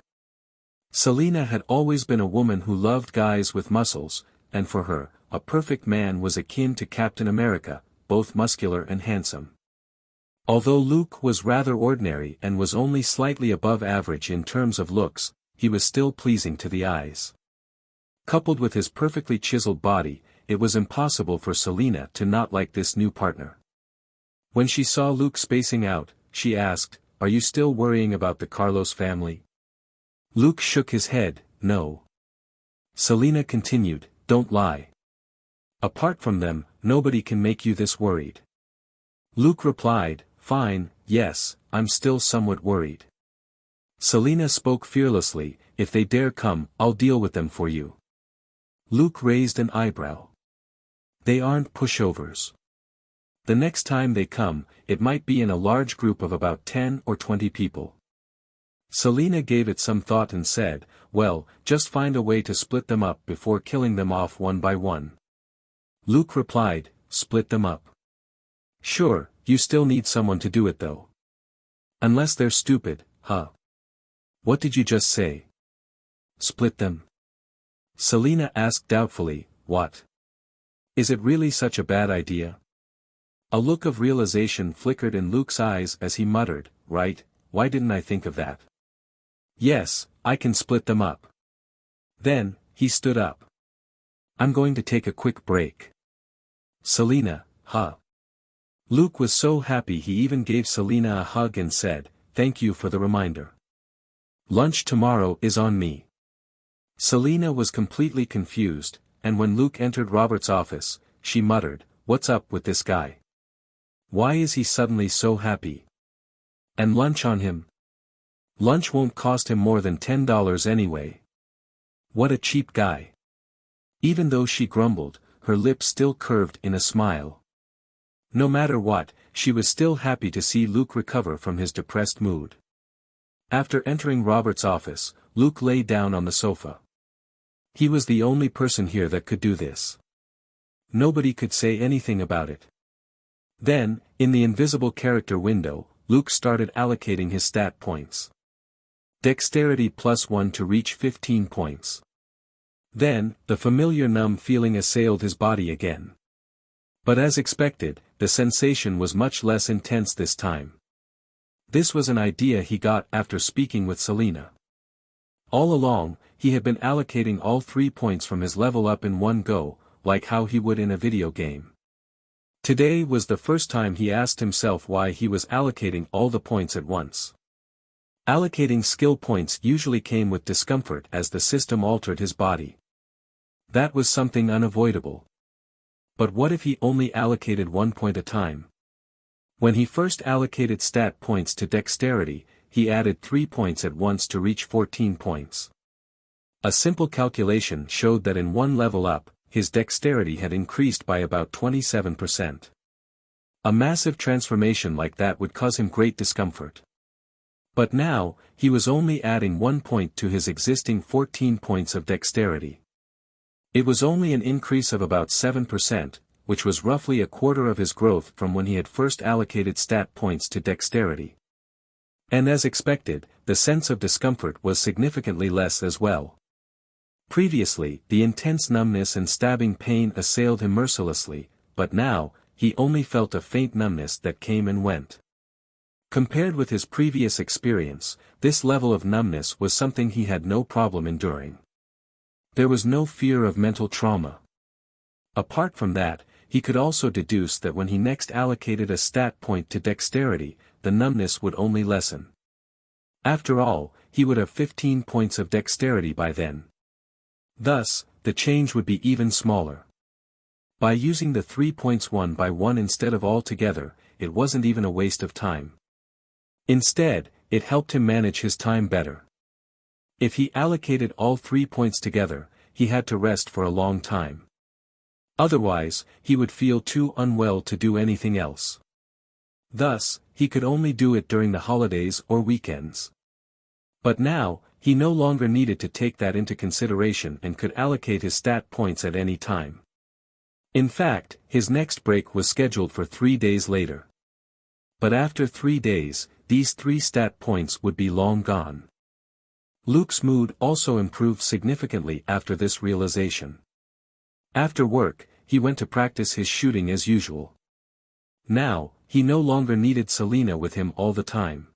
Selena had always been a woman who loved guys with muscles, and for her, a perfect man was akin to Captain America, both muscular and handsome. Although Luke was rather ordinary and was only slightly above average in terms of looks, he was still pleasing to the eyes. Coupled with his perfectly chiseled body, it was impossible for Selena to not like this new partner. When she saw Luke spacing out, she asked, "Are you still worrying about the Carlos family?" Luke shook his head, "No." Selena continued, "Don't lie. Apart from them, nobody can make you this worried." Luke replied, "Fine, yes, I'm still somewhat worried." Selena spoke fearlessly, "If they dare come, I'll deal with them for you." Luke raised an eyebrow. "They aren't pushovers. The next time they come, it might be in a large group of about 10 or 20 people." Selena gave it some thought and said, "Well, just find a way to split them up before killing them off one by one." Luke replied, "Split them up? Sure, you still need someone to do it though. Unless they're stupid, huh?" "What did you just say?" "Split them?" Selena asked doubtfully, "What? Is it really such a bad idea?" A look of realization flickered in Luke's eyes as he muttered, "Right, why didn't I think of that? Yes, I can split them up." Then, he stood up. "I'm going to take a quick break." "Selena, huh?" Luke was so happy he even gave Selena a hug and said, "Thank you for the reminder. Lunch tomorrow is on me." Selena was completely confused, and when Luke entered Robert's office, she muttered, "What's up with this guy? Why is he suddenly so happy? And lunch on him? Lunch won't cost him more than $10 anyway. What a cheap guy." Even though she grumbled, her lips still curved in a smile. No matter what, she was still happy to see Luke recover from his depressed mood. After entering Robert's office, Luke lay down on the sofa. He was the only person here that could do this. Nobody could say anything about it. Then, in the invisible character window, Luke started allocating his stat points. Dexterity +1 to reach 15 points. Then, the familiar numb feeling assailed his body again. But as expected, the sensation was much less intense this time. This was an idea he got after speaking with Selena. All along, he had been allocating all 3 points from his level up in one go, like how he would in a video game. Today was the first time he asked himself why he was allocating all the points at once. Allocating skill points usually came with discomfort as the system altered his body. That was something unavoidable. But what if he only allocated 1 point at a time? When he first allocated stat points to dexterity, he added 3 points at once to reach 14 points. A simple calculation showed that in one level up, his dexterity had increased by about 27%. A massive transformation like that would cause him great discomfort. But now, he was only adding 1 point to his existing 14 points of dexterity. It was only an increase of about 7%, which was roughly a quarter of his growth from when he had first allocated stat points to dexterity. And as expected, the sense of discomfort was significantly less as well. Previously, the intense numbness and stabbing pain assailed him mercilessly, but now, he only felt a faint numbness that came and went. Compared with his previous experience, this level of numbness was something he had no problem enduring. There was no fear of mental trauma. Apart from that, he could also deduce that when he next allocated a stat point to dexterity, the numbness would only lessen. After all, he would have 15 points of dexterity by then. Thus, the change would be even smaller. By using the 3 points one by one instead of all together, it wasn't even a waste of time. Instead, it helped him manage his time better. If he allocated all 3 points together, he had to rest for a long time. Otherwise, he would feel too unwell to do anything else. Thus, he could only do it during the holidays or weekends. But now, he no longer needed to take that into consideration and could allocate his stat points at any time. In fact, his next break was scheduled for 3 days later. But after 3 days, these 3 stat points would be long gone. Luke's mood also improved significantly after this realization. After work, he went to practice his shooting as usual. Now, he no longer needed Selena with him all the time.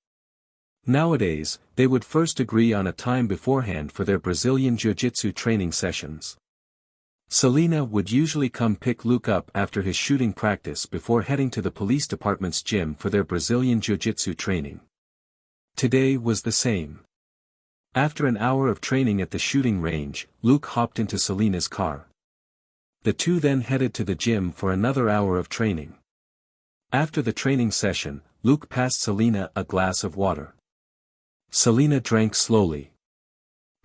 Nowadays, they would first agree on a time beforehand for their Brazilian Jiu-Jitsu training sessions. Selena would usually come pick Luke up after his shooting practice before heading to the police department's gym for their Brazilian Jiu-Jitsu training. Today was the same. After an hour of training at the shooting range, Luke hopped into Selena's car. The two then headed to the gym for another hour of training. After the training session, Luke passed Selena a glass of water. Selena drank slowly.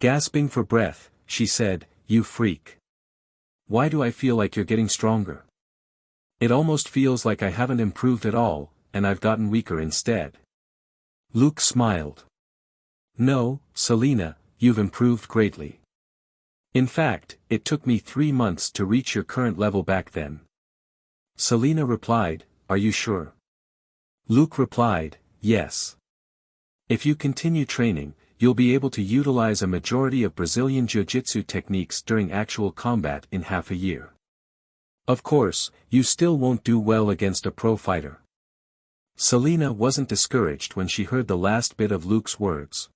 Gasping for breath, she said, "You freak. Why do I feel like you're getting stronger? It almost feels like I haven't improved at all, and I've gotten weaker instead." Luke smiled. "No, Selena, you've improved greatly. In fact, it took me 3 months to reach your current level back then." Selena replied, "Are you sure?" Luke replied, "Yes. If you continue training, you'll be able to utilize a majority of Brazilian Jiu-Jitsu techniques during actual combat in half a year. Of course, you still won't do well against a pro fighter." Selena wasn't discouraged when she heard the last bit of Luke's words.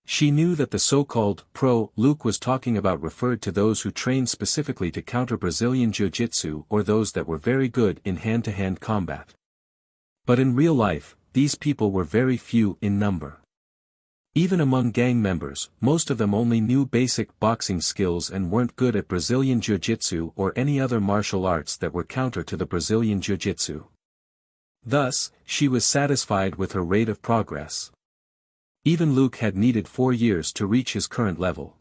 She knew that the so-called pro Luke was talking about referred to those who trained specifically to counter Brazilian Jiu-Jitsu or those that were very good in hand-to-hand combat. But in real life, these people were very few in number. Even among gang members, most of them only knew basic boxing skills and weren't good at Brazilian Jiu-Jitsu or any other martial arts that were counter to the Brazilian Jiu-Jitsu. Thus, she was satisfied with her rate of progress. Even Luke had needed 4 years to reach his current level.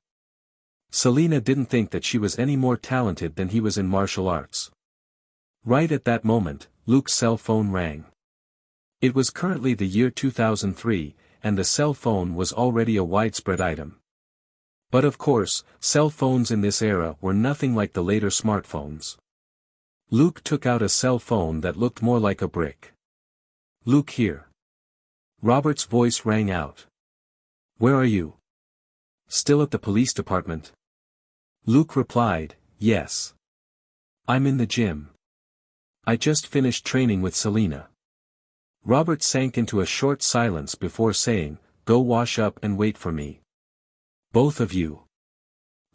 Selena didn't think that she was any more talented than he was in martial arts. Right at that moment, Luke's cell phone rang. It was currently the year 2003, and the cell phone was already a widespread item. But of course, cell phones in this era were nothing like the later smartphones. Luke took out a cell phone that looked more like a brick. "Luke here." Robert's voice rang out. "Where are you?" "Still at the police department?" Luke replied, "Yes. I'm in the gym. I just finished training with Selena." Robert sank into a short silence before saying, "Go wash up and wait for me. Both of you.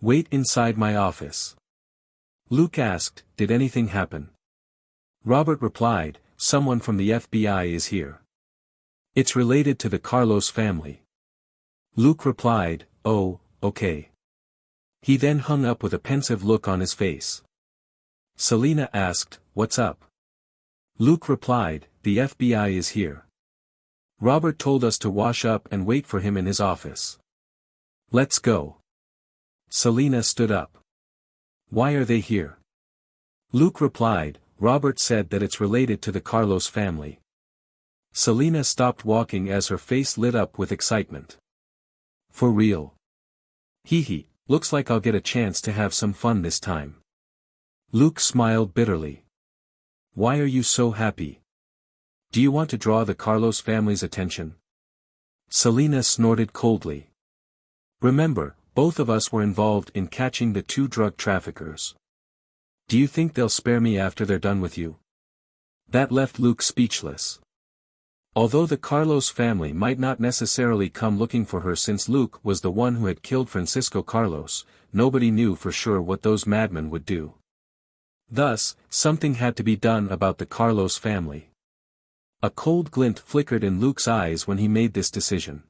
Wait inside my office." Luke asked, "Did anything happen?" Robert replied, "Someone from the FBI is here. It's related to the Carlos family." Luke replied, "Oh, okay." He then hung up with a pensive look on his face. Selena asked, "What's up?" Luke replied, "The FBI is here. Robert told us to wash up and wait for him in his office. Let's go." Selena stood up. "Why are they here?" Luke replied, "Robert said that it's related to the Carlos family." Selena stopped walking as her face lit up with excitement. "For real? Hee, looks like I'll get a chance to have some fun this time." Luke smiled bitterly. "Why are you so happy? Do you want to draw the Carlos family's attention?" Selena snorted coldly. "Remember, both of us were involved in catching the 2 drug traffickers. Do you think they'll spare me after they're done with you?" That left Luke speechless. Although the Carlos family might not necessarily come looking for her since Luke was the one who had killed Francisco Carlos, nobody knew for sure what those madmen would do. Thus, something had to be done about the Carlos family. A cold glint flickered in Luke's eyes when he made this decision.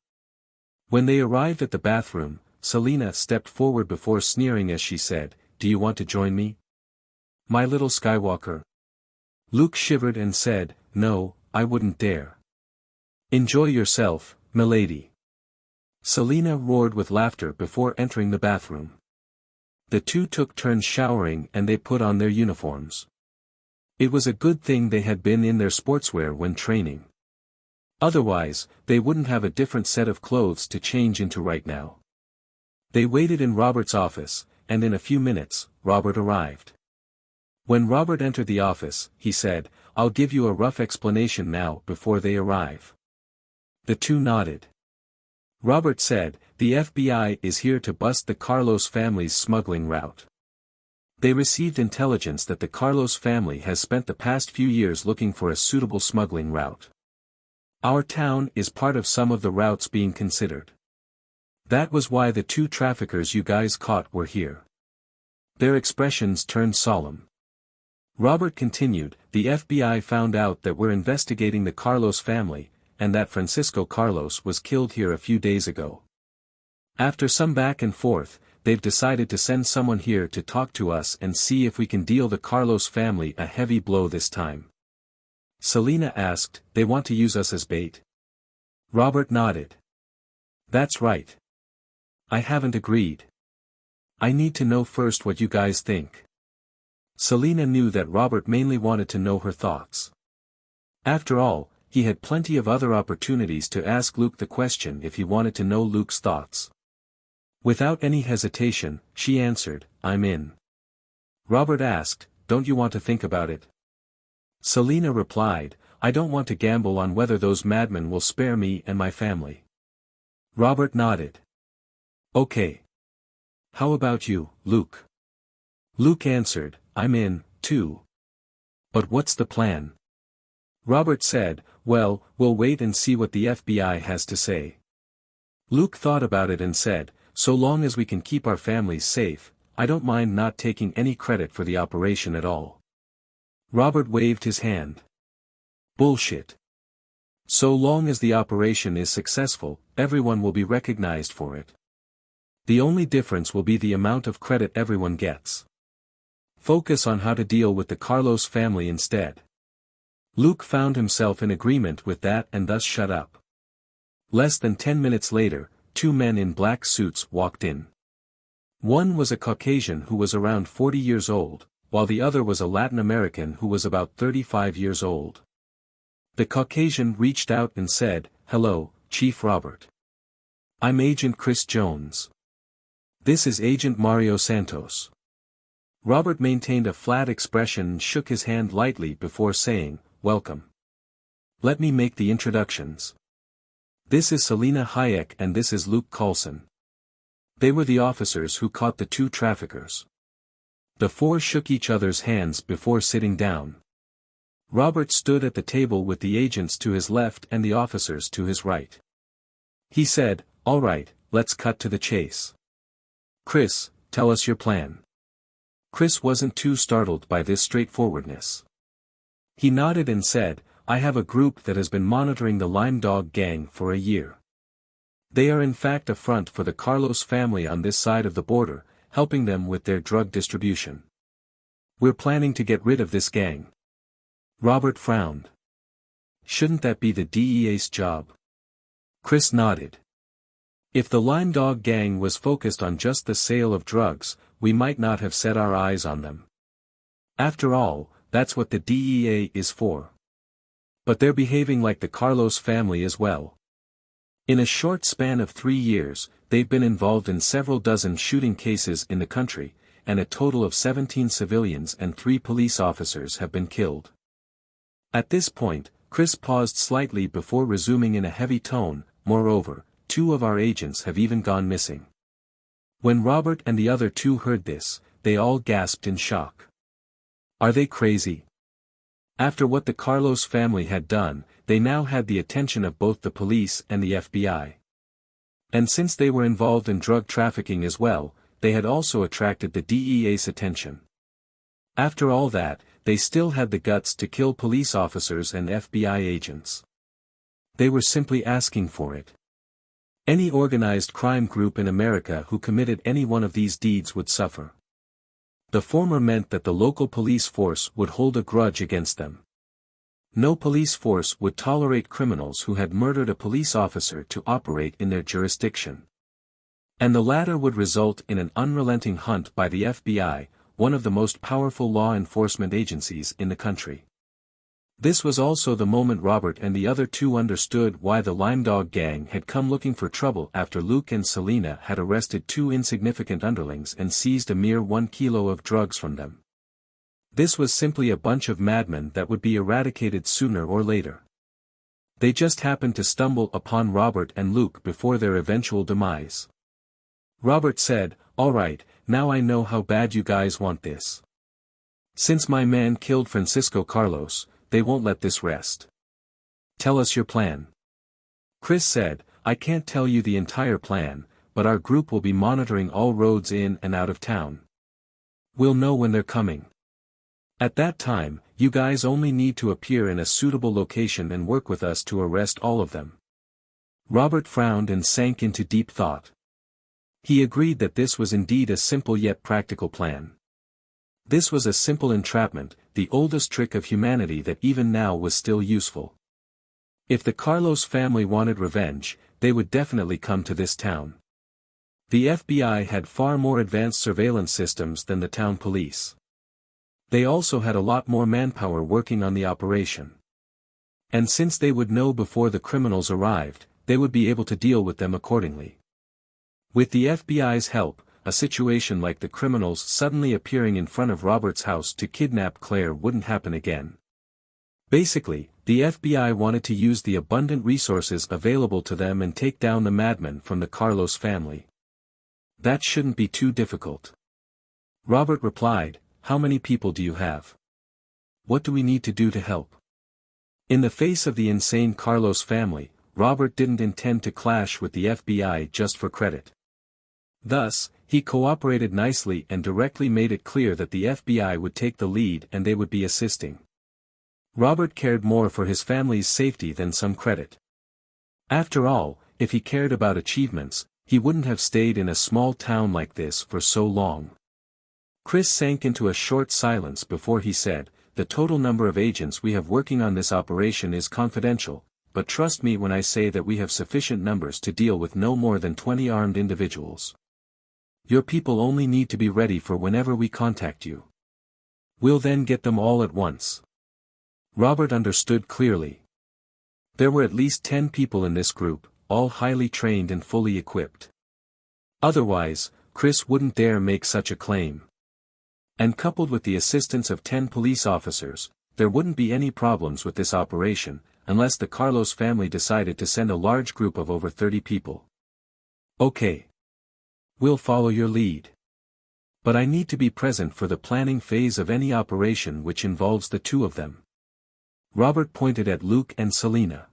When they arrived at the bathroom, Selena stepped forward before sneering as she said, "Do you want to join me, my little Skywalker?" Luke shivered and said, "No, I wouldn't dare." "Enjoy yourself, milady." Selena roared with laughter before entering the bathroom. The 2 took turns showering and they put on their uniforms. It was a good thing they had been in their sportswear when training. Otherwise, they wouldn't have a different set of clothes to change into right now. They waited in Robert's office, and in a few minutes, Robert arrived. When Robert entered the office, he said, "I'll give you a rough explanation now before they arrive." The 2 nodded. Robert said, "The FBI is here to bust the Carlos family's smuggling route. They received intelligence that the Carlos family has spent the past few years looking for a suitable smuggling route. Our town is part of some of the routes being considered. That was why the 2 traffickers you guys caught were here." Their expressions turned solemn. Robert continued, "The FBI found out that we're investigating the Carlos family, and that Francisco Carlos was killed here a few days ago. After some back and forth, they've decided to send someone here to talk to us and see if we can deal the Carlos family a heavy blow this time." Selena asked, "They want to use us as bait?" Robert nodded. "That's right. I haven't agreed. I need to know first what you guys think." Selena knew that Robert mainly wanted to know her thoughts. After all, he had plenty of other opportunities to ask Luke the question if he wanted to know Luke's thoughts. Without any hesitation, she answered, "I'm in." Robert asked, "Don't you want to think about it?" Selena replied, "I don't want to gamble on whether those madmen will spare me and my family." Robert nodded. "Okay. How about you, Luke?" Luke answered, "I'm in, too. But what's the plan?" Robert said, "Well, we'll wait and see what the FBI has to say." Luke thought about it and said, "So long as we can keep our families safe, I don't mind not taking any credit for the operation at all." Robert waved his hand. "Bullshit. So long as the operation is successful, everyone will be recognized for it. The only difference will be the amount of credit everyone gets. Focus on how to deal with the Carlos family instead." Luke found himself in agreement with that and thus shut up. Less than 10 minutes later, 2 men in black suits walked in. One was a Caucasian who was around 40 years old, while the other was a Latin American who was about 35 years old. The Caucasian reached out and said, "Hello, Chief Robert. I'm Agent Chris Jones. This is Agent Mario Santos." Robert maintained a flat expression and shook his hand lightly before saying, "Welcome. Let me make the introductions. This is Selena Hayek and this is Luke Coulson. They were the officers who caught the 2 traffickers." The 4 shook each other's hands before sitting down. Robert stood at the table with the agents to his left and the officers to his right. He said, "All right, let's cut to the chase. Chris, tell us your plan." Chris wasn't too startled by this straightforwardness. He nodded and said, "I have a group that has been monitoring the Lime Dog gang for a year. They are in fact a front for the Carlos family on this side of the border, helping them with their drug distribution. We're planning to get rid of this gang." Robert frowned. "Shouldn't that be the DEA's job?" Chris nodded. "If the Lime Dog gang was focused on just the sale of drugs, we might not have set our eyes on them. After all, that's what the DEA is for. But they're behaving like the Carlos family as well. In a short span of 3 years, they've been involved in several dozen shooting cases in the country, and a total of 17 civilians and 3 police officers have been killed." At this point, Chris paused slightly before resuming in a heavy tone, "Moreover, 2 of our agents have even gone missing." When Robert and the other 2 heard this, they all gasped in shock. Are they crazy? After what the Carlos family had done, they now had the attention of both the police and the FBI. And since they were involved in drug trafficking as well, they had also attracted the DEA's attention. After all that, they still had the guts to kill police officers and FBI agents. They were simply asking for it. Any organized crime group in America who committed any one of these deeds would suffer. The former meant that the local police force would hold a grudge against them. No police force would tolerate criminals who had murdered a police officer to operate in their jurisdiction. And the latter would result in an unrelenting hunt by the FBI, one of the most powerful law enforcement agencies in the country. This was also the moment Robert and the other 2 understood why the Lime Dog gang had come looking for trouble after Luke and Selena had arrested 2 insignificant underlings and seized a mere 1 kilo of drugs from them. This was simply a bunch of madmen that would be eradicated sooner or later. They just happened to stumble upon Robert and Luke before their eventual demise. Robert said, "All right, now I know how bad you guys want this. Since my man killed Francisco Carlos, they won't let this rest. Tell us your plan." Chris said, "I can't tell you the entire plan, but our group will be monitoring all roads in and out of town. We'll know when they're coming. At that time, you guys only need to appear in a suitable location and work with us to arrest all of them." Robert frowned and sank into deep thought. He agreed that this was indeed a simple yet practical plan. This was a simple entrapment, the oldest trick of humanity that even now was still useful. If the Carlos family wanted revenge, they would definitely come to this town. The FBI had far more advanced surveillance systems than the town police. They also had a lot more manpower working on the operation. And since they would know before the criminals arrived, they would be able to deal with them accordingly. With the FBI's help, a situation like the criminals suddenly appearing in front of Robert's house to kidnap Claire wouldn't happen again. Basically, the FBI wanted to use the abundant resources available to them and take down the madmen from the Carlos family. That shouldn't be too difficult. Robert replied, "How many people do you have? What do we need to do to help?" In the face of the insane Carlos family, Robert didn't intend to clash with the FBI just for credit. Thus, he cooperated nicely and directly made it clear that the FBI would take the lead and they would be assisting. Robert cared more for his family's safety than some credit. After all, if he cared about achievements, he wouldn't have stayed in a small town like this for so long. Chris sank into a short silence before he said, "The total number of agents we have working on this operation is confidential, but trust me when I say that we have sufficient numbers to deal with no more than 20 armed individuals. Your people only need to be ready for whenever we contact you. We'll then get them all at once." Robert understood clearly. There were at least 10 people in this group, all highly trained and fully equipped. Otherwise, Chris wouldn't dare make such a claim. And coupled with the assistance of 10 police officers, there wouldn't be any problems with this operation, unless the Carlos family decided to send a large group of over 30 people. "Okay. We'll follow your lead. But I need to be present for the planning phase of any operation which involves the 2 of them. Robert pointed at Luke and Selena.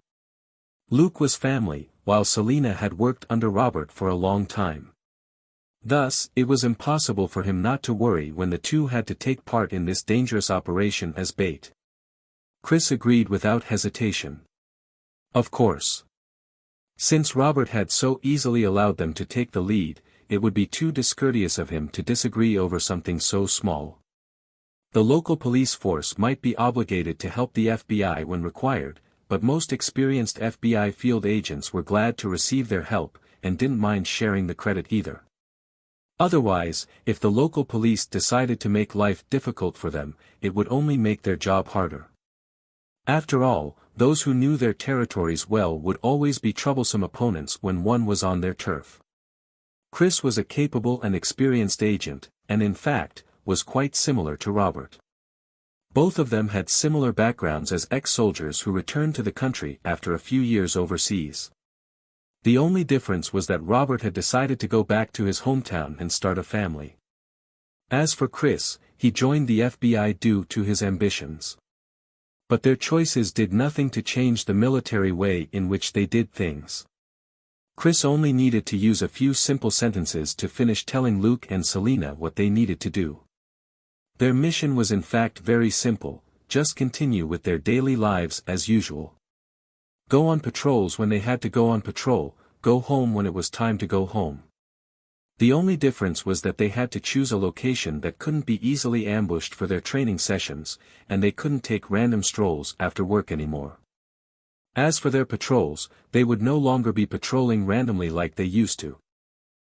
Luke was family, while Selena had worked under Robert for a long time. Thus, it was impossible for him not to worry when the two had to take part in this dangerous operation as bait. Chris agreed without hesitation. Of course. Since Robert had so easily allowed them to take the lead, it would be too discourteous of him to disagree over something so small. The local police force might be obligated to help the FBI when required, but most experienced FBI field agents were glad to receive their help, and didn't mind sharing the credit either. Otherwise, if the local police decided to make life difficult for them, it would only make their job harder. After all, those who knew their territories well would always be troublesome opponents when one was on their turf. Chris was a capable and experienced agent, and in fact, was quite similar to Robert. Both of them had similar backgrounds as ex-soldiers who returned to the country after a few years overseas. The only difference was that Robert had decided to go back to his hometown and start a family. As for Chris, he joined the FBI due to his ambitions. But their choices did nothing to change the military way in which they did things. Chris only needed to use a few simple sentences to finish telling Luke and Selena what they needed to do. Their mission was in fact very simple: just continue with their daily lives as usual. Go on patrols when they had to go on patrol, go home when it was time to go home. The only difference was that they had to choose a location that couldn't be easily ambushed for their training sessions, and they couldn't take random strolls after work anymore. As for their patrols, they would no longer be patrolling randomly like they used to.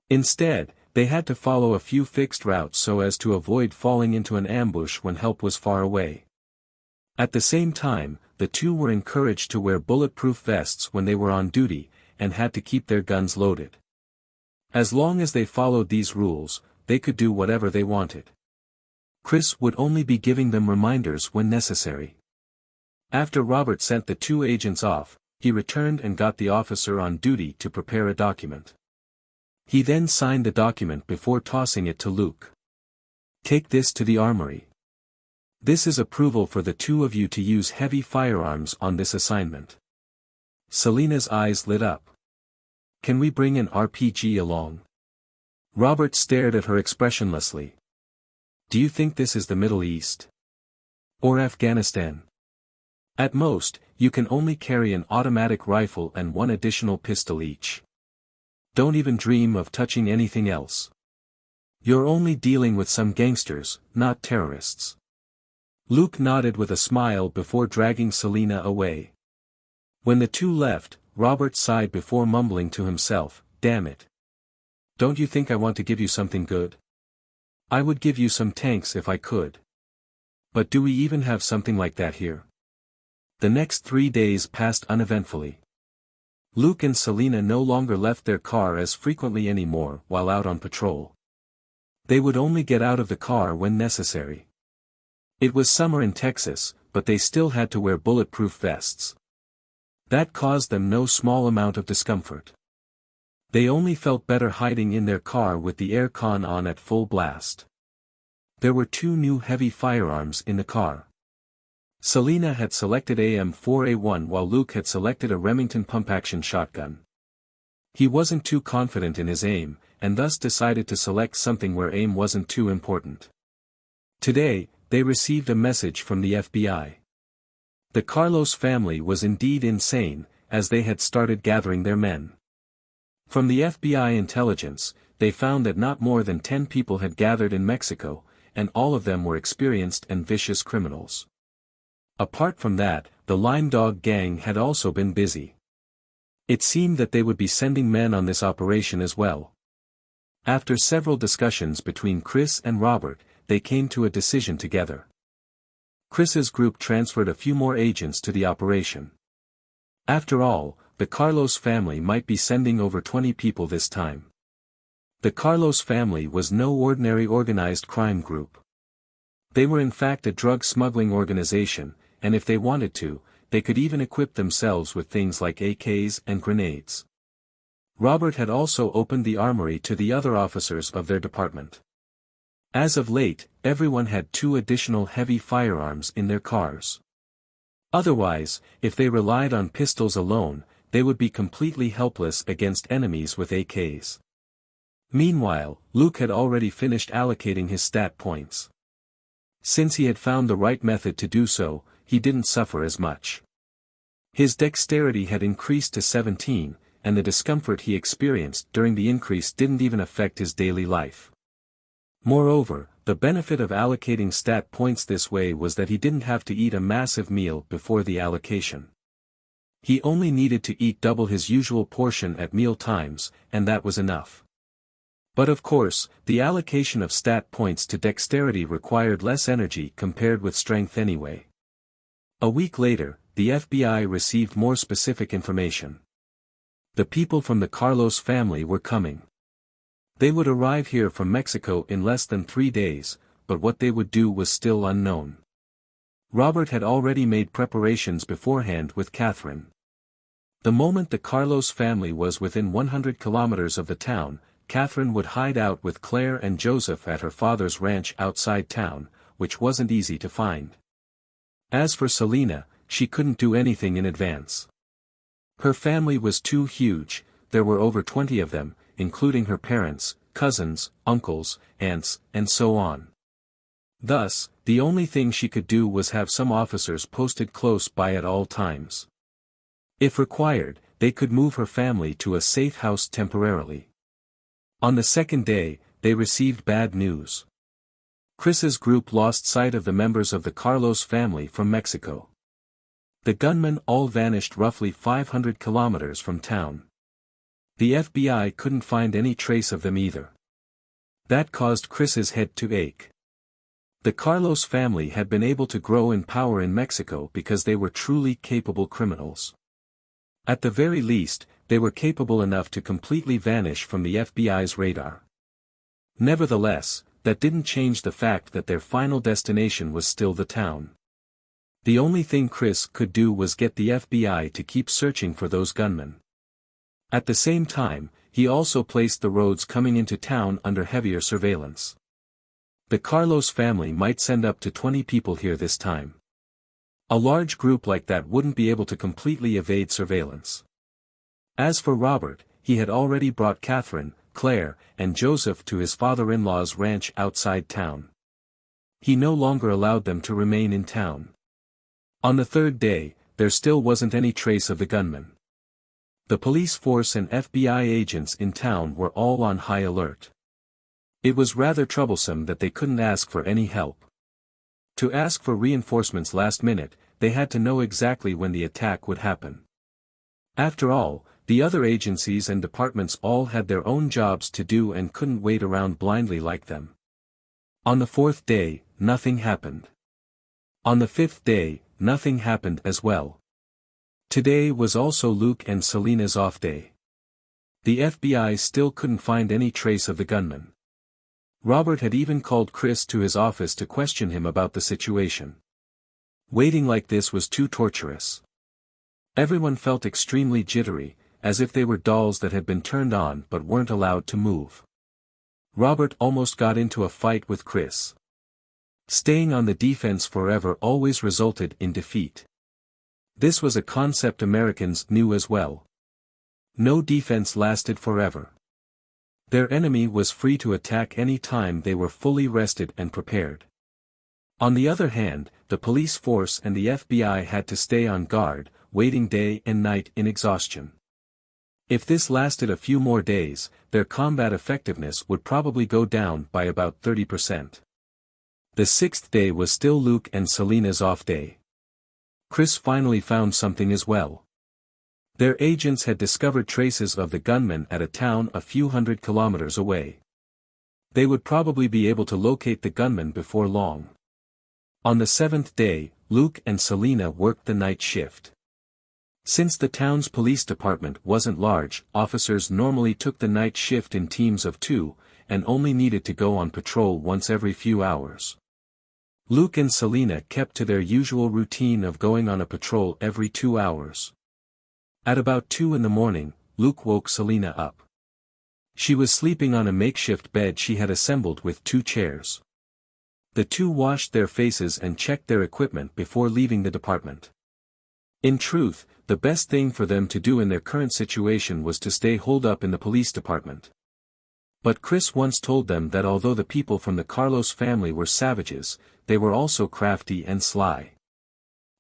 Instead, they had to follow a few fixed routes so as to avoid falling into an ambush when help was far away. At the same time, the two were encouraged to wear bulletproof vests when they were on duty, and had to keep their guns loaded. As long as they followed these rules, they could do whatever they wanted. Chris would only be giving them reminders when necessary. After Robert sent the two agents off, he returned and got the officer on duty to prepare a document. He then signed the document before tossing it to Luke. "Take this to the armory. This is approval for the two of you to use heavy firearms on this assignment." Selena's eyes lit up. "Can we bring an RPG along?" Robert stared at her expressionlessly. "Do you think this is the Middle East? Or Afghanistan? At most, you can only carry an automatic rifle and one additional pistol each. Don't even dream of touching anything else. You're only dealing with some gangsters, not terrorists." Luke nodded with a smile before dragging Selena away. When the two left, Robert sighed before mumbling to himself, "Damn it. Don't you think I want to give you something good? I would give you some tanks if I could. But do we even have something like that here?" The next 3 days passed uneventfully. Luke and Selena no longer left their car as frequently anymore while out on patrol. They would only get out of the car when necessary. It was summer in Texas, but they still had to wear bulletproof vests. That caused them no small amount of discomfort. They only felt better hiding in their car with the air con on at full blast. There were 2 new heavy firearms in the car. Selena had selected AM4A1 while Luke had selected a Remington pump-action shotgun. He wasn't too confident in his aim, and thus decided to select something where aim wasn't too important. Today, they received a message from the FBI. The Carlos family was indeed insane, as they had started gathering their men. From the FBI intelligence, they found that not more than 10 people had gathered in Mexico, and all of them were experienced and vicious criminals. Apart from that, the Lime Dog gang had also been busy. It seemed that they would be sending men on this operation as well. After several discussions between Chris and Robert, they came to a decision together. Chris's group transferred a few more agents to the operation. After all, the Carlos family might be sending over 20 people this time. The Carlos family was no ordinary organized crime group. They were in fact a drug smuggling organization, and if they wanted to, they could even equip themselves with things like AKs and grenades. Robert had also opened the armory to the other officers of their department. As of late, everyone had 2 additional heavy firearms in their cars. Otherwise, if they relied on pistols alone, they would be completely helpless against enemies with AKs. Meanwhile, Luke had already finished allocating his stat points. Since he had found the right method to do so, he didn't suffer as much. His dexterity had increased to 17, and the discomfort he experienced during the increase didn't even affect his daily life. Moreover, the benefit of allocating stat points this way was that he didn't have to eat a massive meal before the allocation. He only needed to eat double his usual portion at meal times, and that was enough. But of course, the allocation of stat points to dexterity required less energy compared with strength anyway. A week later, the FBI received more specific information. The people from the Carlos family were coming. They would arrive here from Mexico in less than 3 days, but what they would do was still unknown. Robert had already made preparations beforehand with Catherine. The moment the Carlos family was within 100 kilometers of the town, Catherine would hide out with Claire and Joseph at her father's ranch outside town, which wasn't easy to find. As for Selena, she couldn't do anything in advance. Her family was too huge, there were over 20 of them, including her parents, cousins, uncles, aunts, and so on. Thus, the only thing she could do was have some officers posted close by at all times. If required, they could move her family to a safe house temporarily. On the second day, they received bad news. Chris's group lost sight of the members of the Carlos family from Mexico. The gunmen all vanished roughly 500 kilometers from town. The FBI couldn't find any trace of them either. That caused Chris's head to ache. The Carlos family had been able to grow in power in Mexico because they were truly capable criminals. At the very least, they were capable enough to completely vanish from the FBI's radar. Nevertheless, that didn't change the fact that their final destination was still the town. The only thing Chris could do was get the FBI to keep searching for those gunmen. At the same time, he also placed the roads coming into town under heavier surveillance. The Carlos family might send up to 20 people here this time. A large group like that wouldn't be able to completely evade surveillance. As for Robert, he had already brought Catherine, Claire, and Joseph to his father-in-law's ranch outside town. He no longer allowed them to remain in town. On the third day, there still wasn't any trace of the gunmen. The police force and FBI agents in town were all on high alert. It was rather troublesome that they couldn't ask for any help. To ask for reinforcements last minute, they had to know exactly when the attack would happen. After all, the other agencies and departments all had their own jobs to do and couldn't wait around blindly like them. On the fourth day, nothing happened. On the fifth day, nothing happened as well. Today was also Luke and Selena's off day. The FBI still couldn't find any trace of the gunman. Robert had even called Chris to his office to question him about the situation. Waiting like this was too torturous. Everyone felt extremely jittery, as if they were dolls that had been turned on but weren't allowed to move. Robert almost got into a fight with Chris. Staying on the defense forever always resulted in defeat. This was a concept Americans knew as well. No defense lasted forever. Their enemy was free to attack any time they were fully rested and prepared. On the other hand, the police force and the FBI had to stay on guard, waiting day and night in exhaustion. If this lasted a few more days, their combat effectiveness would probably go down by about 30%. The sixth day was still Luke and Selena's off day. Chris finally found something as well. Their agents had discovered traces of the gunmen at a town a few hundred kilometers away. They would probably be able to locate the gunmen before long. On the seventh day, Luke and Selena worked the night shift. Since the town's police department wasn't large, officers normally took the night shift in teams of 2, and only needed to go on patrol once every few hours. Luke and Selena kept to their usual routine of going on a patrol every 2 hours. At about 2 in the morning, Luke woke Selena up. She was sleeping on a makeshift bed she had assembled with 2 chairs. The two washed their faces and checked their equipment before leaving the department. In truth, the best thing for them to do in their current situation was to stay holed up in the police department. But Chris once told them that although the people from the Carlos family were savages, they were also crafty and sly.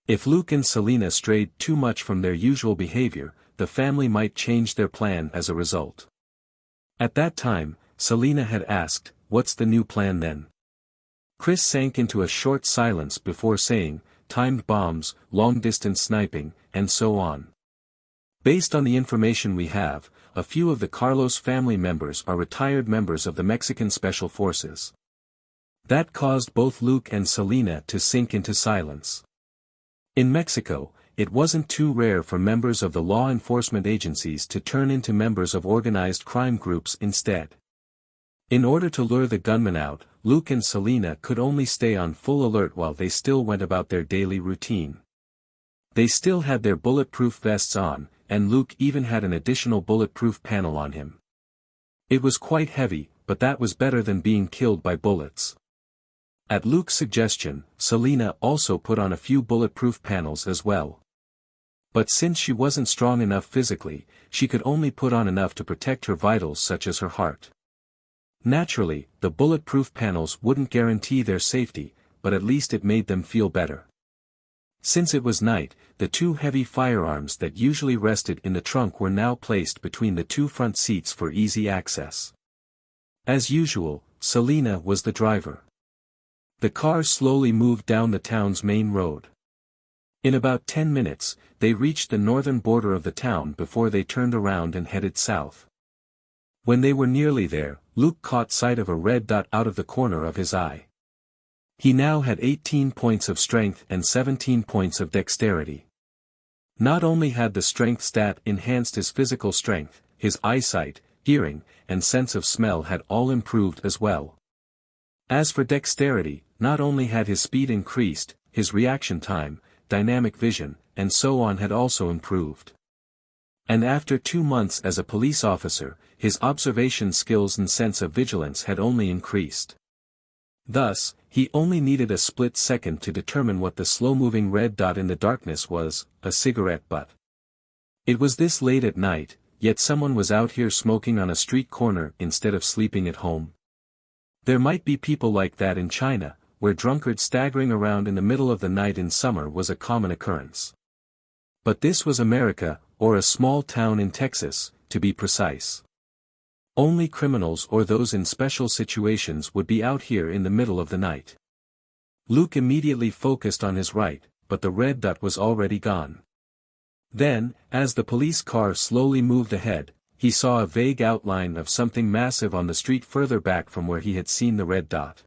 If Luke and Selena strayed too much from their usual behavior, the family might change their plan as a result. At that time, Selena had asked, "What's the new plan then?" Chris sank into a short silence before saying, "Timed bombs, long-distance sniping, and so on. Based on the information we have, a few of the Carlos family members are retired members of the Mexican Special Forces." That caused both Luke and Selena to sink into silence. In Mexico, it wasn't too rare for members of the law enforcement agencies to turn into members of organized crime groups instead. In order to lure the gunmen out, Luke and Selena could only stay on full alert while they still went about their daily routine. They still had their bulletproof vests on, and Luke even had an additional bulletproof panel on him. It was quite heavy, but that was better than being killed by bullets. At Luke's suggestion, Selena also put on a few bulletproof panels as well. But since she wasn't strong enough physically, she could only put on enough to protect her vitals such as her heart. Naturally, the bulletproof panels wouldn't guarantee their safety, but at least it made them feel better. Since it was night, the two heavy firearms that usually rested in the trunk were now placed between the two front seats for easy access. As usual, Selena was the driver. The car slowly moved down the town's main road. In about 10 minutes, they reached the northern border of the town before they turned around and headed south. When they were nearly there, Luke caught sight of a red dot out of the corner of his eye. He now had 18 points of strength and 17 points of dexterity. Not only had the strength stat enhanced his physical strength, his eyesight, hearing, and sense of smell had all improved as well. As for dexterity, not only had his speed increased, his reaction time, dynamic vision, and so on had also improved. And after 2 months as a police officer, his observation skills and sense of vigilance had only increased. Thus, he only needed a split second to determine what the slow-moving red dot in the darkness was, a cigarette butt. It was this late at night, yet someone was out here smoking on a street corner instead of sleeping at home. There might be people like that in China, where drunkards staggering around in the middle of the night in summer was a common occurrence. But this was America, or a small town in Texas, to be precise. Only criminals or those in special situations would be out here in the middle of the night. Luke immediately focused on his right, but the red dot was already gone. Then, as the police car slowly moved ahead, he saw a vague outline of something massive on the street further back from where he had seen the red dot.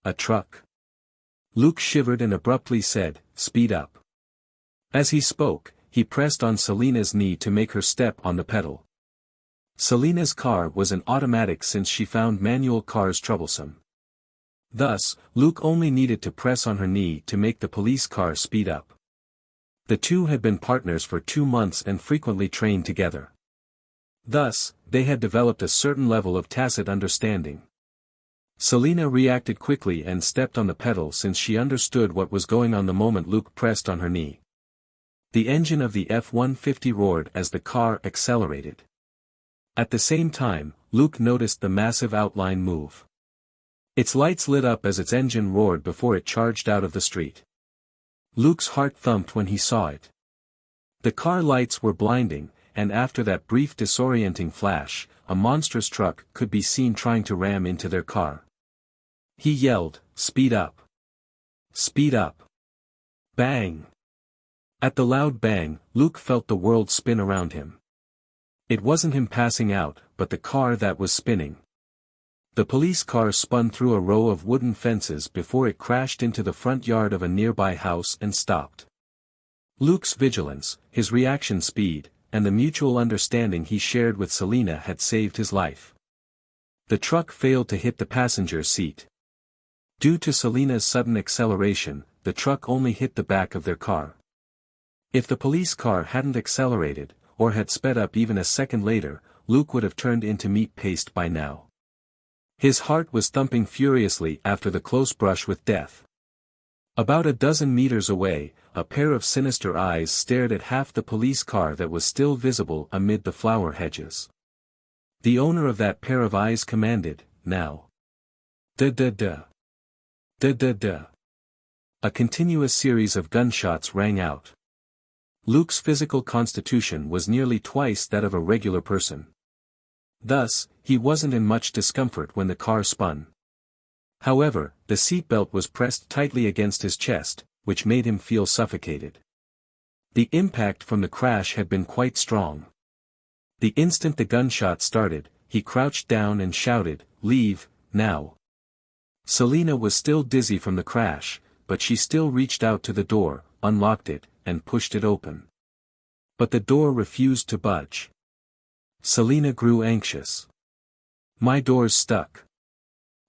A truck. Luke shivered and abruptly said, "Speed up." As he spoke, he pressed on Selena's knee to make her step on the pedal. Selena's car was an automatic since she found manual cars troublesome. Thus, Luke only needed to press on her knee to make the police car speed up. The two had been partners for 2 months and frequently trained together. Thus, they had developed a certain level of tacit understanding. Selena reacted quickly and stepped on the pedal since she understood what was going on the moment Luke pressed on her knee. The engine of the F-150 roared as the car accelerated. At the same time, Luke noticed the massive outline move. Its lights lit up as its engine roared before it charged out of the street. Luke's heart thumped when he saw it. The car lights were blinding, and after that brief disorienting flash, a monstrous truck could be seen trying to ram into their car. He yelled, "Speed up! Speed up!" Bang! At the loud bang, Luke felt the world spin around him. It wasn't him passing out, but the car that was spinning. The police car spun through a row of wooden fences before it crashed into the front yard of a nearby house and stopped. Luke's vigilance, his reaction speed, and the mutual understanding he shared with Selena had saved his life. The truck failed to hit the passenger seat. Due to Selena's sudden acceleration, the truck only hit the back of their car. If the police car hadn't accelerated, or had sped up even a second later, Luke would have turned into meat paste by now. His heart was thumping furiously after the close brush with death. About a dozen meters away, a pair of sinister eyes stared at half the police car that was still visible amid the flower hedges. The owner of that pair of eyes commanded, "Now." Da-da-da. Da-da-da. A continuous series of gunshots rang out. Luke's physical constitution was nearly twice that of a regular person. Thus, he wasn't in much discomfort when the car spun. However, the seatbelt was pressed tightly against his chest, which made him feel suffocated. The impact from the crash had been quite strong. The instant the gunshot started, he crouched down and shouted, "Leave, now." Selina was still dizzy from the crash, but she still reached out to the door, unlocked it, and pushed it open. But the door refused to budge. Selina grew anxious. "My door's stuck."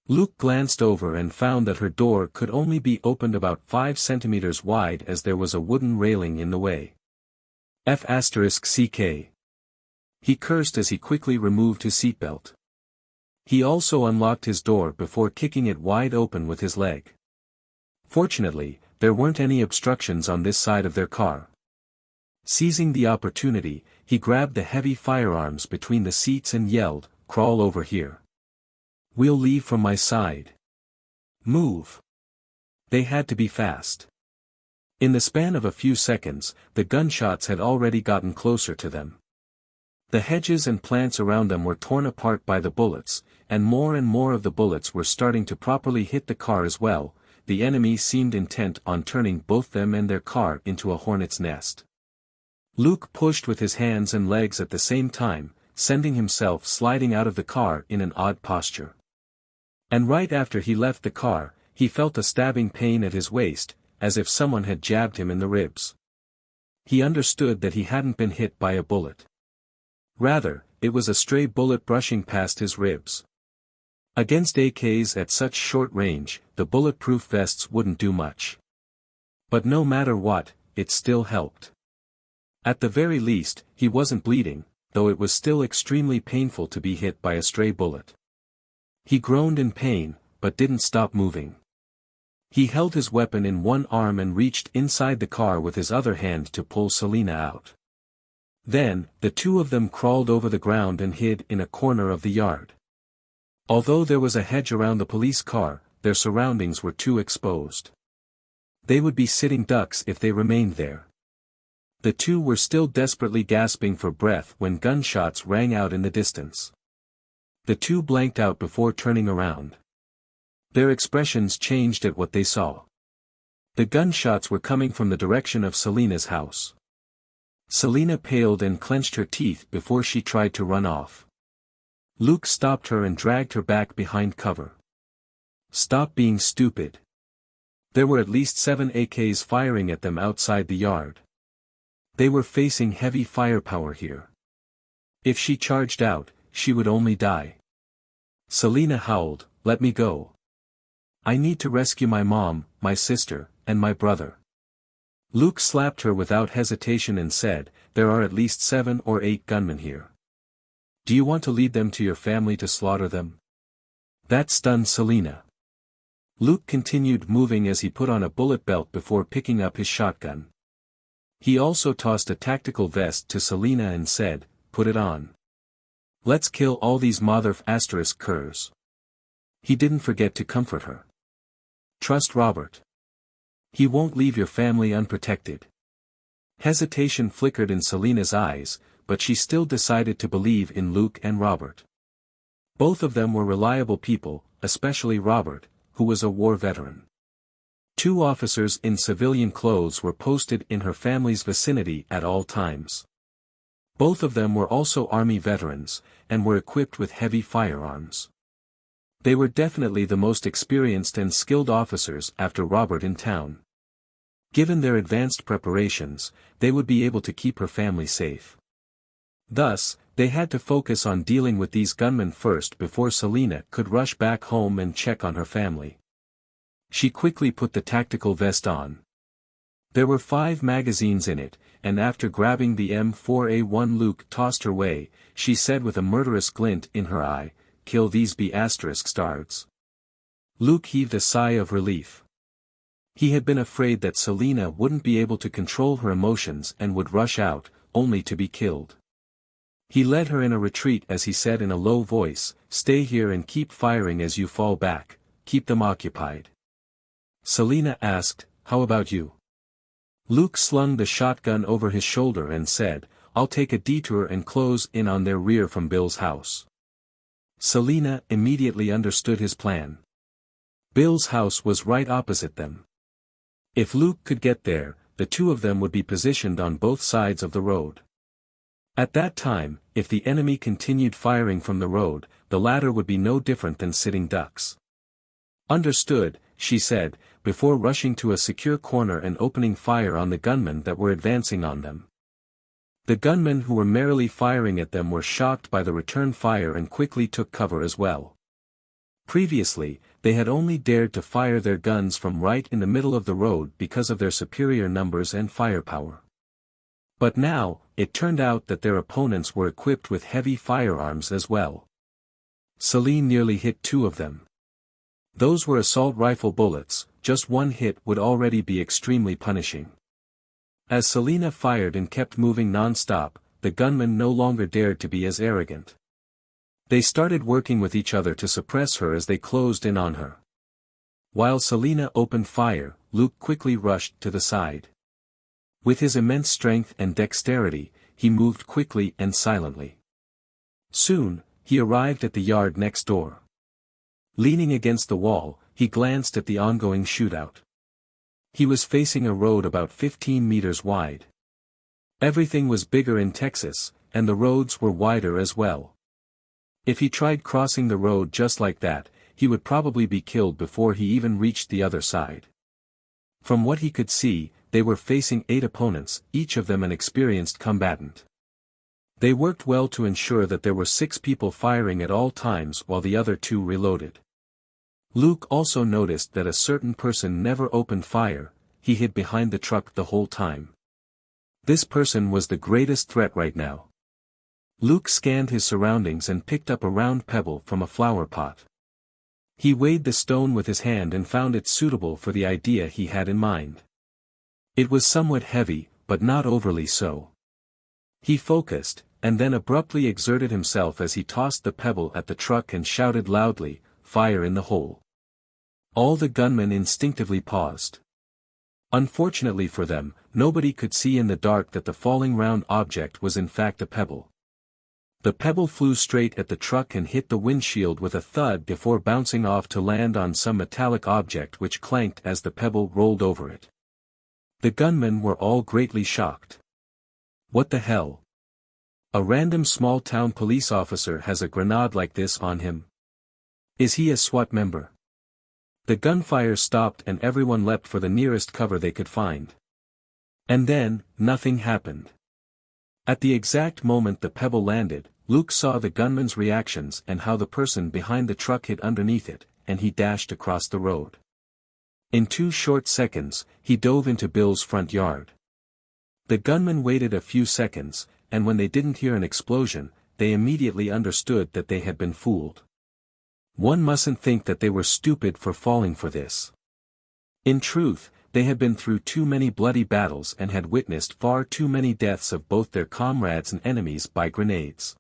Luke glanced over and found that her door could only be opened about 5 centimeters wide as there was a wooden railing in the way. F***CK. He cursed as he quickly removed his seatbelt. He also unlocked his door before kicking it wide open with his leg. Fortunately, there weren't any obstructions on this side of their car. Seizing the opportunity, he grabbed the heavy firearms between the seats and yelled, "Crawl over here. We'll leave from my side. Move." They had to be fast. In the span of a few seconds, the gunshots had already gotten closer to them. The hedges and plants around them were torn apart by the bullets, and more of the bullets were starting to properly hit the car as well. The enemy seemed intent on turning both them and their car into a hornet's nest. Luke pushed with his hands and legs at the same time, sending himself sliding out of the car in an odd posture. And right after he left the car, he felt a stabbing pain at his waist, as if someone had jabbed him in the ribs. He understood that he hadn't been hit by a bullet. Rather, it was a stray bullet brushing past his ribs. Against AKs at such short range, the bulletproof vests wouldn't do much. But no matter what, it still helped. At the very least, he wasn't bleeding, though it was still extremely painful to be hit by a stray bullet. He groaned in pain, but didn't stop moving. He held his weapon in one arm and reached inside the car with his other hand to pull Selina out. Then, the two of them crawled over the ground and hid in a corner of the yard. Although there was a hedge around the police car, their surroundings were too exposed. They would be sitting ducks if they remained there. The two were still desperately gasping for breath when gunshots rang out in the distance. The two blanked out before turning around. Their expressions changed at what they saw. The gunshots were coming from the direction of Selina's house. Selina paled and clenched her teeth before she tried to run off. Luke stopped her and dragged her back behind cover. "Stop being stupid." There were at least 7 AKs firing at them outside the yard. They were facing heavy firepower here. If she charged out, she would only die. Selina howled, "Let me go. I need to rescue my mom, my sister, and my brother." Luke slapped her without hesitation and said, "There are at least 7 or 8 gunmen here. Do you want to lead them to your family to slaughter them?" That stunned Selina. Luke continued moving as he put on a bullet belt before picking up his shotgun. He also tossed a tactical vest to Selina and said, "Put it on. Let's kill all these curs." He didn't forget to comfort her. "Trust Robert. He won't leave your family unprotected." Hesitation flickered in Selina's eyes, but she still decided to believe in Luke and Robert. Both of them were reliable people, especially Robert, who was a war veteran. 2 officers in civilian clothes were posted in her family's vicinity at all times. Both of them were also Army veterans, and were equipped with heavy firearms. They were definitely the most experienced and skilled officers after Robert in town. Given their advanced preparations, they would be able to keep her family safe. Thus, they had to focus on dealing with these gunmen first before Selina could rush back home and check on her family. She quickly put the tactical vest on. There were 5 magazines in it, and after grabbing the M4A1 Luke tossed her way, she said with a murderous glint in her eye, "Kill these B*****stards." Luke heaved a sigh of relief. He had been afraid that Selena wouldn't be able to control her emotions and would rush out, only to be killed. He led her in a retreat as he said in a low voice, "Stay here and keep firing as you fall back, keep them occupied." Selena asked, "How about you?" Luke slung the shotgun over his shoulder and said, "I'll take a detour and close in on their rear from Bill's house." Selena immediately understood his plan. Bill's house was right opposite them. If Luke could get there, the two of them would be positioned on both sides of the road. At that time, if the enemy continued firing from the road, the latter would be no different than sitting ducks. "Understood," she said, before rushing to a secure corner and opening fire on the gunmen that were advancing on them. The gunmen who were merrily firing at them were shocked by the return fire and quickly took cover as well. Previously, they had only dared to fire their guns from right in the middle of the road because of their superior numbers and firepower. But now, it turned out that their opponents were equipped with heavy firearms as well. Celine nearly hit two of them. Those were assault rifle bullets, just one hit would already be extremely punishing. As Selena fired and kept moving non-stop, the gunmen no longer dared to be as arrogant. They started working with each other to suppress her as they closed in on her. While Selena opened fire, Luke quickly rushed to the side. With his immense strength and dexterity, he moved quickly and silently. Soon, he arrived at the yard next door. Leaning against the wall, he glanced at the ongoing shootout. He was facing a road about 15 meters wide. Everything was bigger in Texas, and the roads were wider as well. If he tried crossing the road just like that, he would probably be killed before he even reached the other side. From what he could see, they were facing 8 opponents, each of them an experienced combatant. They worked well to ensure that there were 6 people firing at all times while the other 2 reloaded. Luke also noticed that a certain person never opened fire, he hid behind the truck the whole time. This person was the greatest threat right now. Luke scanned his surroundings and picked up a round pebble from a flower pot. He weighed the stone with his hand and found it suitable for the idea he had in mind. It was somewhat heavy, but not overly so. He focused, and then abruptly exerted himself as he tossed the pebble at the truck and shouted loudly, "Fire in the hole." All the gunmen instinctively paused. Unfortunately for them, nobody could see in the dark that the falling round object was in fact a pebble. The pebble flew straight at the truck and hit the windshield with a thud before bouncing off to land on some metallic object which clanked as the pebble rolled over it. The gunmen were all greatly shocked. What the hell? A random small-town police officer has a grenade like this on him. Is he a SWAT member? The gunfire stopped and everyone leapt for the nearest cover they could find. And then, nothing happened. At the exact moment the pebble landed, Luke saw the gunman's reactions and how the person behind the truck hid underneath it, and he dashed across the road. In 2 short seconds, he dove into Bill's front yard. The gunman waited a few seconds, and when they didn't hear an explosion, they immediately understood that they had been fooled. One mustn't think that they were stupid for falling for this. In truth, they had been through too many bloody battles and had witnessed far too many deaths of both their comrades and enemies by grenades.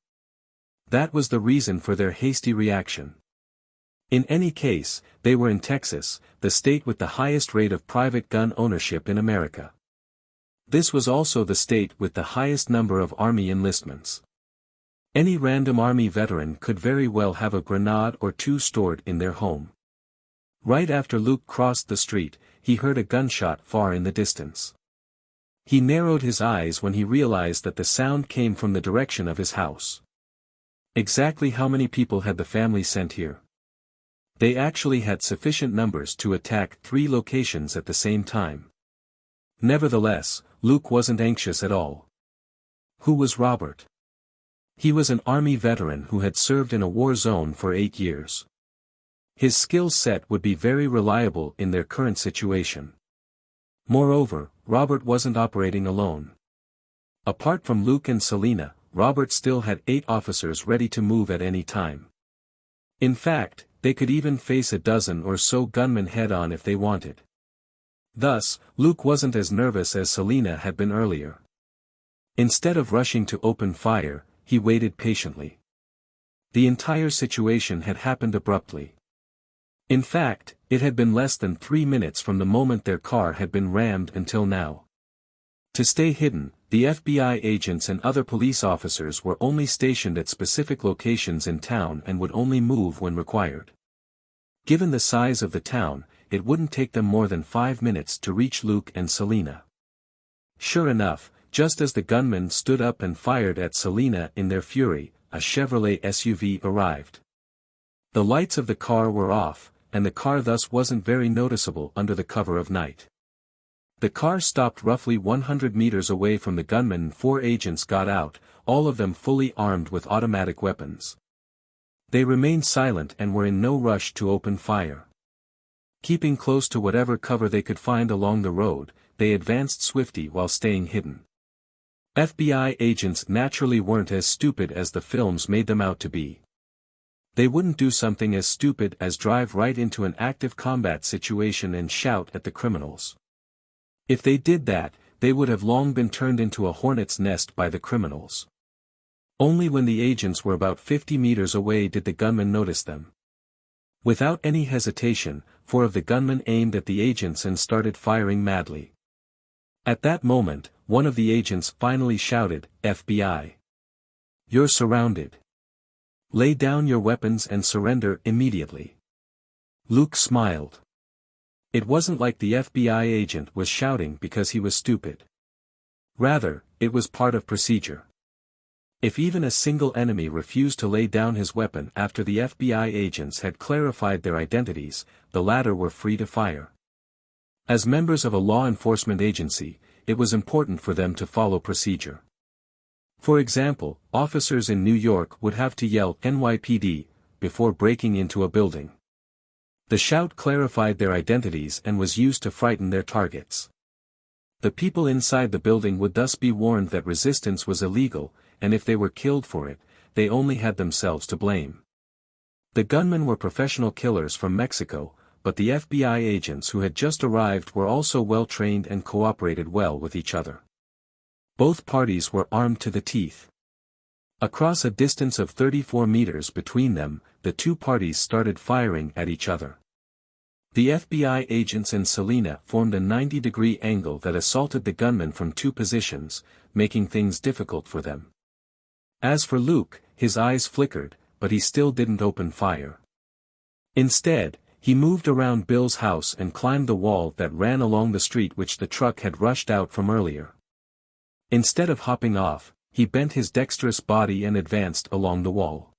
That was the reason for their hasty reaction. In any case, they were in Texas, the state with the highest rate of private gun ownership in America. This was also the state with the highest number of Army enlistments. Any random Army veteran could very well have a grenade or 2 stored in their home. Right after Luke crossed the street, he heard a gunshot far in the distance. He narrowed his eyes when he realized that the sound came from the direction of his house. Exactly how many people had the family sent here? They actually had sufficient numbers to attack 3 locations at the same time. Nevertheless, Luke wasn't anxious at all. Who was Robert? He was an Army veteran who had served in a war zone for 8 years. His skill set would be very reliable in their current situation. Moreover, Robert wasn't operating alone. Apart from Luke and Selena, Robert still had 8 officers ready to move at any time. In fact, they could even face a dozen or so gunmen head-on if they wanted. Thus, Luke wasn't as nervous as Selena had been earlier. Instead of rushing to open fire, he waited patiently. The entire situation had happened abruptly. In fact, it had been less than 3 minutes from the moment their car had been rammed until now. To stay hidden, the FBI agents and other police officers were only stationed at specific locations in town and would only move when required. Given the size of the town, it wouldn't take them more than 5 minutes to reach Luke and Selena. Sure enough, just as the gunmen stood up and fired at Selena in their fury, a Chevrolet SUV arrived. The lights of the car were off, and the car thus wasn't very noticeable under the cover of night. The car stopped roughly 100 meters away from the gunmen and 4 agents got out, all of them fully armed with automatic weapons. They remained silent and were in no rush to open fire. Keeping close to whatever cover they could find along the road, they advanced swiftly while staying hidden. FBI agents naturally weren't as stupid as the films made them out to be. They wouldn't do something as stupid as drive right into an active combat situation and shout at the criminals. If they did that, they would have long been turned into a hornet's nest by the criminals. Only when the agents were about 50 meters away did the gunmen notice them. Without any hesitation, 4 of the gunmen aimed at the agents and started firing madly. At that moment, one of the agents finally shouted, "FBI! You're surrounded. Lay down your weapons and surrender immediately." Luke smiled. It wasn't like the FBI agent was shouting because he was stupid. Rather, it was part of procedure. If even a single enemy refused to lay down his weapon after the FBI agents had clarified their identities, the latter were free to fire. As members of a law enforcement agency, it was important for them to follow procedure. For example, officers in New York would have to yell "NYPD" before breaking into a building. The shout clarified their identities and was used to frighten their targets. The people inside the building would thus be warned that resistance was illegal, and if they were killed for it, they only had themselves to blame. The gunmen were professional killers from Mexico, but the FBI agents who had just arrived were also well trained and cooperated well with each other. Both parties were armed to the teeth. Across a distance of 34 meters between them, the two parties started firing at each other. The FBI agents and Selena formed a 90-degree angle that assaulted the gunmen from 2 positions, making things difficult for them. As for Luke, his eyes flickered, but he still didn't open fire. Instead, he moved around Bill's house and climbed the wall that ran along the street which the truck had rushed out from earlier. Instead of hopping off, he bent his dexterous body and advanced along the wall.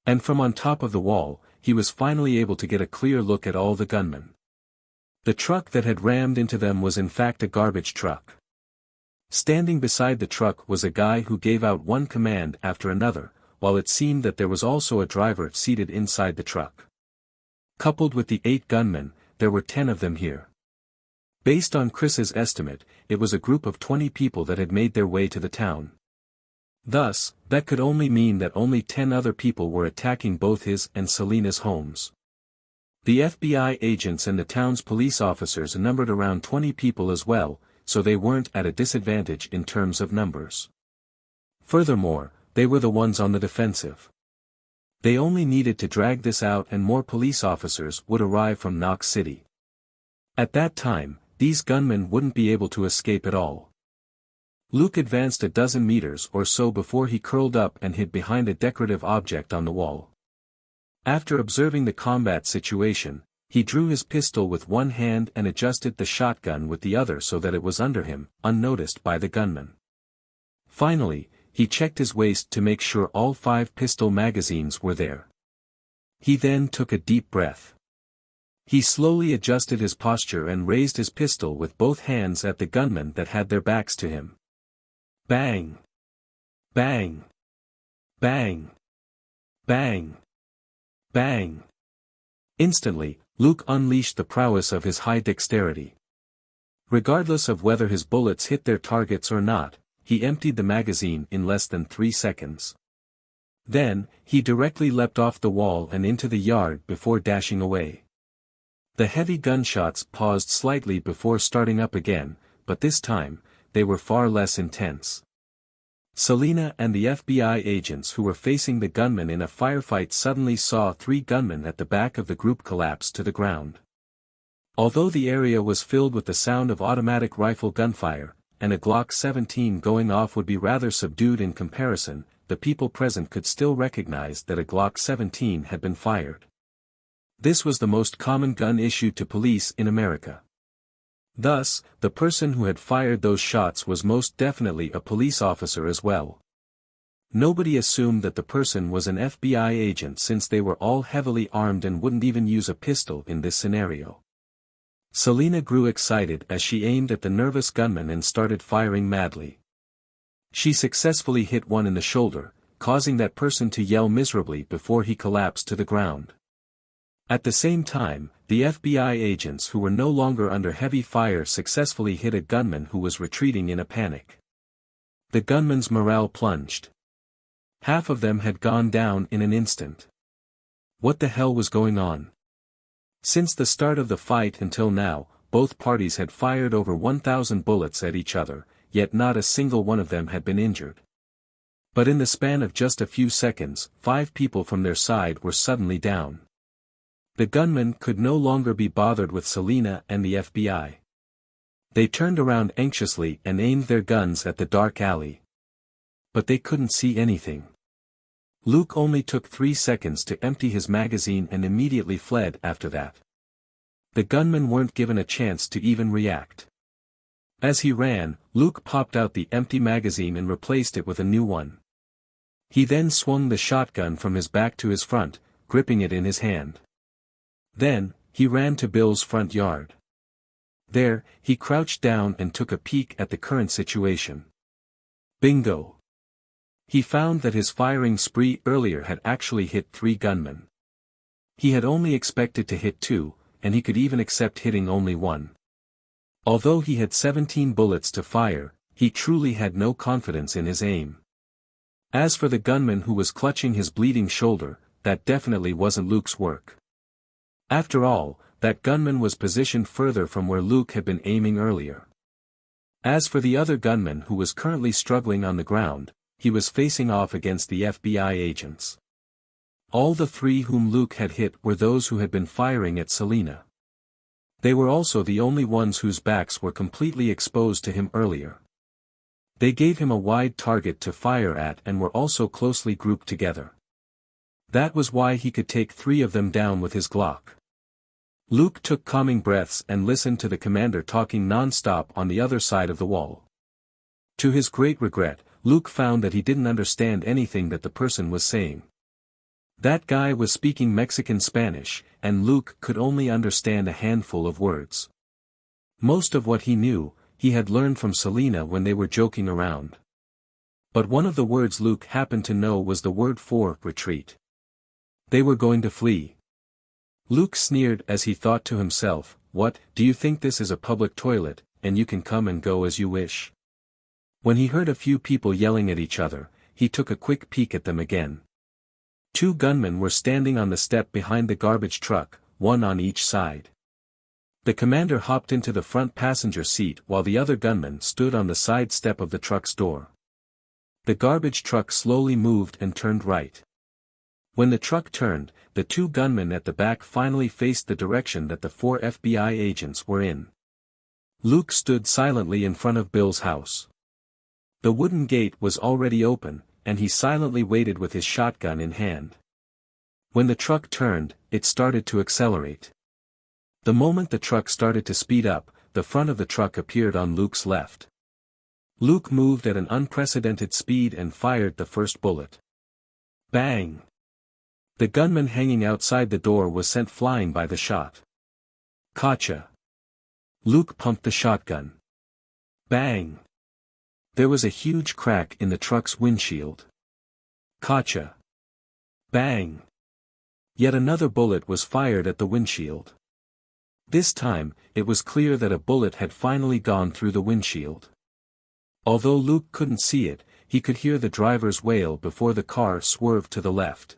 And from on top of the wall, he was finally able to get a clear look at all the gunmen. The truck that had rammed into them was in fact a garbage truck. Standing beside the truck was a guy who gave out one command after another, while it seemed that there was also a driver seated inside the truck. Coupled with the 8 gunmen, there were 10 of them here. Based on Chris's estimate, it was a group of 20 people that had made their way to the town. Thus, that could only mean that only 10 other people were attacking both his and Selena's homes. The FBI agents and the town's police officers numbered around 20 people as well, so they weren't at a disadvantage in terms of numbers. Furthermore, they were the ones on the defensive. They only needed to drag this out and more police officers would arrive from Knox City. At that time, these gunmen wouldn't be able to escape at all. Luke advanced a dozen meters or so before he curled up and hid behind a decorative object on the wall. After observing the combat situation, he drew his pistol with one hand and adjusted the shotgun with the other so that it was under him, unnoticed by the gunman. Finally, he checked his waist to make sure all 5 pistol magazines were there. He then took a deep breath. He slowly adjusted his posture and raised his pistol with both hands at the gunmen that had their backs to him. Bang! Bang! Bang! Bang! Bang! Instantly, Luke unleashed the prowess of his high dexterity. Regardless of whether his bullets hit their targets or not, he emptied the magazine in less than 3 seconds. Then, he directly leapt off the wall and into the yard before dashing away. The heavy gunshots paused slightly before starting up again, but this time, they were far less intense. Selena and the FBI agents who were facing the gunmen in a firefight suddenly saw three gunmen at the back of the group collapse to the ground. Although the area was filled with the sound of automatic rifle gunfire, and a Glock 17 going off would be rather subdued in comparison, the people present could still recognize that a Glock 17 had been fired. This was the most common gun issued to police in America. Thus, the person who had fired those shots was most definitely a police officer as well. Nobody assumed that the person was an FBI agent since they were all heavily armed and wouldn't even use a pistol in this scenario. Selena grew excited as she aimed at the nervous gunman and started firing madly. She successfully hit one in the shoulder, causing that person to yell miserably before he collapsed to the ground. At the same time, the FBI agents who were no longer under heavy fire successfully hit a gunman who was retreating in a panic. The gunman's morale plunged. Half of them had gone down in an instant. What the hell was going on? Since the start of the fight until now, both parties had fired over 1,000 bullets at each other, yet not a single one of them had been injured. But in the span of just a few seconds, 5 people from their side were suddenly down. The gunmen could no longer be bothered with Selena and the FBI. They turned around anxiously and aimed their guns at the dark alley. But they couldn't see anything. Luke only took 3 seconds to empty his magazine and immediately fled after that. The gunmen weren't given a chance to even react. As he ran, Luke popped out the empty magazine and replaced it with a new one. He then swung the shotgun from his back to his front, gripping it in his hand. Then, he ran to Bill's front yard. There, he crouched down and took a peek at the current situation. Bingo! He found that his firing spree earlier had actually hit 3 gunmen. He had only expected to hit 2, and he could even accept hitting only 1. Although he had 17 bullets to fire, he truly had no confidence in his aim. As for the gunman who was clutching his bleeding shoulder, that definitely wasn't Luke's work. After all, that gunman was positioned further from where Luke had been aiming earlier. As for the other gunman who was currently struggling on the ground, he was facing off against the FBI agents. All the 3 whom Luke had hit were those who had been firing at Selena. They were also the only ones whose backs were completely exposed to him earlier. They gave him a wide target to fire at and were also closely grouped together. That was why he could take 3 of them down with his Glock. Luke took calming breaths and listened to the commander talking non-stop on the other side of the wall. To his great regret, Luke found that he didn't understand anything that the person was saying. That guy was speaking Mexican Spanish, and Luke could only understand a handful of words. Most of what he knew, he had learned from Selena when they were joking around. But one of the words Luke happened to know was the word for retreat. They were going to flee. Luke sneered as he thought to himself, "What, do you think this is a public toilet, and you can come and go as you wish?" When he heard a few people yelling at each other, he took a quick peek at them again. 2 gunmen were standing on the step behind the garbage truck, 1 on each side. The commander hopped into the front passenger seat while the other gunman stood on the side step of the truck's door. The garbage truck slowly moved and turned right. When the truck turned, the 2 gunmen at the back finally faced the direction that the 4 FBI agents were in. Luke stood silently in front of Bill's house. The wooden gate was already open, and he silently waited with his shotgun in hand. When the truck turned, it started to accelerate. The moment the truck started to speed up, the front of the truck appeared on Luke's left. Luke moved at an unprecedented speed and fired the first bullet. Bang! The gunman hanging outside the door was sent flying by the shot. Gotcha! Luke pumped the shotgun. Bang! There was a huge crack in the truck's windshield. Gotcha! Bang! Yet another bullet was fired at the windshield. This time, it was clear that a bullet had finally gone through the windshield. Although Luke couldn't see it, he could hear the driver's wail before the car swerved to the left.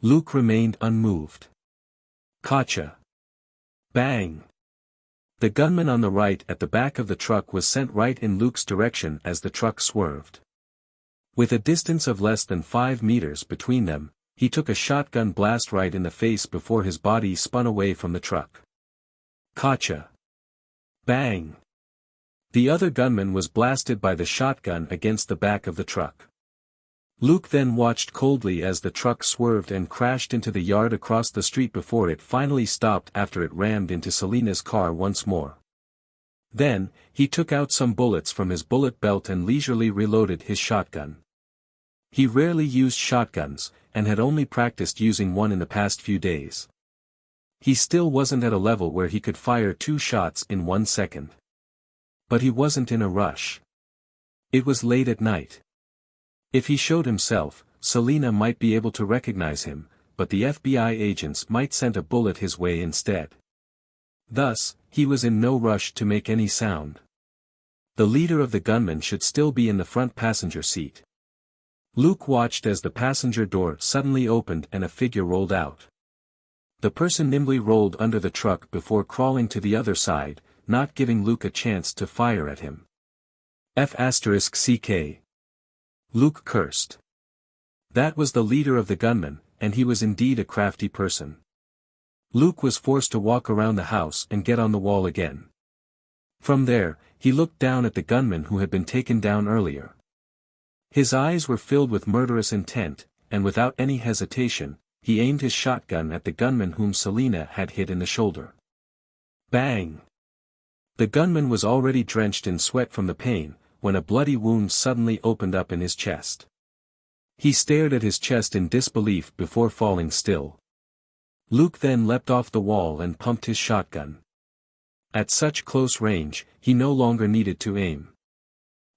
Luke remained unmoved. Gotcha! Bang! The gunman on the right at the back of the truck was sent right in Luke's direction as the truck swerved. With a distance of less than 5 meters between them, he took a shotgun blast right in the face before his body spun away from the truck. Gotcha! Bang! The other gunman was blasted by the shotgun against the back of the truck. Luke then watched coldly as the truck swerved and crashed into the yard across the street before it finally stopped after it rammed into Selina's car once more. Then, he took out some bullets from his bullet belt and leisurely reloaded his shotgun. He rarely used shotguns, and had only practiced using one in the past few days. He still wasn't at a level where he could fire 2 shots in 1 second. But he wasn't in a rush. It was late at night. If he showed himself, Selina might be able to recognize him, but the FBI agents might send a bullet his way instead. Thus, he was in no rush to make any sound. The leader of the gunmen should still be in the front passenger seat. Luke watched as the passenger door suddenly opened and a figure rolled out. The person nimbly rolled under the truck before crawling to the other side, not giving Luke a chance to fire at him. F***CK. Luke cursed. That was the leader of the gunmen, and he was indeed a crafty person. Luke was forced to walk around the house and get on the wall again. From there, he looked down at the gunman who had been taken down earlier. His eyes were filled with murderous intent, and without any hesitation, he aimed his shotgun at the gunman whom Selina had hit in the shoulder. Bang! The gunman was already drenched in sweat from the pain, when a bloody wound suddenly opened up in his chest. He stared at his chest in disbelief before falling still. Luke then leapt off the wall and pumped his shotgun. At such close range, he no longer needed to aim.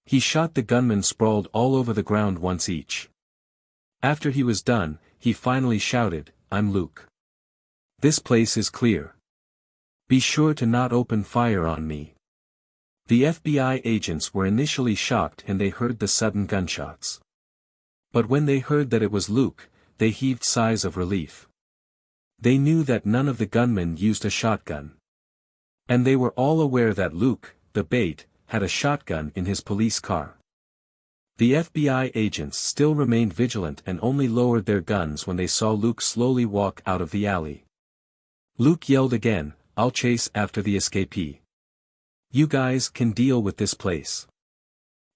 He shot the gunman sprawled all over the ground once each. After he was done, he finally shouted, "I'm Luke. This place is clear. Be sure to not open fire on me." The FBI agents were initially shocked and they heard the sudden gunshots. But when they heard that it was Luke, they heaved sighs of relief. They knew that none of the gunmen used a shotgun. And they were all aware that Luke, the bait, had a shotgun in his police car. The FBI agents still remained vigilant and only lowered their guns when they saw Luke slowly walk out of the alley. Luke yelled again, "I'll chase after the escapee. You guys can deal with this place.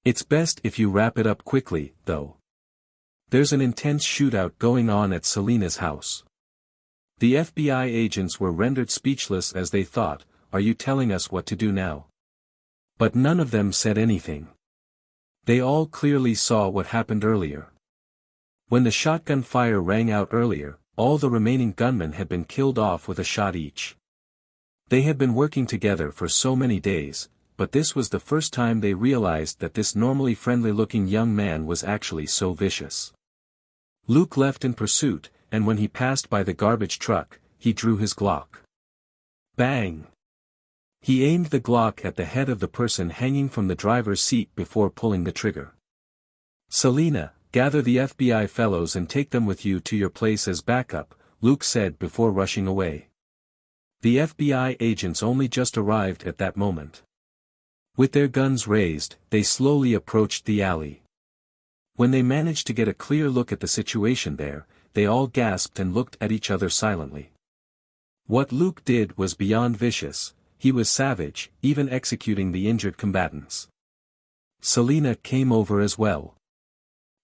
It's best if you wrap it up quickly, though. There's an intense shootout going on at Selina's house." The FBI agents were rendered speechless as they thought, "Are you telling us what to do now?" But none of them said anything. They all clearly saw what happened earlier. When the shotgun fire rang out earlier, all the remaining gunmen had been killed off with a shot each. They had been working together for so many days, but this was the first time they realized that this normally friendly-looking young man was actually so vicious. Luke left in pursuit, and when he passed by the garbage truck, he drew his Glock. Bang! He aimed the Glock at the head of the person hanging from the driver's seat before pulling the trigger. "Selina, gather the FBI fellows and take them with you to your place as backup," Luke said before rushing away. The FBI agents only just arrived at that moment. With their guns raised, they slowly approached the alley. When they managed to get a clear look at the situation there, they all gasped and looked at each other silently. What Luke did was beyond vicious, he was savage, even executing the injured combatants. Selina came over as well.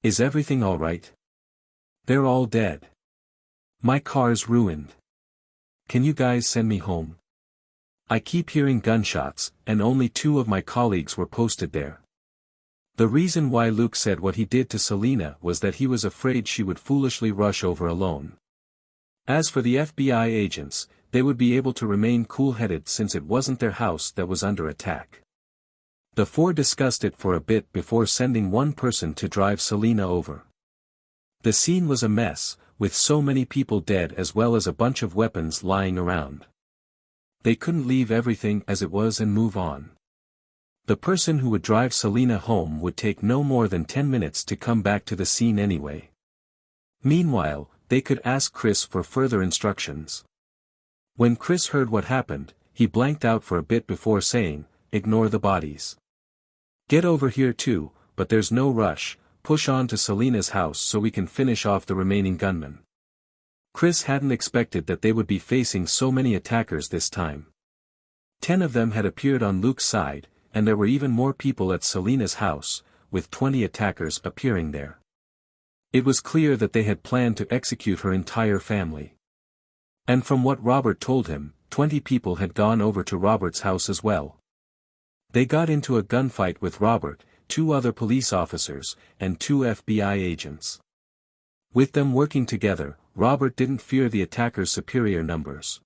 "Is everything all right?" "They're all dead. My car's ruined. Can you guys send me home? I keep hearing gunshots, and only 2 of my colleagues were posted there." The reason why Luke said what he did to Selina was that he was afraid she would foolishly rush over alone. As for the FBI agents, they would be able to remain cool-headed since it wasn't their house that was under attack. The 4 discussed it for a bit before sending one person to drive Selina over. The scene was a mess, with so many people dead as well as a bunch of weapons lying around. They couldn't leave everything as it was and move on. The person who would drive Selina home would take no more than 10 minutes to come back to the scene anyway. Meanwhile, they could ask Chris for further instructions. When Chris heard what happened, he blanked out for a bit before saying, "Ignore the bodies. Get over here too, but there's no rush, push on to Selena's house so we can finish off the remaining gunmen." Chris hadn't expected that they would be facing so many attackers this time. 10 of them had appeared on Luke's side, and there were even more people at Selena's house, with 20 attackers appearing there. It was clear that they had planned to execute her entire family. And from what Robert told him, 20 people had gone over to Robert's house as well. They got into a gunfight with Robert, 2 other police officers, and 2 FBI agents. With them working together, Robert didn't fear the attackers' superior numbers.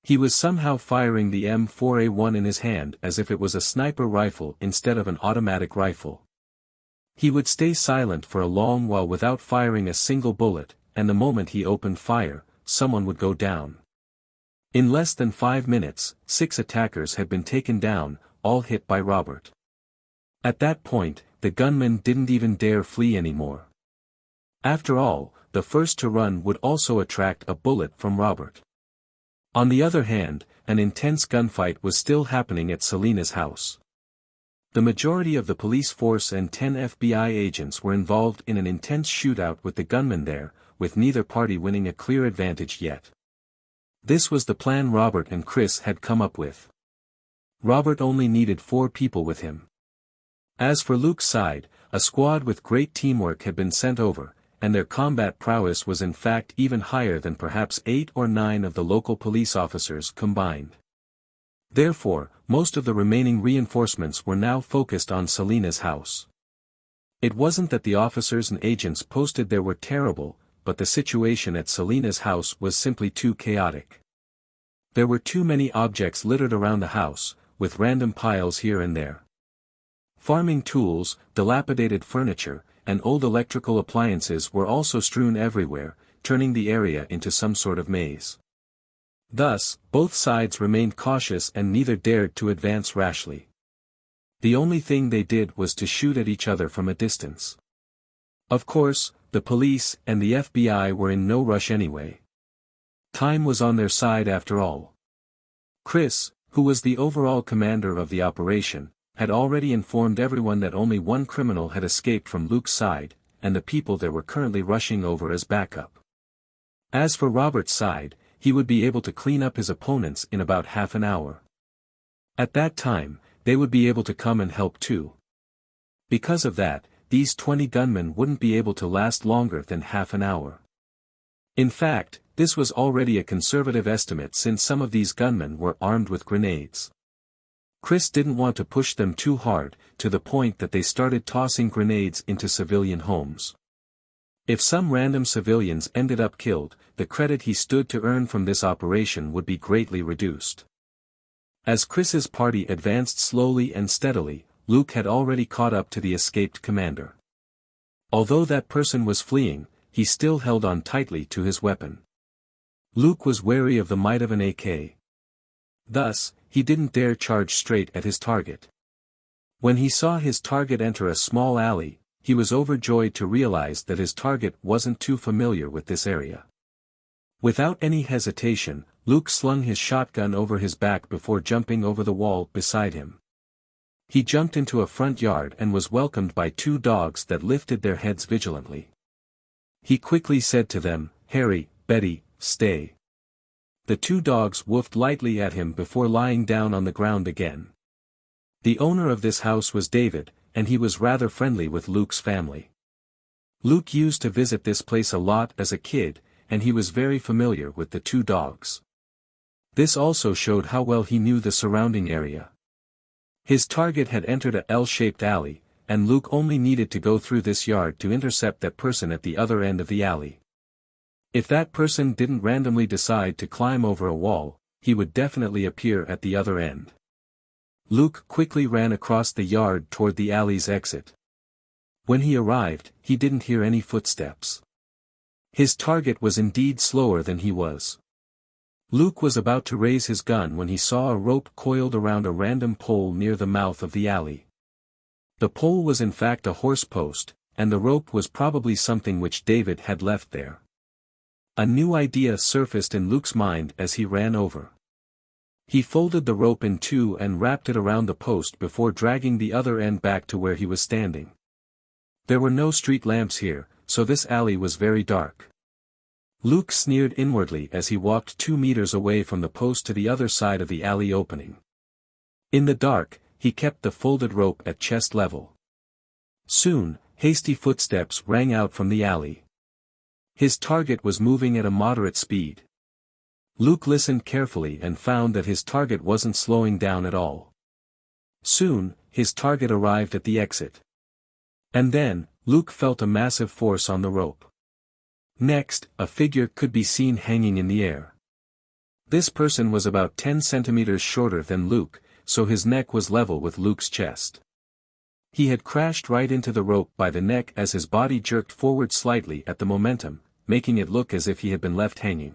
He was somehow firing the M4A1 in his hand as if it was a sniper rifle instead of an automatic rifle. He would stay silent for a long while without firing a single bullet, and the moment he opened fire, someone would go down. In less than 5 minutes, 6 attackers had been taken down, all hit by Robert. At that point, the gunmen didn't even dare flee anymore. After all, the first to run would also attract a bullet from Robert. On the other hand, an intense gunfight was still happening at Selena's house. The majority of the police force and 10 FBI agents were involved in an intense shootout with the gunmen there, with neither party winning a clear advantage yet. This was the plan Robert and Chris had come up with. Robert only needed 4 people with him. As for Luke's side, a squad with great teamwork had been sent over, and their combat prowess was in fact even higher than perhaps 8 or 9 of the local police officers combined. Therefore, most of the remaining reinforcements were now focused on Selena's house. It wasn't that the officers and agents posted there were terrible, but the situation at Selena's house was simply too chaotic. There were too many objects littered around the house, with random piles here and there. Farming tools, dilapidated furniture, and old electrical appliances were also strewn everywhere, turning the area into some sort of maze. Thus, both sides remained cautious and neither dared to advance rashly. The only thing they did was to shoot at each other from a distance. Of course, the police and the FBI were in no rush anyway. Time was on their side after all. Chris, who was the overall commander of the operation, had already informed everyone that only 1 criminal had escaped from Luke's side, and the people there were currently rushing over as backup. As for Robert's side, he would be able to clean up his opponents in about half an hour. At that time, they would be able to come and help too. Because of that, these 20 gunmen wouldn't be able to last longer than half an hour. In fact, this was already a conservative estimate since some of these gunmen were armed with grenades. Chris didn't want to push them too hard, to the point that they started tossing grenades into civilian homes. If some random civilians ended up killed, the credit he stood to earn from this operation would be greatly reduced. As Chris's party advanced slowly and steadily, Luke had already caught up to the escaped commander. Although that person was fleeing, he still held on tightly to his weapon. Luke was wary of the might of an AK. Thus, he didn't dare charge straight at his target. When he saw his target enter a small alley, he was overjoyed to realize that his target wasn't too familiar with this area. Without any hesitation, Luke slung his shotgun over his back before jumping over the wall beside him. He jumped into a front yard and was welcomed by 2 dogs that lifted their heads vigilantly. He quickly said to them, "Harry, Betty, stay." The 2 dogs woofed lightly at him before lying down on the ground again. The owner of this house was David, and he was rather friendly with Luke's family. Luke used to visit this place a lot as a kid, and he was very familiar with the 2 dogs. This also showed how well he knew the surrounding area. His target had entered a L-shaped alley, and Luke only needed to go through this yard to intercept that person at the other end of the alley. If that person didn't randomly decide to climb over a wall, he would definitely appear at the other end. Luke quickly ran across the yard toward the alley's exit. When he arrived, he didn't hear any footsteps. His target was indeed slower than he was. Luke was about to raise his gun when he saw a rope coiled around a random pole near the mouth of the alley. The pole was in fact a horse post, and the rope was probably something which David had left there. A new idea surfaced in Luke's mind as he ran over. He folded the rope in two and wrapped it around the post before dragging the other end back to where he was standing. There were no street lamps here, so this alley was very dark. Luke sneered inwardly as he walked 2 meters away from the post to the other side of the alley opening. In the dark, he kept the folded rope at chest level. Soon, hasty footsteps rang out from the alley. His target was moving at a moderate speed. Luke listened carefully and found that his target wasn't slowing down at all. Soon, his target arrived at the exit. And then, Luke felt a massive force on the rope. Next, a figure could be seen hanging in the air. This person was about 10 centimeters shorter than Luke, so his neck was level with Luke's chest. He had crashed right into the rope by the neck as his body jerked forward slightly at the momentum, making it look as if he had been left hanging.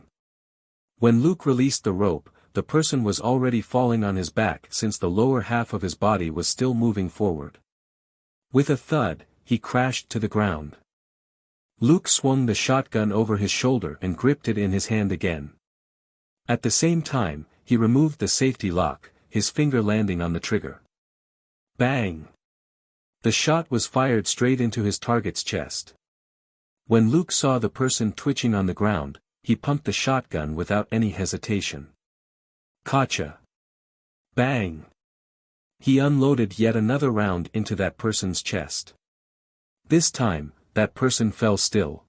When Luke released the rope, the person was already falling on his back since the lower half of his body was still moving forward. With a thud, he crashed to the ground. Luke swung the shotgun over his shoulder and gripped it in his hand again. At the same time, he removed the safety lock, his finger landing on the trigger. Bang! The shot was fired straight into his target's chest. When Luke saw the person twitching on the ground, he pumped the shotgun without any hesitation. Gotcha! Bang! He unloaded yet another round into that person's chest. This time, that person fell still.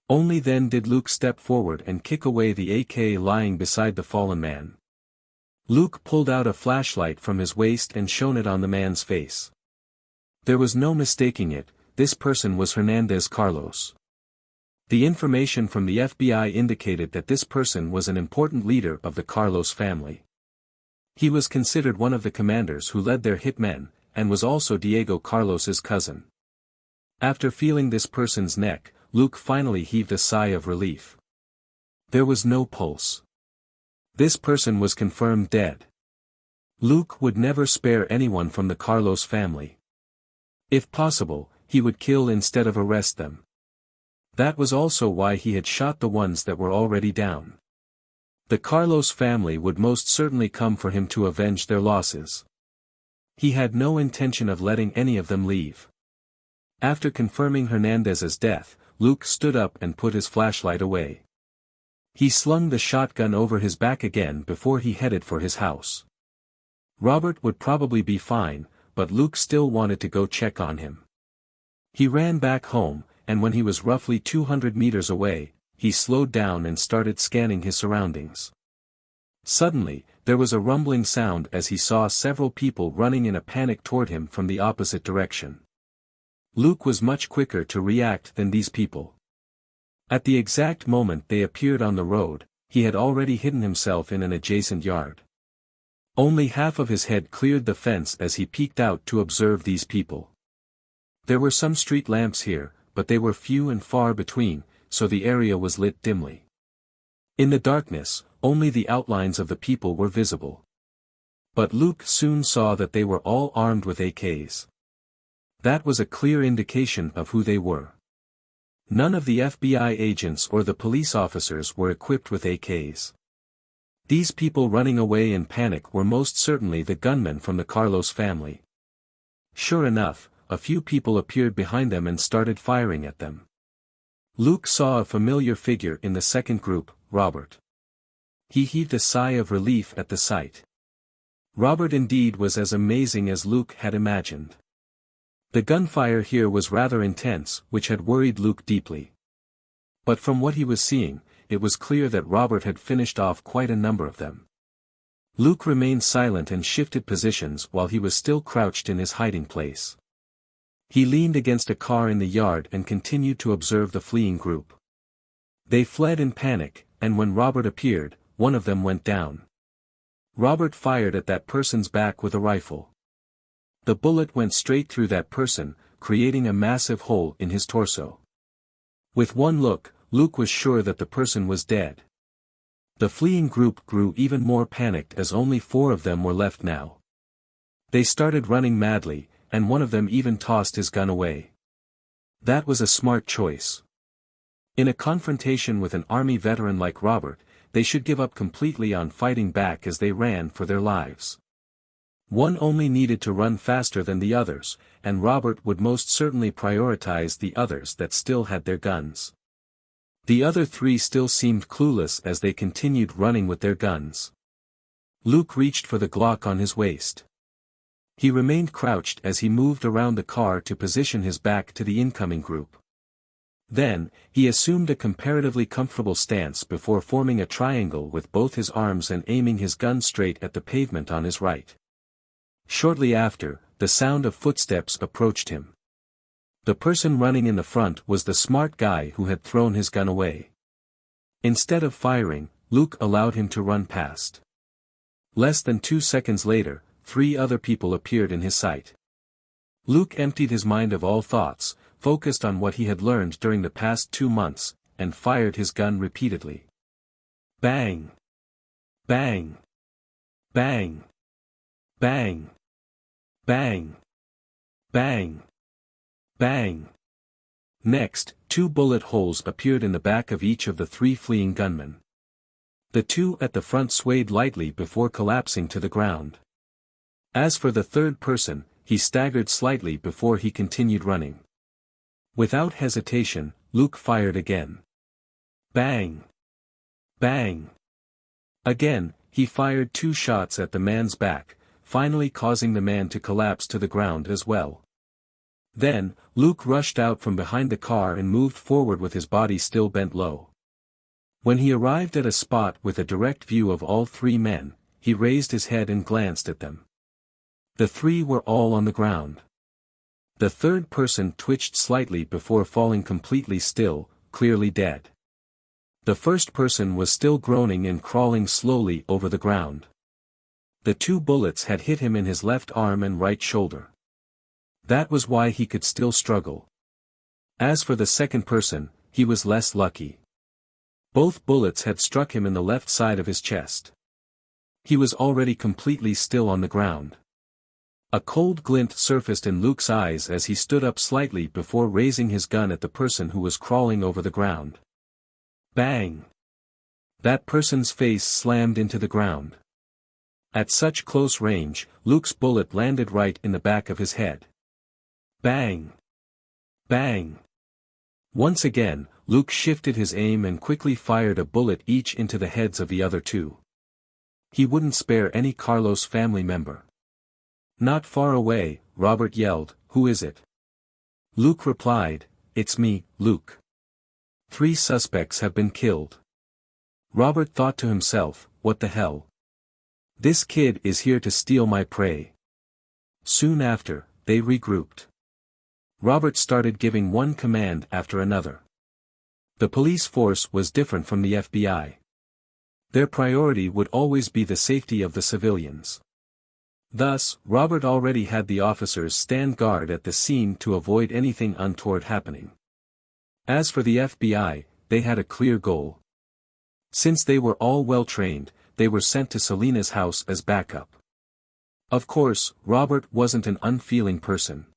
Only then did Luke step forward and kick away the AK lying beside the fallen man. Luke pulled out a flashlight from his waist and shone it on the man's face. There was no mistaking it, this person was Hernandez Carlos. The information from the FBI indicated that this person was an important leader of the Carlos family. He was considered one of the commanders who led their hitmen, and was also Diego Carlos's cousin. After feeling this person's neck, Luke finally heaved a sigh of relief. There was no pulse. This person was confirmed dead. Luke would never spare anyone from the Carlos family. If possible, he would kill instead of arrest them. That was also why he had shot the ones that were already down. The Carlos family would most certainly come for him to avenge their losses. He had no intention of letting any of them leave. After confirming Hernandez's death, Luke stood up and put his flashlight away. He slung the shotgun over his back again before he headed for his house. Robert would probably be fine, but Luke still wanted to go check on him. He ran back home, and when he was roughly 200 meters away, he slowed down and started scanning his surroundings. Suddenly, there was a rumbling sound as he saw several people running in a panic toward him from the opposite direction. Luke was much quicker to react than these people. At the exact moment they appeared on the road, he had already hidden himself in an adjacent yard. Only half of his head cleared the fence as he peeked out to observe these people. There were some street lamps here, but they were few and far between, so the area was lit dimly. In the darkness, only the outlines of the people were visible. But Luke soon saw that they were all armed with AKs. That was a clear indication of who they were. None of the FBI agents or the police officers were equipped with AKs. These people running away in panic were most certainly the gunmen from the Carlos family. Sure enough, a few people appeared behind them and started firing at them. Luke saw a familiar figure in the second group, Robert. He heaved a sigh of relief at the sight. Robert indeed was as amazing as Luke had imagined. The gunfire here was rather intense, which had worried Luke deeply. But from what he was seeing, it was clear that Robert had finished off quite a number of them. Luke remained silent and shifted positions while he was still crouched in his hiding place. He leaned against a car in the yard and continued to observe the fleeing group. They fled in panic, and when Robert appeared, one of them went down. Robert fired at that person's back with a rifle. The bullet went straight through that person, creating a massive hole in his torso. With one look, Luke was sure that the person was dead. The fleeing group grew even more panicked as only 4 of them were left now. They started running madly, and one of them even tossed his gun away. That was a smart choice. In a confrontation with an army veteran like Robert, they should give up completely on fighting back as they ran for their lives. One only needed to run faster than the others, and Robert would most certainly prioritize the others that still had their guns. The other three still seemed clueless as they continued running with their guns. Luke reached for the Glock on his waist. He remained crouched as he moved around the car to position his back to the incoming group. Then, he assumed a comparatively comfortable stance before forming a triangle with both his arms and aiming his gun straight at the pavement on his right. Shortly after, the sound of footsteps approached him. The person running in the front was the smart guy who had thrown his gun away. Instead of firing, Luke allowed him to run past. Less than 2 seconds later, 3 other people appeared in his sight. Luke emptied his mind of all thoughts, focused on what he had learned during the past 2 months, and fired his gun repeatedly. Bang! Bang! Bang! Bang! Bang! Bang! Bang! Next, 2 bullet holes appeared in the back of each of the 3 fleeing gunmen. The 2 at the front swayed lightly before collapsing to the ground. As for the third person, he staggered slightly before he continued running. Without hesitation, Luke fired again. Bang! Bang! Again, he fired 2 shots at the man's back, finally causing the man to collapse to the ground as well. Then, Luke rushed out from behind the car and moved forward with his body still bent low. When he arrived at a spot with a direct view of all 3 men, he raised his head and glanced at them. The 3 were all on the ground. The third person twitched slightly before falling completely still, clearly dead. The first person was still groaning and crawling slowly over the ground. The 2 bullets had hit him in his left arm and right shoulder. That was why he could still struggle. As for the second person, he was less lucky. Both bullets had struck him in the left side of his chest. He was already completely still on the ground. A cold glint surfaced in Luke's eyes as he stood up slightly before raising his gun at the person who was crawling over the ground. Bang! That person's face slammed into the ground. At such close range, Luke's bullet landed right in the back of his head. Bang! Bang! Once again, Luke shifted his aim and quickly fired a bullet each into the heads of the other 2. He wouldn't spare any Carlos family member. Not far away, Robert yelled, "Who is it?" Luke replied, "It's me, Luke. 3 suspects have been killed." Robert thought to himself, "What the hell? This kid is here to steal my prey." Soon after, they regrouped. Robert started giving one command after another. The police force was different from the FBI. Their priority would always be the safety of the civilians. Thus, Robert already had the officers stand guard at the scene to avoid anything untoward happening. As for the FBI, they had a clear goal. Since they were all well trained, they were sent to Selena's house as backup. Of course, Robert wasn't an unfeeling person.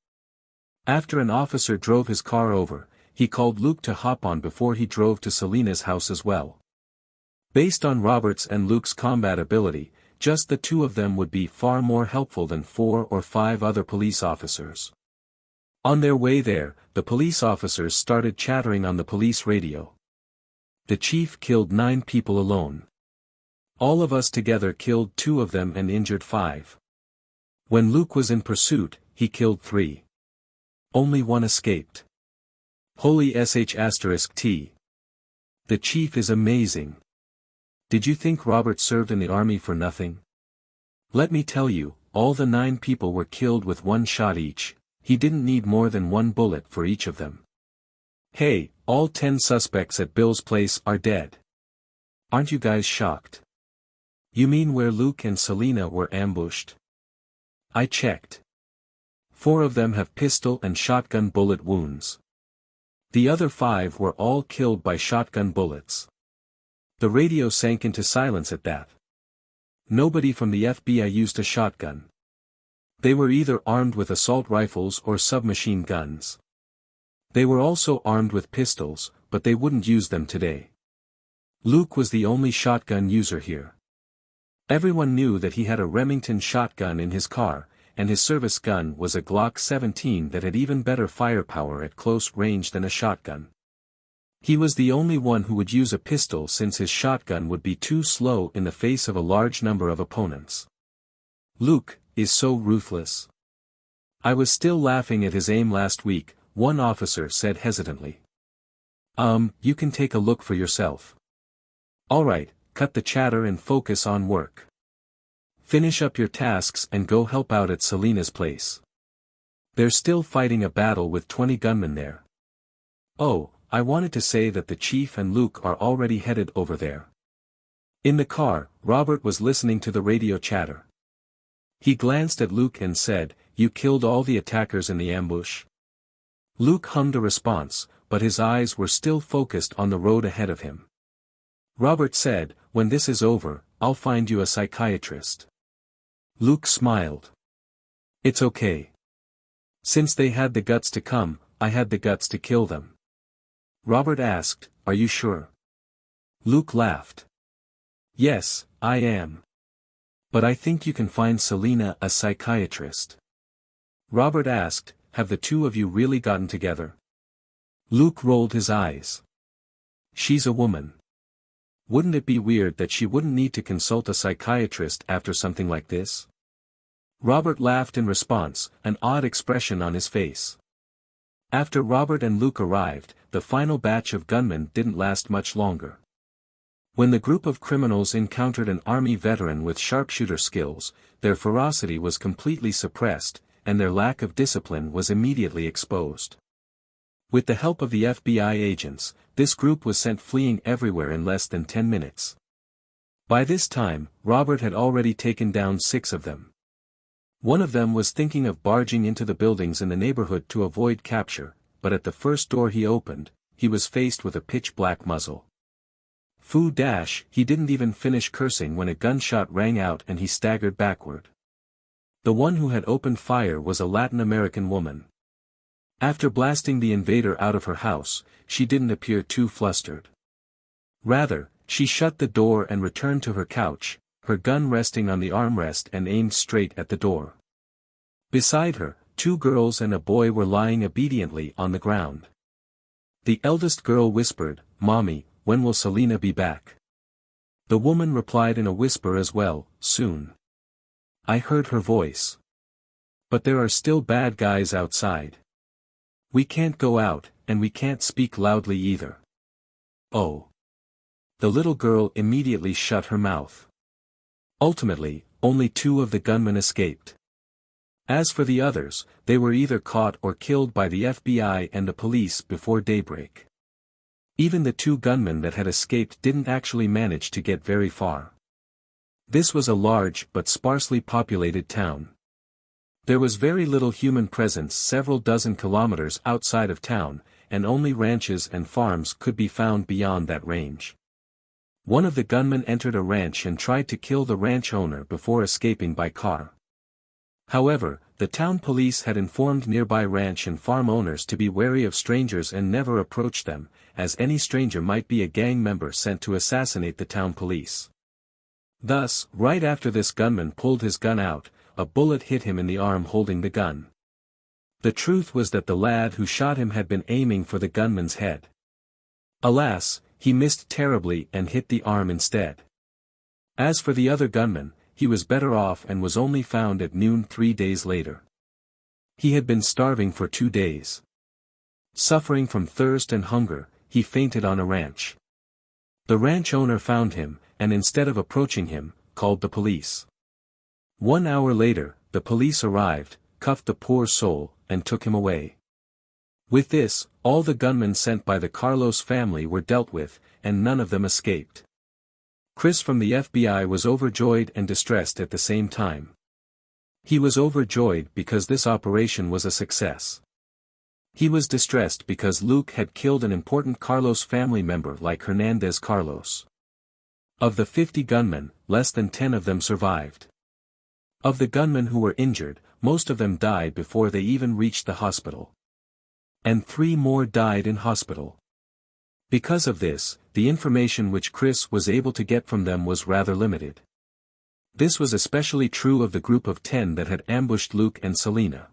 After an officer drove his car over, he called Luke to hop on before he drove to Selena's house as well. Based on Robert's and Luke's combat ability, just the 2 of them would be far more helpful than 4 or 5 other police officers. On their way there, the police officers started chattering on the police radio. The chief killed 9 people alone. All of us together killed 2 of them and injured 5. When Luke was in pursuit, he killed 3. Only 1 escaped. Holy sh*t. The chief is amazing. Did you think Robert served in the army for nothing? Let me tell you, all the 9 people were killed with 1 shot each. He didn't need more than 1 bullet for each of them. Hey, all 10 suspects at Bill's place are dead. Aren't you guys shocked? You mean where Luke and Selena were ambushed? I checked. 4 of them have pistol and shotgun bullet wounds. The other 5 were all killed by shotgun bullets. The radio sank into silence at that. Nobody from the FBI used a shotgun. They were either armed with assault rifles or submachine guns. They were also armed with pistols, but they wouldn't use them today. Luke was the only shotgun user here. Everyone knew that he had a Remington shotgun in his car, and his service gun was a Glock 17 that had even better firepower at close range than a shotgun. He was the only one who would use a pistol since his shotgun would be too slow in the face of a large number of opponents. Luke is so ruthless. I was still laughing at his aim last week, one officer said hesitantly. You can take a look for yourself. Alright, cut the chatter and focus on work. Finish up your tasks and go help out at Selena's place. They're still fighting a battle with 20 gunmen there. Oh, I wanted to say that the chief and Luke are already headed over there. In the car, Robert was listening to the radio chatter. He glanced at Luke and said, "You killed all the attackers in the ambush?" Luke hummed a response, but his eyes were still focused on the road ahead of him. Robert said, "When this is over, I'll find you a psychiatrist." Luke smiled. "It's okay. Since they had the guts to come, I had the guts to kill them." Robert asked, "Are you sure?" Luke laughed. "Yes, I am. But I think you can find Selena a psychiatrist." Robert asked, "Have the two of you really gotten together?" Luke rolled his eyes. "She's a woman. Wouldn't it be weird that she wouldn't need to consult a psychiatrist after something like this?" Robert laughed in response, an odd expression on his face. After Robert and Luke arrived, the final batch of gunmen didn't last much longer. When the group of criminals encountered an army veteran with sharpshooter skills, their ferocity was completely suppressed, and their lack of discipline was immediately exposed. With the help of the FBI agents, this group was sent fleeing everywhere in less than 10 minutes. By this time, Robert had already taken down 6 of them. One of them was thinking of barging into the buildings in the neighborhood to avoid capture, but at the first door he opened, he was faced with a pitch-black muzzle. He didn't even finish cursing when a gunshot rang out and he staggered backward. The one who had opened fire was a Latin American woman. After blasting the invader out of her house, she didn't appear too flustered. Rather, she shut the door and returned to her couch, her gun resting on the armrest and aimed straight at the door. Beside her, 2 girls and a boy were lying obediently on the ground. The eldest girl whispered, "Mommy, when will Selena be back?" The woman replied in a whisper as well, "Soon." I heard her voice. "But there are still bad guys outside. We can't go out, and we can't speak loudly either." "Oh." The little girl immediately shut her mouth. Ultimately, only 2 of the gunmen escaped. As for the others, they were either caught or killed by the FBI and the police before daybreak. Even the 2 gunmen that had escaped didn't actually manage to get very far. This was a large but sparsely populated town. There was very little human presence several dozen kilometers outside of town, and only ranches and farms could be found beyond that range. One of the gunmen entered a ranch and tried to kill the ranch owner before escaping by car. However, the town police had informed nearby ranch and farm owners to be wary of strangers and never approach them, as any stranger might be a gang member sent to assassinate the town police. Thus, right after this gunman pulled his gun out, a bullet hit him in the arm holding the gun. The truth was that the lad who shot him had been aiming for the gunman's head. Alas, he missed terribly and hit the arm instead. As for the other gunman, he was better off and was only found at noon 3 days later. He had been starving for 2 days. Suffering from thirst and hunger, he fainted on a ranch. The ranch owner found him, and instead of approaching him, called the police. 1 hour later, the police arrived, cuffed the poor soul, and took him away. With this, all the gunmen sent by the Carlos family were dealt with, and none of them escaped. Chris from the FBI was overjoyed and distressed at the same time. He was overjoyed because this operation was a success. He was distressed because Luke had killed an important Carlos family member like Hernandez Carlos. Of the 50 gunmen, less than 10 of them survived. Of the gunmen who were injured, most of them died before they even reached the hospital. And 3 more died in hospital. Because of this, the information which Chris was able to get from them was rather limited. This was especially true of the group of 10 that had ambushed Luke and Selena.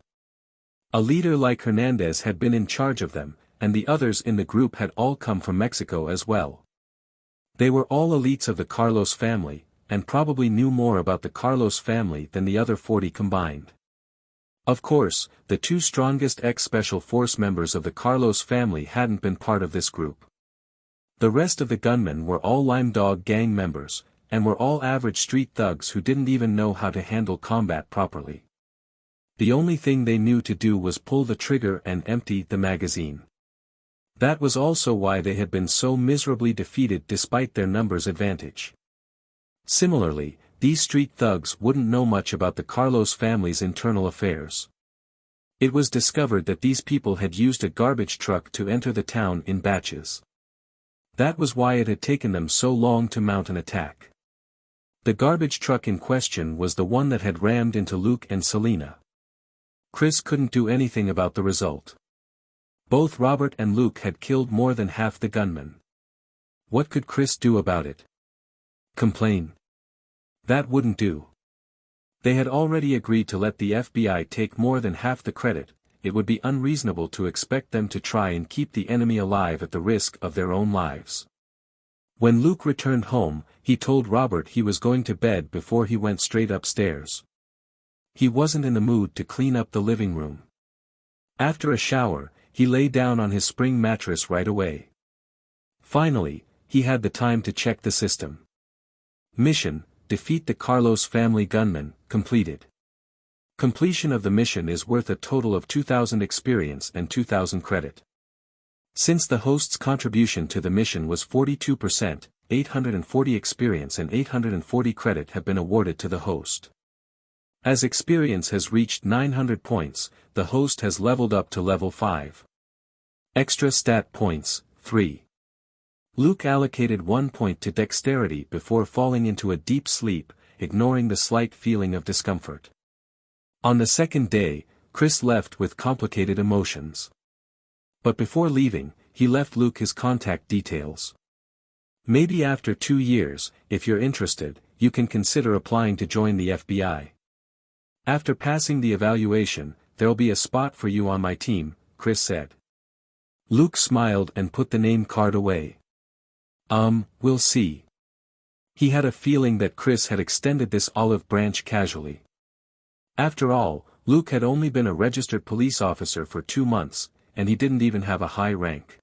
A leader like Hernandez had been in charge of them, and the others in the group had all come from Mexico as well. They were all elites of the Carlos family, and probably knew more about the Carlos family than the other 40 combined. Of course, the 2 strongest ex-Special Force members of the Carlos family hadn't been part of this group. The rest of the gunmen were all Lime Dog gang members, and were all average street thugs who didn't even know how to handle combat properly. The only thing they knew to do was pull the trigger and empty the magazine. That was also why they had been so miserably defeated despite their numbers advantage. Similarly, these street thugs wouldn't know much about the Carlos family's internal affairs. It was discovered that these people had used a garbage truck to enter the town in batches. That was why it had taken them so long to mount an attack. The garbage truck in question was the one that had rammed into Luke and Selena. Chris couldn't do anything about the result. Both Robert and Luke had killed more than half the gunmen. What could Chris do about it? Complain? That wouldn't do. They had already agreed to let the FBI take more than half the credit. It would be unreasonable to expect them to try and keep the enemy alive at the risk of their own lives. When Luke returned home, he told Robert he was going to bed before he went straight upstairs. He wasn't in the mood to clean up the living room. After a shower, he lay down on his spring mattress right away. Finally, he had the time to check the system. Mission: defeat the Carlos family gunmen, completed. Completion of the mission is worth a total of 2,000 experience and 2,000 credit. Since the host's contribution to the mission was 42%, 840 experience and 840 credit have been awarded to the host. As experience has reached 900 points, the host has leveled up to level 5. Extra stat points, 3. Luke allocated 1 point to dexterity before falling into a deep sleep, ignoring the slight feeling of discomfort. On the second day, Chris left with complicated emotions. But before leaving, he left Luke his contact details. Maybe after 2 years, if you're interested, you can consider applying to join the FBI. After passing the evaluation, there'll be a spot for you on my team, Chris said. Luke smiled and put the name card away. We'll see. He had a feeling that Chris had extended this olive branch casually. After all, Luke had only been a registered police officer for 2 months, and he didn't even have a high rank.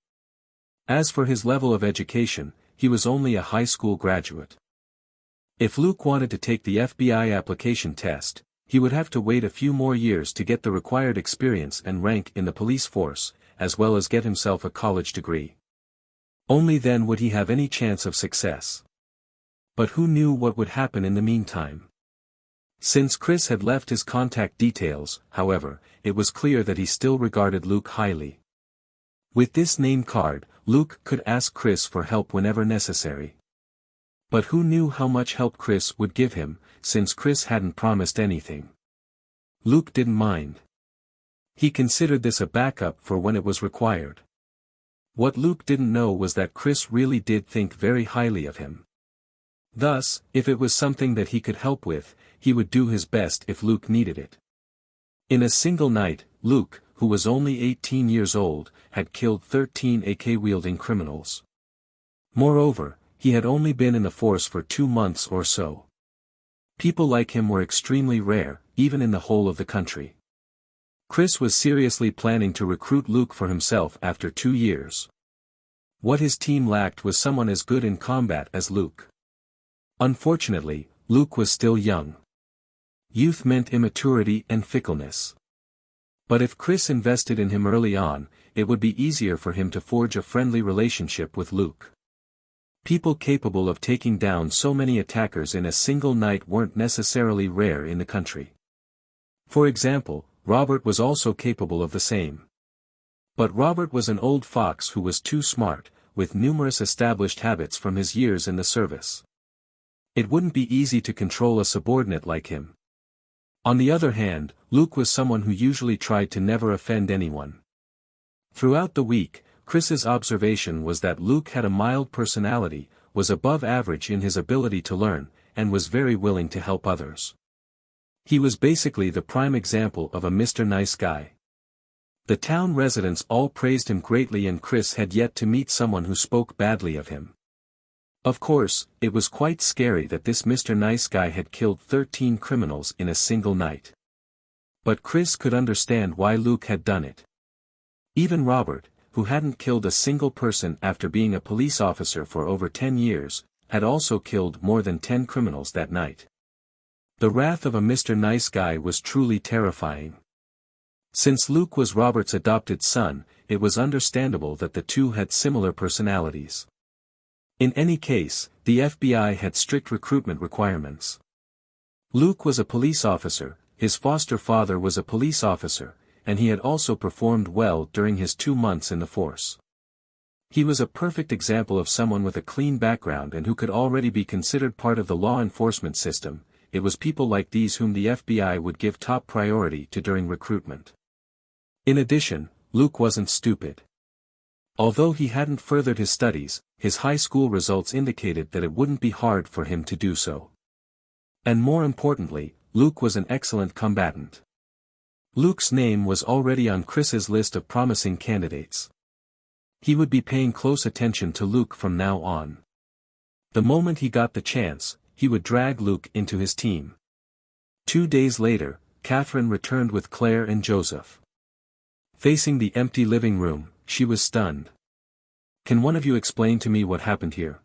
As for his level of education, he was only a high school graduate. If Luke wanted to take the FBI application test, he would have to wait a few more years to get the required experience and rank in the police force, as well as get himself a college degree. Only then would he have any chance of success. But who knew what would happen in the meantime? Since Chris had left his contact details, however, it was clear that he still regarded Luke highly. With this name card, Luke could ask Chris for help whenever necessary. But who knew how much help Chris would give him, since Chris hadn't promised anything. Luke didn't mind. He considered this a backup for when it was required. What Luke didn't know was that Chris really did think very highly of him. Thus, if it was something that he could help with, he would do his best if Luke needed it. In a single night, Luke, who was only 18 years old, had killed 13 AK-wielding criminals. Moreover, he had only been in the force for 2 months or so. People like him were extremely rare, even in the whole of the country. Chris was seriously planning to recruit Luke for himself after 2 years. What his team lacked was someone as good in combat as Luke. Unfortunately, Luke was still young. Youth meant immaturity and fickleness. But if Chris invested in him early on, it would be easier for him to forge a friendly relationship with Luke. People capable of taking down so many attackers in a single night weren't necessarily rare in the country. For example, Robert was also capable of the same. But Robert was an old fox who was too smart, with numerous established habits from his years in the service. It wouldn't be easy to control a subordinate like him. On the other hand, Luke was someone who usually tried to never offend anyone. Throughout the week, Chris's observation was that Luke had a mild personality, was above average in his ability to learn, and was very willing to help others. He was basically the prime example of a Mr. Nice Guy. The town residents all praised him greatly, and Chris had yet to meet someone who spoke badly of him. Of course, it was quite scary that this Mr. Nice Guy had killed 13 criminals in a single night. But Chris could understand why Luke had done it. Even Robert, who hadn't killed a single person after being a police officer for over 10 years, had also killed more than 10 criminals that night. The wrath of a Mr. Nice Guy was truly terrifying. Since Luke was Robert's adopted son, it was understandable that the two had similar personalities. In any case, the FBI had strict recruitment requirements. Luke was a police officer, his foster father was a police officer, and he had also performed well during his 2 months in the force. He was a perfect example of someone with a clean background and who could already be considered part of the law enforcement system. It was people like these whom the FBI would give top priority to during recruitment. In addition, Luke wasn't stupid. Although he hadn't furthered his studies, his high school results indicated that it wouldn't be hard for him to do so. And more importantly, Luke was an excellent combatant. Luke's name was already on Chris's list of promising candidates. He would be paying close attention to Luke from now on. The moment he got the chance, he would drag Luke into his team. 2 days later, Catherine returned with Claire and Joseph. Facing the empty living room, she was stunned. "Can one of you explain to me what happened here?"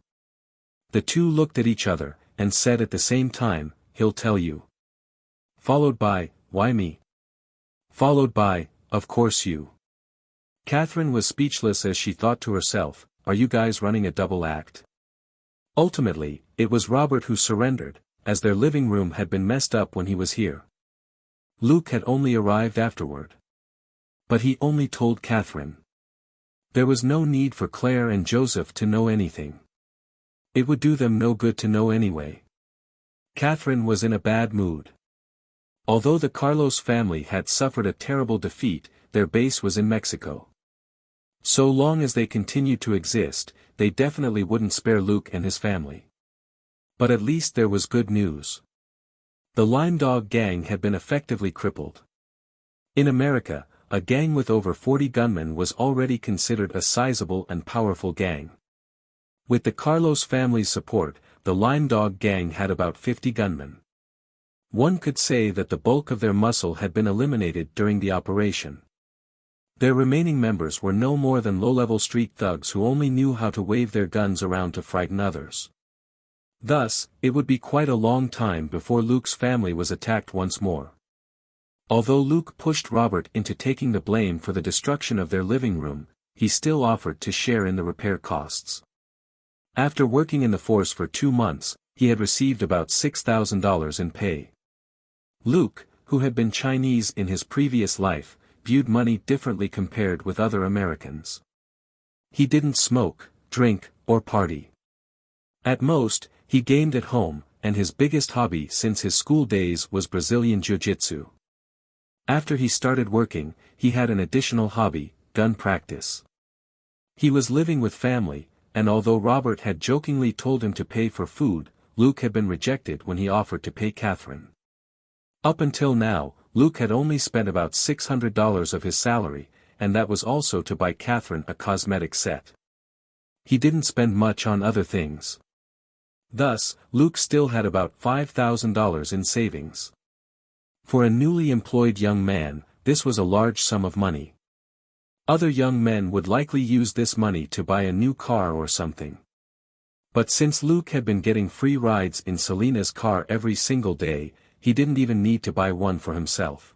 The two looked at each other, and said at the same time, "He'll tell you." Followed by, "Why me?" Followed by, "Of course you." Catherine was speechless as she thought to herself, "Are you guys running a double act?" Ultimately, it was Robert who surrendered, as their living room had been messed up when he was here. Luke had only arrived afterward. But he only told Catherine. There was no need for Claire and Joseph to know anything. It would do them no good to know anyway. Catherine was in a bad mood. Although the Carlos family had suffered a terrible defeat, their base was in Mexico. So long as they continued to exist, they definitely wouldn't spare Luke and his family. But at least there was good news. The Lime Dog gang had been effectively crippled. In America, a gang with over 40 gunmen was already considered a sizable and powerful gang. With the Carlos family's support, the Lime Dog gang had about 50 gunmen. One could say that the bulk of their muscle had been eliminated during the operation. Their remaining members were no more than low-level street thugs who only knew how to wave their guns around to frighten others. Thus, it would be quite a long time before Luke's family was attacked once more. Although Luke pushed Robert into taking the blame for the destruction of their living room, he still offered to share in the repair costs. After working in the force for 2 months, he had received about $6,000 in pay. Luke, who had been Chinese in his previous life, viewed money differently compared with other Americans. He didn't smoke, drink, or party. At most, he gamed at home, and his biggest hobby since his school days was Brazilian Jiu-Jitsu. After he started working, he had an additional hobby, gun practice. He was living with family, and although Robert had jokingly told him to pay for food, Luke had been rejected when he offered to pay Catherine. Up until now, Luke had only spent about $600 of his salary, and that was also to buy Catherine a cosmetic set. He didn't spend much on other things. Thus, Luke still had about $5,000 in savings. For a newly employed young man, this was a large sum of money. Other young men would likely use this money to buy a new car or something. But since Luke had been getting free rides in Selena's car every single day, he didn't even need to buy one for himself.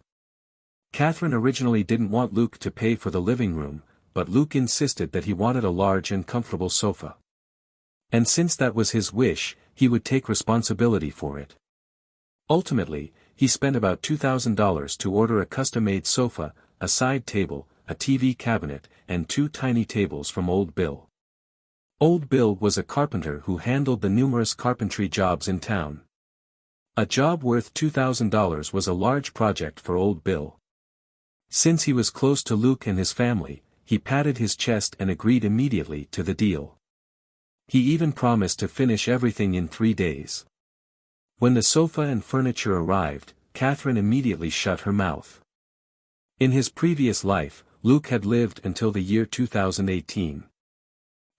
Catherine originally didn't want Luke to pay for the living room, but Luke insisted that he wanted a large and comfortable sofa. And since that was his wish, he would take responsibility for it. Ultimately, he spent about $2,000 to order a custom-made sofa, a side table, a TV cabinet, and 2 tiny tables from Old Bill. Old Bill was a carpenter who handled the numerous carpentry jobs in town. A job worth $2,000 was a large project for Old Bill. Since he was close to Luke and his family, he patted his chest and agreed immediately to the deal. He even promised to finish everything in 3 days. When the sofa and furniture arrived, Catherine immediately shut her mouth. In his previous life, Luke had lived until the year 2018.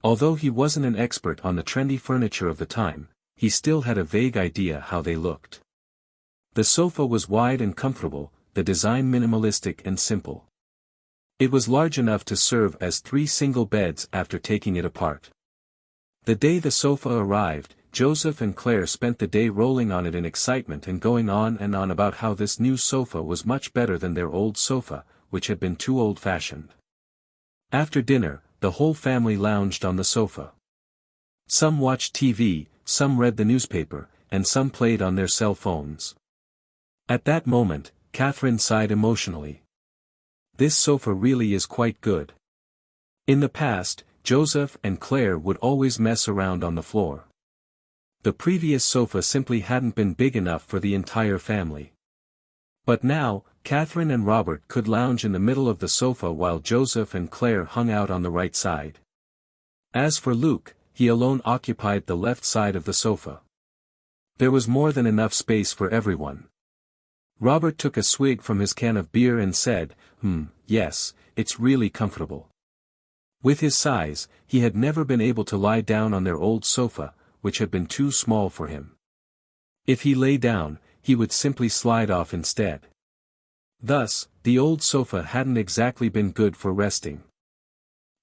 Although he wasn't an expert on the trendy furniture of the time, he still had a vague idea how they looked. The sofa was wide and comfortable, the design minimalistic and simple. It was large enough to serve as 3 single beds after taking it apart. The day the sofa arrived, Joseph and Claire spent the day rolling on it in excitement and going on and on about how this new sofa was much better than their old sofa, which had been too old-fashioned. After dinner, the whole family lounged on the sofa. Some watched TV, some read the newspaper, and some played on their cell phones. At that moment, Catherine sighed emotionally. This sofa really is quite good. In the past, Joseph and Claire would always mess around on the floor. The previous sofa simply hadn't been big enough for the entire family. But now, Catherine and Robert could lounge in the middle of the sofa while Joseph and Claire hung out on the right side. As for Luke, he alone occupied the left side of the sofa. There was more than enough space for everyone. Robert took a swig from his can of beer and said, yes, it's really comfortable. With his size, he had never been able to lie down on their old sofa, which had been too small for him. If he lay down, he would simply slide off instead. Thus, the old sofa hadn't exactly been good for resting.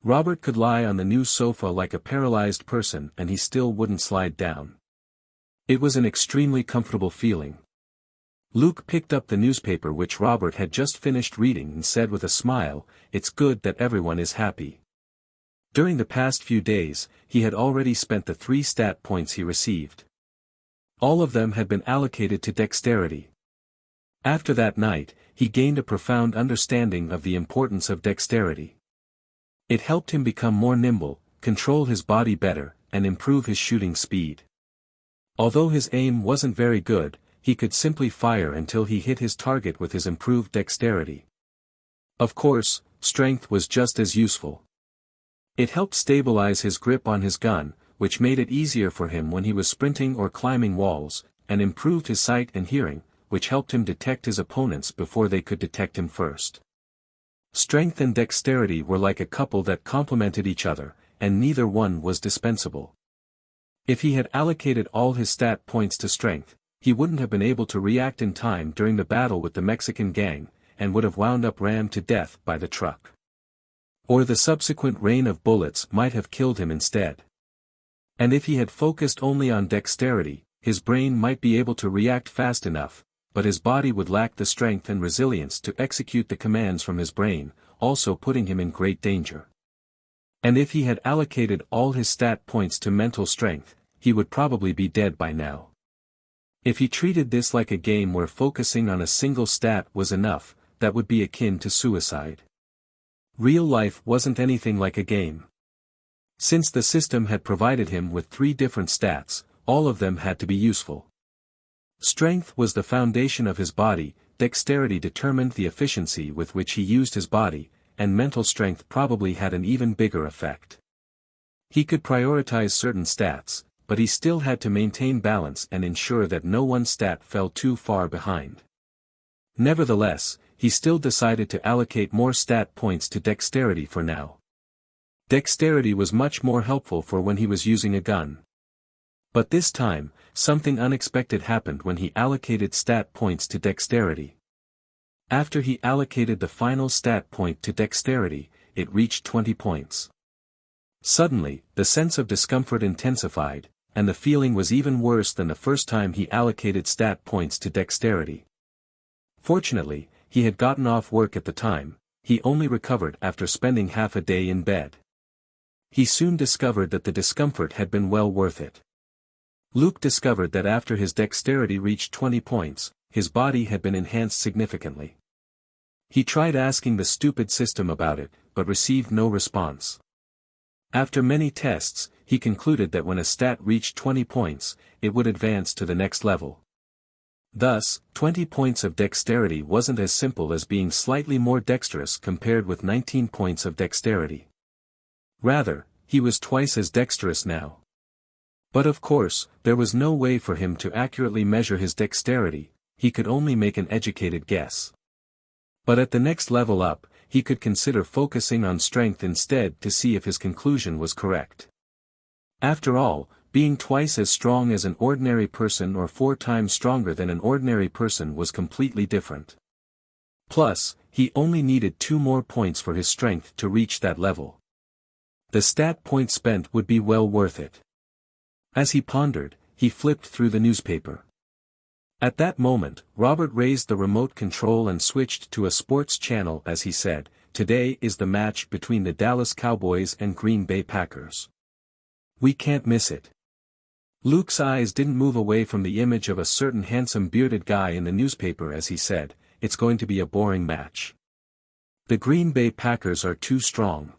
Robert could lie on the new sofa like a paralyzed person and he still wouldn't slide down. It was an extremely comfortable feeling. Luke picked up the newspaper which Robert had just finished reading and said with a smile, "It's good that everyone is happy." During the past few days, he had already spent the 3 stat points he received. All of them had been allocated to dexterity. After that night, he gained a profound understanding of the importance of dexterity. It helped him become more nimble, control his body better, and improve his shooting speed. Although his aim wasn't very good, he could simply fire until he hit his target with his improved dexterity. Of course, strength was just as useful. It helped stabilize his grip on his gun, which made it easier for him when he was sprinting or climbing walls, and improved his sight and hearing, which helped him detect his opponents before they could detect him first. Strength and dexterity were like a couple that complemented each other, and neither one was dispensable. If he had allocated all his stat points to strength, he wouldn't have been able to react in time during the battle with the Mexican gang, and would have wound up rammed to death by the truck. Or the subsequent rain of bullets might have killed him instead. And if he had focused only on dexterity, his brain might be able to react fast enough, but his body would lack the strength and resilience to execute the commands from his brain, also putting him in great danger. And if he had allocated all his stat points to mental strength, he would probably be dead by now. If he treated this like a game where focusing on a single stat was enough, that would be akin to suicide. Real life wasn't anything like a game. Since the system had provided him with 3 different stats, all of them had to be useful. Strength was the foundation of his body, dexterity determined the efficiency with which he used his body, and mental strength probably had an even bigger effect. He could prioritize certain stats, but he still had to maintain balance and ensure that no one stat fell too far behind. Nevertheless, he still decided to allocate more stat points to dexterity for now. Dexterity was much more helpful for when he was using a gun. But this time, something unexpected happened when he allocated stat points to dexterity. After he allocated the final stat point to dexterity, it reached 20 points. Suddenly, the sense of discomfort intensified, and the feeling was even worse than the first time he allocated stat points to dexterity. Fortunately, he had gotten off work at the time, he only recovered after spending half a day in bed. He soon discovered that the discomfort had been well worth it. Luke discovered that after his dexterity reached 20 points, his body had been enhanced significantly. He tried asking the stupid system about it, but received no response. After many tests, he concluded that when a stat reached 20 points, it would advance to the next level. Thus, 20 points of dexterity wasn't as simple as being slightly more dexterous compared with 19 points of dexterity. Rather, he was twice as dexterous now. But of course, there was no way for him to accurately measure his dexterity, he could only make an educated guess. But at the next level up, he could consider focusing on strength instead to see if his conclusion was correct. After all, being twice as strong as an ordinary person or 4 times stronger than an ordinary person was completely different. Plus, he only needed 2 more points for his strength to reach that level. The stat points spent would be well worth it. As he pondered, he flipped through the newspaper. At that moment, Robert raised the remote control and switched to a sports channel as he said, "Today is the match between the Dallas Cowboys and Green Bay Packers. We can't miss it." Luke's eyes didn't move away from the image of a certain handsome bearded guy in the newspaper as he said, "It's going to be a boring match. The Green Bay Packers are too strong."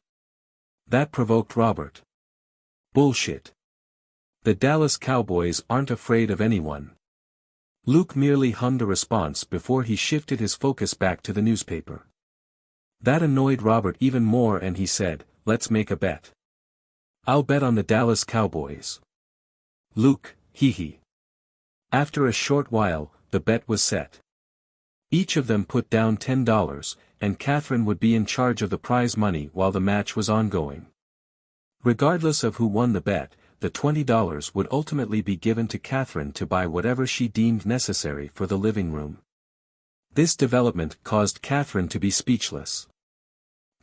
That provoked Robert. "Bullshit. The Dallas Cowboys aren't afraid of anyone." Luke merely hummed a response before he shifted his focus back to the newspaper. That annoyed Robert even more and he said, "Let's make a bet. I'll bet on the Dallas Cowboys." "Luke, hee." After a short while, the bet was set. Each of them put down $10, and Catherine would be in charge of the prize money while the match was ongoing. Regardless of who won the bet, the $20 would ultimately be given to Catherine to buy whatever she deemed necessary for the living room. This development caused Catherine to be speechless.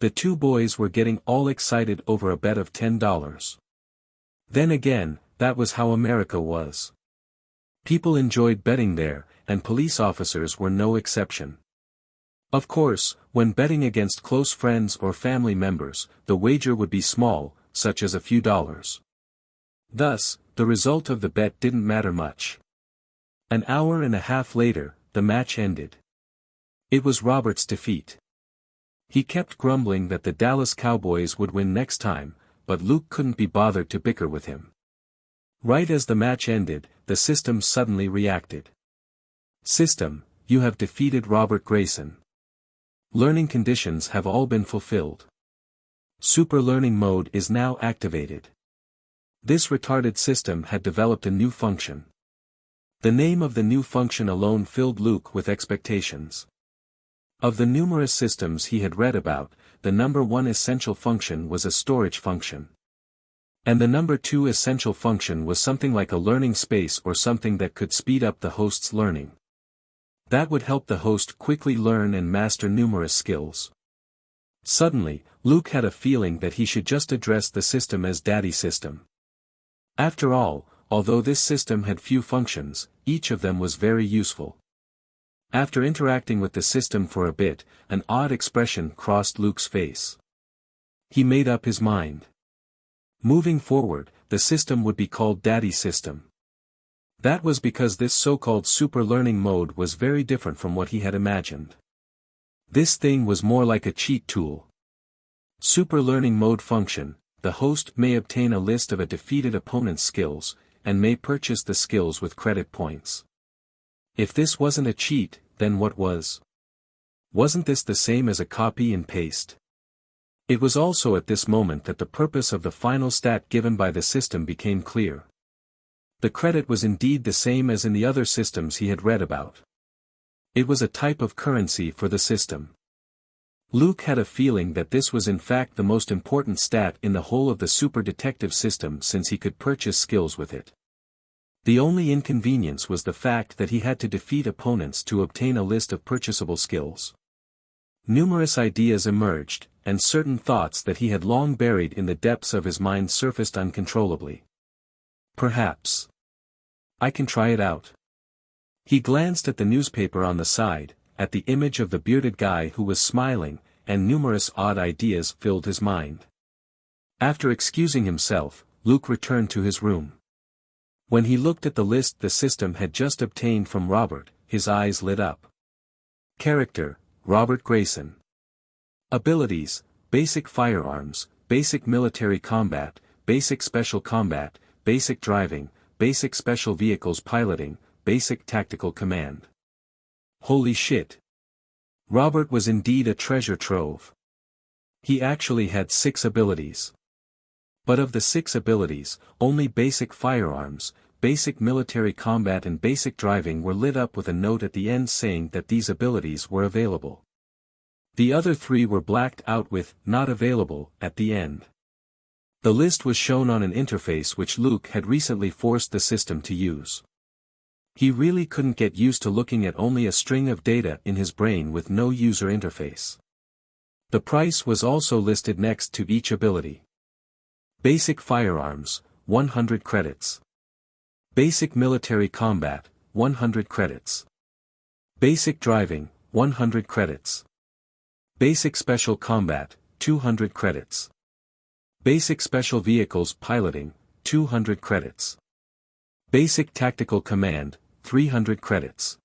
The 2 boys were getting all excited over a bet of $10. Then again, that was how America was. People enjoyed betting there, and police officers were no exception. Of course, when betting against close friends or family members, the wager would be small, such as a few dollars. Thus, the result of the bet didn't matter much. An hour and a half later, the match ended. It was Robert's defeat. He kept grumbling that the Dallas Cowboys would win next time, but Luke couldn't be bothered to bicker with him. Right as the match ended, the system suddenly reacted. "System, you have defeated Robert Grayson. Learning conditions have all been fulfilled. Super learning mode is now activated." This retarded system had developed a new function. The name of the new function alone filled Luke with expectations. Of the numerous systems he had read about, the number 1 essential function was a storage function. And the number 2 essential function was something like a learning space or something that could speed up the host's learning. That would help the host quickly learn and master numerous skills. Suddenly, Luke had a feeling that he should just address the system as Daddy System. After all, although this system had few functions, each of them was very useful. After interacting with the system for a bit, an odd expression crossed Luke's face. He made up his mind. Moving forward, the system would be called Daddy System. That was because this so-called super learning mode was very different from what he had imagined. This thing was more like a cheat tool. Super learning mode function: the host may obtain a list of a defeated opponent's skills, and may purchase the skills with credit points. If this wasn't a cheat, then what was? Wasn't this the same as a copy and paste? It was also at this moment that the purpose of the final stat given by the system became clear. The credit was indeed the same as in the other systems he had read about. It was a type of currency for the system. Luke had a feeling that this was in fact the most important stat in the whole of the super detective system since he could purchase skills with it. The only inconvenience was the fact that he had to defeat opponents to obtain a list of purchasable skills. Numerous ideas emerged, and certain thoughts that he had long buried in the depths of his mind surfaced uncontrollably. Perhaps I can try it out. He glanced at the newspaper on the side, at the image of the bearded guy who was smiling, and numerous odd ideas filled his mind. After excusing himself, Luke returned to his room. When he looked at the list the system had just obtained from Robert, his eyes lit up. Character: Robert Grayson. Abilities: Basic Firearms, Basic Military Combat, Basic Special Combat, Basic Driving, Basic Special Vehicles Piloting, basic tactical command. Holy shit! Robert was indeed a treasure trove. He actually had 6 abilities. But of the 6 abilities, only basic firearms, basic military combat and basic driving were lit up with a note at the end saying that these abilities were available. The other 3 were blacked out with "not available" at the end. The list was shown on an interface which Luke had recently forced the system to use. He really couldn't get used to looking at only a string of data in his brain with no user interface. The price was also listed next to each ability. Basic firearms, 100 credits. Basic military combat, 100 credits. Basic driving, 100 credits. Basic special combat, 200 credits. Basic special vehicles piloting, 200 credits. Basic tactical command, 300 credits.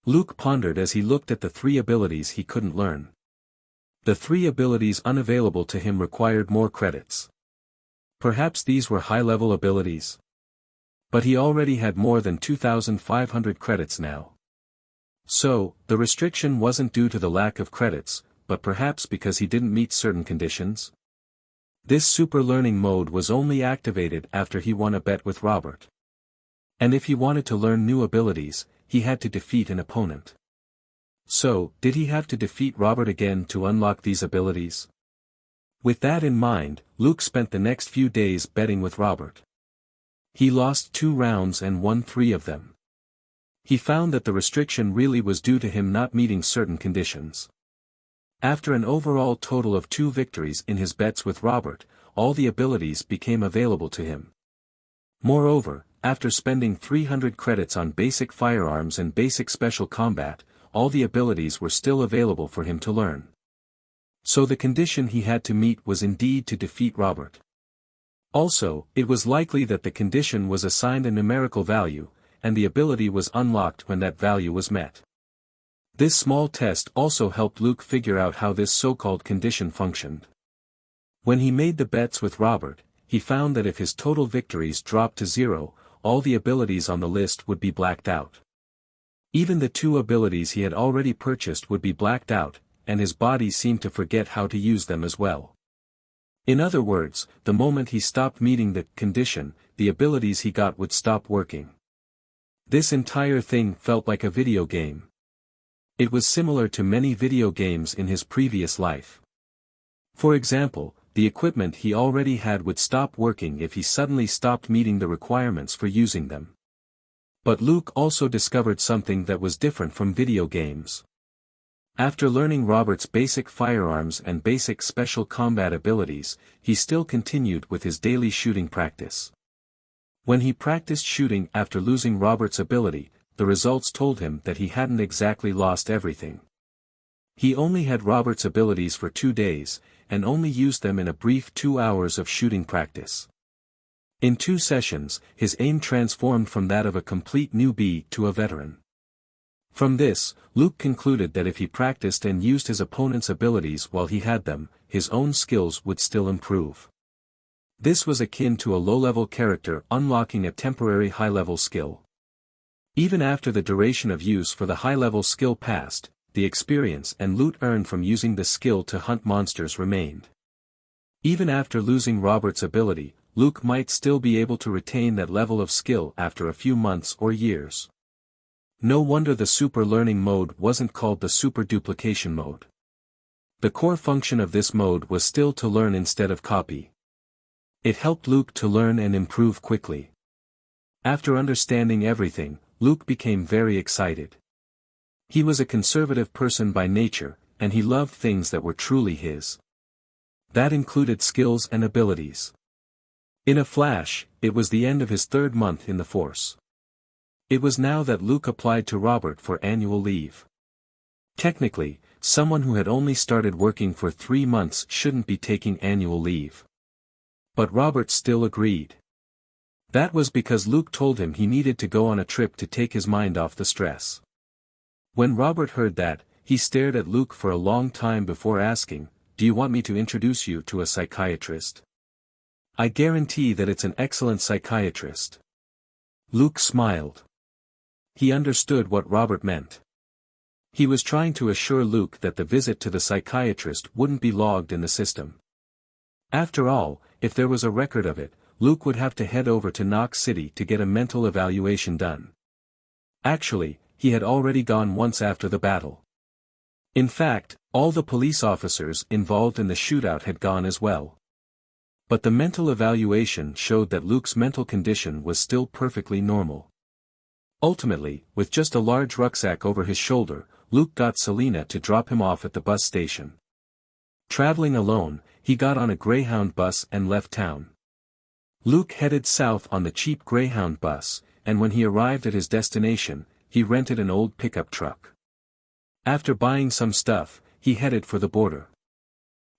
Luke pondered as he looked at the 3 abilities he couldn't learn. The 3 abilities unavailable to him required more credits. Perhaps these were high-level abilities? But he already had more than 2,500 credits now. So, the restriction wasn't due to the lack of credits, but perhaps because he didn't meet certain conditions? This super learning mode was only activated after he won a bet with Robert. And if he wanted to learn new abilities, he had to defeat an opponent. So, did he have to defeat Robert again to unlock these abilities? With that in mind, Luke spent the next few days betting with Robert. He lost 2 rounds and won 3 of them. He found that the restriction really was due to him not meeting certain conditions. After an overall total of 2 victories in his bets with Robert, all the abilities became available to him. Moreover, after spending 300 credits on basic firearms and basic special combat, all the abilities were still available for him to learn. So the condition he had to meet was indeed to defeat Robert. Also, it was likely that the condition was assigned a numerical value, and the ability was unlocked when that value was met. This small test also helped Luke figure out how this so-called condition functioned. When he made the bets with Robert, he found that if his total victories dropped to 0, all the abilities on the list would be blacked out. Even the 2 abilities he had already purchased would be blacked out, and his body seemed to forget how to use them as well. In other words, the moment he stopped meeting the condition, the abilities he got would stop working. This entire thing felt like a video game. It was similar to many video games in his previous life. For example, the equipment he already had would stop working if he suddenly stopped meeting the requirements for using them. But Luke also discovered something that was different from video games. After learning Robert's basic firearms and basic special combat abilities, he still continued with his daily shooting practice. When he practiced shooting after losing Robert's ability, the results told him that he hadn't exactly lost everything. He only had Robert's abilities for 2 days, and only used them in a brief 2 hours of shooting practice. In 2 sessions, his aim transformed from that of a complete newbie to a veteran. From this, Luke concluded that if he practiced and used his opponent's abilities while he had them, his own skills would still improve. This was akin to a low-level character unlocking a temporary high-level skill. Even after the duration of use for the high-level skill passed, the experience and loot earned from using the skill to hunt monsters remained. Even after losing Robert's ability, Luke might still be able to retain that level of skill after a few months or years. No wonder the super learning mode wasn't called the super duplication mode. The core function of this mode was still to learn instead of copy. It helped Luke to learn and improve quickly. After understanding everything, Luke became very excited. He was a conservative person by nature, and he loved things that were truly his. That included skills and abilities. In a flash, it was the end of his 3rd month in the force. It was now that Luke applied to Robert for annual leave. Technically, someone who had only started working for 3 months shouldn't be taking annual leave. But Robert still agreed. That was because Luke told him he needed to go on a trip to take his mind off the stress. When Robert heard that, he stared at Luke for a long time before asking, "Do you want me to introduce you to a psychiatrist? I guarantee that it's an excellent psychiatrist." Luke smiled. He understood what Robert meant. He was trying to assure Luke that the visit to the psychiatrist wouldn't be logged in the system. After all, if there was a record of it, Luke would have to head over to Knox City to get a mental evaluation done. Actually, he had already gone once after the battle. In fact, all the police officers involved in the shootout had gone as well. But the mental evaluation showed that Luke's mental condition was still perfectly normal. Ultimately, with just a large rucksack over his shoulder, Luke got Selena to drop him off at the bus station. Traveling alone, he got on a Greyhound bus and left town. Luke headed south on the cheap Greyhound bus, and when he arrived at his destination, he rented an old pickup truck. After buying some stuff, he headed for the border.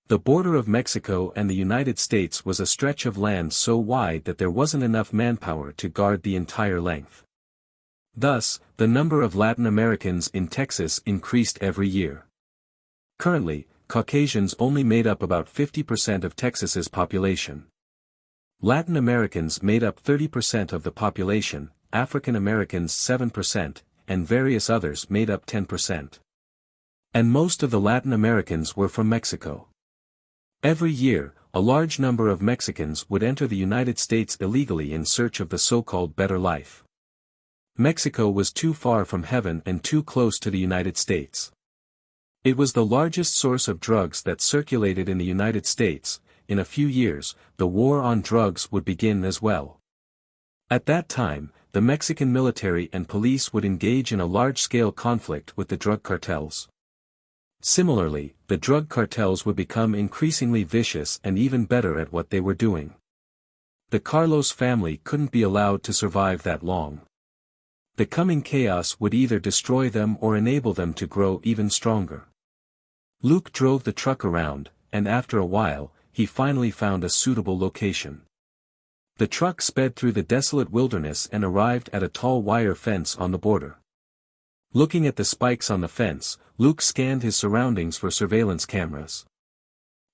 The border of Mexico and the United States was a stretch of land so wide that there wasn't enough manpower to guard the entire length. Thus, the number of Latin Americans in Texas increased every year. Currently, Caucasians only made up about 50% of Texas's population. Latin Americans made up 30% of the population, African Americans 7%, and various others made up 10%. And most of the Latin Americans were from Mexico. Every year, a large number of Mexicans would enter the United States illegally in search of the so-called better life. Mexico was too far from heaven and too close to the United States. It was the largest source of drugs that circulated in the United States. In a few years, the war on drugs would begin as well. At that time, the Mexican military and police would engage in a large-scale conflict with the drug cartels. Similarly, the drug cartels would become increasingly vicious and even better at what they were doing. The Carlos family couldn't be allowed to survive that long. The coming chaos would either destroy them or enable them to grow even stronger. Luke drove the truck around, and after a while, he finally found a suitable location. The truck sped through the desolate wilderness and arrived at a tall wire fence on the border. Looking at the spikes on the fence, Luke scanned his surroundings for surveillance cameras.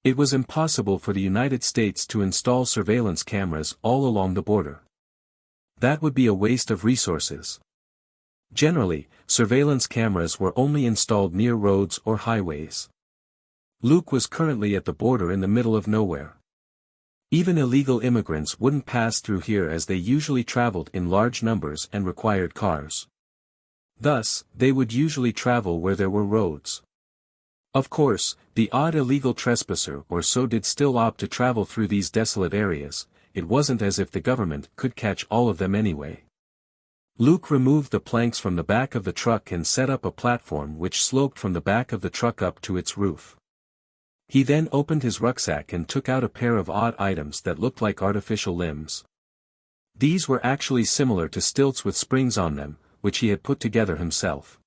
It was impossible for the United States to install surveillance cameras all along the border. That would be a waste of resources. Generally, surveillance cameras were only installed near roads or highways. Luke was currently at the border in the middle of nowhere. Even illegal immigrants wouldn't pass through here as they usually traveled in large numbers and required cars. Thus, they would usually travel where there were roads. Of course, the odd illegal trespasser or so did still opt to travel through these desolate areas. It wasn't as if the government could catch all of them anyway. Luke removed the planks from the back of the truck and set up a platform which sloped from the back of the truck up to its roof. He then opened his rucksack and took out a pair of odd items that looked like artificial limbs. These were actually similar to stilts with springs on them, which he had put together himself.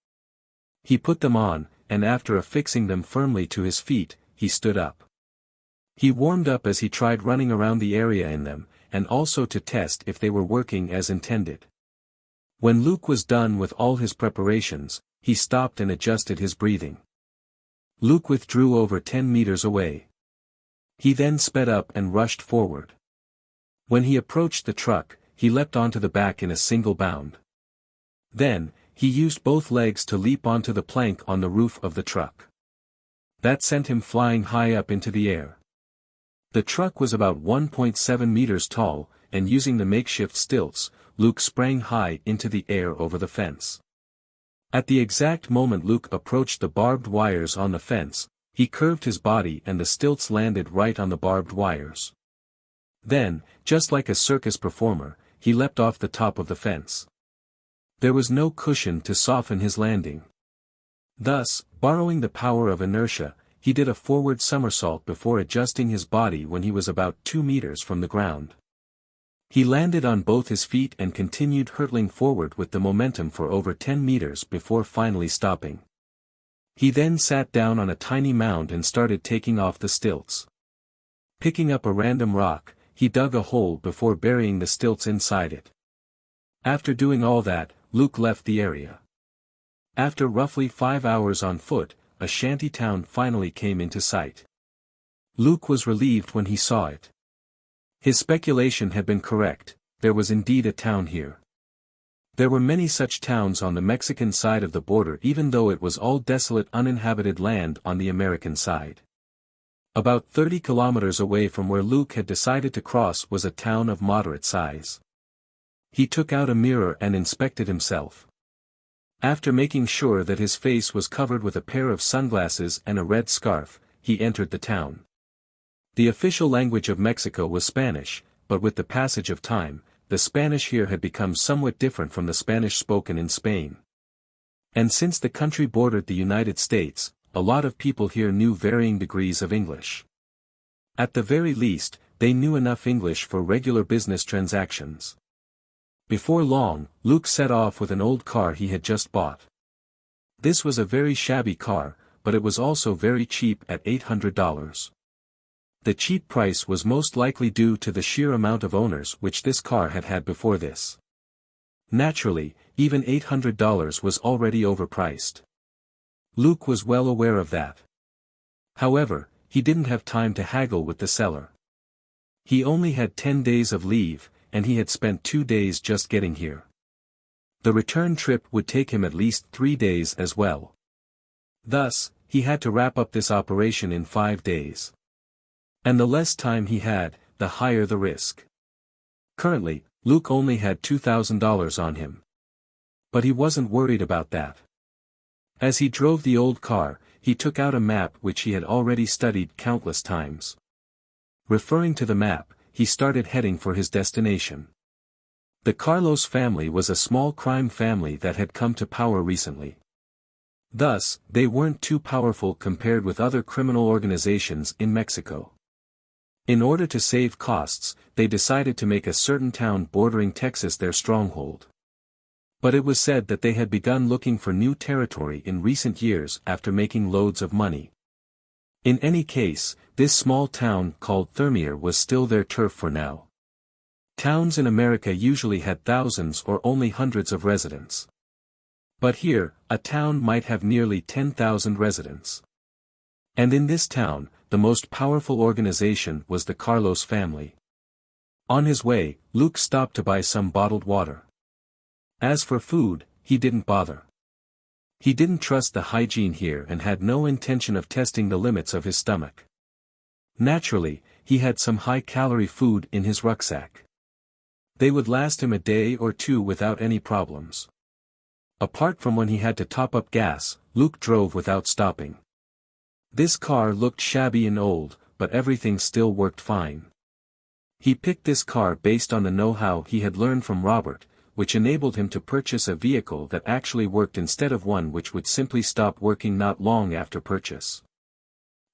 He put them on, and after affixing them firmly to his feet, he stood up. He warmed up as he tried running around the area in them, and also to test if they were working as intended. When Luke was done with all his preparations, he stopped and adjusted his breathing. Luke withdrew over 10 meters away. He then sped up and rushed forward. When he approached the truck, he leapt onto the back in a single bound. Then, he used both legs to leap onto the plank on the roof of the truck. That sent him flying high up into the air. The truck was about 1.7 meters tall, and using the makeshift stilts, Luke sprang high into the air over the fence. At the exact moment Luke approached the barbed wires on the fence, he curved his body and the stilts landed right on the barbed wires. Then, just like a circus performer, he leapt off the top of the fence. There was no cushion to soften his landing. Thus, borrowing the power of inertia, he did a forward somersault before adjusting his body when he was about 2 meters from the ground. He landed on both his feet and continued hurtling forward with the momentum for over 10 meters before finally stopping. He then sat down on a tiny mound and started taking off the stilts. Picking up a random rock, he dug a hole before burying the stilts inside it. After doing all that, Luke left the area. After roughly 5 hours on foot, a shanty town finally came into sight. Luke was relieved when he saw it. His speculation had been correct, there was indeed a town here. There were many such towns on the Mexican side of the border even though it was all desolate uninhabited land on the American side. About 30 kilometers away from where Luke had decided to cross was a town of moderate size. He took out a mirror and inspected himself. After making sure that his face was covered with a pair of sunglasses and a red scarf, he entered the town. The official language of Mexico was Spanish, but with the passage of time, the Spanish here had become somewhat different from the Spanish spoken in Spain. And since the country bordered the United States, a lot of people here knew varying degrees of English. At the very least, they knew enough English for regular business transactions. Before long, Luke set off with an old car he had just bought. This was a very shabby car, but it was also very cheap at $800. The cheap price was most likely due to the sheer amount of owners which this car had had before this. Naturally, even $800 was already overpriced. Luke was well aware of that. However, he didn't have time to haggle with the seller. He only had 10 days of leave, and he had spent 2 days just getting here. The return trip would take him at least 3 days as well. Thus, he had to wrap up this operation in 5 days. And the less time he had, the higher the risk. Currently, Luke only had $2,000 on him. But he wasn't worried about that. As he drove the old car, he took out a map which he had already studied countless times. Referring to the map, he started heading for his destination. The Carlos family was a small crime family that had come to power recently. Thus, they weren't too powerful compared with other criminal organizations in Mexico. In order to save costs, they decided to make a certain town bordering Texas their stronghold. But it was said that they had begun looking for new territory in recent years after making loads of money. In any case, this small town called Thermir was still their turf for now. Towns in America usually had thousands or only hundreds of residents. But here, a town might have nearly 10,000 residents. And in this town, the most powerful organization was the Carlos family. On his way, Luke stopped to buy some bottled water. As for food, he didn't bother. He didn't trust the hygiene here and had no intention of testing the limits of his stomach. Naturally, he had some high-calorie food in his rucksack. They would last him a day or two without any problems. Apart from when he had to top up gas, Luke drove without stopping. This car looked shabby and old, but everything still worked fine. He picked this car based on the know-how he had learned from Robert, which enabled him to purchase a vehicle that actually worked instead of one which would simply stop working not long after purchase.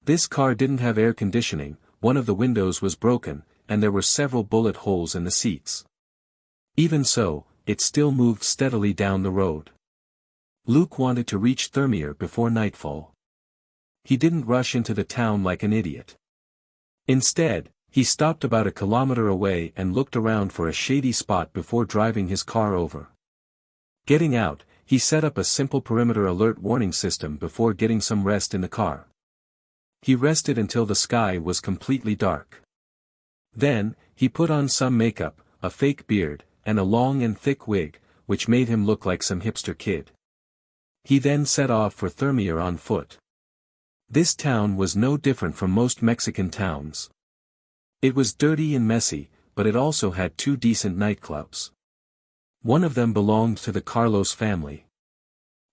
This car didn't have air conditioning, one of the windows was broken, and there were several bullet holes in the seats. Even so, it still moved steadily down the road. Luke wanted to reach Thermir before nightfall. He didn't rush into the town like an idiot. Instead, he stopped about a kilometer away and looked around for a shady spot before driving his car over. Getting out, he set up a simple perimeter alert warning system before getting some rest in the car. He rested until the sky was completely dark. Then, he put on some makeup, a fake beard, and a long and thick wig, which made him look like some hipster kid. He then set off for Thermir on foot. This town was no different from most Mexican towns. It was dirty and messy, but it also had 2 decent nightclubs. One of them belonged to the Carlos family.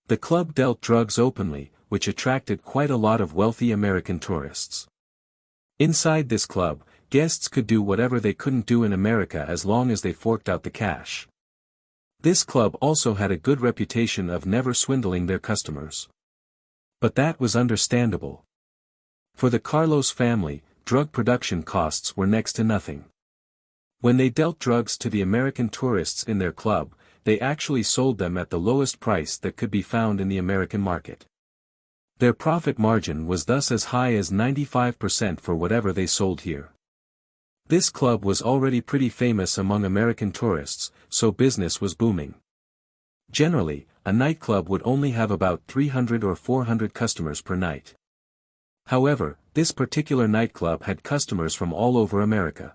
The club dealt drugs openly, which attracted quite a lot of wealthy American tourists. Inside this club, guests could do whatever they couldn't do in America as long as they forked out the cash. This club also had a good reputation of never swindling their customers. But that was understandable. For the Carlos family, drug production costs were next to nothing. When they dealt drugs to the American tourists in their club, they actually sold them at the lowest price that could be found in the American market. Their profit margin was thus as high as 95% for whatever they sold here. This club was already pretty famous among American tourists, so business was booming. Generally, a nightclub would only have about 300 or 400 customers per night. However, this particular nightclub had customers from all over America.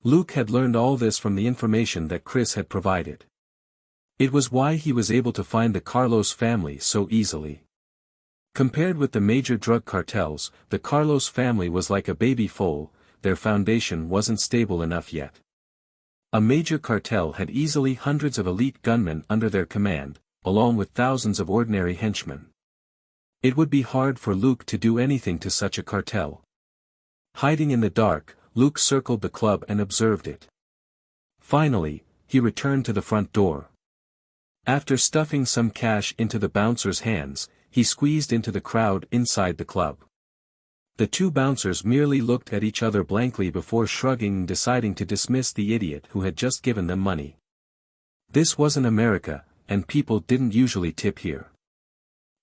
Luke had learned all this from the information that Chris had provided. It was why he was able to find the Carlos family so easily. Compared with the major drug cartels, the Carlos family was like a baby foal, their foundation wasn't stable enough yet. A major cartel had easily hundreds of elite gunmen under their command, along with thousands of ordinary henchmen. It would be hard for Luke to do anything to such a cartel. Hiding in the dark, Luke circled the club and observed it. Finally, he returned to the front door. After stuffing some cash into the bouncer's hands, he squeezed into the crowd inside the club. The two bouncers merely looked at each other blankly before shrugging and deciding to dismiss the idiot who had just given them money. This wasn't America, and people didn't usually tip here.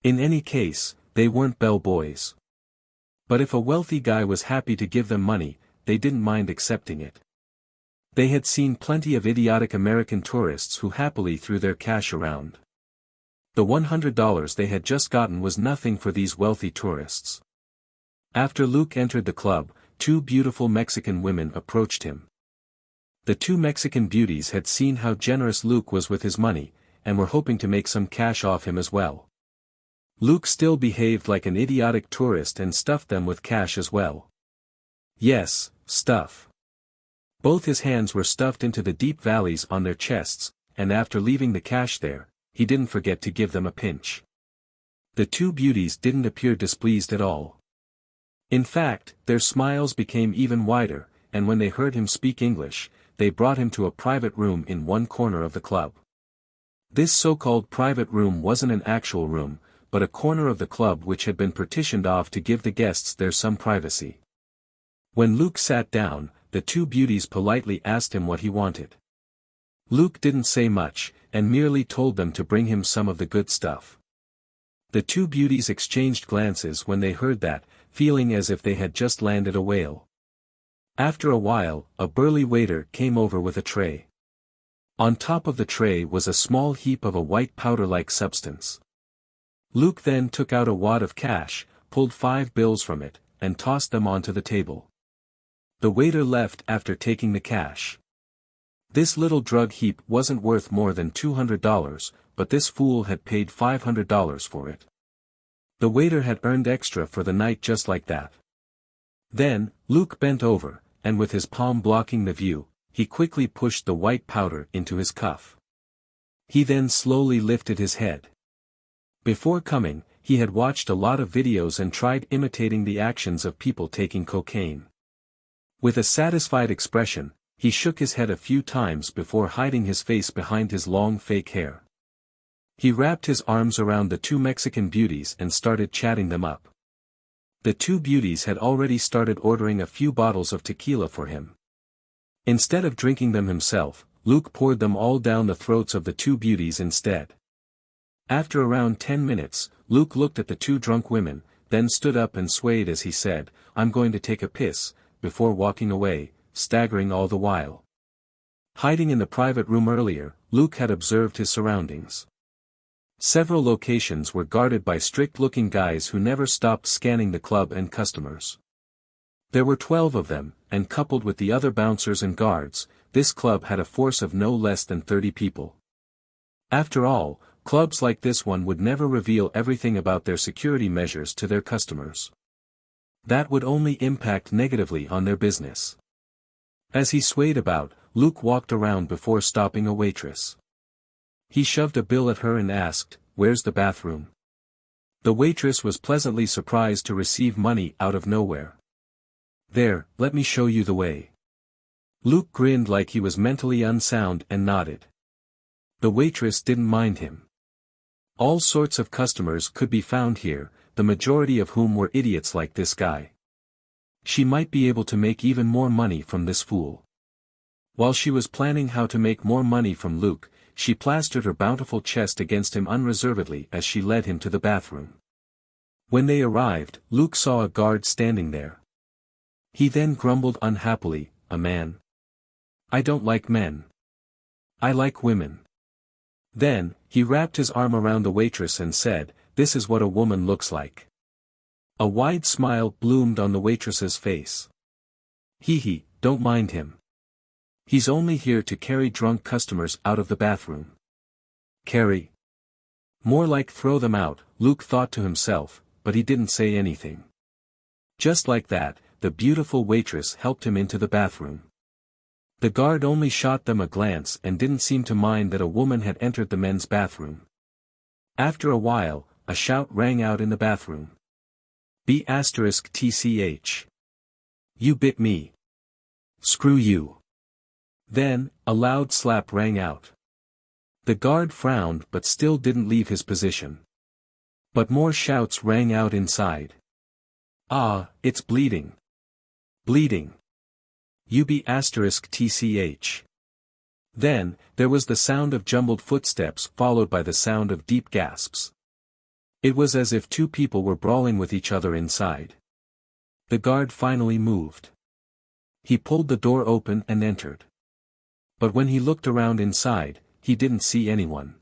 In any case, they weren't bellboys. But if a wealthy guy was happy to give them money, they didn't mind accepting it. They had seen plenty of idiotic American tourists who happily threw their cash around. The $100 they had just gotten was nothing for these wealthy tourists. After Luke entered the club, two beautiful Mexican women approached him. The two Mexican beauties had seen how generous Luke was with his money, and were hoping to make some cash off him as well. Luke still behaved like an idiotic tourist and stuffed them with cash as well. Yes, stuff. Both his hands were stuffed into the deep valleys on their chests, and after leaving the cash there, he didn't forget to give them a pinch. The two beauties didn't appear displeased at all. In fact, their smiles became even wider, and when they heard him speak English, they brought him to a private room in one corner of the club. This so-called private room wasn't an actual room, but a corner of the club which had been partitioned off to give the guests there some privacy. When Luke sat down, the two beauties politely asked him what he wanted. Luke didn't say much, and merely told them to bring him some of the good stuff. The two beauties exchanged glances when they heard that, feeling as if they had just landed a whale. After a while, a burly waiter came over with a tray. On top of the tray was a small heap of a white powder-like substance. Luke then took out a wad of cash, pulled 5 bills from it, and tossed them onto the table. The waiter left after taking the cash. This little drug heap wasn't worth more than $200, but this fool had paid $500 for it. The waiter had earned extra for the night just like that. Then, Luke bent over, and with his palm blocking the view, he quickly pushed the white powder into his cuff. He then slowly lifted his head. Before coming, he had watched a lot of videos and tried imitating the actions of people taking cocaine. With a satisfied expression, he shook his head a few times before hiding his face behind his long fake hair. He wrapped his arms around the two Mexican beauties and started chatting them up. The two beauties had already started ordering a few bottles of tequila for him. Instead of drinking them himself, Luke poured them all down the throats of the two beauties instead. After around 10 minutes, Luke looked at the two drunk women, then stood up and swayed as he said, "I'm going to take a piss," before walking away, staggering all the while. Hiding in the private room earlier, Luke had observed his surroundings. Several locations were guarded by strict-looking guys who never stopped scanning the club and customers. There were 12 of them, and coupled with the other bouncers and guards, this club had a force of no less than 30 people. After all, clubs like this one would never reveal everything about their security measures to their customers. That would only impact negatively on their business. As he swayed about, Luke walked around before stopping a waitress. He shoved a bill at her and asked, "Where's the bathroom?" The waitress was pleasantly surprised to receive money out of nowhere. "There, let me show you the way." Luke grinned like he was mentally unsound and nodded. The waitress didn't mind him. All sorts of customers could be found here, the majority of whom were idiots like this guy. She might be able to make even more money from this fool. While she was planning how to make more money from Luke, she plastered her bountiful chest against him unreservedly as she led him to the bathroom. When they arrived, Luke saw a guard standing there. He then grumbled unhappily, "A man? I don't like men. I like women." Then, he wrapped his arm around the waitress and said, "This is what a woman looks like." A wide smile bloomed on the waitress's face. "Hee, don't mind him. He's only here to carry drunk customers out of the bathroom." Carry. More like throw them out, Luke thought to himself, but he didn't say anything. Just like that, the beautiful waitress helped him into the bathroom. The guard only shot them a glance and didn't seem to mind that a woman had entered the men's bathroom. After a while, a shout rang out in the bathroom. B*TCH. You bit me. Screw you. Then, a loud slap rang out. The guard frowned but still didn't leave his position. But more shouts rang out inside. Ah, it's bleeding. Bleeding. You B*TCH. Then, there was the sound of jumbled footsteps followed by the sound of deep gasps. It was as if two people were brawling with each other inside. The guard finally moved. He pulled the door open and entered. But when he looked around inside, he didn't see anyone.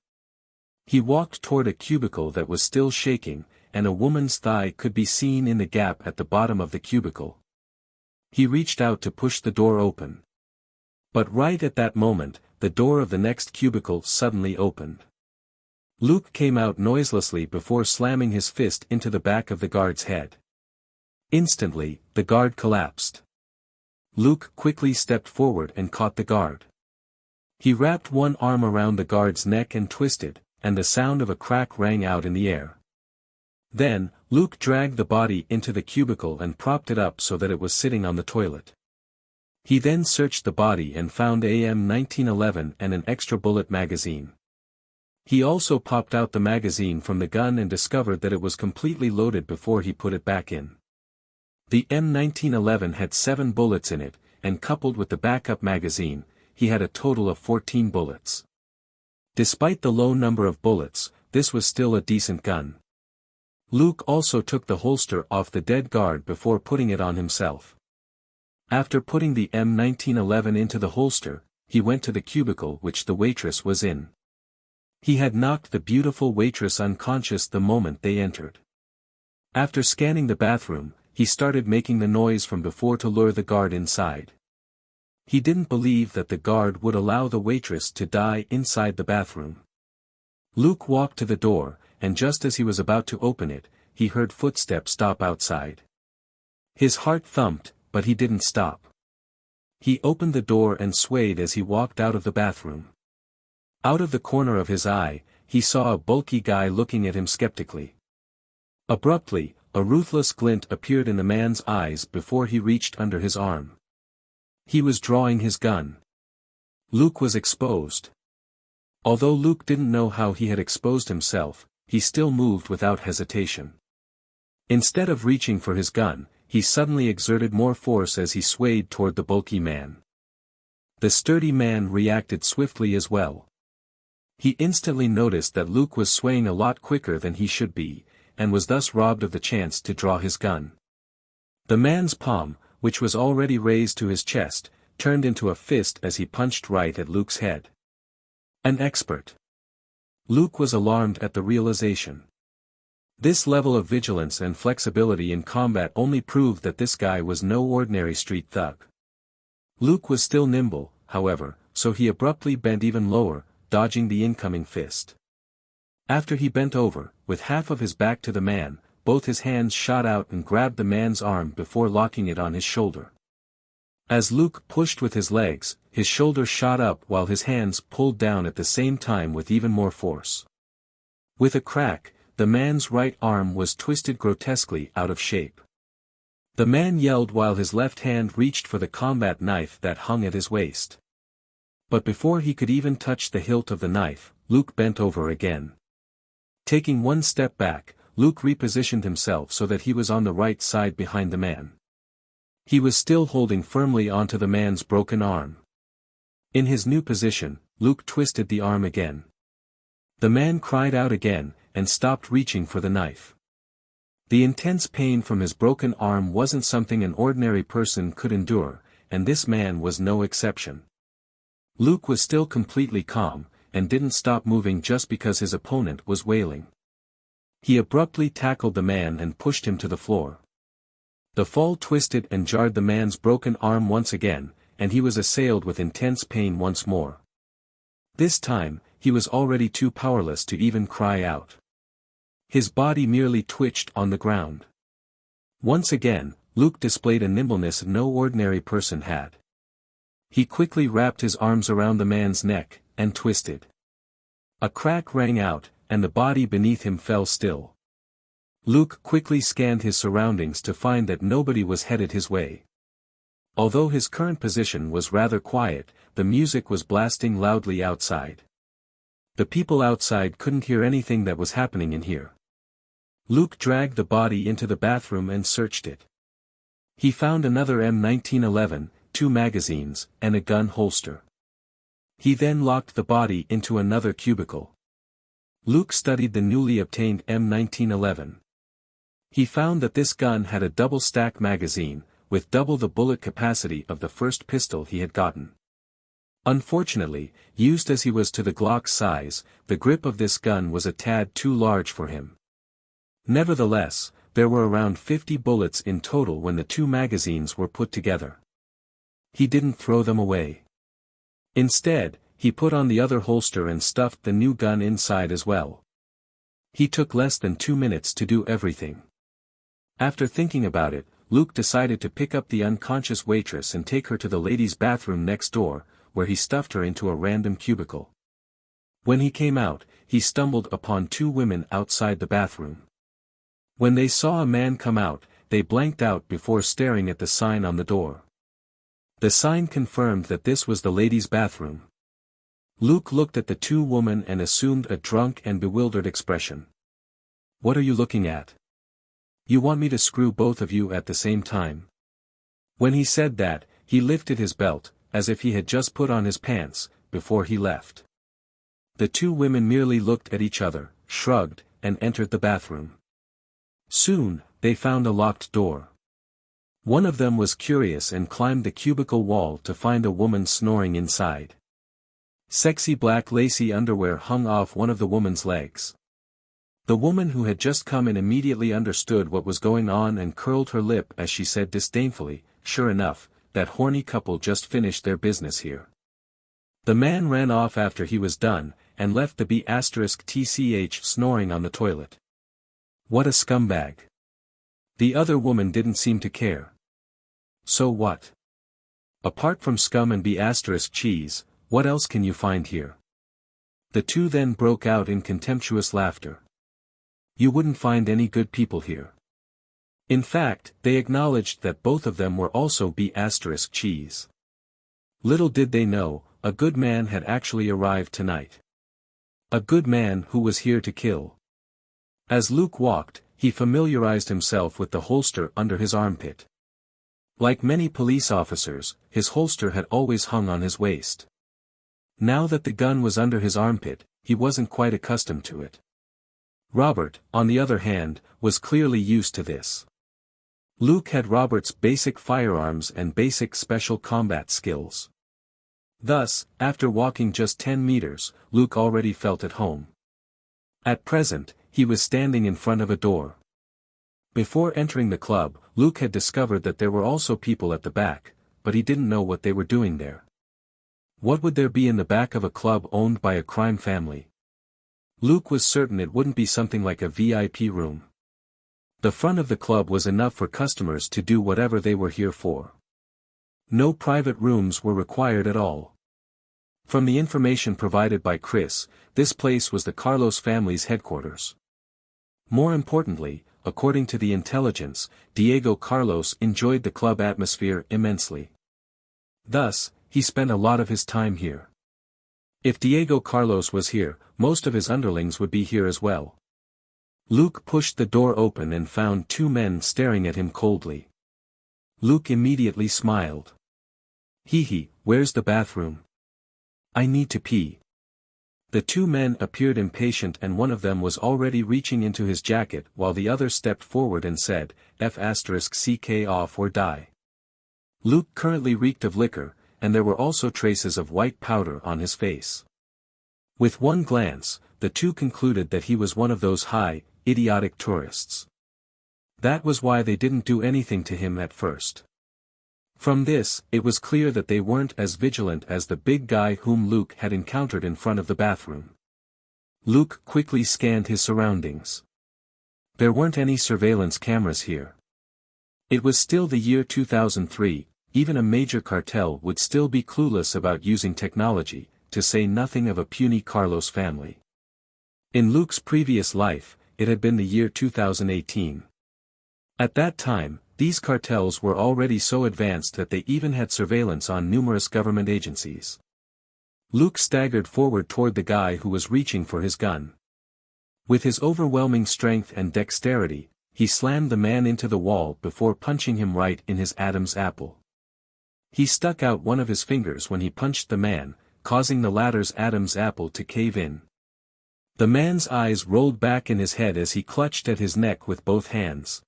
He walked toward a cubicle that was still shaking, and a woman's thigh could be seen in the gap at the bottom of the cubicle. He reached out to push the door open. But right at that moment, the door of the next cubicle suddenly opened. Luke came out noiselessly before slamming his fist into the back of the guard's head. Instantly, the guard collapsed. Luke quickly stepped forward and caught the guard. He wrapped one arm around the guard's neck and twisted, and the sound of a crack rang out in the air. Then, Luke dragged the body into the cubicle and propped it up so that it was sitting on the toilet. He then searched the body and found AM-1911 and an extra bullet magazine. He also popped out the magazine from the gun and discovered that it was completely loaded before he put it back in. The M1911 had 7 bullets in it, and coupled with the backup magazine, he had a total of 14 bullets. Despite the low number of bullets, this was still a decent gun. Luke also took the holster off the dead guard before putting it on himself. After putting the M1911 into the holster, he went to the cubicle which the waitress was in. He had knocked the beautiful waitress unconscious the moment they entered. After scanning the bathroom, he started making the noise from before to lure the guard inside. He didn't believe that the guard would allow the waitress to die inside the bathroom. Luke walked to the door, and just as he was about to open it, he heard footsteps stop outside. His heart thumped, but he didn't stop. He opened the door and swayed as he walked out of the bathroom. Out of the corner of his eye, he saw a bulky guy looking at him skeptically. Abruptly, a ruthless glint appeared in the man's eyes before he reached under his arm. He was drawing his gun. Luke was exposed. Although Luke didn't know how he had exposed himself, he still moved without hesitation. Instead of reaching for his gun, he suddenly exerted more force as he swayed toward the bulky man. The sturdy man reacted swiftly as well. He instantly noticed that Luke was swaying a lot quicker than he should be, and was thus robbed of the chance to draw his gun. The man's palm, which was already raised to his chest, turned into a fist as he punched right at Luke's head. An expert. Luke was alarmed at the realization. This level of vigilance and flexibility in combat only proved that this guy was no ordinary street thug. Luke was still nimble, however, so he abruptly bent even lower, dodging the incoming fist. After he bent over, with half of his back to the man, both his hands shot out and grabbed the man's arm before locking it on his shoulder. As Luke pushed with his legs, his shoulder shot up while his hands pulled down at the same time with even more force. With a crack, the man's right arm was twisted grotesquely out of shape. The man yelled while his left hand reached for the combat knife that hung at his waist. But before he could even touch the hilt of the knife, Luke bent over again. Taking one step back, Luke repositioned himself so that he was on the right side behind the man. He was still holding firmly onto the man's broken arm. In his new position, Luke twisted the arm again. The man cried out again, and stopped reaching for the knife. The intense pain from his broken arm wasn't something an ordinary person could endure, and this man was no exception. Luke was still completely calm, and didn't stop moving just because his opponent was wailing. He abruptly tackled the man and pushed him to the floor. The fall twisted and jarred the man's broken arm once again, and he was assailed with intense pain once more. This time, he was already too powerless to even cry out. His body merely twitched on the ground. Once again, Luke displayed a nimbleness no ordinary person had. He quickly wrapped his arms around the man's neck, and twisted. A crack rang out, and the body beneath him fell still. Luke quickly scanned his surroundings to find that nobody was headed his way. Although his current position was rather quiet, the music was blasting loudly outside. The people outside couldn't hear anything that was happening in here. Luke dragged the body into the bathroom and searched it. He found another M1911, 2 magazines, and a gun holster. He then locked the body into another cubicle. Luke studied the newly obtained M1911. He found that this gun had a double-stack magazine, with double the bullet capacity of the first pistol he had gotten. Unfortunately, used as he was to the Glock's size, the grip of this gun was a tad too large for him. Nevertheless, there were around 50 bullets in total when the 2 magazines were put together. He didn't throw them away. Instead, he put on the other holster and stuffed the new gun inside as well. He took less than 2 minutes to do everything. After thinking about it, Luke decided to pick up the unconscious waitress and take her to the ladies' bathroom next door, where he stuffed her into a random cubicle. When he came out, he stumbled upon 2 women outside the bathroom. When they saw a man come out, they blanked out before staring at the sign on the door. The sign confirmed that this was the ladies' bathroom. Luke looked at the 2 women and assumed a drunk and bewildered expression. "What are you looking at? You want me to screw both of you at the same time?" When he said that, he lifted his belt, as if he had just put on his pants, before he left. The 2 women merely looked at each other, shrugged, and entered the bathroom. Soon, they found a locked door. One of them was curious and climbed the cubicle wall to find a woman snoring inside. Sexy black lacy underwear hung off one of the woman's legs. The woman who had just come in immediately understood what was going on and curled her lip as she said disdainfully, "Sure enough, that horny couple just finished their business here." The man ran off after he was done, and left the B*TCH snoring on the toilet. What a scumbag. The other woman didn't seem to care. So what? Apart from scum and B*cheese, what else can you find here? The 2 then broke out in contemptuous laughter. You wouldn't find any good people here. In fact, they acknowledged that both of them were also B*cheese. Little did they know, a good man had actually arrived tonight. A good man who was here to kill. As Luke walked, he familiarized himself with the holster under his armpit. Like many police officers, his holster had always hung on his waist. Now that the gun was under his armpit, he wasn't quite accustomed to it. Robert, on the other hand, was clearly used to this. Luke had Robert's basic firearms and basic special combat skills. Thus, after walking just 10 meters, Luke already felt at home. At present, he was standing in front of a door. Before entering the club, Luke had discovered that there were also people at the back, but he didn't know what they were doing there. What would there be in the back of a club owned by a crime family? Luke was certain it wouldn't be something like a VIP room. The front of the club was enough for customers to do whatever they were here for. No private rooms were required at all. From the information provided by Chris, this place was the Carlos family's headquarters. More importantly, according to the intelligence, Diego Carlos enjoyed the club atmosphere immensely. Thus, he spent a lot of his time here. If Diego Carlos was here, most of his underlings would be here as well. Luke pushed the door open and found 2 men staring at him coldly. Luke immediately smiled. Hee, where's the bathroom? I need to pee. The 2 men appeared impatient and one of them was already reaching into his jacket while the other stepped forward and said, F***CK off or die. Luke currently reeked of liquor, and there were also traces of white powder on his face. With one glance, the 2 concluded that he was one of those high, idiotic tourists. That was why they didn't do anything to him at first. From this, it was clear that they weren't as vigilant as the big guy whom Luke had encountered in front of the bathroom. Luke quickly scanned his surroundings. There weren't any surveillance cameras here. It was still the year 2003, even a major cartel would still be clueless about using technology, to say nothing of a puny Carlos family. In Luke's previous life, it had been the year 2018. At that time, these cartels were already so advanced that they even had surveillance on numerous government agencies. Luke staggered forward toward the guy who was reaching for his gun. With his overwhelming strength and dexterity, he slammed the man into the wall before punching him right in his Adam's apple. He stuck out one of his fingers when he punched the man, causing the latter's Adam's apple to cave in. The man's eyes rolled back in his head as he clutched at his neck with both hands.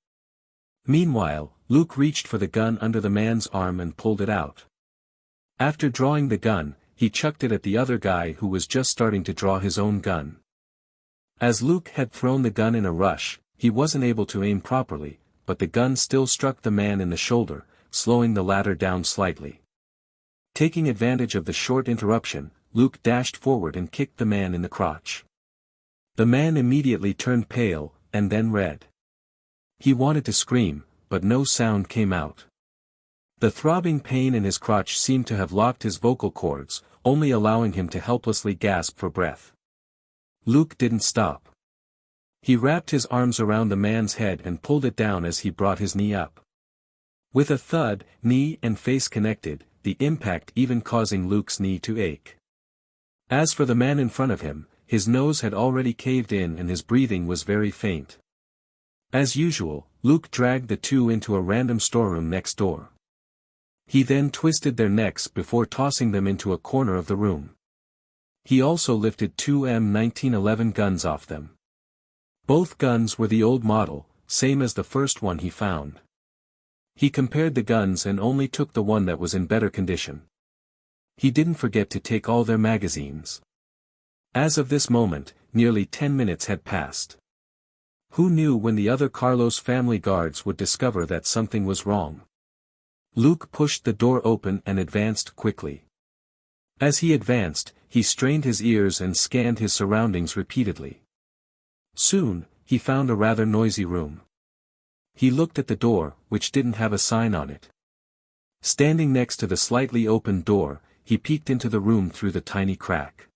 Meanwhile, Luke reached for the gun under the man's arm and pulled it out. After drawing the gun, he chucked it at the other guy who was just starting to draw his own gun. As Luke had thrown the gun in a rush, he wasn't able to aim properly, but the gun still struck the man in the shoulder, slowing the latter down slightly. Taking advantage of the short interruption, Luke dashed forward and kicked the man in the crotch. The man immediately turned pale, and then red. He wanted to scream, but no sound came out. The throbbing pain in his crotch seemed to have locked his vocal cords, only allowing him to helplessly gasp for breath. Luke didn't stop. He wrapped his arms around the man's head and pulled it down as he brought his knee up. With a thud, knee and face connected, the impact even causing Luke's knee to ache. As for the man in front of him, his nose had already caved in and his breathing was very faint. As usual, Luke dragged the two into a random storeroom next door. He then twisted their necks before tossing them into a corner of the room. He also lifted two M1911 guns off them. Both guns were the old model, same as the first one he found. He compared the guns and only took the one that was in better condition. He didn't forget to take all their magazines. As of this moment, nearly 10 minutes had passed. Who knew when the other Carlos family guards would discover that something was wrong? Luke pushed the door open and advanced quickly. As he advanced, he strained his ears and scanned his surroundings repeatedly. Soon, he found a rather noisy room. He looked at the door, which didn't have a sign on it. Standing next to the slightly opened door, he peeked into the room through the tiny crack.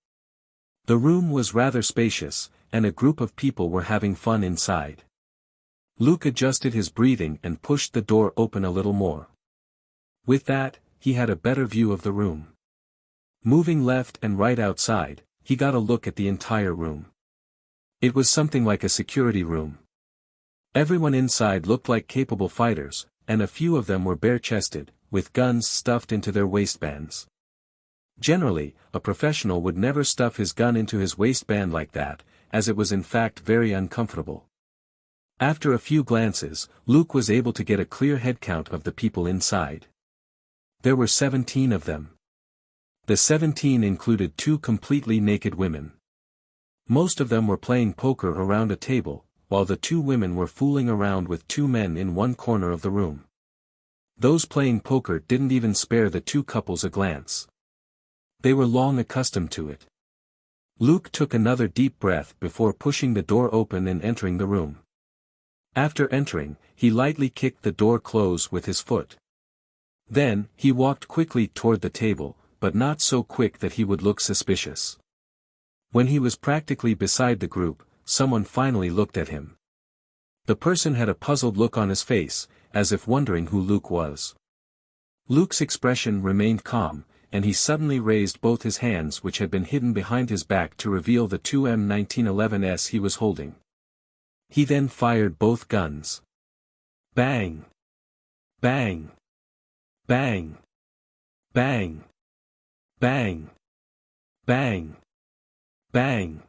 The room was rather spacious, and a group of people were having fun inside. Luke adjusted his breathing and pushed the door open a little more. With that, he had a better view of the room. Moving left and right outside, he got a look at the entire room. It was something like a security room. Everyone inside looked like capable fighters, and a few of them were bare-chested, with guns stuffed into their waistbands. Generally, a professional would never stuff his gun into his waistband like that, as it was in fact very uncomfortable. After a few glances, Luke was able to get a clear head count of the people inside. There were 17 of them. The 17 included 2 completely naked women. Most of them were playing poker around a table, while the 2 women were fooling around with 2 men in one corner of the room. Those playing poker didn't even spare the 2 couples a glance. They were long accustomed to it. Luke took another deep breath before pushing the door open and entering the room. After entering, he lightly kicked the door close with his foot. Then, he walked quickly toward the table, but not so quick that he would look suspicious. When he was practically beside the group, someone finally looked at him. The person had a puzzled look on his face, as if wondering who Luke was. Luke's expression remained calm, and he suddenly raised both his hands which had been hidden behind his back to reveal the 2 M1911s he was holding. He then fired both guns. Bang! Bang! Bang! Bang! Bang! Bang! Bang!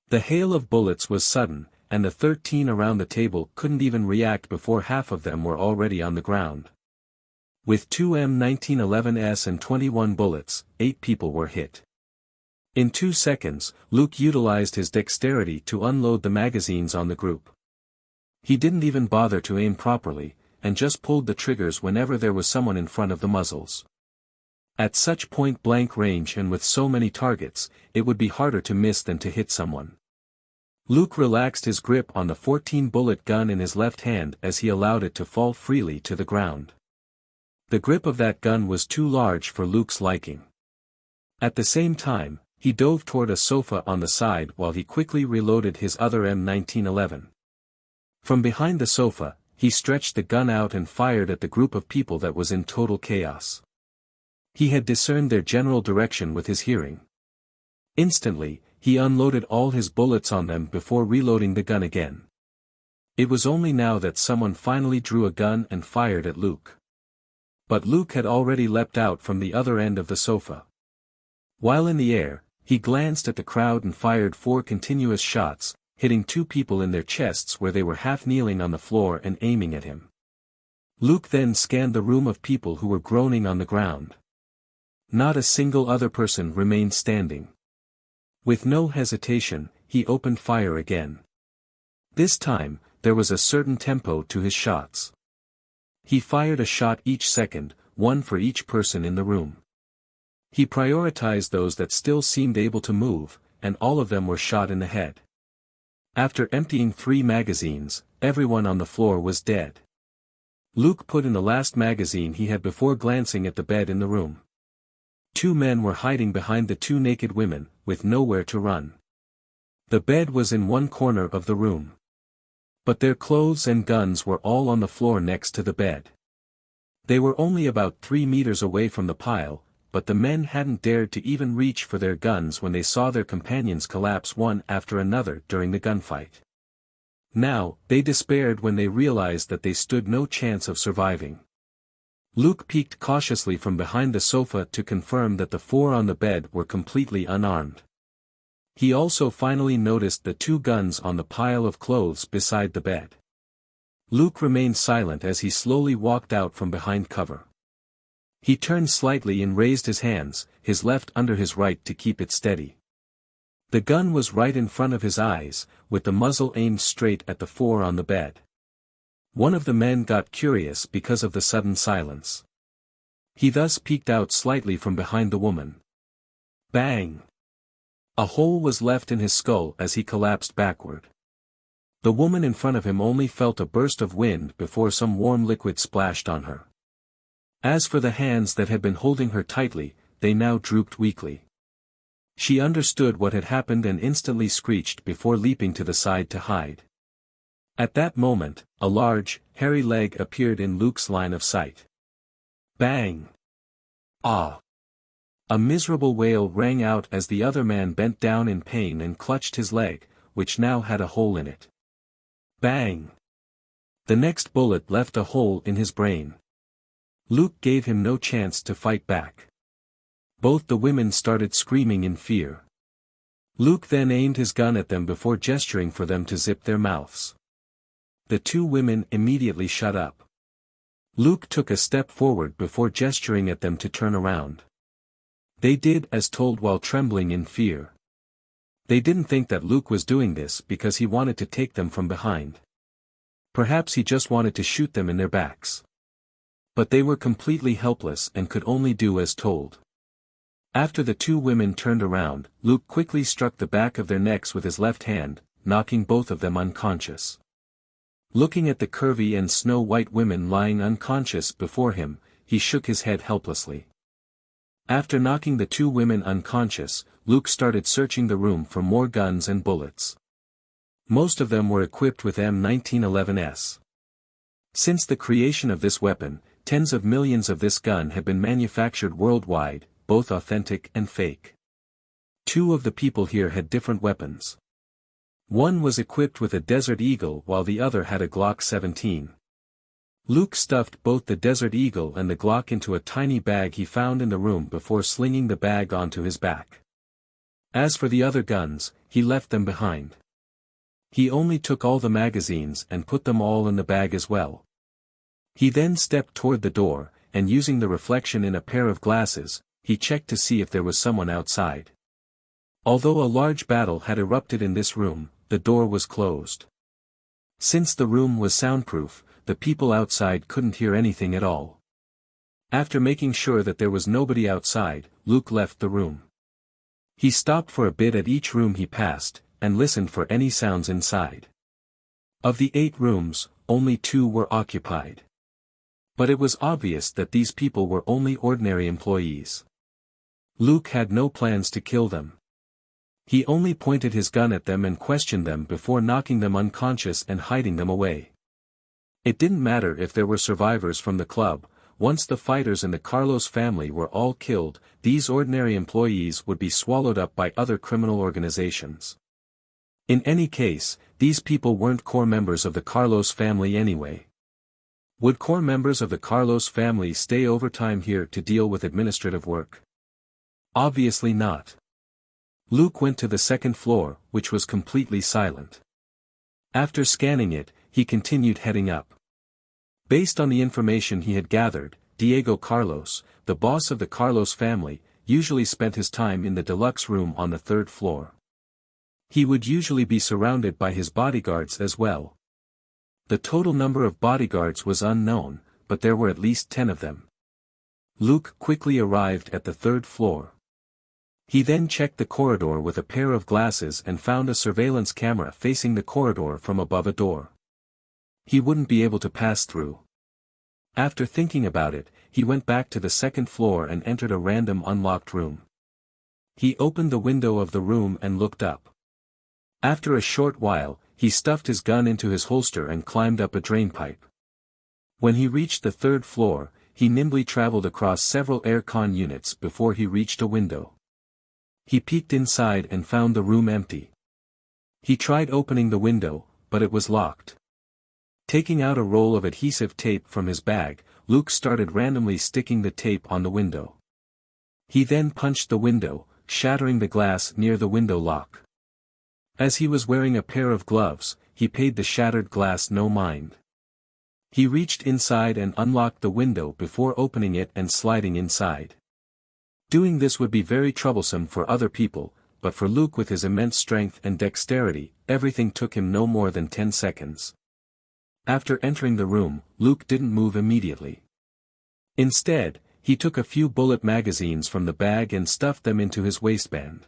The hail of bullets was sudden, and the 13 around the table couldn't even react before half of them were already on the ground. With 2 M1911s and 21 bullets, 8 people were hit. In 2 seconds, Luke utilized his dexterity to unload the magazines on the group. He didn't even bother to aim properly, and just pulled the triggers whenever there was someone in front of the muzzles. At such point-blank range and with so many targets, it would be harder to miss than to hit someone. Luke relaxed his grip on the 14-bullet gun in his left hand as he allowed it to fall freely to the ground. The grip of that gun was too large for Luke's liking. At the same time, he dove toward a sofa on the side while he quickly reloaded his other M1911. From behind the sofa, he stretched the gun out and fired at the group of people that was in total chaos. He had discerned their general direction with his hearing. Instantly, he unloaded all his bullets on them before reloading the gun again. It was only now that someone finally drew a gun and fired at Luke. But Luke had already leapt out from the other end of the sofa. While in the air, he glanced at the crowd and fired 4 continuous shots, hitting 2 people in their chests where they were half kneeling on the floor and aiming at him. Luke then scanned the room of people who were groaning on the ground. Not a single other person remained standing. With no hesitation, he opened fire again. This time, there was a certain tempo to his shots. He fired a shot each second, one for each person in the room. He prioritized those that still seemed able to move, and all of them were shot in the head. After emptying 3 magazines, everyone on the floor was dead. Luke put in the last magazine he had before glancing at the bed in the room. 2 men were hiding behind the 2 naked women, with nowhere to run. The bed was in one corner of the room. But their clothes and guns were all on the floor next to the bed. They were only about 3 meters away from the pile, but the men hadn't dared to even reach for their guns when they saw their companions collapse one after another during the gunfight. Now, they despaired when they realized that they stood no chance of surviving. Luke peeked cautiously from behind the sofa to confirm that the 4 on the bed were completely unarmed. He also finally noticed the 2 guns on the pile of clothes beside the bed. Luke remained silent as he slowly walked out from behind cover. He turned slightly and raised his hands, his left under his right to keep it steady. The gun was right in front of his eyes, with the muzzle aimed straight at the 4 on the bed. One of the men got curious because of the sudden silence. He thus peeked out slightly from behind the woman. Bang! A hole was left in his skull as he collapsed backward. The woman in front of him only felt a burst of wind before some warm liquid splashed on her. As for the hands that had been holding her tightly, they now drooped weakly. She understood what had happened and instantly screeched before leaping to the side to hide. At that moment, a large, hairy leg appeared in Luke's line of sight. Bang! Ah! A miserable wail rang out as the other man bent down in pain and clutched his leg, which now had a hole in it. Bang! The next bullet left a hole in his brain. Luke gave him no chance to fight back. Both the women started screaming in fear. Luke then aimed his gun at them before gesturing for them to zip their mouths. The 2 women immediately shut up. Luke took a step forward before gesturing at them to turn around. They did as told while trembling in fear. They didn't think that Luke was doing this because he wanted to take them from behind. Perhaps he just wanted to shoot them in their backs. But they were completely helpless and could only do as told. After the 2 women turned around, Luke quickly struck the back of their necks with his left hand, knocking both of them unconscious. Looking at the curvy and snow-white women lying unconscious before him, he shook his head helplessly. After knocking the 2 women unconscious, Luke started searching the room for more guns and bullets. Most of them were equipped with M1911s. Since the creation of this weapon, tens of millions of this gun had been manufactured worldwide, both authentic and fake. 2 of the people here had different weapons. One was equipped with a Desert Eagle while the other had a Glock 17. Luke stuffed both the Desert Eagle and the Glock into a tiny bag he found in the room before slinging the bag onto his back. As for the other guns, he left them behind. He only took all the magazines and put them all in the bag as well. He then stepped toward the door, and using the reflection in a pair of glasses, he checked to see if there was someone outside. Although a large battle had erupted in this room, the door was closed. Since the room was soundproof, the people outside couldn't hear anything at all. After making sure that there was nobody outside, Luke left the room. He stopped for a bit at each room he passed, and listened for any sounds inside. Of the 8 rooms, only 2 were occupied. But it was obvious that these people were only ordinary employees. Luke had no plans to kill them. He only pointed his gun at them and questioned them before knocking them unconscious and hiding them away. It didn't matter if there were survivors from the club. Once the fighters and the Carlos family were all killed, these ordinary employees would be swallowed up by other criminal organizations. In any case, these people weren't core members of the Carlos family anyway. Would core members of the Carlos family stay overtime here to deal with administrative work? Obviously not. Luke went to the second floor, which was completely silent. After scanning it, he continued heading up. Based on the information he had gathered, Diego Carlos, the boss of the Carlos family, usually spent his time in the deluxe room on the 3rd floor. He would usually be surrounded by his bodyguards as well. The total number of bodyguards was unknown, but there were at least 10 of them. Luke quickly arrived at the 3rd floor. He then checked the corridor with a pair of glasses and found a surveillance camera facing the corridor from above a door. He wouldn't be able to pass through. After thinking about it, he went back to the 2nd floor and entered a random unlocked room. He opened the window of the room and looked up. After a short while, he stuffed his gun into his holster and climbed up a drainpipe. When he reached the 3rd floor, he nimbly traveled across several aircon units before he reached a window. He peeked inside and found the room empty. He tried opening the window, but it was locked. Taking out a roll of adhesive tape from his bag, Luke started randomly sticking the tape on the window. He then punched the window, shattering the glass near the window lock. As he was wearing a pair of gloves, he paid the shattered glass no mind. He reached inside and unlocked the window before opening it and sliding inside. Doing this would be very troublesome for other people, but for Luke with his immense strength and dexterity, everything took him no more than 10 seconds. After entering the room, Luke didn't move immediately. Instead, he took a few bullet magazines from the bag and stuffed them into his waistband.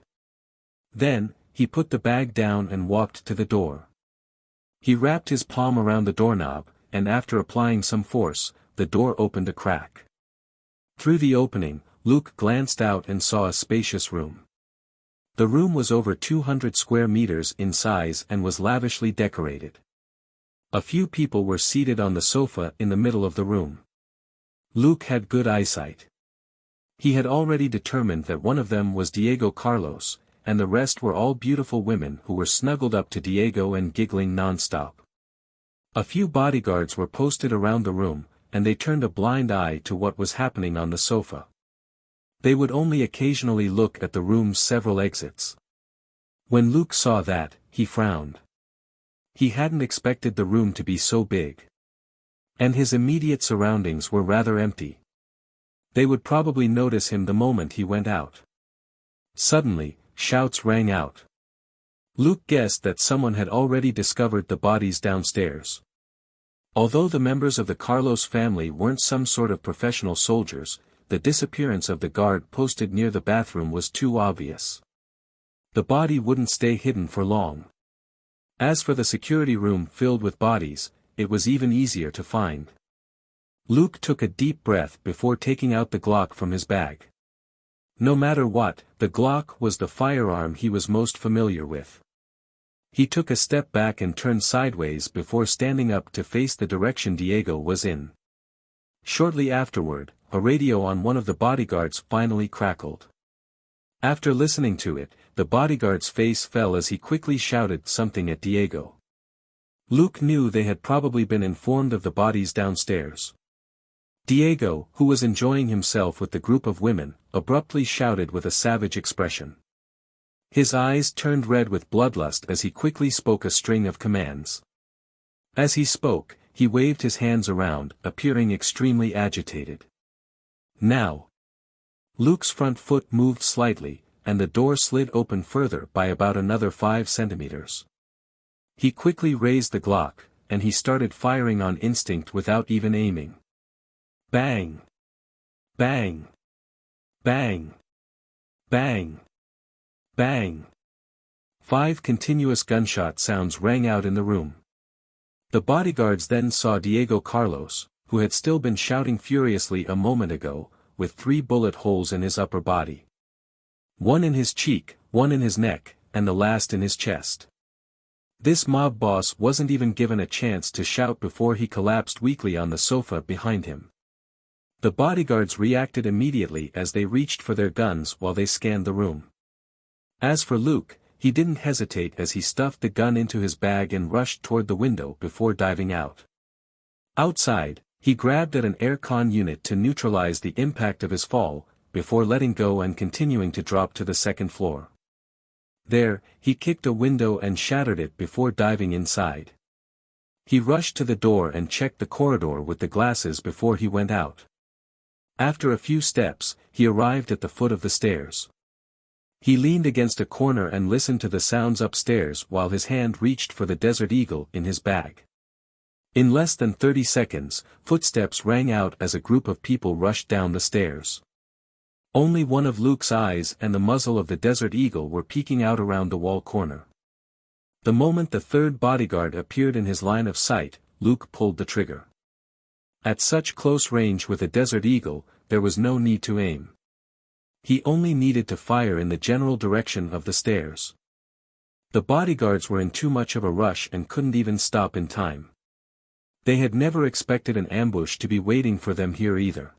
Then, he put the bag down and walked to the door. He wrapped his palm around the doorknob, and after applying some force, the door opened a crack. Through the opening, Luke glanced out and saw a spacious room. The room was over 200 square meters in size and was lavishly decorated. A few people were seated on the sofa in the middle of the room. Luke had good eyesight. He had already determined that one of them was Diego Carlos, and the rest were all beautiful women who were snuggled up to Diego and giggling non-stop. A few bodyguards were posted around the room, and they turned a blind eye to what was happening on the sofa. They would only occasionally look at the room's several exits. When Luke saw that, he frowned. He hadn't expected the room to be so big. And his immediate surroundings were rather empty. They would probably notice him the moment he went out. Suddenly, shouts rang out. Luke guessed that someone had already discovered the bodies downstairs. Although the members of the Carlos family weren't some sort of professional soldiers, the disappearance of the guard posted near the bathroom was too obvious. The body wouldn't stay hidden for long. As for the security room filled with bodies, it was even easier to find. Luke took a deep breath before taking out the Glock from his bag. No matter what, the Glock was the firearm he was most familiar with. He took a step back and turned sideways before standing up to face the direction Diego was in. Shortly afterward, a radio on one of the bodyguards finally crackled. After listening to it, the bodyguard's face fell as he quickly shouted something at Diego. Luke knew they had probably been informed of the bodies downstairs. Diego, who was enjoying himself with the group of women, abruptly shouted with a savage expression. His eyes turned red with bloodlust as he quickly spoke a string of commands. As he spoke, he waved his hands around, appearing extremely agitated. Now! Luke's front foot moved slightly, and the door slid open further by about another 5 centimeters. He quickly raised the Glock, and he started firing on instinct without even aiming. Bang! Bang! Bang! Bang! Bang! 5 continuous gunshot sounds rang out in the room. The bodyguards then saw Diego Carlos, who had still been shouting furiously a moment ago, with 3 bullet holes in his upper body. One in his cheek, one in his neck, and the last in his chest. This mob boss wasn't even given a chance to shout before he collapsed weakly on the sofa behind him. The bodyguards reacted immediately as they reached for their guns while they scanned the room. As for Luke, he didn't hesitate as he stuffed the gun into his bag and rushed toward the window before diving out. Outside, he grabbed at an air-con unit to neutralize the impact of his fall, before letting go and continuing to drop to the second floor. There, he kicked a window and shattered it before diving inside. He rushed to the door and checked the corridor with the glasses before he went out. After a few steps, he arrived at the foot of the stairs. He leaned against a corner and listened to the sounds upstairs while his hand reached for the Desert Eagle in his bag. In less than 30 seconds, footsteps rang out as a group of people rushed down the stairs. Only one of Luke's eyes and the muzzle of the Desert Eagle were peeking out around the wall corner. The moment the third bodyguard appeared in his line of sight, Luke pulled the trigger. At such close range with a Desert Eagle, there was no need to aim. He only needed to fire in the general direction of the stairs. The bodyguards were in too much of a rush and couldn't even stop in time. They had never expected an ambush to be waiting for them here either.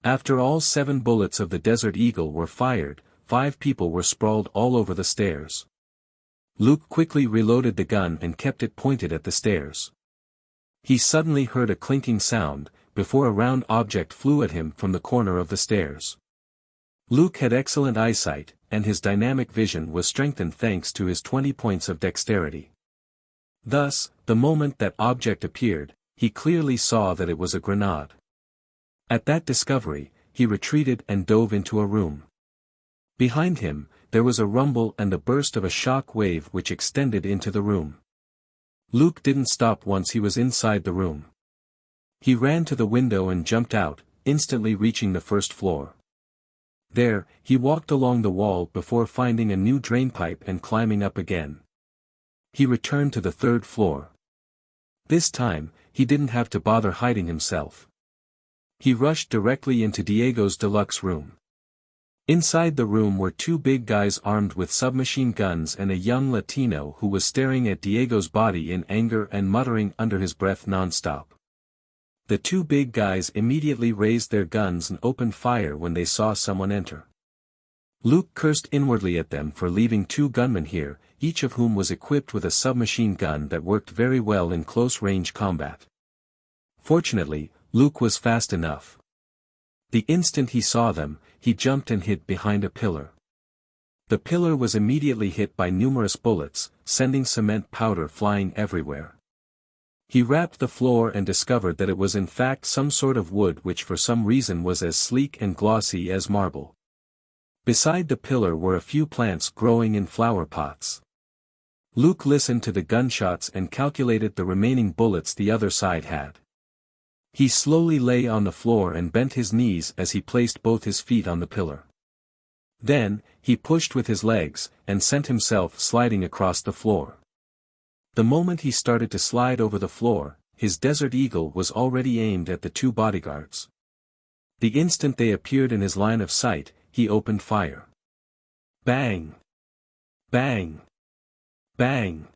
After all 7 bullets of the Desert Eagle were fired, 5 people were sprawled all over the stairs. Luke quickly reloaded the gun and kept it pointed at the stairs. He suddenly heard a clinking sound, before a round object flew at him from the corner of the stairs. Luke had excellent eyesight, and his dynamic vision was strengthened thanks to his 20 points of dexterity. Thus, the moment that object appeared, he clearly saw that it was a grenade. At that discovery, he retreated and dove into a room. Behind him, there was a rumble and a burst of a shock wave which extended into the room. Luke didn't stop once he was inside the room. He ran to the window and jumped out, instantly reaching the first floor. There, he walked along the wall before finding a new drainpipe and climbing up again. He returned to the 3rd floor. This time, he didn't have to bother hiding himself. He rushed directly into Diego's deluxe room. Inside the room were 2 big guys armed with submachine guns and a young Latino who was staring at Diego's body in anger and muttering under his breath nonstop. The 2 big guys immediately raised their guns and opened fire when they saw someone enter. Luke cursed inwardly at them for leaving 2 gunmen here, each of whom was equipped with a submachine gun that worked very well in close-range combat. Fortunately, Luke was fast enough. The instant he saw them, he jumped and hid behind a pillar. The pillar was immediately hit by numerous bullets, sending cement powder flying everywhere. He rapped the floor and discovered that it was in fact some sort of wood which for some reason was as sleek and glossy as marble. Beside the pillar were a few plants growing in flower pots. Luke listened to the gunshots and calculated the remaining bullets the other side had. He slowly lay on the floor and bent his knees as he placed both his feet on the pillar. Then, he pushed with his legs, and sent himself sliding across the floor. The moment he started to slide over the floor, his Desert Eagle was already aimed at the 2 bodyguards. The instant they appeared in his line of sight, he opened fire. Bang! Bang! Bang!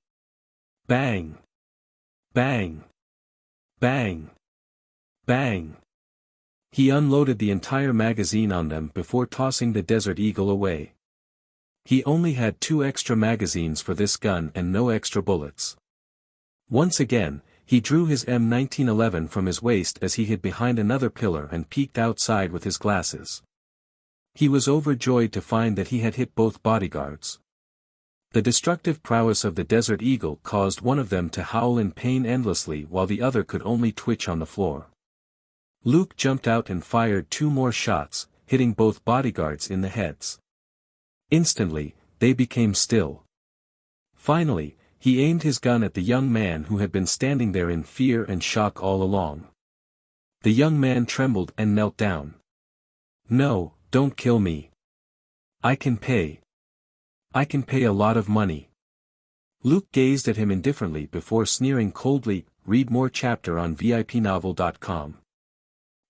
Bang! Bang! Bang! Bang! He unloaded the entire magazine on them before tossing the Desert Eagle away. He only had 2 extra magazines for this gun and no extra bullets. Once again, he drew his M1911 from his waist as he hid behind another pillar and peeked outside with his glasses. He was overjoyed to find that he had hit both bodyguards. The destructive prowess of the Desert Eagle caused one of them to howl in pain endlessly while the other could only twitch on the floor. Luke jumped out and fired 2 more shots, hitting both bodyguards in the heads. Instantly, they became still. Finally, he aimed his gun at the young man who had been standing there in fear and shock all along. The young man trembled and knelt down. "No, don't kill me. I can pay. I can pay a lot of money." Luke gazed at him indifferently before sneering coldly. Read more chapter on VIPnovel.com.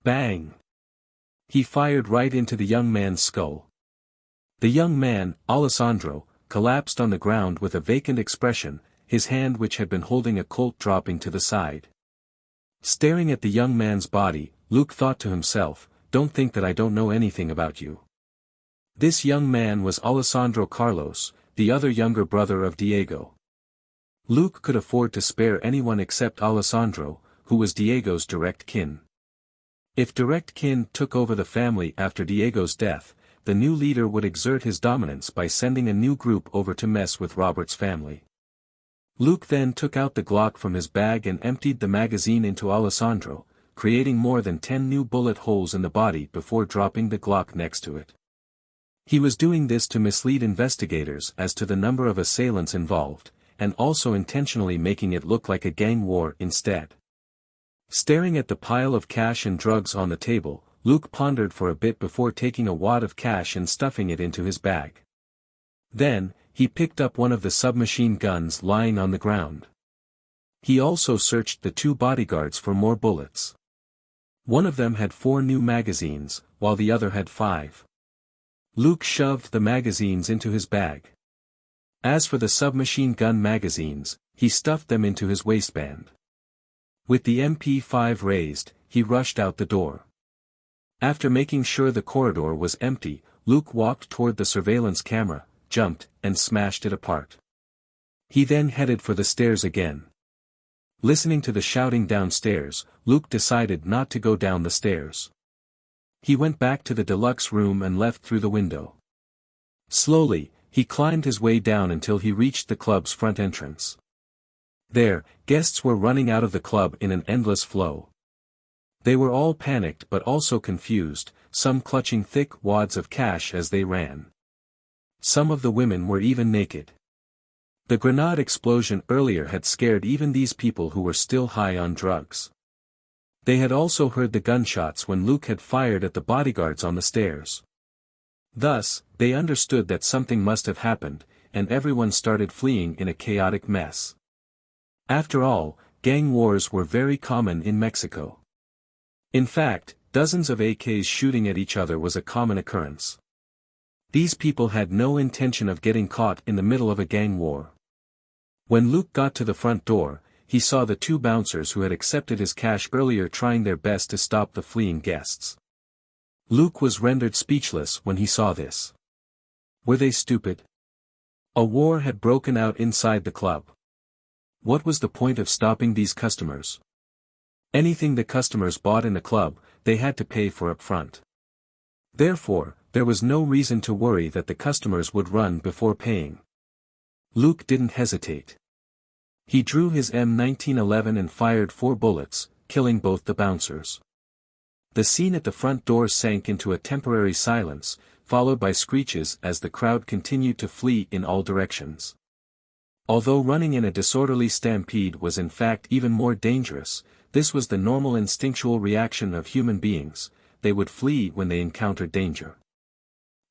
Bang! He fired right into the young man's skull. The young man, Alessandro, collapsed on the ground with a vacant expression, his hand which had been holding a Colt dropping to the side. Staring at the young man's body, Luke thought to himself, "Don't think that I don't know anything about you." This young man was Alessandro Carlos, the other younger brother of Diego. Luke could afford to spare anyone except Alessandro, who was Diego's direct kin. If direct kin took over the family after Diego's death, the new leader would exert his dominance by sending a new group over to mess with Robert's family. Luke then took out the Glock from his bag and emptied the magazine into Alessandro, creating more than 10 new bullet holes in the body before dropping the Glock next to it. He was doing this to mislead investigators as to the number of assailants involved, and also intentionally making it look like a gang war instead. Staring at the pile of cash and drugs on the table, Luke pondered for a bit before taking a wad of cash and stuffing it into his bag. Then, he picked up one of the submachine guns lying on the ground. He also searched the 2 bodyguards for more bullets. One of them had 4 new magazines, while the other had 5. Luke shoved the magazines into his bag. As for the submachine gun magazines, he stuffed them into his waistband. With the MP5 raised, he rushed out the door. After making sure the corridor was empty, Luke walked toward the surveillance camera, jumped, and smashed it apart. He then headed for the stairs again. Listening to the shouting downstairs, Luke decided not to go down the stairs. He went back to the deluxe room and left through the window. Slowly, he climbed his way down until he reached the club's front entrance. There, guests were running out of the club in an endless flow. They were all panicked but also confused, some clutching thick wads of cash as they ran. Some of the women were even naked. The grenade explosion earlier had scared even these people who were still high on drugs. They had also heard the gunshots when Luke had fired at the bodyguards on the stairs. Thus, they understood that something must have happened, and everyone started fleeing in a chaotic mess. After all, gang wars were very common in Mexico. In fact, dozens of AKs shooting at each other was a common occurrence. These people had no intention of getting caught in the middle of a gang war. When Luke got to the front door, he saw the 2 bouncers who had accepted his cash earlier trying their best to stop the fleeing guests. Luke was rendered speechless when he saw this. Were they stupid? A war had broken out inside the club. What was the point of stopping these customers? Anything the customers bought in the club, they had to pay for up front. Therefore, there was no reason to worry that the customers would run before paying. Luke didn't hesitate. He drew his M1911 and fired 4 bullets, killing both the bouncers. The scene at the front door sank into a temporary silence, followed by screeches as the crowd continued to flee in all directions. Although running in a disorderly stampede was in fact even more dangerous, this was the normal instinctual reaction of human beings. They would flee when they encountered danger.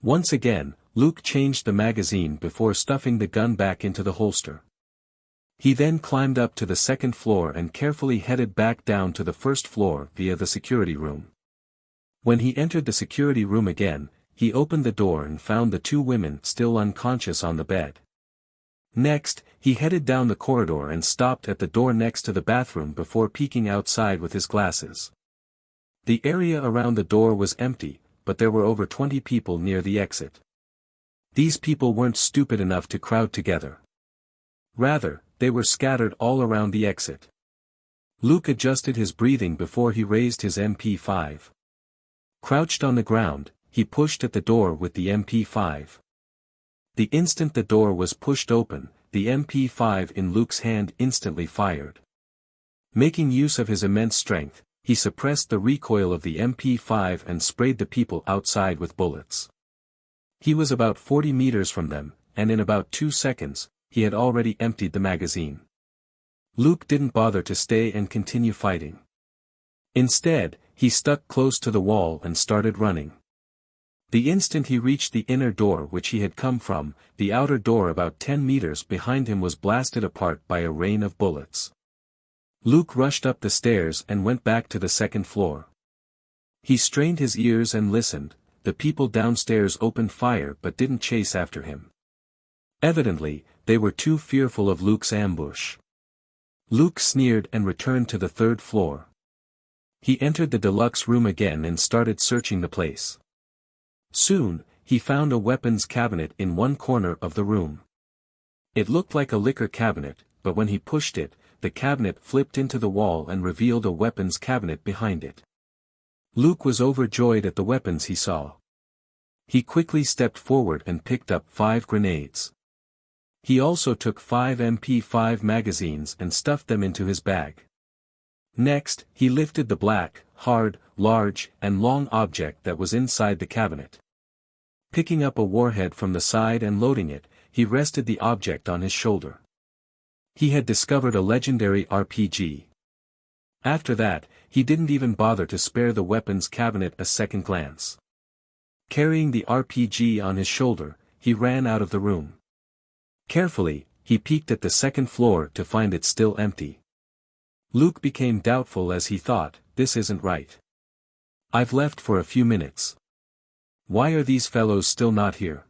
Once again, Luke changed the magazine before stuffing the gun back into the holster. He then climbed up to the 2nd floor and carefully headed back down to the 1st floor via the security room. When he entered the security room again, he opened the door and found the 2 women still unconscious on the bed. Next, he headed down the corridor and stopped at the door next to the bathroom before peeking outside with his glasses. The area around the door was empty, but there were over 20 people near the exit. These people weren't stupid enough to crowd together. Rather, they were scattered all around the exit. Luke adjusted his breathing before he raised his MP5. Crouched on the ground, he pushed at the door with the MP5. The instant the door was pushed open, the MP5 in Luke's hand instantly fired. Making use of his immense strength, he suppressed the recoil of the MP5 and sprayed the people outside with bullets. He was about 40 meters from them, and in about 2 seconds, he had already emptied the magazine. Luke didn't bother to stay and continue fighting. Instead, he stuck close to the wall and started running. The instant he reached the inner door which he had come from, the outer door about 10 meters behind him was blasted apart by a rain of bullets. Luke rushed up the stairs and went back to the second floor. He strained his ears and listened. The people downstairs opened fire but didn't chase after him. Evidently, they were too fearful of Luke's ambush. Luke sneered and returned to the third floor. He entered the deluxe room again and started searching the place. Soon, he found a weapons cabinet in one corner of the room. It looked like a liquor cabinet, but when he pushed it, the cabinet flipped into the wall and revealed a weapons cabinet behind it. Luke was overjoyed at the weapons he saw. He quickly stepped forward and picked up 5 grenades. He also took 5 MP5 magazines and stuffed them into his bag. Next, he lifted the black, hard, large, and long object that was inside the cabinet. Picking up a warhead from the side and loading it, he rested the object on his shoulder. He had discovered a legendary RPG. After that, he didn't even bother to spare the weapons cabinet a second glance. Carrying the RPG on his shoulder, he ran out of the room. Carefully, he peeked at the second floor to find it still empty. Luke became doubtful as he thought, this isn't right. I've left for a few minutes. Why are these fellows still not here?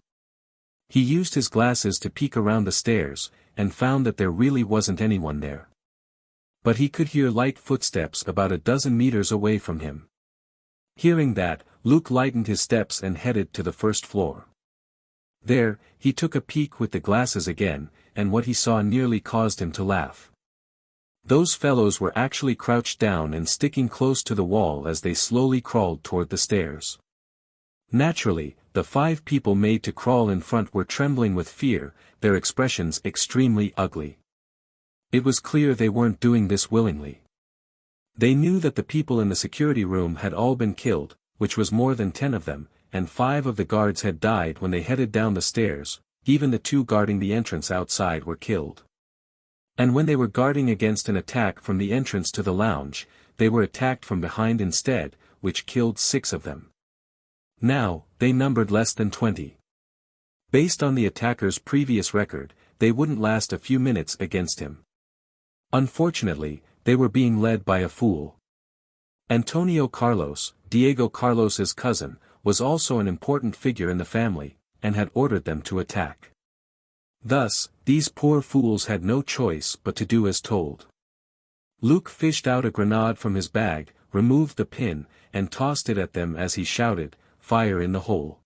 He used his glasses to peek around the stairs, and found that there really wasn't anyone there. But he could hear light footsteps about a dozen meters away from him. Hearing that, Luke lightened his steps and headed to the first floor. There, he took a peek with the glasses again, and what he saw nearly caused him to laugh. Those fellows were actually crouched down and sticking close to the wall as they slowly crawled toward the stairs. Naturally, the 5 people made to crawl in front were trembling with fear, their expressions extremely ugly. It was clear they weren't doing this willingly. They knew that the people in the security room had all been killed, which was more than 10 of them, and 5 of the guards had died when they headed down the stairs. Even the 2 guarding the entrance outside were killed. And when they were guarding against an attack from the entrance to the lounge, they were attacked from behind instead, which killed 6 of them. Now, they numbered less than 20. Based on the attacker's previous record, they wouldn't last a few minutes against him. Unfortunately, they were being led by a fool. Antonio Carlos, Diego Carlos's cousin, was also an important figure in the family, and had ordered them to attack. Thus, these poor fools had no choice but to do as told. Luke fished out a grenade from his bag, removed the pin, and tossed it at them as he shouted, "Fire in the hole."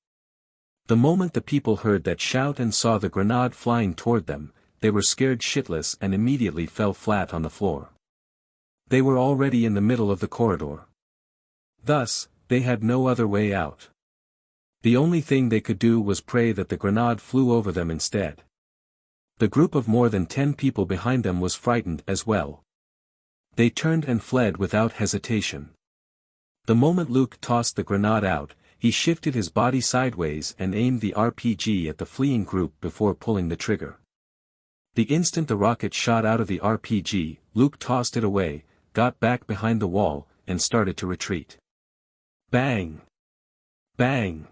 The moment the people heard that shout and saw the grenade flying toward them, they were scared shitless and immediately fell flat on the floor. They were already in the middle of the corridor. Thus, they had no other way out. The only thing they could do was pray that the grenade flew over them instead. The group of more than 10 people behind them was frightened as well. They turned and fled without hesitation. The moment Luke tossed the grenade out, he shifted his body sideways and aimed the RPG at the fleeing group before pulling the trigger. The instant the rocket shot out of the RPG, Luke tossed it away, got back behind the wall, and started to retreat. Bang! Bang!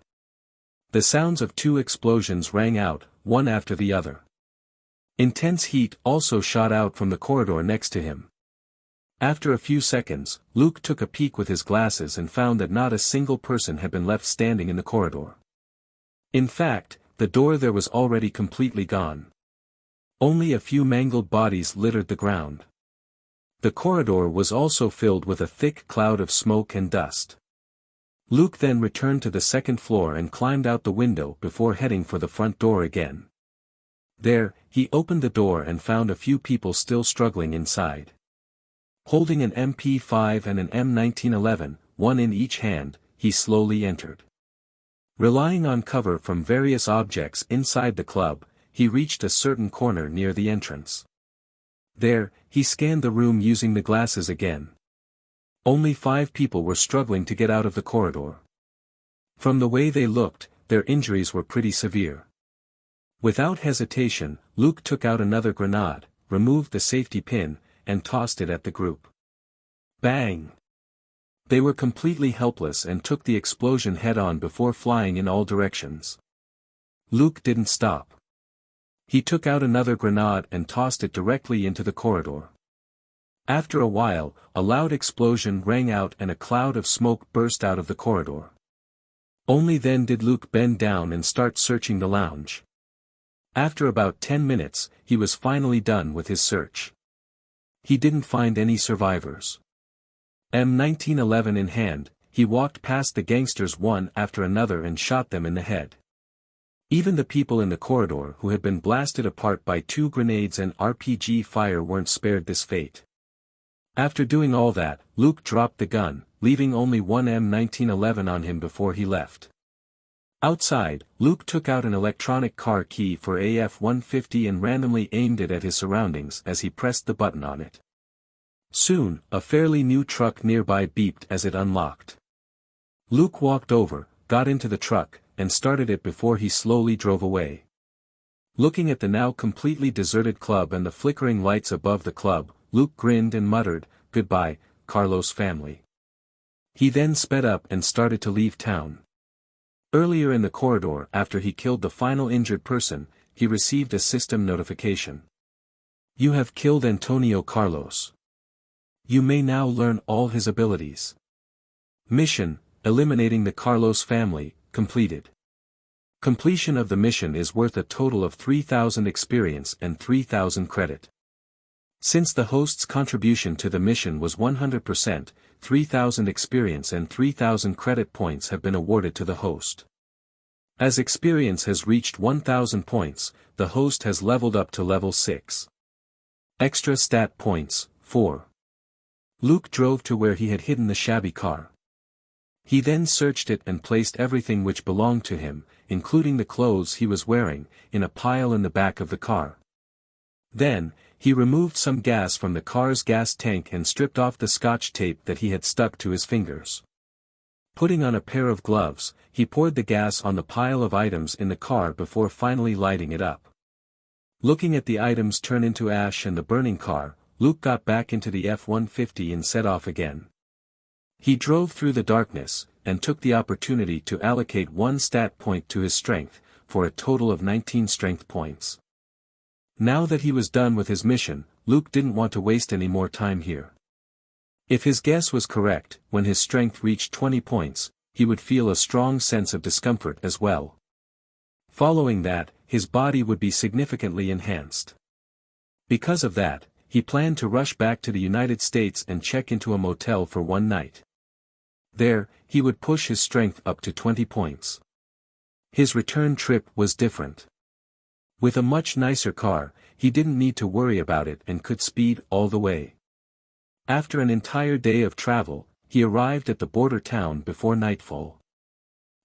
The sounds of 2 explosions rang out, one after the other. Intense heat also shot out from the corridor next to him. After a few seconds, Luke took a peek with his glasses and found that not a single person had been left standing in the corridor. In fact, the door there was already completely gone. Only a few mangled bodies littered the ground. The corridor was also filled with a thick cloud of smoke and dust. Luke then returned to the second floor and climbed out the window before heading for the front door again. There, he opened the door and found a few people still struggling inside. Holding an MP5 and an M1911, one in each hand, he slowly entered. Relying on cover from various objects inside the club, he reached a certain corner near the entrance. There, he scanned the room using the glasses again. Only 5 people were struggling to get out of the corridor. From the way they looked, their injuries were pretty severe. Without hesitation, Luke took out another grenade, removed the safety pin, and tossed it at the group. Bang! They were completely helpless and took the explosion head-on before flying in all directions. Luke didn't stop. He took out another grenade and tossed it directly into the corridor. After a while, a loud explosion rang out and a cloud of smoke burst out of the corridor. Only then did Luke bend down and start searching the lounge. After about 10 minutes, he was finally done with his search. He didn't find any survivors. M1911 in hand, he walked past the gangsters one after another and shot them in the head. Even the people in the corridor who had been blasted apart by 2 grenades and RPG fire weren't spared this fate. After doing all that, Luke dropped the gun, leaving only one M1911 on him before he left. Outside, Luke took out an electronic car key for AF-150 and randomly aimed it at his surroundings as he pressed the button on it. Soon, a fairly new truck nearby beeped as it unlocked. Luke walked over, got into the truck, and started it before he slowly drove away. Looking at the now completely deserted club and the flickering lights above the club, Luke grinned and muttered, "Goodbye, Carlos family." He then sped up and started to leave town. Earlier in the corridor, after he killed the final injured person, he received a system notification. "You have killed Antonio Carlos. You may now learn all his abilities. Mission, eliminating the Carlos family, completed. Completion of the mission is worth a total of 3,000 experience and 3,000 credit. Since the host's contribution to the mission was 100%, 3,000 experience and 3,000 credit points have been awarded to the host. As experience has reached 1,000 points, the host has leveled up to level 6. Extra stat points, 4. Luke drove to where he had hidden the shabby car. He then searched it and placed everything which belonged to him, including the clothes he was wearing, in a pile in the back of the car. Then, he removed some gas from the car's gas tank and stripped off the scotch tape that he had stuck to his fingers. Putting on a pair of gloves, he poured the gas on the pile of items in the car before finally lighting it up. Looking at the items turn into ash and the burning car, Luke got back into the F-150 and set off again. He drove through the darkness, and took the opportunity to allocate 1 stat point to his strength, for a total of 19 strength points. Now that he was done with his mission, Luke didn't want to waste any more time here. If his guess was correct, when his strength reached 20 points, he would feel a strong sense of discomfort as well. Following that, his body would be significantly enhanced. Because of that, he planned to rush back to the United States and check into a motel for one night. There, he would push his strength up to 20 points. His return trip was different. With a much nicer car, he didn't need to worry about it and could speed all the way. After an entire day of travel, he arrived at the border town before nightfall.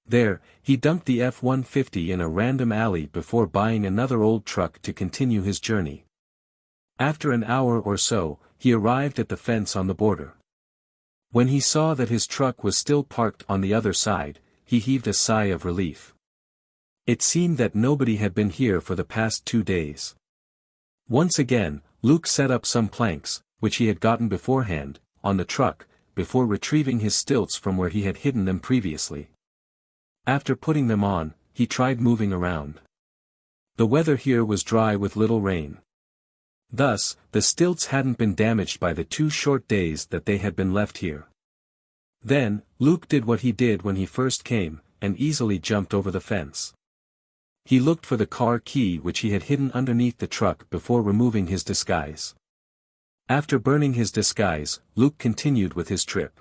There, he dumped the F-150 in a random alley before buying another old truck to continue his journey. After an hour or so, he arrived at the fence on the border. When he saw that his truck was still parked on the other side, he heaved a sigh of relief. It seemed that nobody had been here for the past 2 days. Once again, Luke set up some planks, which he had gotten beforehand, on the truck, before retrieving his stilts from where he had hidden them previously. After putting them on, he tried moving around. The weather here was dry with little rain. Thus, the stilts hadn't been damaged by the 2 short days that they had been left here. Then, Luke did what he did when he first came, and easily jumped over the fence. He looked for the car key which he had hidden underneath the truck before removing his disguise. After burning his disguise, Luke continued with his trip.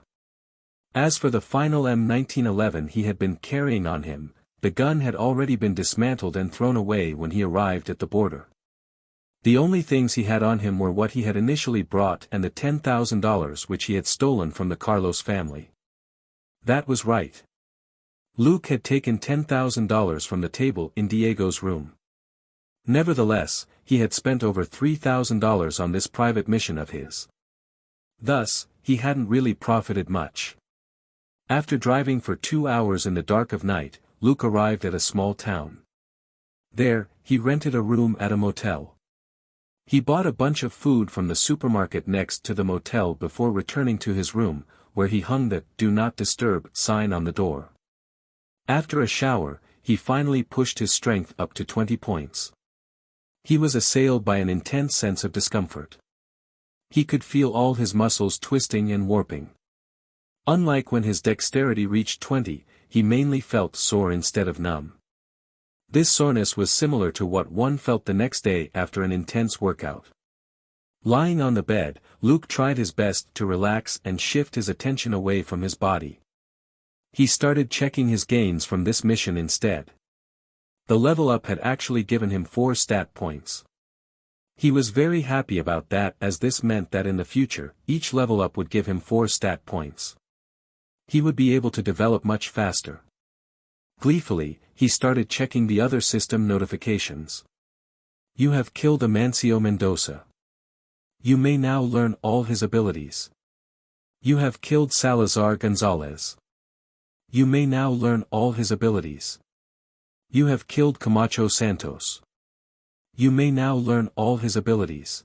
As for the final M1911 he had been carrying on him, the gun had already been dismantled and thrown away when he arrived at the border. The only things he had on him were what he had initially brought and the $10,000 which he had stolen from the Carlos family. That was right. Luke had taken $10,000 from the table in Diego's room. Nevertheless, he had spent over $3,000 on this private mission of his. Thus, he hadn't really profited much. After driving for 2 hours in the dark of night, Luke arrived at a small town. There, he rented a room at a motel. He bought a bunch of food from the supermarket next to the motel before returning to his room, where he hung the "Do Not Disturb" sign on the door. After a shower, he finally pushed his strength up to 20 points. He was assailed by an intense sense of discomfort. He could feel all his muscles twisting and warping. Unlike when his dexterity reached 20, he mainly felt sore instead of numb. This soreness was similar to what one felt the next day after an intense workout. Lying on the bed, Luke tried his best to relax and shift his attention away from his body. He started checking his gains from this mission instead. The level up had actually given him 4 stat points. He was very happy about that, as this meant that in the future, each level up would give him 4 stat points. He would be able to develop much faster. Gleefully, he started checking the other system notifications. You have killed Amancio Mendoza. You may now learn all his abilities. You have killed Salazar Gonzalez. You may now learn all his abilities. You have killed Camacho Santos. You may now learn all his abilities.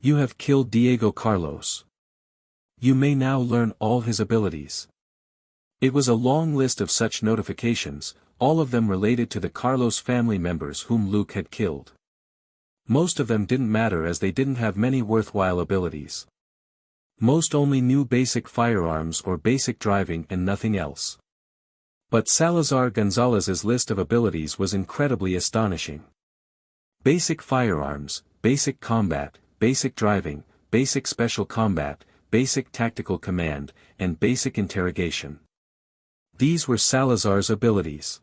You have killed Diego Carlos. You may now learn all his abilities. It was a long list of such notifications, all of them related to the Carlos family members whom Luke had killed. Most of them didn't matter as they didn't have many worthwhile abilities. Most only knew basic firearms or basic driving and nothing else. But Salazar Gonzalez's list of abilities was incredibly astonishing. Basic firearms, basic combat, basic driving, basic special combat, basic tactical command, and basic interrogation. These were Salazar's abilities.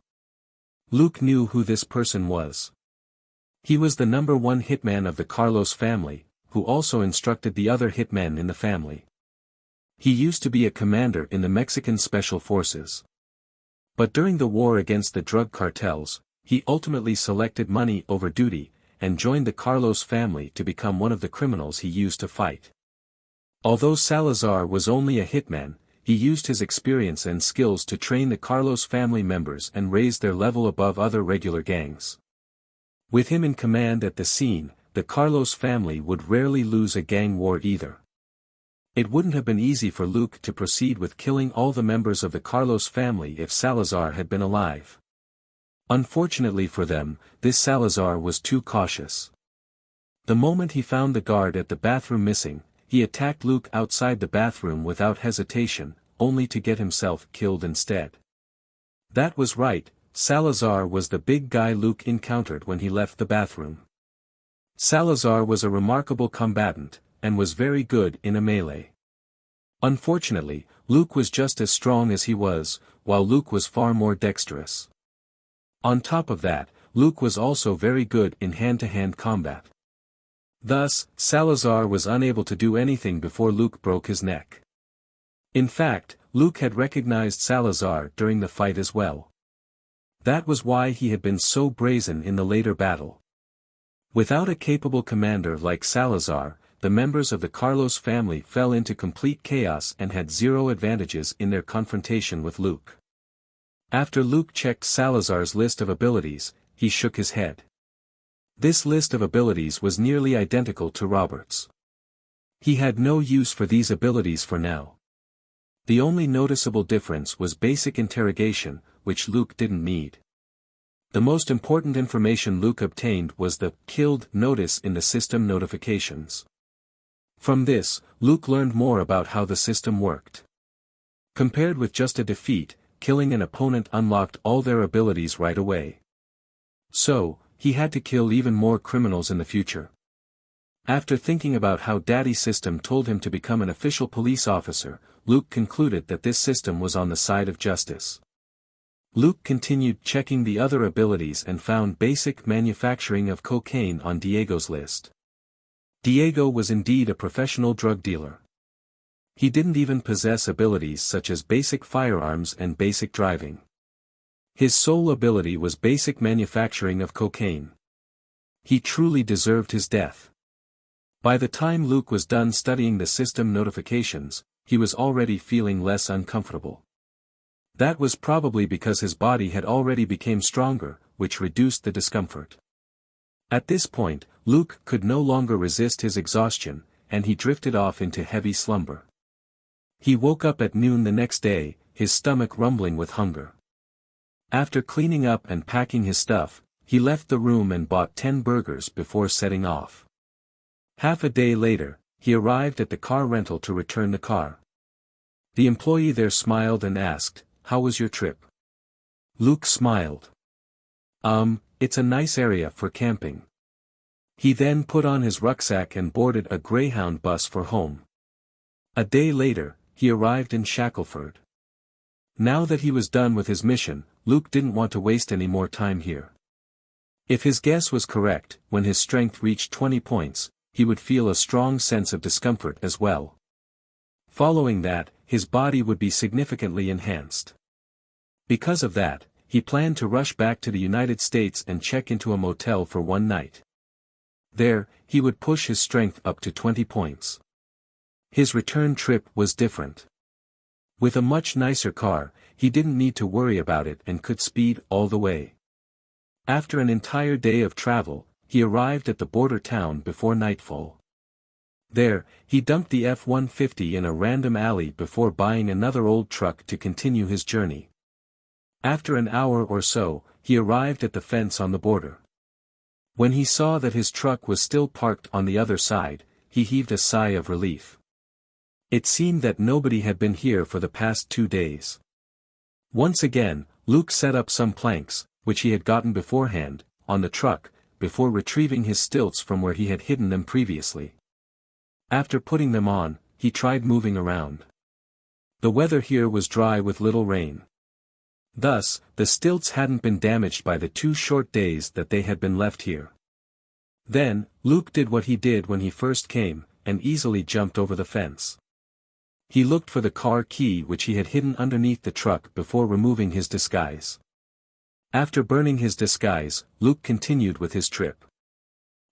Luke knew who this person was. He was the #1 hitman of the Carlos family, who also instructed the other hitmen in the family. He used to be a commander in the Mexican Special Forces. But during the war against the drug cartels, he ultimately selected money over duty, and joined the Carlos family to become one of the criminals he used to fight. Although Salazar was only a hitman, he used his experience and skills to train the Carlos family members and raise their level above other regular gangs. With him in command at the scene, the Carlos family would rarely lose a gang war either. It wouldn't have been easy for Luke to proceed with killing all the members of the Carlos family if Salazar had been alive. Unfortunately for them, this Salazar was too cautious. The moment he found the guard at the bathroom missing, he attacked Luke outside the bathroom without hesitation, only to get himself killed instead. That was right, Salazar was the big guy Luke encountered when he left the bathroom. Salazar was a remarkable combatant, and was very good in a melee. Unfortunately, Luke was just as strong as he was, while Luke was far more dexterous. On top of that, Luke was also very good in hand-to-hand combat. Thus, Salazar was unable to do anything before Luke broke his neck. In fact, Luke had recognized Salazar during the fight as well. That was why he had been so brazen in the later battle. Without a capable commander like Salazar, the members of the Carlos family fell into complete chaos and had zero advantages in their confrontation with Luke. After Luke checked Salazar's list of abilities, he shook his head. This list of abilities was nearly identical to Robert's. He had no use for these abilities for now. The only noticeable difference was basic interrogation, which Luke didn't need. The most important information Luke obtained was the "killed" notice in the system notifications. From this, Luke learned more about how the system worked. Compared with just a defeat, killing an opponent unlocked all their abilities right away. So, he had to kill even more criminals in the future. After thinking about how Daddy's system told him to become an official police officer, Luke concluded that this system was on the side of justice. Luke continued checking the other abilities and found basic manufacturing of cocaine on Diego's list. Diego was indeed a professional drug dealer. He didn't even possess abilities such as basic firearms and basic driving. His sole ability was basic manufacturing of cocaine. He truly deserved his death. By the time Luke was done studying the system notifications, he was already feeling less uncomfortable. That was probably because his body had already become stronger, which reduced the discomfort. At this point, Luke could no longer resist his exhaustion, and he drifted off into heavy slumber. He woke up at noon the next day, his stomach rumbling with hunger. After cleaning up and packing his stuff, he left the room and bought 10 burgers before setting off. Half a day later, he arrived at the car rental to return the car. The employee there smiled and asked, "How was your trip?" Luke smiled. It's a nice area for camping." He then put on his rucksack and boarded a Greyhound bus for home. A day later, he arrived in Shackleford. Now that he was done with his mission, Luke didn't want to waste any more time here. If his guess was correct, when his strength reached 20 points, he would feel a strong sense of discomfort as well. Following that, his body would be significantly enhanced. Because of that, he planned to rush back to the United States and check into a motel for one night. There, he would push his strength up to 20 points. His return trip was different. With a much nicer car, he didn't need to worry about it and could speed all the way. After an entire day of travel, he arrived at the border town before nightfall. There, he dumped the F-150 in a random alley before buying another old truck to continue his journey. After an hour or so, he arrived at the fence on the border. When he saw that his truck was still parked on the other side, he heaved a sigh of relief. It seemed that nobody had been here for the past 2 days. Once again, Luke set up some planks, which he had gotten beforehand, on the truck, before retrieving his stilts from where he had hidden them previously. After putting them on, he tried moving around. The weather here was dry with little rain. Thus, the stilts hadn't been damaged by the 2 short days that they had been left here. Then, Luke did what he did when he first came, and easily jumped over the fence. He looked for the car key which he had hidden underneath the truck before removing his disguise. After burning his disguise, Luke continued with his trip.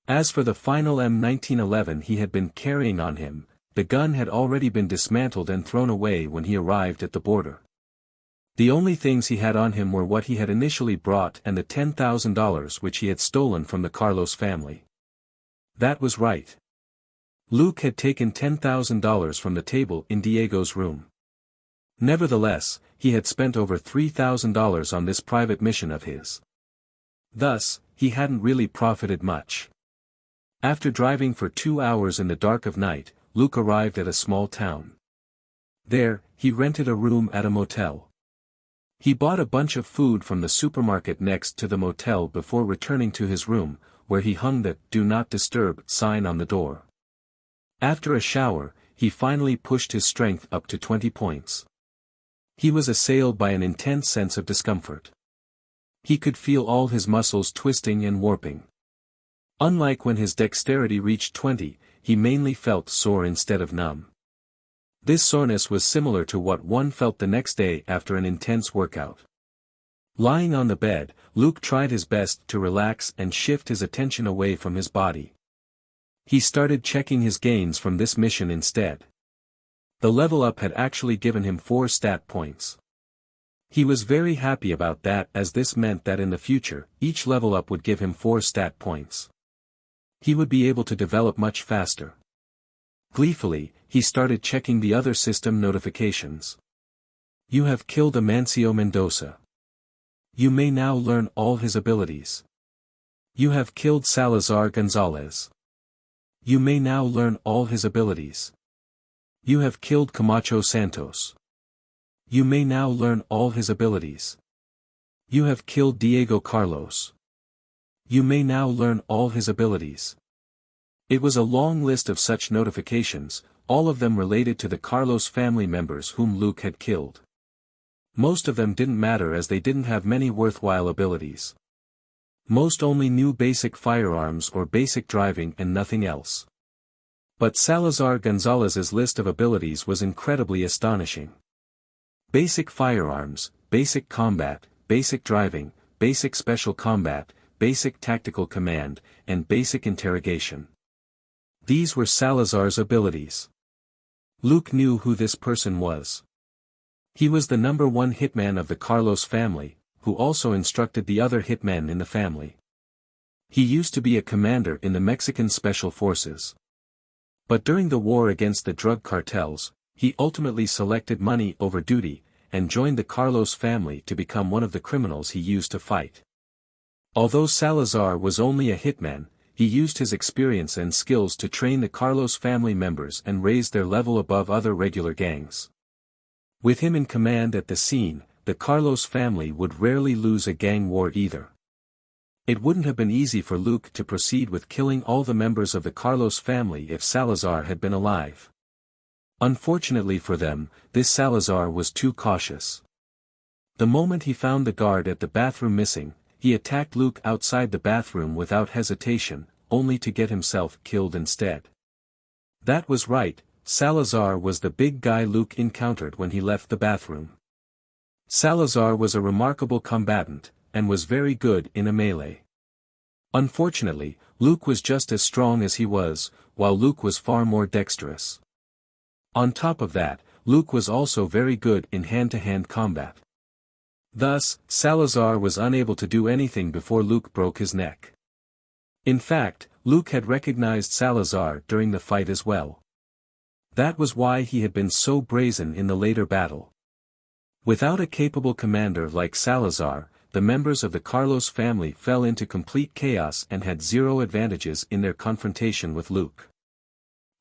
As for the final M1911 he had been carrying on him, the gun had already been dismantled and thrown away when he arrived at the border. The only things he had on him were what he had initially brought and the $10,000 which he had stolen from the Carlos family. That was right. Luke had taken $10,000 from the table in Diego's room. Nevertheless, he had spent over $3,000 on this private mission of his. Thus, he hadn't really profited much. After driving for 2 hours in the dark of night, Luke arrived at a small town. There, he rented a room at a motel. He bought a bunch of food from the supermarket next to the motel before returning to his room, where he hung the "Do Not Disturb" sign on the door. After a shower, he finally pushed his strength up to 20 points. He was assailed by an intense sense of discomfort. He could feel all his muscles twisting and warping. Unlike when his dexterity reached 20, he mainly felt sore instead of numb. This soreness was similar to what one felt the next day after an intense workout. Lying on the bed, Luke tried his best to relax and shift his attention away from his body. He started checking his gains from this mission instead. The level up had actually given him 4 stat points. He was very happy about that, as this meant that in the future, each level up would give him 4 stat points. He would be able to develop much faster. Gleefully, he started checking the other system notifications. You have killed Amancio Mendoza. You may now learn all his abilities. You have killed Salazar Gonzalez. You may now learn all his abilities. You have killed Camacho Santos. You may now learn all his abilities. You have killed Diego Carlos. You may now learn all his abilities. It was a long list of such notifications, all of them related to the Carlos family members whom Luke had killed. Most of them didn't matter as they didn't have many worthwhile abilities. Most only knew basic firearms or basic driving and nothing else. But Salazar Gonzalez's list of abilities was incredibly astonishing. Basic firearms, basic combat, basic driving, basic special combat, basic tactical command, and basic interrogation. These were Salazar's abilities. Luke knew who this person was. He was the #1 hitman of the Carlos family, who also instructed the other hitmen in the family. He used to be a commander in the Mexican Special Forces. But during the war against the drug cartels, he ultimately selected money over duty, and joined the Carlos family to become one of the criminals he used to fight. Although Salazar was only a hitman, he used his experience and skills to train the Carlos family members and raise their level above other regular gangs. With him in command at the scene, the Carlos family would rarely lose a gang war either. It wouldn't have been easy for Luke to proceed with killing all the members of the Carlos family if Salazar had been alive. Unfortunately for them, this Salazar was too cautious. The moment he found the guard at the bathroom missing, he attacked Luke outside the bathroom without hesitation, only to get himself killed instead. That was right, Salazar was the big guy Luke encountered when he left the bathroom. Salazar was a remarkable combatant, and was very good in a melee. Unfortunately, Luke was just as strong as he was, while Luke was far more dexterous. On top of that, Luke was also very good in hand-to-hand combat. Thus, Salazar was unable to do anything before Luke broke his neck. In fact, Luke had recognized Salazar during the fight as well. That was why he had been so brazen in the later battle. Without a capable commander like Salazar, the members of the Carlos family fell into complete chaos and had zero advantages in their confrontation with Luke.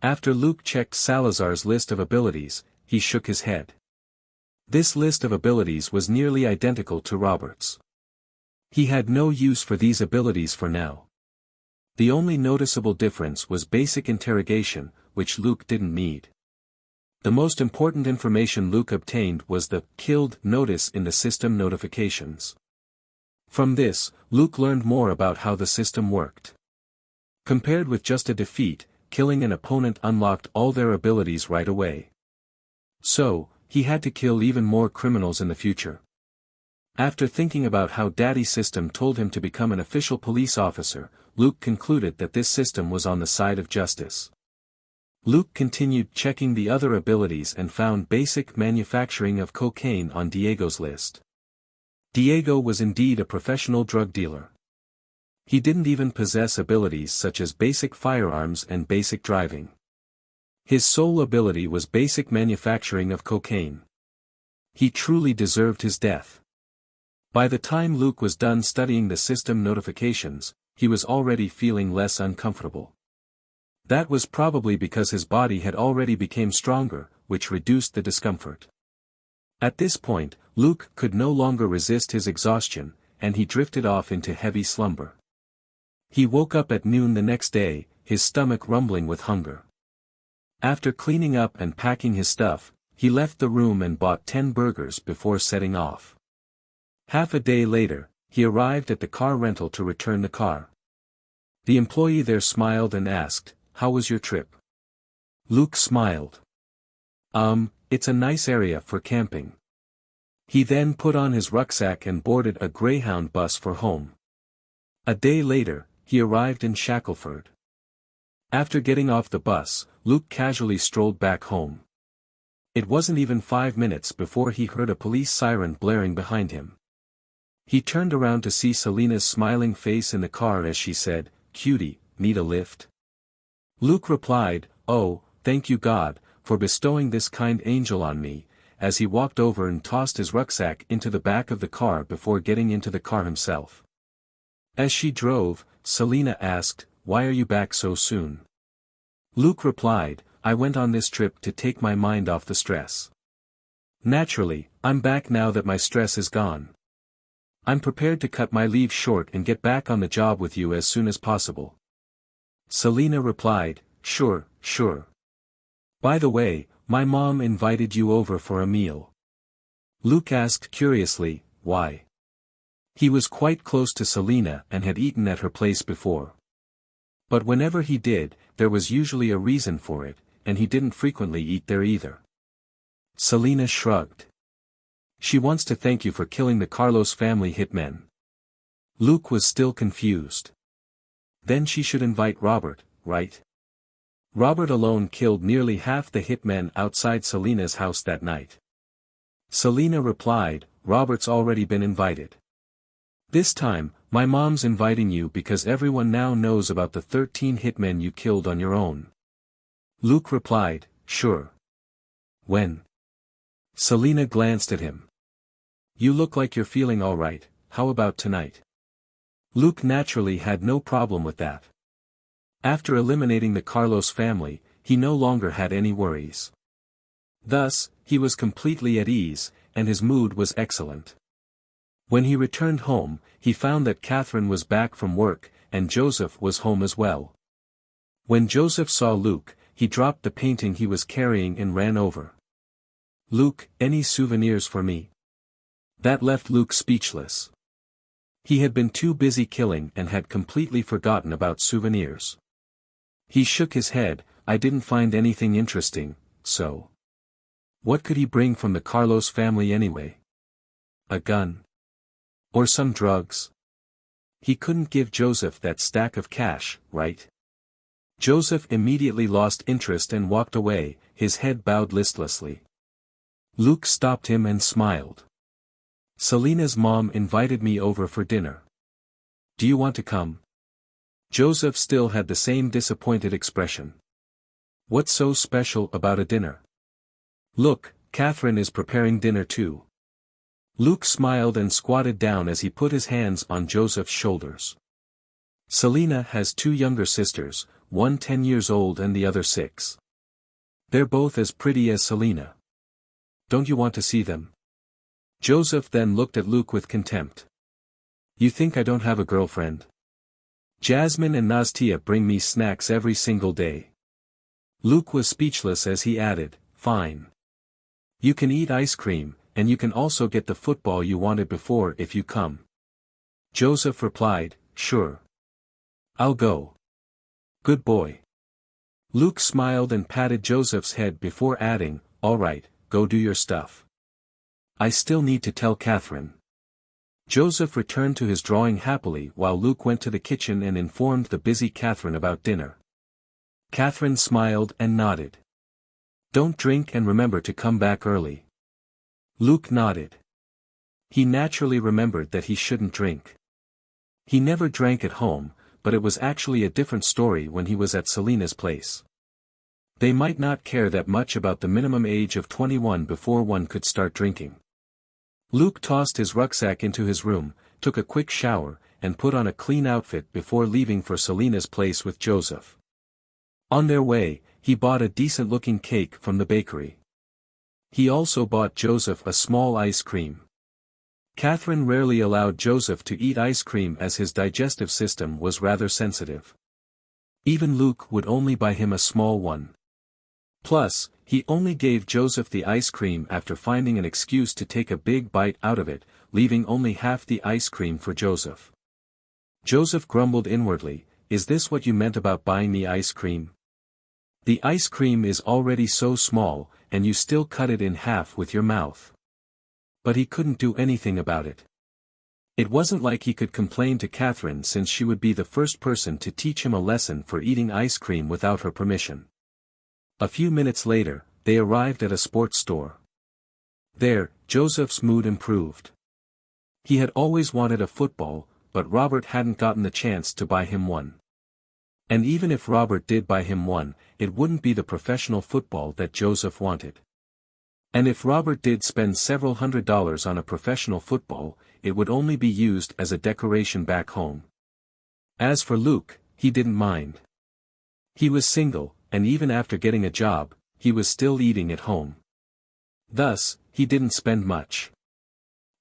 After Luke checked Salazar's list of abilities, he shook his head. This list of abilities was nearly identical to Robert's. He had no use for these abilities for now. The only noticeable difference was basic interrogation, which Luke didn't need. The most important information Luke obtained was the killed notice in the system notifications. From this, Luke learned more about how the system worked. Compared with just a defeat, killing an opponent unlocked all their abilities right away. So, he had to kill even more criminals in the future. After thinking about how Daddy's system told him to become an official police officer, Luke concluded that this system was on the side of justice. Luke continued checking the other abilities and found basic manufacturing of cocaine on Diego's list. Diego was indeed a professional drug dealer. He didn't even possess abilities such as basic firearms and basic driving. His sole ability was basic manufacturing of cocaine. He truly deserved his death. By the time Luke was done studying the system notifications, he was already feeling less uncomfortable. That was probably because his body had already become stronger, which reduced the discomfort. At this point, Luke could no longer resist his exhaustion, and he drifted off into heavy slumber. He woke up at noon the next day, his stomach rumbling with hunger. After cleaning up and packing his stuff, he left the room and bought 10 burgers before setting off. Half a day later, he arrived at the car rental to return the car. The employee there smiled and asked, "How was your trip?" Luke smiled. It's a nice area for camping." He then put on his rucksack and boarded a Greyhound bus for home. A day later, he arrived in Shackelford. After getting off the bus, Luke casually strolled back home. It wasn't even 5 minutes before he heard a police siren blaring behind him. He turned around to see Selena's smiling face in the car as she said, "Cutie, need a lift?" Luke replied, "Oh, thank you God, for bestowing this kind angel on me," as he walked over and tossed his rucksack into the back of the car before getting into the car himself. As she drove, Selena asked, "Why are you back so soon?" Luke replied, "I went on this trip to take my mind off the stress. Naturally, I'm back now that my stress is gone. I'm prepared to cut my leave short and get back on the job with you as soon as possible." Selena replied, Sure. By the way, my mom invited you over for a meal." Luke asked curiously, "Why?" He was quite close to Selena and had eaten at her place before. But whenever he did, there was usually a reason for it, and he didn't frequently eat there either. Selena shrugged. "She wants to thank you for killing the Carlos family hitmen." Luke was still confused. Then she should invite Robert, right? Robert alone killed nearly half the hitmen outside Selena's house that night. Selena replied, "Robert's already been invited." This time, my mom's inviting you because everyone now knows about the 13 hitmen you killed on your own. Luke replied, sure. When? Selena glanced at him. You look like you're feeling alright, how about tonight? Luke naturally had no problem with that. After eliminating the Carlos family, he no longer had any worries. Thus, he was completely at ease, and his mood was excellent. When he returned home, he found that Catherine was back from work, and Joseph was home as well. When Joseph saw Luke, he dropped the painting he was carrying and ran over. Luke, any souvenirs for me? That left Luke speechless. He had been too busy killing and had completely forgotten about souvenirs. He shook his head, I didn't find anything interesting, so. What could he bring from the Carlos family anyway? A gun? Or some drugs? He couldn't give Joseph that stack of cash, right? Joseph immediately lost interest and walked away, his head bowed listlessly. Luke stopped him and smiled. Selena's mom invited me over for dinner. Do you want to come? Joseph still had the same disappointed expression. What's so special about a dinner? Look, Catherine is preparing dinner too. Luke smiled and squatted down as he put his hands on Joseph's shoulders. Selena has 2 younger sisters, one 10 years old and the other 6. They're both as pretty as Selena. Don't you want to see them? Joseph then looked at Luke with contempt. You think I don't have a girlfriend? Jasmine and Nastia bring me snacks every single day. Luke was speechless as he added, fine. You can eat ice cream, and you can also get the football you wanted before if you come. Joseph replied, sure. I'll go. Good boy. Luke smiled and patted Joseph's head before adding, all right, go do your stuff. I still need to tell Catherine. Joseph returned to his drawing happily while Luke went to the kitchen and informed the busy Catherine about dinner. Catherine smiled and nodded. Don't drink and remember to come back early. Luke nodded. He naturally remembered that he shouldn't drink. He never drank at home, but it was actually a different story when he was at Selena's place. They might not care that much about the minimum age of 21 before one could start drinking. Luke tossed his rucksack into his room, took a quick shower, and put on a clean outfit before leaving for Selena's place with Joseph. On their way, he bought a decent-looking cake from the bakery. He also bought Joseph a small ice cream. Catherine rarely allowed Joseph to eat ice cream as his digestive system was rather sensitive. Even Luke would only buy him a small one. Plus, he only gave Joseph the ice cream after finding an excuse to take a big bite out of it, leaving only half the ice cream for Joseph. Joseph grumbled inwardly, is this what you meant about buying me ice cream? The ice cream is already so small, and you still cut it in half with your mouth. But he couldn't do anything about it. It wasn't like he could complain to Catherine since she would be the first person to teach him a lesson for eating ice cream without her permission. A few minutes later, they arrived at a sports store. There, Joseph's mood improved. He had always wanted a football, but Robert hadn't gotten the chance to buy him one. And even if Robert did buy him one, it wouldn't be the professional football that Joseph wanted. And if Robert did spend several $100s on a professional football, it would only be used as a decoration back home. As for Luke, he didn't mind. He was single, and even after getting a job, he was still eating at home. Thus, he didn't spend much.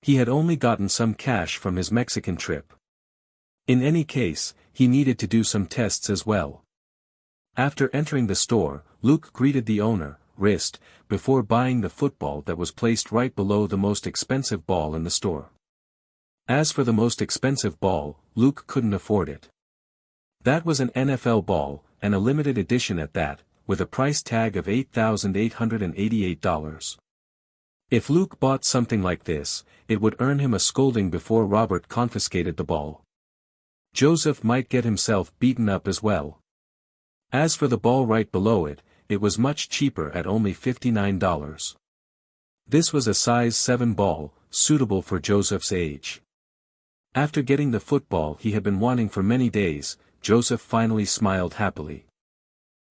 He had only gotten some cash from his Mexican trip. In any case, he needed to do some tests as well. After entering the store, Luke greeted the owner, Rist, before buying the football that was placed right below the most expensive ball in the store. As for the most expensive ball, Luke couldn't afford it. That was an NFL ball, and a limited edition at that, with a price tag of $8,888. If Luke bought something like this, it would earn him a scolding before Robert confiscated the ball. Joseph might get himself beaten up as well. As for the ball right below it, it was much cheaper at only $59. This was a size 7 ball, suitable for Joseph's age. After getting the football he had been wanting for many days, Joseph finally smiled happily.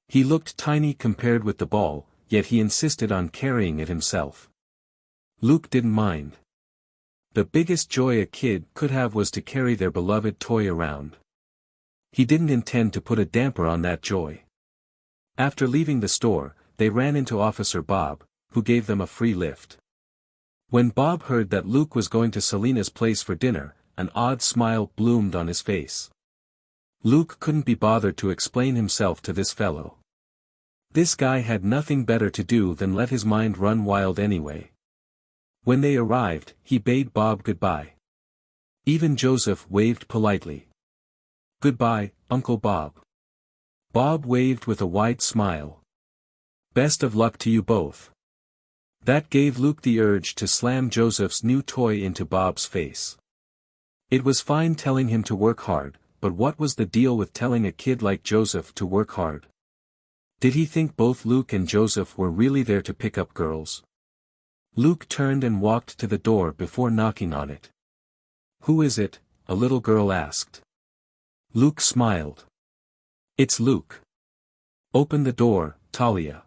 He looked tiny compared with the ball, yet he insisted on carrying it himself. Luke didn't mind. The biggest joy a kid could have was to carry their beloved toy around. He didn't intend to put a damper on that joy. After leaving the store, they ran into Officer Bob, who gave them a free lift. When Bob heard that Luke was going to Selena's place for dinner, an odd smile bloomed on his face. Luke couldn't be bothered to explain himself to this fellow. This guy had nothing better to do than let his mind run wild anyway. When they arrived, he bade Bob goodbye. Even Joseph waved politely. "Goodbye, Uncle Bob." Bob waved with a wide smile. "Best of luck to you both." That gave Luke the urge to slam Joseph's new toy into Bob's face. It was fine telling him to work hard, but what was the deal with telling a kid like Joseph to work hard? Did he think both Luke and Joseph were really there to pick up girls? Luke turned and walked to the door before knocking on it. "Who is it?" a little girl asked. Luke smiled. "It's Luke." "Open the door, Talia."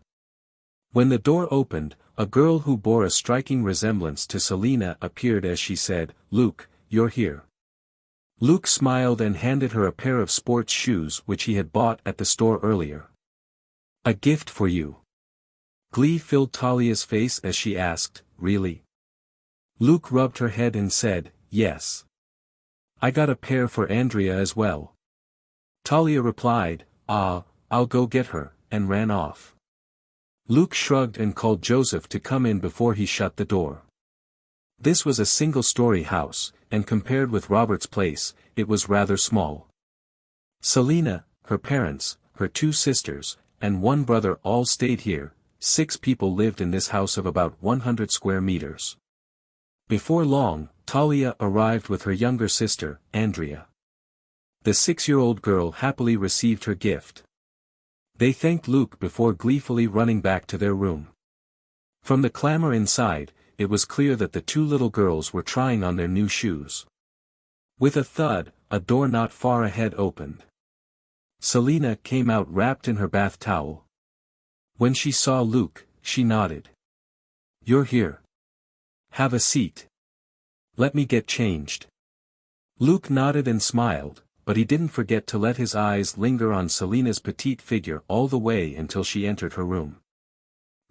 When the door opened, a girl who bore a striking resemblance to Selena appeared as she said, "Luke, you're here." Luke smiled and handed her a pair of sports shoes which he had bought at the store earlier. "A gift for you." Glee filled Talia's face as she asked, "Really?" Luke rubbed her head and said, "Yes. I got a pair for Andrea as well." Talia replied, I'll go get her," and ran off. Luke shrugged and called Joseph to come in before he shut the door. This was a single-story house, and compared with Robert's place, it was rather small. Selena, her parents, her two sisters, and one brother all stayed here. 6 people lived in this house of about 100 square meters. Before long, Talia arrived with her younger sister, Andrea. The 6-year-old girl happily received her gift. They thanked Luke before gleefully running back to their room. From the clamor inside, it was clear that the 2 little girls were trying on their new shoes. With a thud, a door not far ahead opened. Selena came out wrapped in her bath towel. When she saw Luke, she nodded. "You're here. Have a seat. Let me get changed." Luke nodded and smiled, but he didn't forget to let his eyes linger on Selena's petite figure all the way until she entered her room.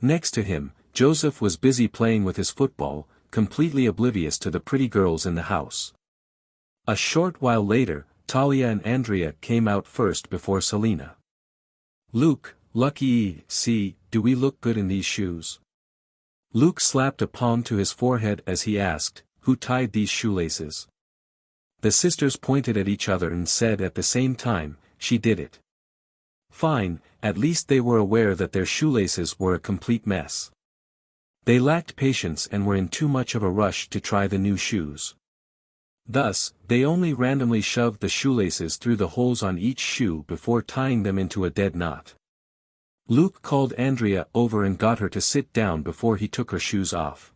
Next to him, Joseph was busy playing with his football, completely oblivious to the pretty girls in the house. A short while later, Talia and Andrea came out first before Selena. "Luke, lucky, see, do we look good in these shoes?" Luke slapped a palm to his forehead as he asked, "Who tied these shoelaces?" The sisters pointed at each other and said at the same time, "She did it." Fine, at least they were aware that their shoelaces were a complete mess. They lacked patience and were in too much of a rush to try the new shoes. Thus, they only randomly shoved the shoelaces through the holes on each shoe before tying them into a dead knot. Luke called Andrea over and got her to sit down before he took her shoes off.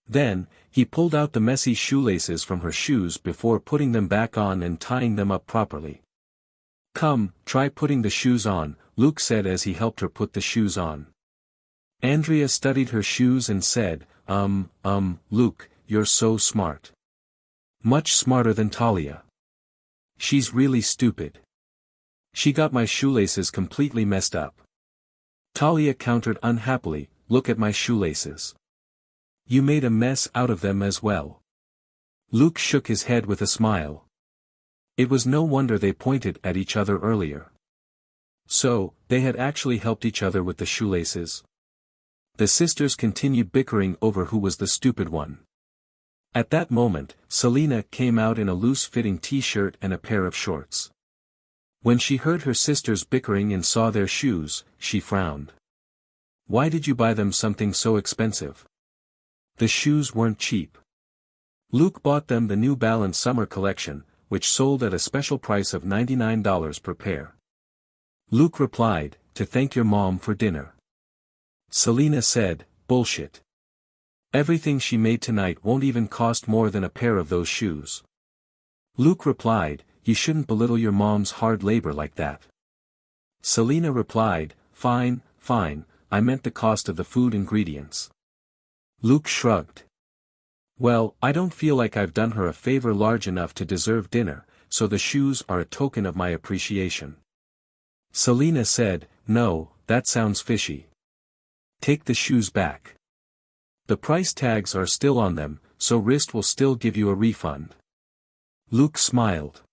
Then, he pulled out the messy shoelaces from her shoes before putting them back on and tying them up properly. "Come, try putting the shoes on," Luke said as he helped her put the shoes on. Andrea studied her shoes and said, Luke, you're so smart. Much smarter than Talia. She's really stupid. She got my shoelaces completely messed up." Talia countered unhappily, "Look at my shoelaces. You made a mess out of them as well." Luke shook his head with a smile. It was no wonder they pointed at each other earlier. So, they had actually helped each other with the shoelaces. The sisters continued bickering over who was the stupid one. At that moment, Selena came out in a loose-fitting t-shirt and a pair of shorts. When she heard her sisters bickering and saw their shoes, she frowned. "Why did you buy them something so expensive? The shoes weren't cheap." Luke bought them the New Balance summer collection, which sold at a special price of $99 per pair. Luke replied, "To thank your mom for dinner." Selena said, "Bullshit. Everything she made tonight won't even cost more than a pair of those shoes." Luke replied, "You shouldn't belittle your mom's hard labor like that." Selena replied, "Fine, fine, I meant the cost of the food ingredients." Luke shrugged. "Well, I don't feel like I've done her a favor large enough to deserve dinner, so the shoes are a token of my appreciation." Selena said, "No, that sounds fishy. Take the shoes back. The price tags are still on them, so Wrist will still give you a refund." Luke smiled.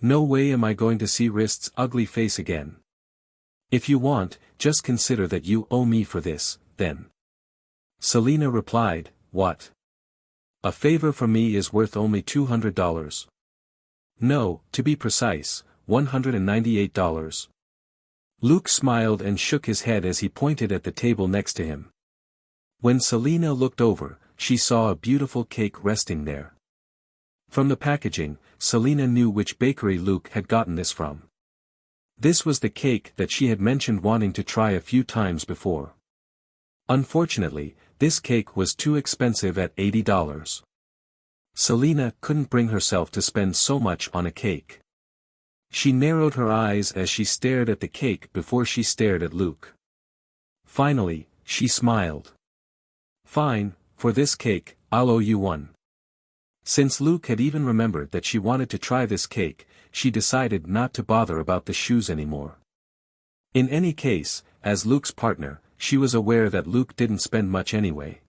"No way am I going to see Wrist's ugly face again. If you want, just consider that you owe me for this, then." Selena replied, "What? A favor from me is worth only $200. No, to be precise, $198. Luke smiled and shook his head as he pointed at the table next to him. When Selena looked over, she saw a beautiful cake resting there. From the packaging, Selena knew which bakery Luke had gotten this from. This was the cake that she had mentioned wanting to try a few times before. Unfortunately, this cake was too expensive at $80. Selena couldn't bring herself to spend so much on a cake. She narrowed her eyes as she stared at the cake before she stared at Luke. Finally, she smiled. "Fine, for this cake, I'll owe you one." Since Luke had even remembered that she wanted to try this cake, she decided not to bother about the shoes anymore. In any case, as Luke's partner, she was aware that Luke didn't spend much anyway.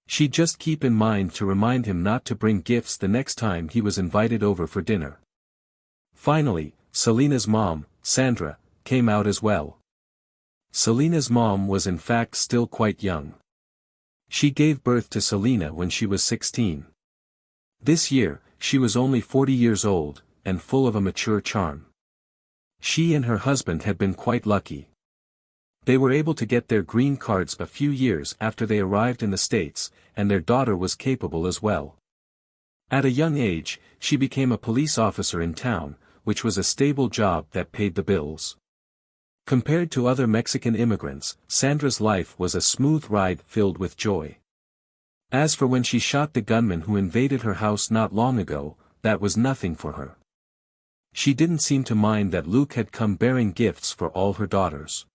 She'd just keep in mind to remind him not to bring gifts the next time he was invited over for dinner. Finally, Selena's mom, Sandra, came out as well. Selena's mom was in fact still quite young. She gave birth to Selena when she was 16. This year, she was only 40 years old, and full of a mature charm. She and her husband had been quite lucky. They were able to get their green cards a few years after they arrived in the States, and their daughter was capable as well. At a young age, she became a police officer in town, which was a stable job that paid the bills. Compared to other Mexican immigrants, Sandra's life was a smooth ride filled with joy. As for when she shot the gunman who invaded her house not long ago, that was nothing for her. She didn't seem to mind that Luke had come bearing gifts for all her daughters.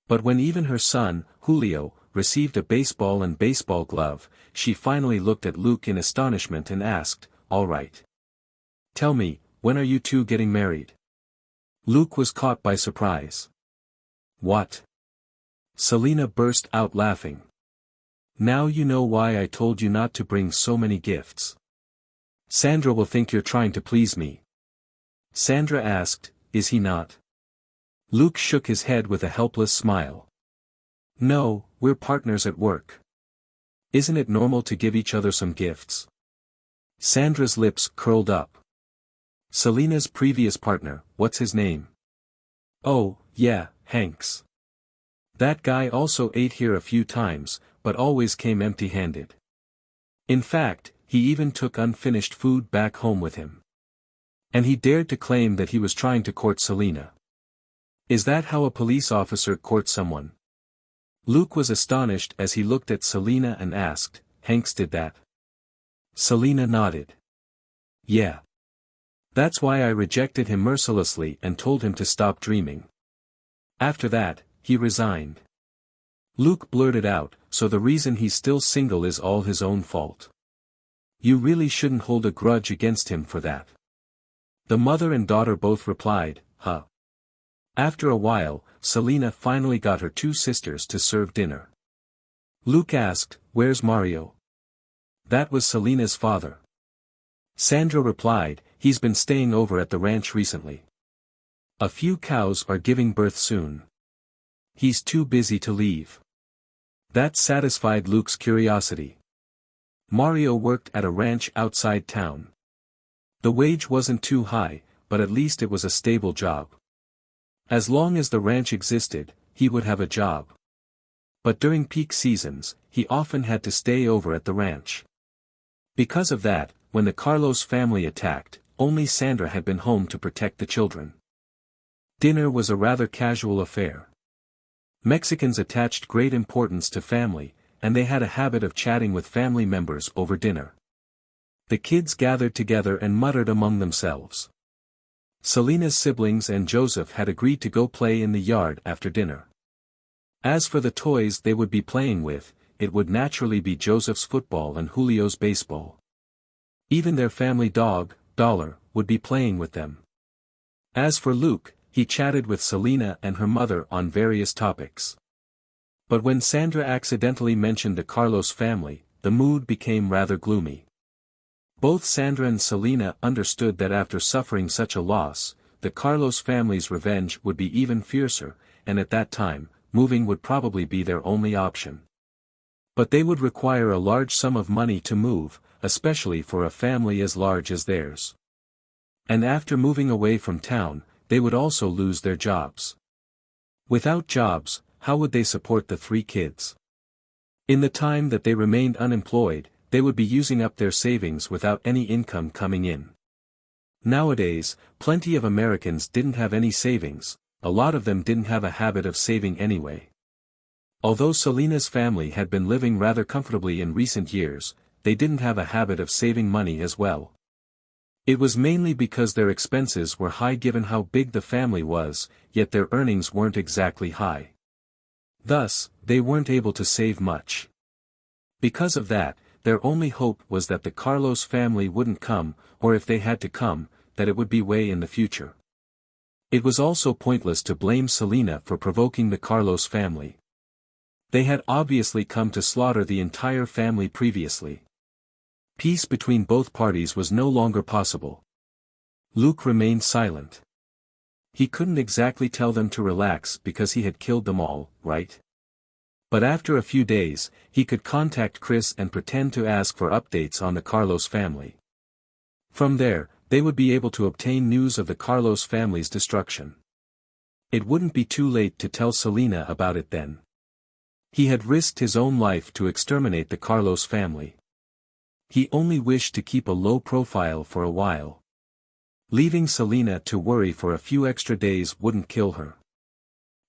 But when even her son, Julio, received a baseball and baseball glove, she finally looked at Luke in astonishment and asked, "All right. Tell me, when are you two getting married?" Luke was caught by surprise. "What?" Selena burst out laughing. "Now you know why I told you not to bring so many gifts. Sandra will think you're trying to please me." Sandra asked, "Is he not?" Luke shook his head with a helpless smile. "No, we're partners at work. Isn't it normal to give each other some gifts?" Sandra's lips curled up. "Selena's previous partner, what's his name?" "Oh, yeah, Hanks. That guy also ate here a few times, but always came empty-handed. In fact, he even took unfinished food back home with him. And he dared to claim that he was trying to court Selena. Is that how a police officer courts someone?" Luke was astonished as he looked at Selena and asked, "Hanks did that?" Selena nodded. "Yeah. That's why I rejected him mercilessly and told him to stop dreaming. After that, he resigned." Luke blurted out, "So the reason he's still single is all his own fault. You really shouldn't hold a grudge against him for that." The mother and daughter both replied, "Huh." After a while, Selena finally got her two sisters to serve dinner. Luke asked, "Where's Mario?" That was Selena's father. Sandra replied, "He's been staying over at the ranch recently. A few cows are giving birth soon. He's too busy to leave." That satisfied Luke's curiosity. Mario worked at a ranch outside town. The wage wasn't too high, but at least it was a stable job. As long as the ranch existed, he would have a job. But during peak seasons, he often had to stay over at the ranch. Because of that, when the Carlos family attacked, only Sandra had been home to protect the children. Dinner was a rather casual affair. Mexicans attached great importance to family, and they had a habit of chatting with family members over dinner. The kids gathered together and muttered among themselves. Selina's siblings and Joseph had agreed to go play in the yard after dinner. As for the toys they would be playing with, it would naturally be Joseph's football and Julio's baseball. Even their family dog, Dollar, would be playing with them. As for Luke, he chatted with Selina and her mother on various topics. But when Sandra accidentally mentioned the Carlos family, the mood became rather gloomy. Both Sandra and Selina understood that after suffering such a loss, the Carlos family's revenge would be even fiercer, and at that time, moving would probably be their only option. But they would require a large sum of money to move, especially for a family as large as theirs. And after moving away from town, they would also lose their jobs. Without jobs, how would they support the 3 kids? In the time that they remained unemployed, they would be using up their savings without any income coming in. Nowadays, plenty of Americans didn't have any savings, a lot of them didn't have a habit of saving anyway. Although Selina's family had been living rather comfortably in recent years, they didn't have a habit of saving money as well. It was mainly because their expenses were high given how big the family was, yet their earnings weren't exactly high. Thus, they weren't able to save much. Because of that, their only hope was that the Carlos family wouldn't come, or if they had to come, that it would be way in the future. It was also pointless to blame Selina for provoking the Carlos family. They had obviously come to slaughter the entire family previously. Peace between both parties was no longer possible. Luke remained silent. He couldn't exactly tell them to relax because he had killed them all, right? But after a few days, he could contact Chris and pretend to ask for updates on the Carlos family. From there, they would be able to obtain news of the Carlos family's destruction. It wouldn't be too late to tell Selina about it then. He had risked his own life to exterminate the Carlos family. He only wished to keep a low profile for a while. Leaving Selina to worry for a few extra days wouldn't kill her.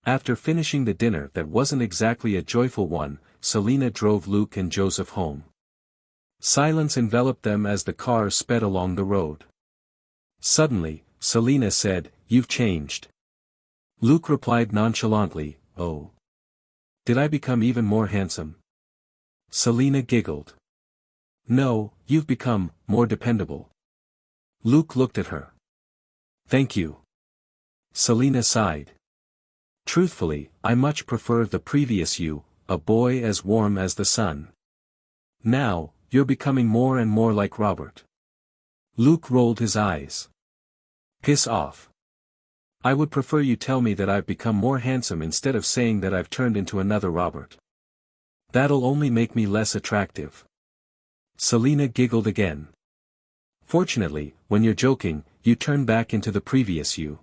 After finishing the dinner that wasn't exactly a joyful one, Selina drove Luke and Joseph home. Silence enveloped them as the car sped along the road. Suddenly, Selina said, "You've changed." Luke replied nonchalantly, "Oh. Did I become even more handsome?" Selina giggled. "No, you've become more dependable." Luke looked at her. "Thank you." Selina sighed. "Truthfully, I much prefer the previous you, a boy as warm as the sun. Now, you're becoming more and more like Robert." Luke rolled his eyes. "Piss off. I would prefer you tell me that I've become more handsome instead of saying that I've turned into another Robert. That'll only make me less attractive." Selina giggled again. "Fortunately, when you're joking, you turn back into the previous you."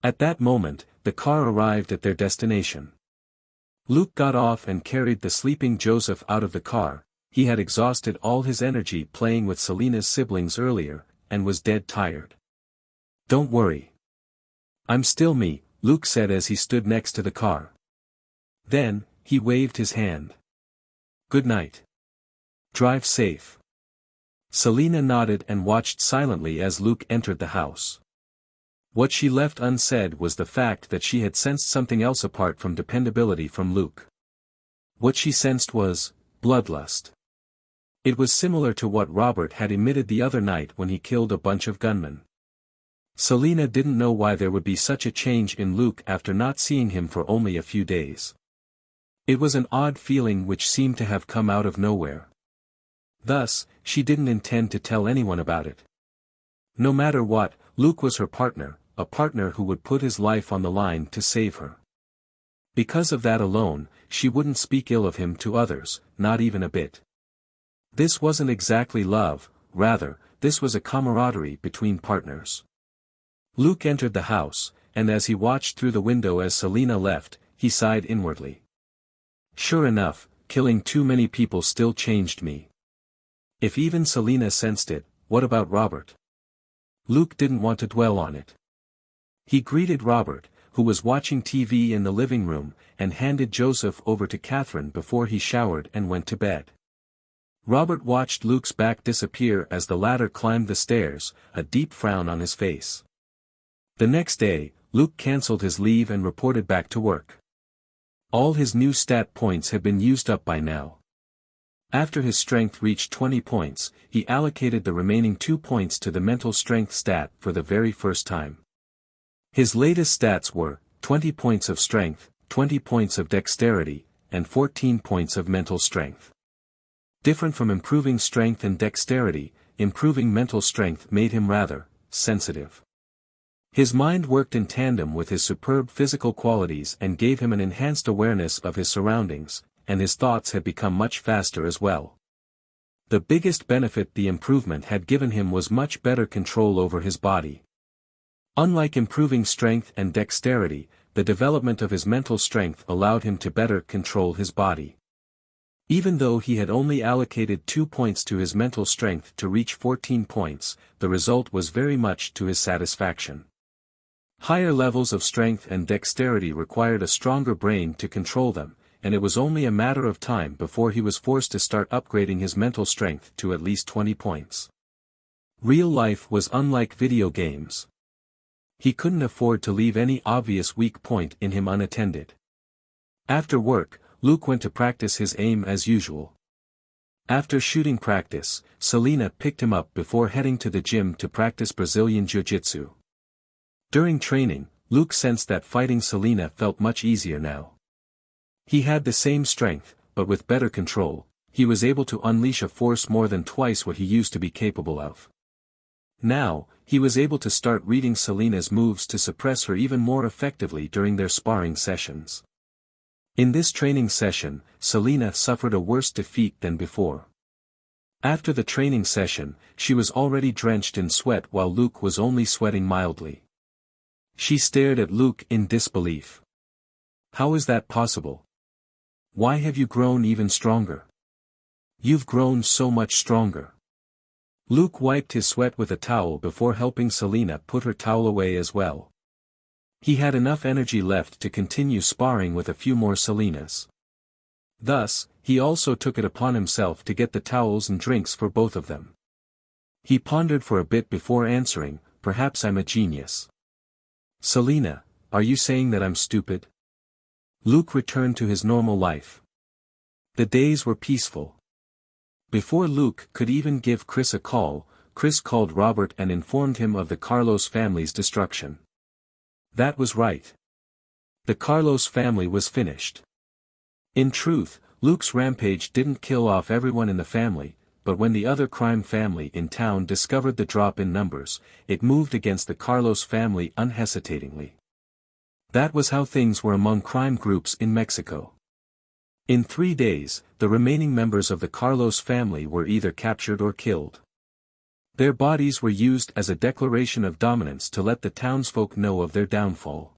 At that moment, the car arrived at their destination. Luke got off and carried the sleeping Joseph out of the car. He had exhausted all his energy playing with Selina's siblings earlier, and was dead tired. "Don't worry. I'm still me," Luke said as he stood next to the car. Then, he waved his hand. "Good night. Drive safe." Selina nodded and watched silently as Luke entered the house. What she left unsaid was the fact that she had sensed something else apart from dependability from Luke. What she sensed was bloodlust. It was similar to what Robert had emitted the other night when he killed a bunch of gunmen. Selina didn't know why there would be such a change in Luke after not seeing him for only a few days. It was an odd feeling which seemed to have come out of nowhere. Thus, she didn't intend to tell anyone about it. No matter what, Luke was her partner, a partner who would put his life on the line to save her. Because of that alone, she wouldn't speak ill of him to others, not even a bit. This wasn't exactly love, rather, this was a camaraderie between partners. Luke entered the house, and as he watched through the window as Selina left, he sighed inwardly. Sure enough, killing too many people still changed me. If even Selina sensed it, what about Robert? Luke didn't want to dwell on it. He greeted Robert, who was watching TV in the living room, and handed Joseph over to Catherine before he showered and went to bed. Robert watched Luke's back disappear as the latter climbed the stairs, a deep frown on his face. The next day, Luke cancelled his leave and reported back to work. All his new stat points had been used up by now. After his strength reached 20 points, he allocated the remaining 2 points to the mental strength stat for the very first time. His latest stats were 20 points of strength, 20 points of dexterity, and 14 points of mental strength. Different from improving strength and dexterity, improving mental strength made him rather sensitive. His mind worked in tandem with his superb physical qualities and gave him an enhanced awareness of his surroundings, and his thoughts had become much faster as well. The biggest benefit the improvement had given him was much better control over his body. Unlike improving strength and dexterity, the development of his mental strength allowed him to better control his body. Even though he had only allocated 2 points to his mental strength to reach 14 points, the result was very much to his satisfaction. Higher levels of strength and dexterity required a stronger brain to control them, and it was only a matter of time before he was forced to start upgrading his mental strength to at least 20 points. Real life was unlike video games. He couldn't afford to leave any obvious weak point in him unattended. After work, Luke went to practice his aim as usual. After shooting practice, Selena picked him up before heading to the gym to practice Brazilian Jiu-Jitsu. During training, Luke sensed that fighting Selena felt much easier now. He had the same strength, but with better control, he was able to unleash a force more than twice what he used to be capable of. Now, he was able to start reading Selena's moves to suppress her even more effectively during their sparring sessions. In this training session, Selena suffered a worse defeat than before. After the training session, she was already drenched in sweat while Luke was only sweating mildly. She stared at Luke in disbelief. "How is that possible? Why have you grown even stronger? You've grown so much stronger." Luke wiped his sweat with a towel before helping Selena put her towel away as well. He had enough energy left to continue sparring with a few more Selenas. Thus, he also took it upon himself to get the towels and drinks for both of them. He pondered for a bit before answering, "Perhaps I'm a genius." "Selena, are you saying that I'm stupid?" Luke returned to his normal life. The days were peaceful. Before Luke could even give Chris a call, Chris called Robert and informed him of the Carlos family's destruction. That was right. The Carlos family was finished. In truth, Luke's rampage didn't kill off everyone in the family, but when the other crime family in town discovered the drop in numbers, it moved against the Carlos family unhesitatingly. That was how things were among crime groups in Mexico. In 3 days, the remaining members of the Carlos family were either captured or killed. Their bodies were used as a declaration of dominance to let the townsfolk know of their downfall.